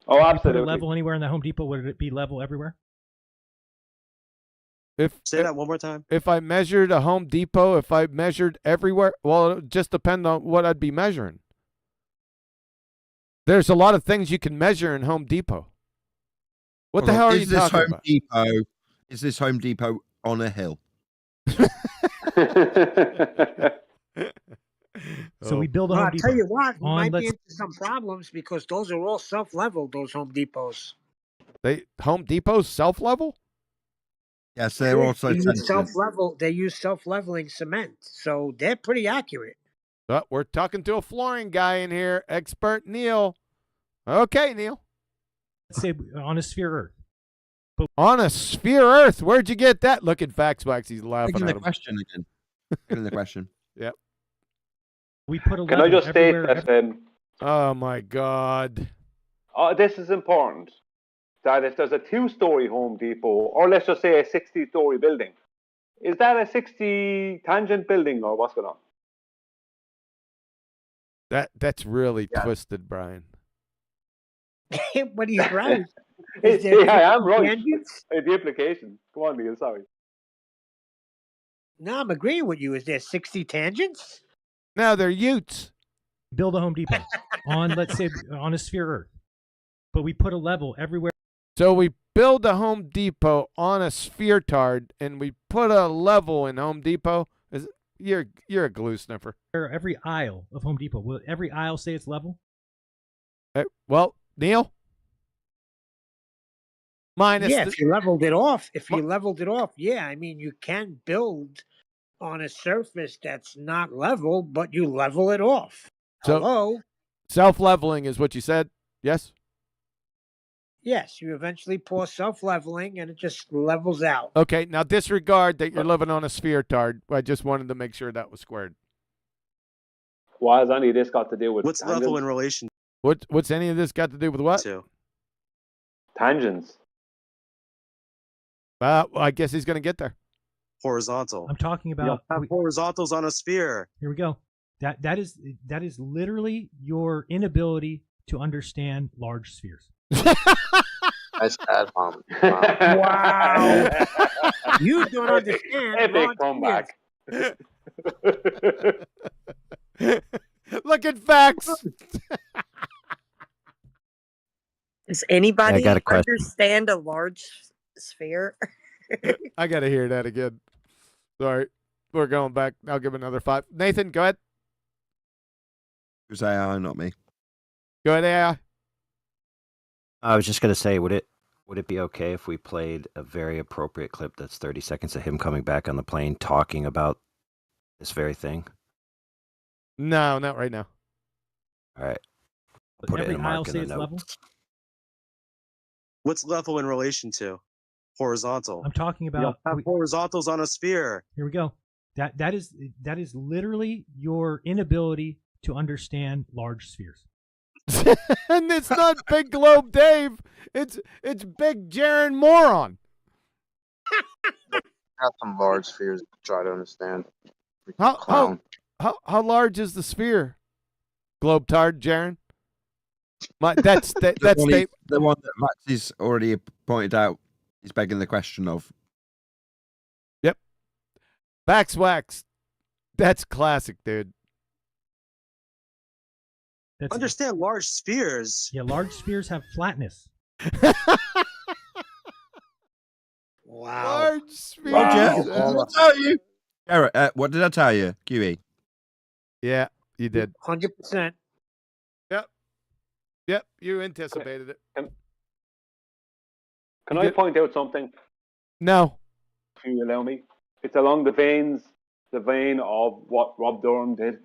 Oh, If you put a absolutely. level anywhere in the Home Depot, would it be level everywhere? Say that one more time. If I measured a Home Depot, if I measured everywhere, well, it would just depend on what I'd be measuring. There's a lot of things you can measure in Home Depot. What the Hold hell on, are you talking Home about? Depot, is this Home Depot on a hill? So we build a Well, Home I'll Depot. tell you what, we on, might be let's- into some problems because those are all self-leveled, those Home Depots. Home Depot's self-level? Yes, they're also They use sensitive. self-level. They use self-leveling cement, so they're pretty accurate. We're talking to a flooring guy in here, expert Neil. Okay, Neil. Let's say on a sphere Earth. On a sphere Earth? Where'd you get that? Look at Vaxy Wax. He's laughing Taking at the him. question again. Taking the question. Yep. We put a Can I level just state everywhere. that Oh my God. this is important, that if there's a 2-story Home Depot, or let's just say a 60-story building, is that a 60 tangent building or what's going on? That's really twisted, Brian. But he's right. Yeah, I am right. tangents? The implication. Go on, Neil, sorry. No, I'm agreeing with you. Is there 60 tangents? No, they're Utes. Build a Home Depot on, let's say, on a sphere Earth. But we put a level everywhere. So we build a Home Depot on a sphere tard, and we put a level in Home Depot. You're a glue sniffer. Every aisle of Home Depot. Will every aisle say it's level? Well, Neil? Minus if you leveled it off. Yeah, I mean, you can build on a surface that's not level, but you level it off. So, Hello? Self-leveling is what you said? Yes? Yes, you eventually pour self-leveling, and it just levels out. Okay, now disregard that you're living on a sphere tard. I just wanted to make sure that was squared. Why has any of this got to do with What's level in relation What's any of this got to do with what? to? Tangents. I guess he's going to get there. Horizontal. I'm talking about horizontals on a sphere. Here we go. That is literally your inability to understand large spheres. Nice ad hominem. Wow. You don't understand. Epic comeback. Look at facts. Does anybody got a question. understand a large sphere? I got to hear that again. Sorry. We're going back. I'll give another 5. Nathan, go ahead. Who's AI, not me? Go ahead, AI. I was just going to say, would it be okay if we played a very appropriate clip that's 30 seconds of him coming back on the plane talking about this very thing? No, not right now. All right. But Put it every in a aisle mark in say the it's notes. level? What's level in relation to? Horizontal. I'm talking about horizontals on a sphere. Here we go. That is literally your inability to understand large spheres. And it's not Big Globe Dave. It's Big Jaren Moron. Got some large spheres to try to understand. How large is the sphere? Globetard, Jaren? That's the one that Maxie's already pointed out. He's begging the question of. Yep. Vaxy Wax. That's classic, dude. Understand large spheres. Yeah, large spheres have flatness. Wow. Large spheres. What did I tell you? Garrett, what did I tell you? QE. Yeah, you did. 100%. Yep, you anticipated it. Can I point out something? No. If you allow me. It's along the vein of what Rob Durham did.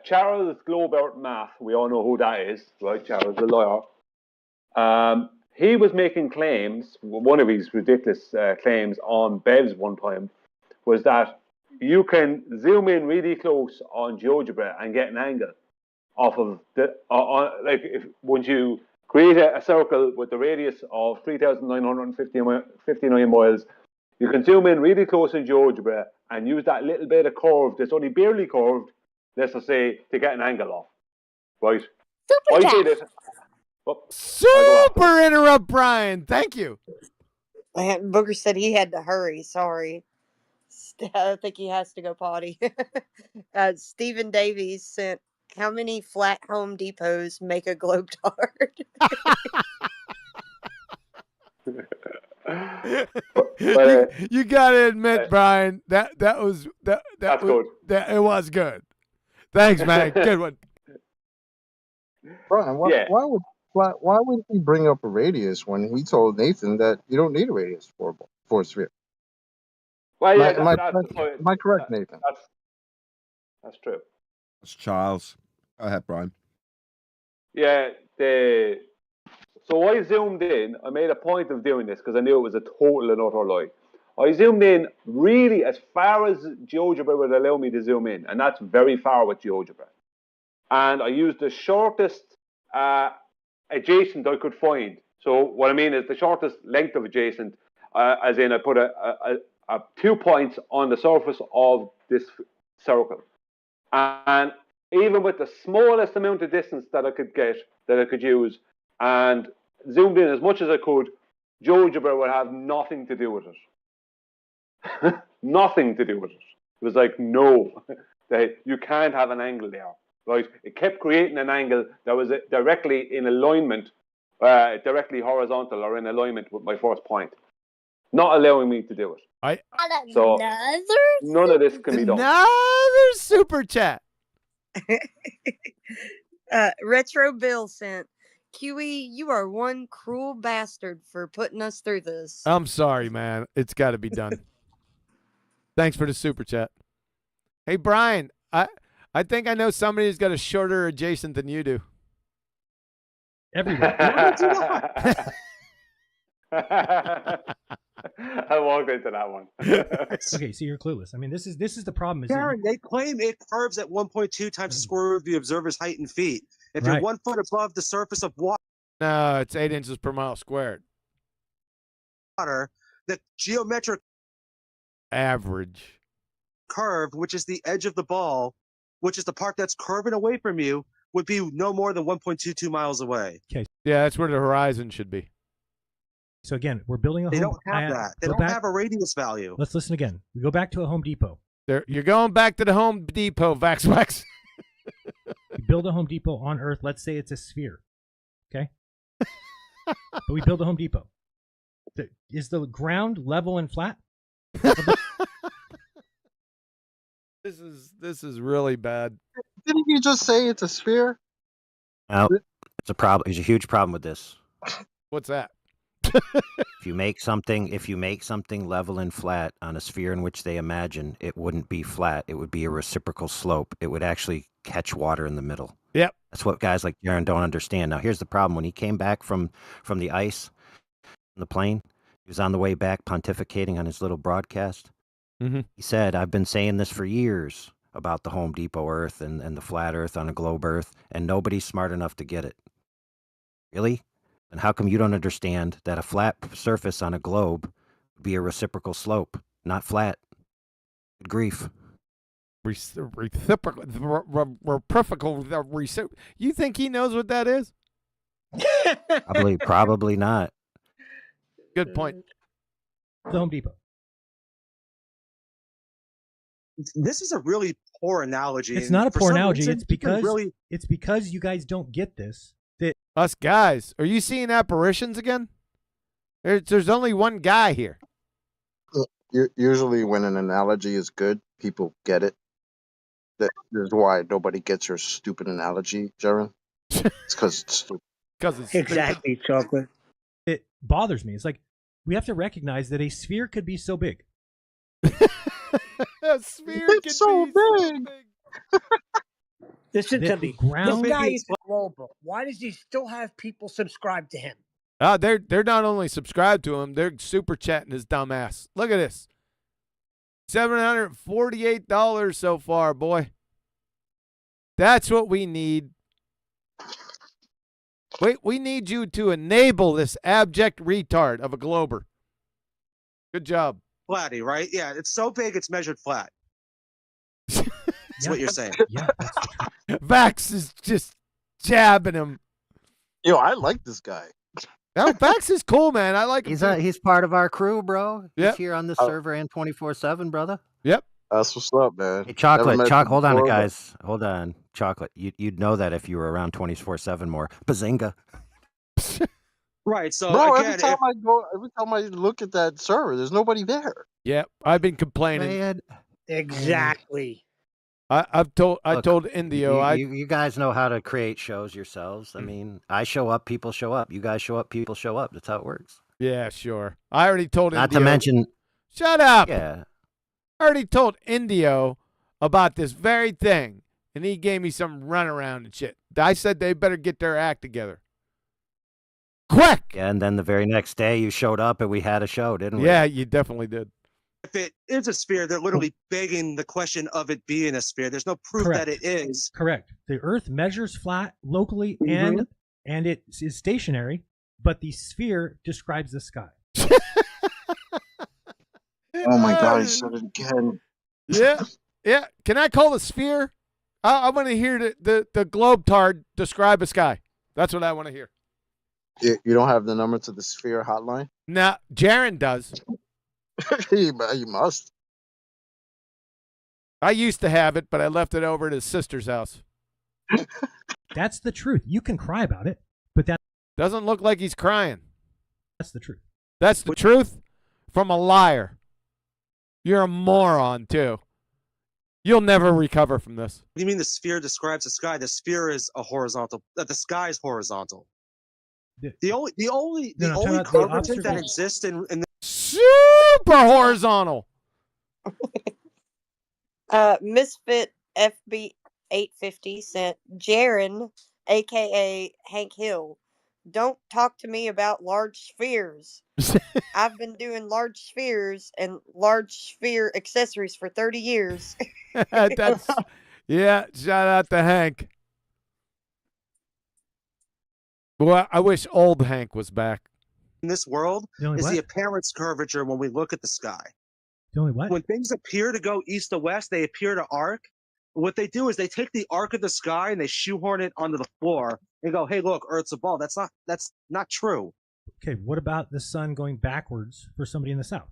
Charles Globert Math, we all know who that is, right? Charles, the lawyer. He was making claims. One of his ridiculous claims on Bev's one time was that you can zoom in really close on GeoGebra and get an angle off of the once you create a circle with the radius of 3,959 miles, you can zoom in really close in GeoGebra and use that little bit of curve that's only barely curved, let's just say, to get an angle off. Right? I did it. Super interrupt, Brian. Thank you. Booger said he had to hurry. Sorry. I think he has to go potty. Stephen Davies sent, how many flat Home Depots make a globetard? You gotta admit, Brian, that's good. It was good. Thanks, man. Good one. Brian, why would he bring up a radius when he told Nathan that you don't need a radius for a sphere? Well, yeah, Am I correct, Nathan? That's true. That's Charles. Go ahead, Brian. Yeah, So I zoomed in. I made a point of doing this because I knew it was a total and utter lie. I zoomed in really as far as GeoGebra would allow me to zoom in, and that's very far with GeoGebra. And I used the shortest adjacent I could find. So what I mean is the shortest length of adjacent, as in I put a 2 points on the surface of this circle. And even with the smallest amount of distance that I could get, that I could use, and zoomed in as much as I could, GeoGebra would have nothing to do with it. Nothing to do with it. It was like, no, you can't have an angle there. Right? It kept creating an angle that was directly in alignment, directly horizontal or in alignment with my first point, not allowing me to do it. So none of this can be done. Another super chat. Retro Bill sent, QE, you are one cruel bastard for putting us through this. I'm sorry, man. It's got to be done. Thanks for the super chat. Hey, Brian, I think I know somebody who's got a shorter adjacent than you do. Everywhere. I walked into that one. Okay, so you're clueless. I mean, this is the problem. Jaren, they claim it curves at 1.2 times the square root of the observer's height in feet. If you're 1 foot above the surface of No, it's 8 inches per mile squared. water, the geometric Average curve, which is the edge of the ball, which is the part that's curving away from you, would be no more than 1.22 miles away. Okay. Yeah, that's where the horizon should be. So again, we're building a They home. don't have that. They don't have a radius value. Let's listen again. We go back to a Home Depot. You're going back to the Home Depot, Vaxy Wax. We build a Home Depot on Earth. Let's say it's a sphere. Okay? But we build a Home Depot. Is the ground level and flat? This is really bad. Didn't you just say it's a sphere? Well, it's a problem. There's a huge problem with this. What's that? If you make something level and flat on a sphere in which they imagine, it wouldn't be flat. It would be a reciprocal slope. It would actually catch water in the middle. Yep. That's what guys like Jaren don't understand. Now, here's the problem. When he came back from the ice on the plane, he was on the way back pontificating on his little broadcast. Mm-hmm. He said, I've been saying this for years about the Home Depot Earth and the flat Earth on a globe Earth, and nobody's smart enough to get it. Really? And how come you don't understand that a flat surface on a globe would be a reciprocal slope, not flat? Good grief. Reciprocal. You think he knows what that is? Probably not. Good point. The Home Depot. This is a really poor analogy. It's not a poor analogy. Reason, it's because you guys don't get this. Us guys, are you seeing apparitions again? There's only one guy here. Usually when an analogy is good, people get it. That is why nobody gets your stupid analogy, Jaren. It's because it's stupid. Because it's exactly, Chocolate. It bothers me. It's like we have to recognize that a sphere could be so big. A sphere could be so big. Listen to me. Ground This guy is global. Why does he still have people subscribe to him? They're not only subscribed to him, they're super chatting his dumb ass. Look at this. $748 so far, boy. That's what we need. Wait, we need you to enable this abject retard of a glober. Good job. Flatty, right? Yeah, it's so big it's measured flat. That's what you're saying. Yeah. Vax is just jabbing him. Yo, I like this guy. No, Vax is cool, man. I like him. He's part of our crew, bro. He's Yep. here on the server and 24/7, brother. Yep. That's what's up, man. Hey, Chocolate, Never met you hold on, before, guys. Hold on. Chocolate, you'd know that if you were around 24/7 more. Bazinga. Right, so Bro, again, every time I look at that server, there's nobody there. Yep. I've been complaining. Man. Exactly. I told Look, Indio. You guys know how to create shows yourselves. I mean, I show up, people show up. You guys show up, people show up. That's how it works. Yeah, sure. I already told Not Indio. to mention. Shut up. Yeah. I already told Indio about this very thing, and he gave me some runaround and shit. I said they better get their act together. Quick! And then the very next day you showed up and we had a show, didn't we? Yeah, you definitely did. If it is a sphere, they're literally begging the question of it being a sphere. There's no proof Correct. that it is. Correct. The Earth measures flat locally Mhm. and it is stationary, but the sphere describes the sky. Oh my God, he said it again. Yeah, yeah. Can I call the sphere? I want to hear the globetard describe a sky. That's what I want to hear. You don't have the number to the sphere hotline? Now, Jaren does. You must. I used to have it, but I left it over at his sister's house. That's the truth. You can cry about it, but that doesn't look like he's crying. That's the truth. That's the truth from a liar. You're a moron, too. You'll never recover from this. What do you mean the sphere describes the sky? The sphere is a horizontal. The sky is horizontal. The only curvature that exists in the super horizontal. Misfit FB 850 sent Jaren, aka Hank Hill. Don't talk to me about large spheres. I've been doing large spheres and large sphere accessories for 30 years. That's yeah. Shout out to Hank. Well, I wish old Hank was back. in this world is what? the apparent curvature when we look at the sky. The only what? When things appear to go east to west, they appear to arc. What they do is they take the arc of the sky and they shoehorn it onto the floor and go, "Hey, look, Earth's a ball." That's not true. Okay, what about the sun going backwards for somebody in the south?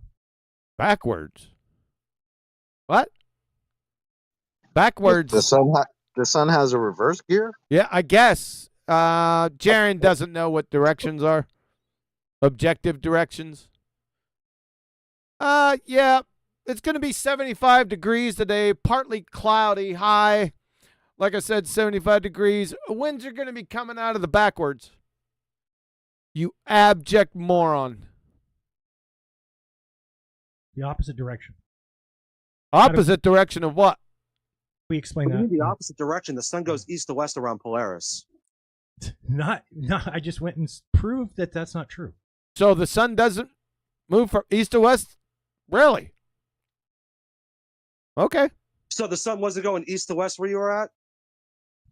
Backwards? What? Backwards. The sun has a reverse gear? Yeah, I guess. Jaren doesn't know what directions are. Objective directions. Yeah. It's going to be 75 degrees today, partly cloudy, high. Like I said, 75 degrees. Winds are going to be coming out of the backwards. You abject moron. The opposite direction. Opposite direction of what? We explain What do you that. mean the opposite direction? The sun goes east to west around Polaris. Not. I just went and proved that that's not true. So the sun doesn't move from east to west? Really? Okay. So the sun wasn't going east to west where you were at?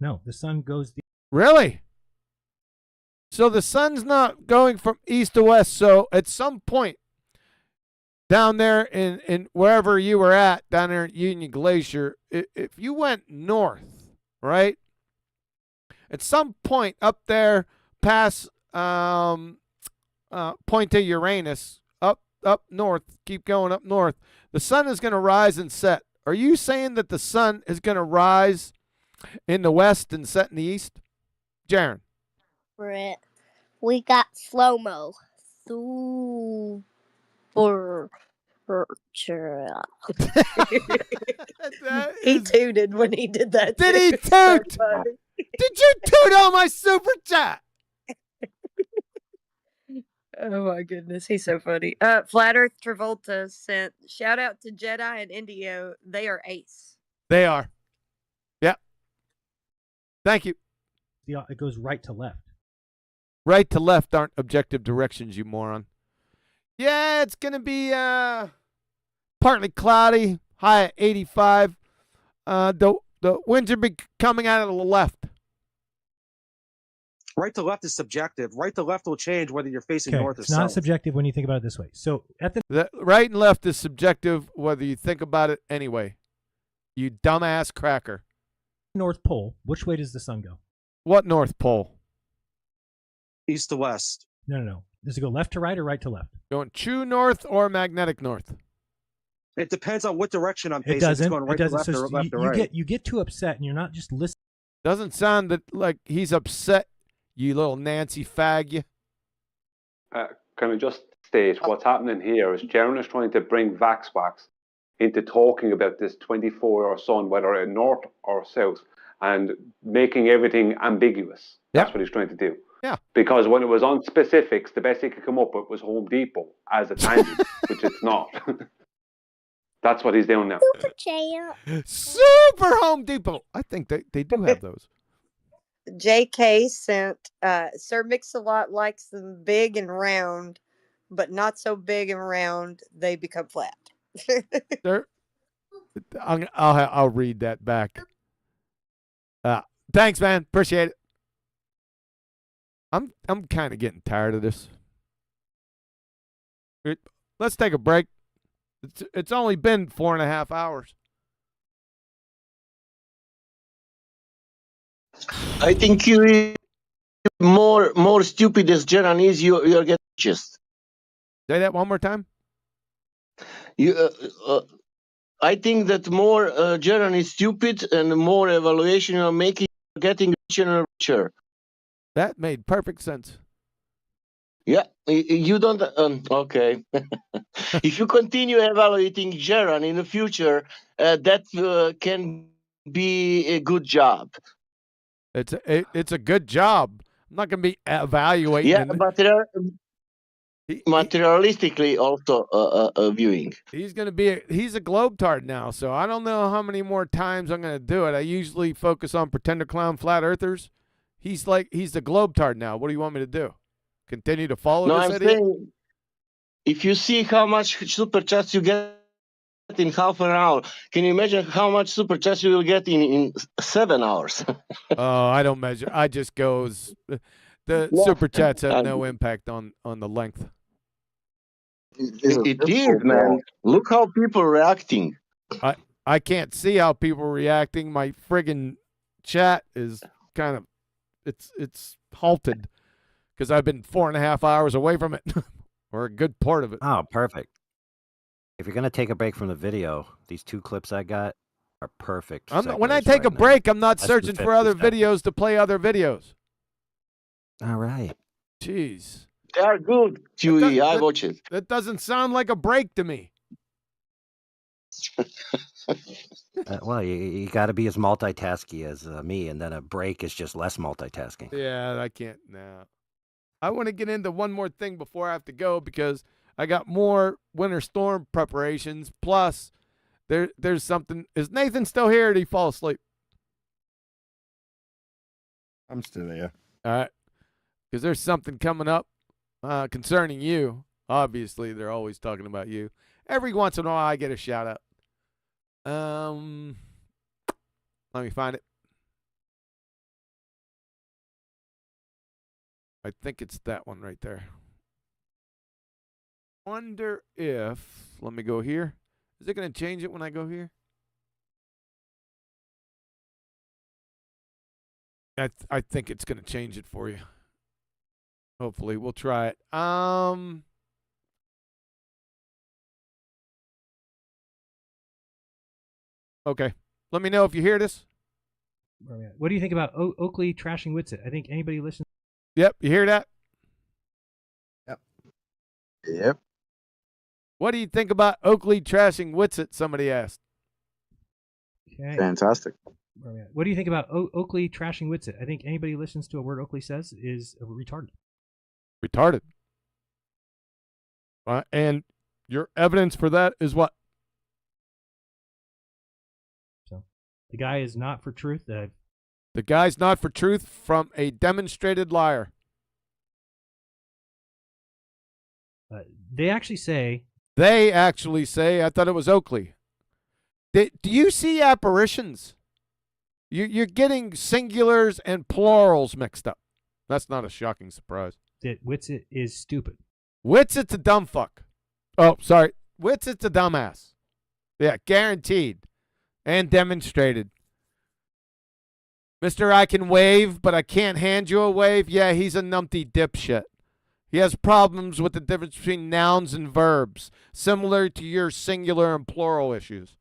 No, the sun goes. Really? So the sun's not going from east to west. So at some point down there in wherever you were at, down there at Union Glacier, if you went north, right? At some point up there past point of Uranus, up north, keep going up north, the sun is going to rise and set. Are you saying that the sun is going to rise in the west and set in the east? Jaren. We got slow-mo. Super. He tooted when he did that. Did he too. So toot? funny. Did you toot on my super chat? Oh my goodness, he's so funny. Flat Earth Travolta sent shout out to Jedi and Indio. They are ace. They are. Yeah. Thank you. It goes right to left. Right to left aren't objective directions, you moron. Yeah, it's going to be partly cloudy, high at 85. The winds are be coming out of the left. Right to left is subjective. Right to left will change whether you're facing Okay, north or it's south. not subjective when you think about it this way. So at The right and left is subjective whether you think about it anyway. You dumbass cracker. North Pole, which way does the sun go? What North Pole? East to west. No. Does it go left to right or right to left? Going true north or magnetic north? It depends on what direction I'm facing. It doesn't. It's going right it doesn't. to left So or left to you right. you get too upset and you're not just listening. Doesn't sound that like he's upset, you little Nancy fag, you. Can I just state what's happening here is Jaren is trying to bring Vaxy Wax into talking about this 24-hour sun, whether it's north or south, and making everything ambiguous. That's what he's trying to do. Yeah. Because when it was on specifics, the best he could come up with was Home Depot as a tangent, which it's not. That's what he's doing now. Super Super Home Depot. I think they do have those. JK sent, Sir Mix-a-Lot likes them big and round, but not so big and round they become flat. Sir, I'll read that back. Thanks, man. Appreciate it. I'm kind of getting tired of this. Let's take a break. It's only been 4.5 hours. I think you more stupid as Jeran is. You're getting just. Say that one more time. I think that more Jeran is stupid and the more evaluation you're making, you're getting richer and richer. That made perfect sense. Yeah, you don't. Okay. If you continue evaluating Jeran in the future, that can be a good job. It's a good job. I'm not going to be evaluating. Yeah, but there are materialistically also viewing. He's going to be he's a globetrot now, so I don't know how many more times I'm going to do it. I usually focus on pretender clown flat earthers. He's the globetrot now. What do you want me to do? Continue to follow this I'm idiot? saying, if you see how much super chats you get in half an hour, can you imagine how much super chats you will get in 7 hours? Oh, I don't measure. I just goes. The super chats have no impact on the length. It is, man. Look how people are reacting. I can't see how people are reacting. My friggin' chat is kind of it's halted because I've been 4.5 hours away from it, or a good part of it. Oh, perfect. If you're gonna take a break from the video, these 2 clips I got are perfect. When I take a break, I'm not searching for other videos to play other videos. All right. Jeez. They are good, Chewy. I watch it. That doesn't sound like a break to me. Well, you got to be as multitasky as me, and then a break is just less multitasking. Yeah, I can't now. I want to get into one more thing before I have to go because I got more winter storm preparations. Plus, there's something. Is Nathan still here or did he fall asleep? I'm still here. All right. Because there's something coming up concerning you. Obviously, they're always talking about you. Every once in a while, I get a shout out. Let me find it. I think it's that one right there. Wonder if, let me go here. Is it going to change it when I go here? I think it's going to change it for you. Hopefully, we'll try it. Okay. Let me know if you hear this. What do you think about Oakley trashing Witsit? I think anybody listens. Yep, you hear that? Yep. What do you think about Oakley trashing Witsit? Somebody asked. Okay. Fantastic. What do you think about Oakley trashing Witsit? I think anybody who listens to a word Oakley says is retarded. Retarded. And your evidence for that is what? So the guy is not for truth. The guy's not for truth from a demonstrated liar. They actually say. I thought it was Oakley. Do you see apparitions? You're getting singulars and plurals mixed up. That's not a shocking surprise. That Witsit is stupid. Witsit's a dumb fuck. Oh, sorry. Witsit's a dumbass. Yeah, guaranteed. And demonstrated. Mr. I can wave, but I can't hand you a wave. Yeah, he's a numpty dipshit. He has problems with the difference between nouns and verbs, similar to your singular and plural issues.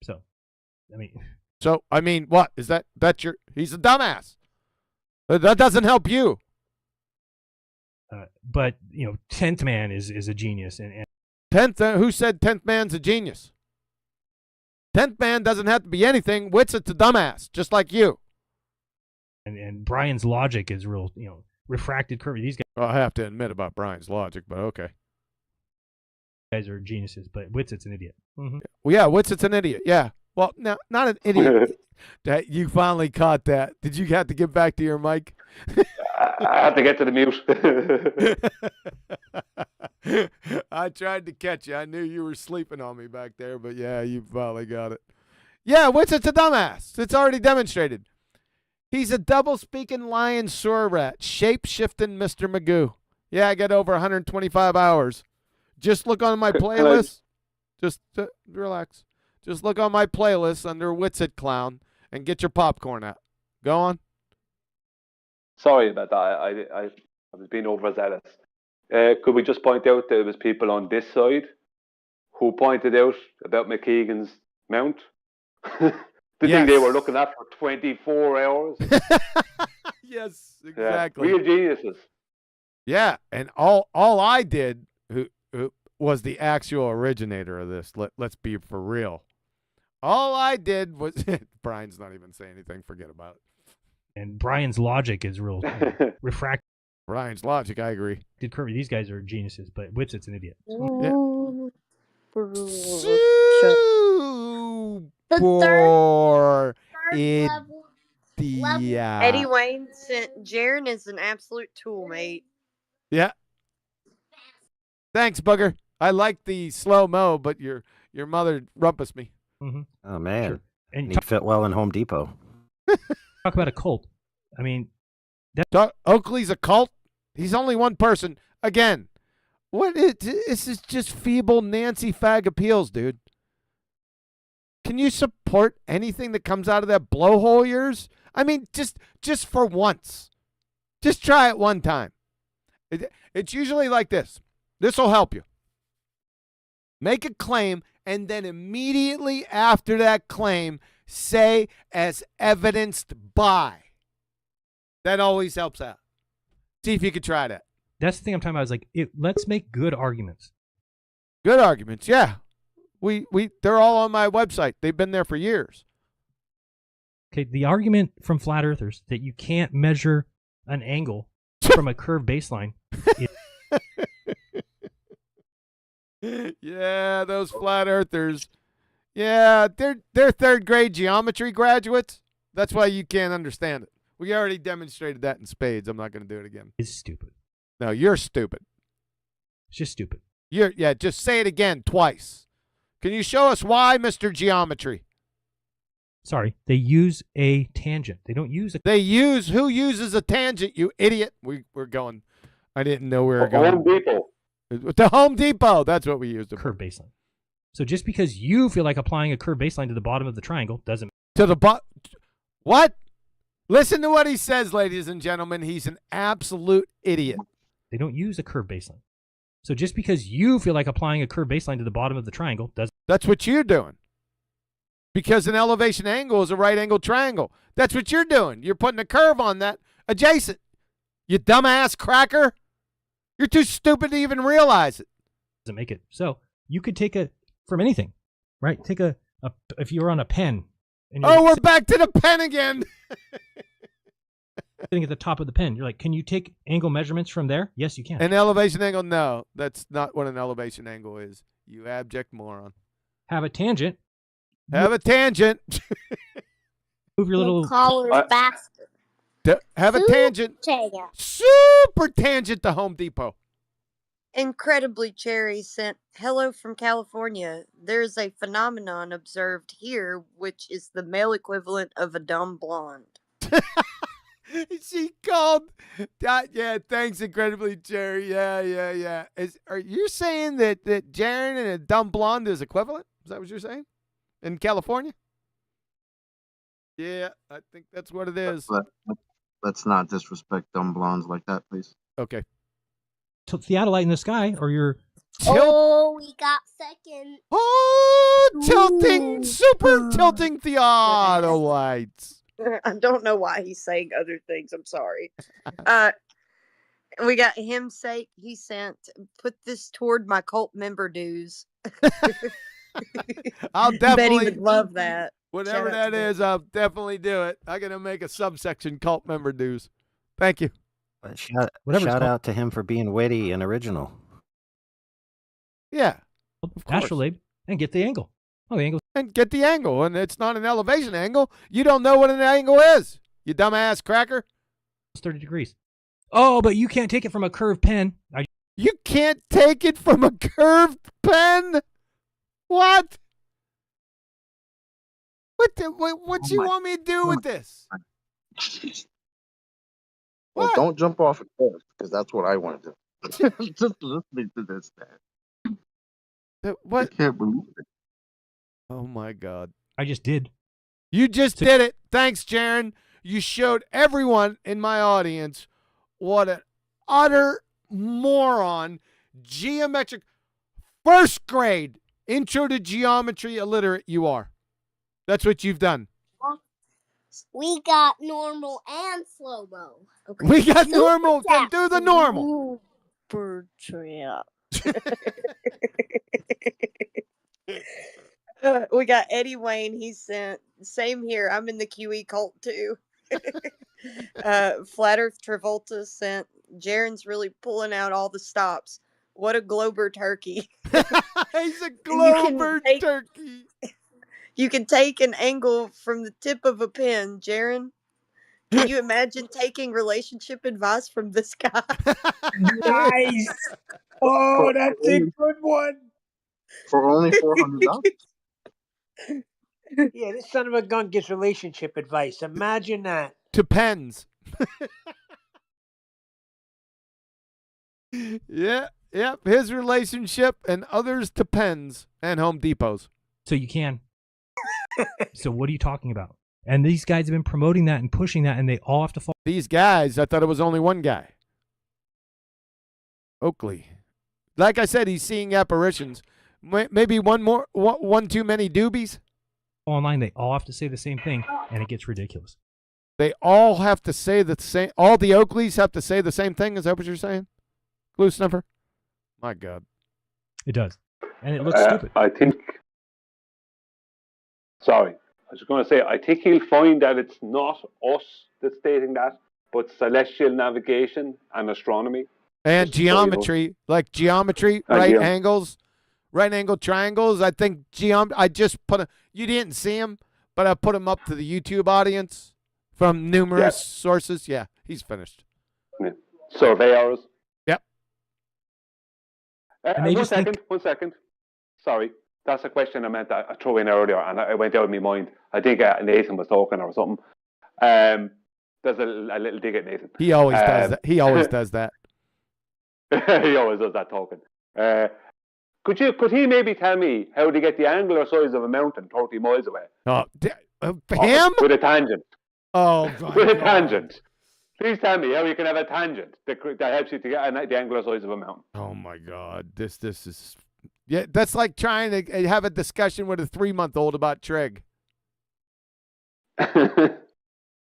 So, I mean, what? Is that's your, he's a dumbass. That doesn't help you. But, 10th Man is a genius. And 10th, who said 10th Man's a genius? 10th Man doesn't have to be anything. Witsit's a dumbass, just like you. And Brian's logic is real, refracted curve. These guys. Well, I have to admit about Brian's logic, but okay. Guys are geniuses, but Witsit's an idiot. Mm-hmm. Well, yeah, Witsit's an idiot. Yeah. Well, no, not an idiot. That you finally caught that. Did you have to get back to your mic? I had to get to the mute. I tried to catch you. I knew you were sleeping on me back there, but yeah, you finally got it. Yeah, Witsit's a dumbass. It's already demonstrated. He's a double-speaking lion sewer rat, shape-shifting Mr. Magoo. Yeah, I got over 125 hours. Just look on my playlist. Just relax. Just look on my playlist under Witsit Clown and get your popcorn out. Go on. Sorry about that. I was being overzealous. Could we just point out there was people on this side who pointed out about McKeegan's mount? The thing they were looking at for 24 hours. Yes, exactly. Yeah, real geniuses. Yeah, and all I did who was the actual originator of this. Let's be for real. All I did was Brian's not even saying anything. Forget about it. And Brian's logic is real refractory. Brian's logic, I agree. Did Kirby? These guys are geniuses, but Witsit's an idiot. Super idiot. Eddie Wayne sent Jaren is an absolute tool, mate. Yeah. Thanks, Booger. I like the slow-mo, but your mother rumpus me. Mm-hmm. Oh, man. Sure. And he'd fit well in Home Depot. Talk about a cult. I mean, Oakley's a cult? He's only one person. Again, this is just feeble Nancy Fag appeals, dude. Can you support anything that comes out of that blowhole of yours? I mean, just for once. Just try it one time. It's usually like this. This will help you. Make a claim, and then immediately after that claim, say as evidenced by. That always helps out. See if you can try that. That's the thing I'm talking about. Is like, let's make good arguments. Good arguments, yeah. They're all on my website. They've been there for years. Okay, the argument from flat earthers that you can't measure an angle from a curved baseline. Yeah, those flat earthers. Yeah, they're third grade geometry graduates. That's why you can't understand it. We already demonstrated that in spades. I'm not going to do it again. It's stupid. No, you're stupid. It's just stupid. Just say it again twice. Can you show us why, Mr. Geometry? Sorry, they use a tangent. They don't use a... Who uses a tangent, you idiot? We're going... I didn't know we were going... Home Depot. The Home Depot. That's what we used. Curve baseline. So just because you feel like applying a curve baseline to the bottom of the triangle doesn't... To the bottom... What? Listen to what he says, ladies and gentlemen. He's an absolute idiot. They don't use a curve baseline. So just because you feel like applying a curve baseline to the bottom of the triangle doesn't... That's what you're doing. Because an elevation angle is a right angle triangle. That's what you're doing. You're putting a curve on that adjacent. You dumbass cracker. You're too stupid to even realize it. Doesn't make it. So you could take from anything, right? Take if you were on a pen. And we're back to the pen again. Sitting at the top of the pen. You're like, can you take angle measurements from there? Yes, you can. An elevation angle? No, that's not what an elevation angle is. You abject moron. Have a tangent. Have a tangent. Move your little collar basket. Have a tangent. Tangent. Super tangent to Home Depot. Incredibly, Cherry sent, hello from California. There's a phenomenon observed here, which is the male equivalent of a dumb blonde. She called. Yeah, thanks, incredibly, Jerry. Yeah. Are you saying that Jaren and a dumb blonde is equivalent? Is that what you're saying? In California? Yeah, I think that's what it is. Let's not disrespect dumb blondes like that, please. Okay. Theodolite in the sky, or your... Oh, we got second. Oh, super tilting theodolites. I don't know why he's saying other things. I'm sorry. We got him say he sent, put this toward my cult member dues. I'll definitely Betty would love that. Whatever that is, I'll definitely do it. I'm going to make a subsection cult member dues. Thank you. Shout out to him for being witty and original. Yeah. Astrolabe and get the angle. Oh, the angle. And get the angle. And it's not an elevation angle. You don't know what an angle is, you dumbass cracker. It's 30 degrees. Oh, but you can't take it from a curved pen. You can't take it from a curved pen? What? What you want me to do with this? Well, What? don't jump off a cliff, because that's what I want to do. Just listening to this, man. What? I can't believe it. Oh, my God. I just did. You just did it. Thanks, Jaren. You showed everyone in my audience what an utter moron, geometric, first grade intro to geometry illiterate you are. That's what you've done. We got normal and slow-mo. Okay. We got normal. Then do the normal. Superchat. We got Eddie Wayne. He sent, same here. I'm in the QE cult too. Flat Earth Travolta sent, Jaren's really pulling out all the stops. What a Glober turkey. He's a Glober turkey. You can take an angle from the tip of a pen, Jaren. Can you imagine taking relationship advice from this guy? Nice. Oh, that's a good one. For only $400. Yeah, this son of a gun gets relationship advice. Imagine that. To pens. Yeah. His relationship and others to pens and Home Depots. So you can. So what are you talking about? And these guys have been promoting that and pushing that, and they all have to fall. These guys, I thought it was only one guy. Oakley. Like I said, he's seeing apparitions. Maybe one too many doobies. Online, they all have to say the same thing, and it gets ridiculous. They all have to say the same. All the Oakleys have to say the same thing. Is that what you're saying? Glue snuffer? My God. It does. And it looks stupid. I think. Sorry. I was going to say, I think he'll find that it's not us that's stating that, but celestial navigation and astronomy. And geometry, like geometry, right angles, right angle triangles. I think I just put you didn't see him, but I put him up to the YouTube audience from numerous sources. Yeah, he's finished. Yeah. Surveyors. Yep. One second. Sorry. That's a question I meant to throw in earlier, and it went out of my mind. I think Nathan was talking or something. There's a little dig at Nathan. He always does that. He always does that. He always does that talking. Could he maybe tell me how to get the angular size of a mountain 30 miles away? Him? With a tangent. Oh, with a tangent. Please tell me how you can have a tangent that helps you to get the angular size of a mountain. Oh my God, this is. Yeah, that's like trying to have a discussion with a 3-month-old about trig. Yeah,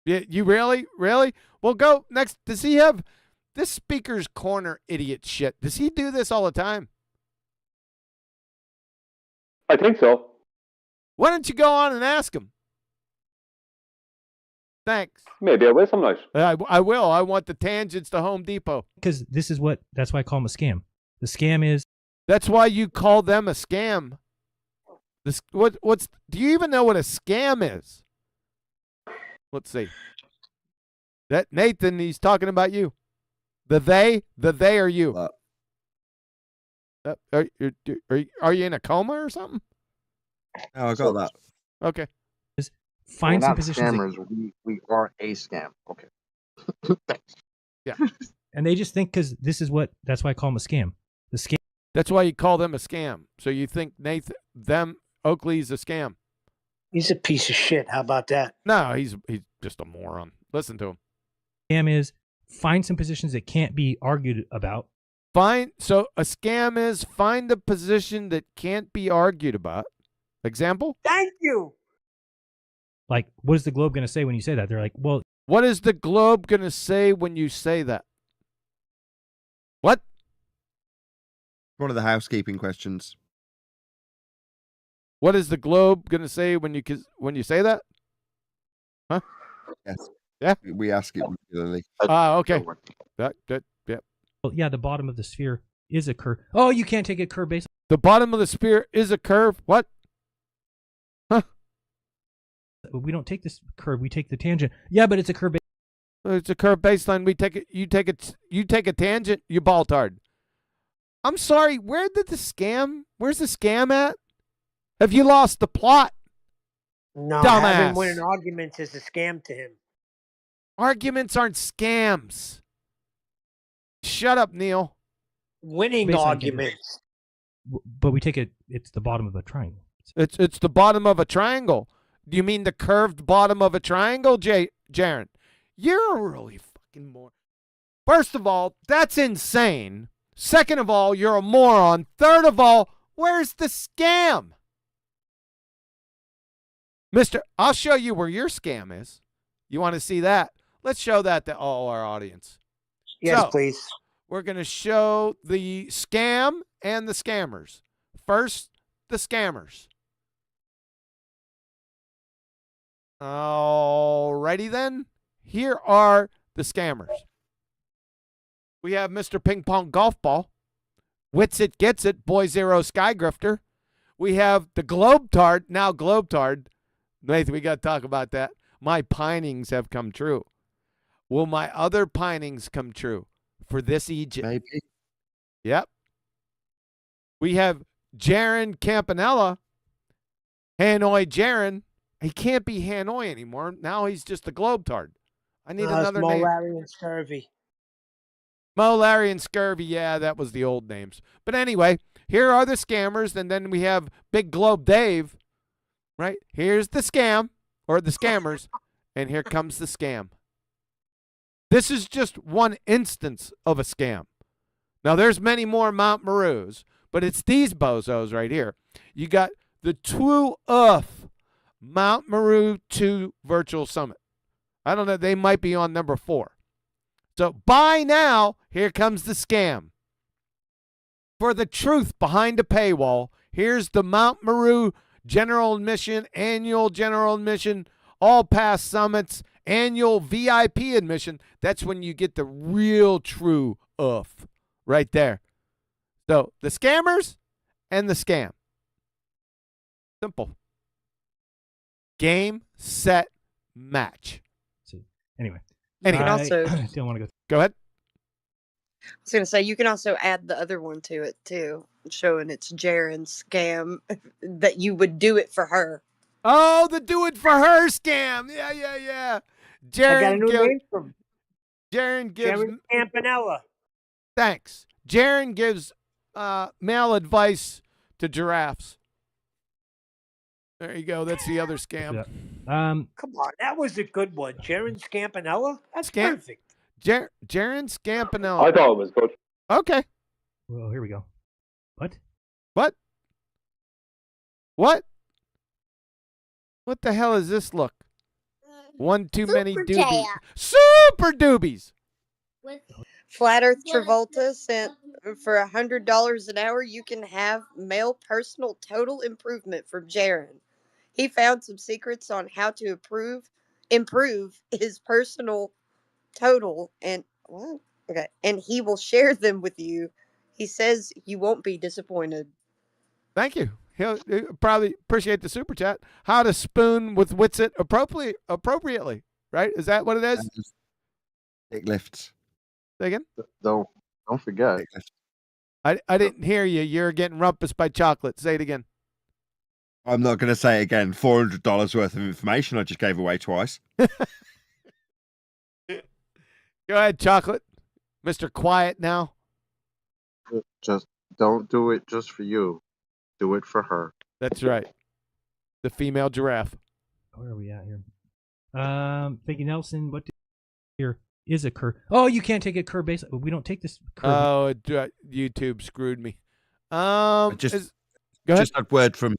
you really? Well, go next. Does he have this speaker's corner idiot shit? Does he do this all the time? I think so. Why don't you go on and ask him? Thanks. Maybe I will some night. I will. I want the tangents to Home Depot. Because that's why I call them a scam. The scam is. That's why you call them a scam. Do you even know what a scam is? Let's see. That Nathan, he's talking about you. The they are you. Are you in a coma or something? Oh, I got that. Okay. Find We're some not positions. scammers. We are a scam. Okay. Yeah. And they just think that's why I call them a scam. The scam. That's why you call them a scam. So you think Oakley's a scam. He's a piece of shit. How about that? No, he's just a moron. Listen to him. Scam is find some positions that can't be argued about. So a scam is find a position that can't be argued about. Example? Thank you. Like, what is the globe going to say when you say that? They're like, well. What is the globe going to say when you say that? What? One of the housekeeping questions. What is the globe going to say when you say that? Huh? Yes. Yeah. We ask it regularly. Okay. Yeah. Well, yeah, the bottom of the sphere is a curve. Oh, you can't take a curve base. The bottom of the sphere is a curve. What? but we don't take this curve. We take the tangent. Yeah, but it's a curve. It's a curve baseline. We take it. You take it. You take a tangent. You ball-tard. I'm sorry. Where did the scam? Where's the scam at? Have you lost the plot? No, dumbass. having winning arguments is a scam to him. Arguments aren't scams. Shut up, Neil. Winning Baseline arguments. But we take it. It's the bottom of a triangle. It's the bottom of a triangle. Do you mean the curved bottom of a triangle, Jaren? You're a really fucking moron. First of all, that's insane. Second of all, you're a moron. Third of all, where's the scam? Mister, I'll show you where your scam is. You want to see that? Let's show that to all our audience. Yes, So, please. We're going to show the scam and the scammers. First, the scammers. Alrighty then. Here are the scammers. We have Mr. Ping Pong Golf Ball. Wits It Gets It, Boy Zero Sky Grifter. We have the Globetard, now Globetard. Nathan, we got to talk about that. My pinings have come true. Will my other pinings come true for this Egypt? Maybe. Yep. We have Jaren Campanella, Hanoi Jeran. He can't be Hanoi anymore. Now he's just a Globetard. I need another Mo, name. Larry, and Scurvy. Mo, Larry, and Scurvy. Yeah, that was the old names. But anyway, here are the scammers, and then we have Big Globe Dave. Right? Here's the scam, or the scammers, and here comes the scam. This is just one instance of a scam. Now, there's many more Mount Marus, but it's these bozos right here. You got the 2th Mount Maru 2 Virtual Summit. I don't know. They might be on number 4. So, by now, here comes the scam. For the truth behind a paywall, here's the Mount Maru General Admission, Annual General Admission, All Pass Summits, Annual VIP Admission. That's when you get the real true right there. So, the scammers and the scam. Simple. Game, set, match. Anyway. You can also don't want to go. Go ahead. I was gonna say you can also add the other one to it too, showing it's Jaren's scam that you would do it for her. Oh, the do it for her scam. Yeah. I got a new name from Jaren gives Jaren Campanella. Thanks. Jaren gives male advice to giraffes. There you go. That's the other scam. Yeah. Come on, that was a good one. Jaren Campanella? That's perfect. Jaren Scampanella. I thought it was good. Okay. Well, here we go. What? What the hell is this look? One too many doobies. Super doobies. Flat Earth Travolta sent for $100 an hour. You can have male personal total improvement from Jaren. He found some secrets on how to improve his personal total, and and he will share them with you. He says you won't be disappointed. Thank you. He'll probably appreciate the super chat. How to spoon with Witsit appropriately, right? Is that what it is? Dick lifts. Say again? Don't forget. I didn't hear you. You're getting rumpus by chocolate. Say it again. I'm not going to say it again. $400 worth of information I just gave away twice. Go ahead, chocolate. Mr. Quiet now. Just don't do it just for you. Do it for her. That's right. The female giraffe. Where are we at here? Thank you, Nelson. What here is a curve? Oh, you can't take a curve base. We don't take this curve. Oh, YouTube screwed me. Go ahead. Just that word from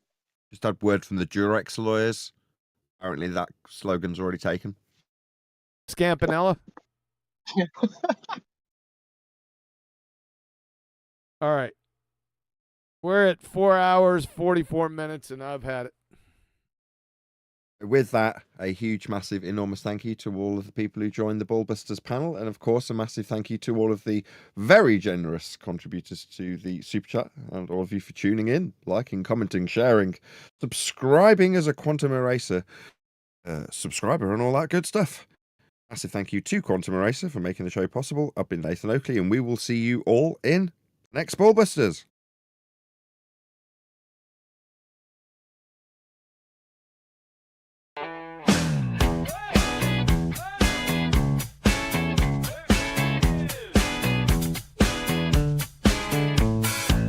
the Durex lawyers. Apparently that slogan's already taken. Scampanella. All right. We're at 4 hours, 44 minutes, and I've had it. With that, a huge, massive, enormous thank you to all of the people who joined the BALLBUSTERS panel. And of course, a massive thank you to all of the very generous contributors to the Super Chat and all of you for tuning in, liking, commenting, sharing, subscribing as a Quantum Eraser. subscriber and all that good stuff. Massive thank you to Quantum Eraser for making the show possible. I've been Nathan Oakley, and we will see you all in next Ballbusters.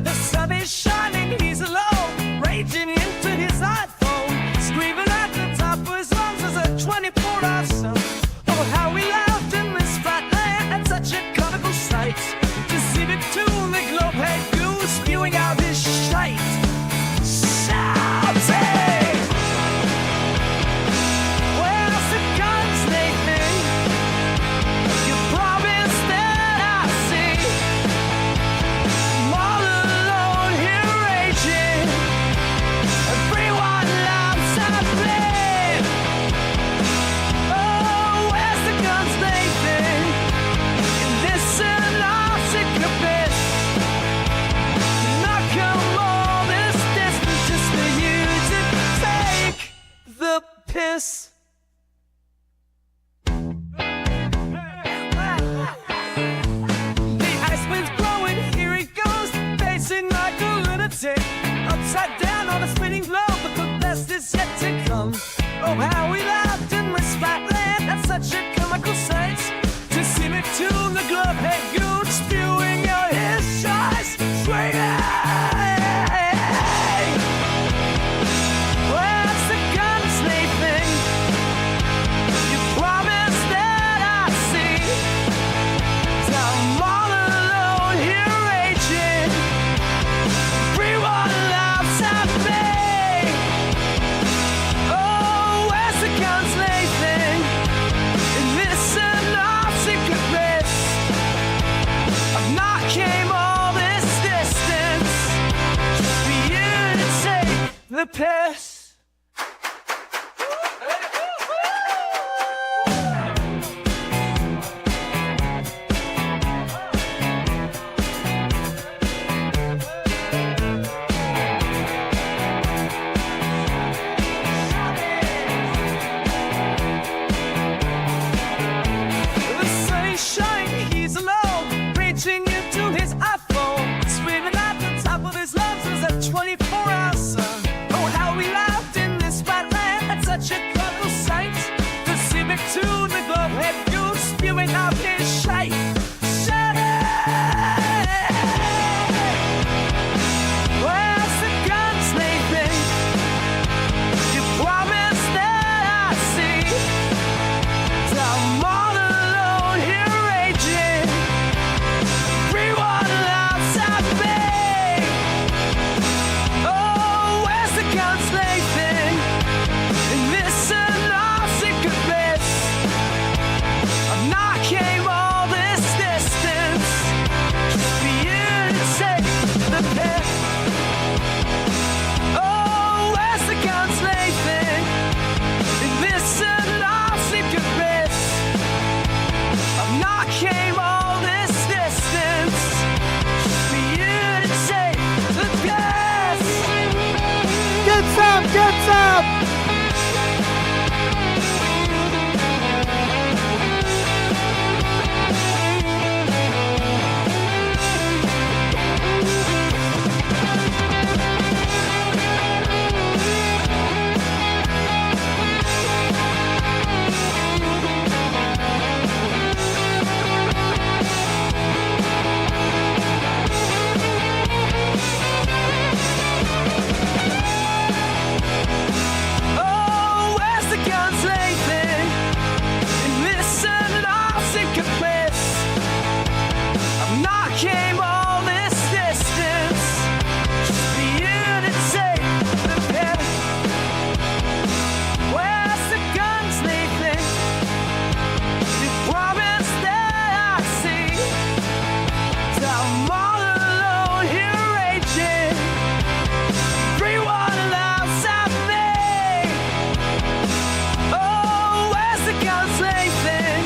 The sun is shining, he's alone, raging into his iPhone, screaming at the top of his lungs as a 24-hour sun. Oh, how we laughed in this flat land at such a comical sight. To see the tune, the globe head goose spewing out his shite. Shouting! Where's the guns, Nathan? You promised that I'd see. I'm all alone here raging. Everyone loves and blame. Oh, where's the guns, Nathan? In this anarchic abyss. Not come all this distance just for you to take the piss. The ice wind's blowing, here he goes, pacing like a lunatic. Upside down on a spinning globe, but the best is yet to come. Oh, how we laughed in this flat land, that's such a comical sight. To see me tune the glove head goose spewing out his shots, swinging. Where's the guns, Nathan? You promised that I'd see. I'm all alone here raging. Everyone laughs at me. Oh, where's the guns, Nathan? In this anarchic abyss. I've not came all this distance just for you to take the piss. The sun is shining, he's alone, reaching into his iPhone, screaming at the top of his lungs as a 24-hour sun. Oh, how we laughed in this flat land at such a comical sight. The civic tune, the glove head goose spewing out his shite. Where's the guns, Nathan? You promised that I'd see. I'm all alone here raging. Everyone laughs at me. Oh, where's the guns, Nathan? In this anarchic abyss. I've not came all this distance just for you to take the piss. Oh, where's the guns, Nathan? In this anarchic abyss. I've not came all this distance just for you to take the piss. Get some, get some! Oh, where's the guns, Nathan? In this anarchic abyss. I've not came all this distance just for you to take the piss. Where's the guns, Nathan? You promised that I'd see. I'm all alone here raging. Everyone laughs at me. Oh, where's the guns, Nathan?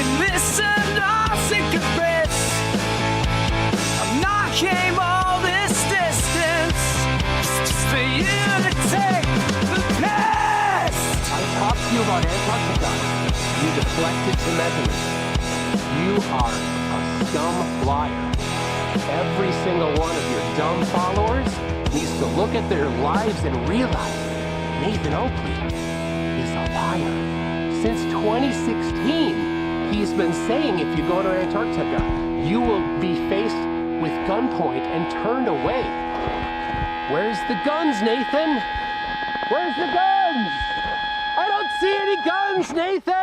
In this anarchic abyss. I've not came all this distance just for you to take the piss. you about Antarctica. You deflected to measurements. You are a scum liar. Every single one of your dumb followers needs to look at their lives and realize Nathan Oakley is a liar. Since 2016, he's been saying if you go to Antarctica, you will be faced with gunpoint and turned away. Where's the guns, Nathan? Where's the guns? I don't see any guns, Nathan!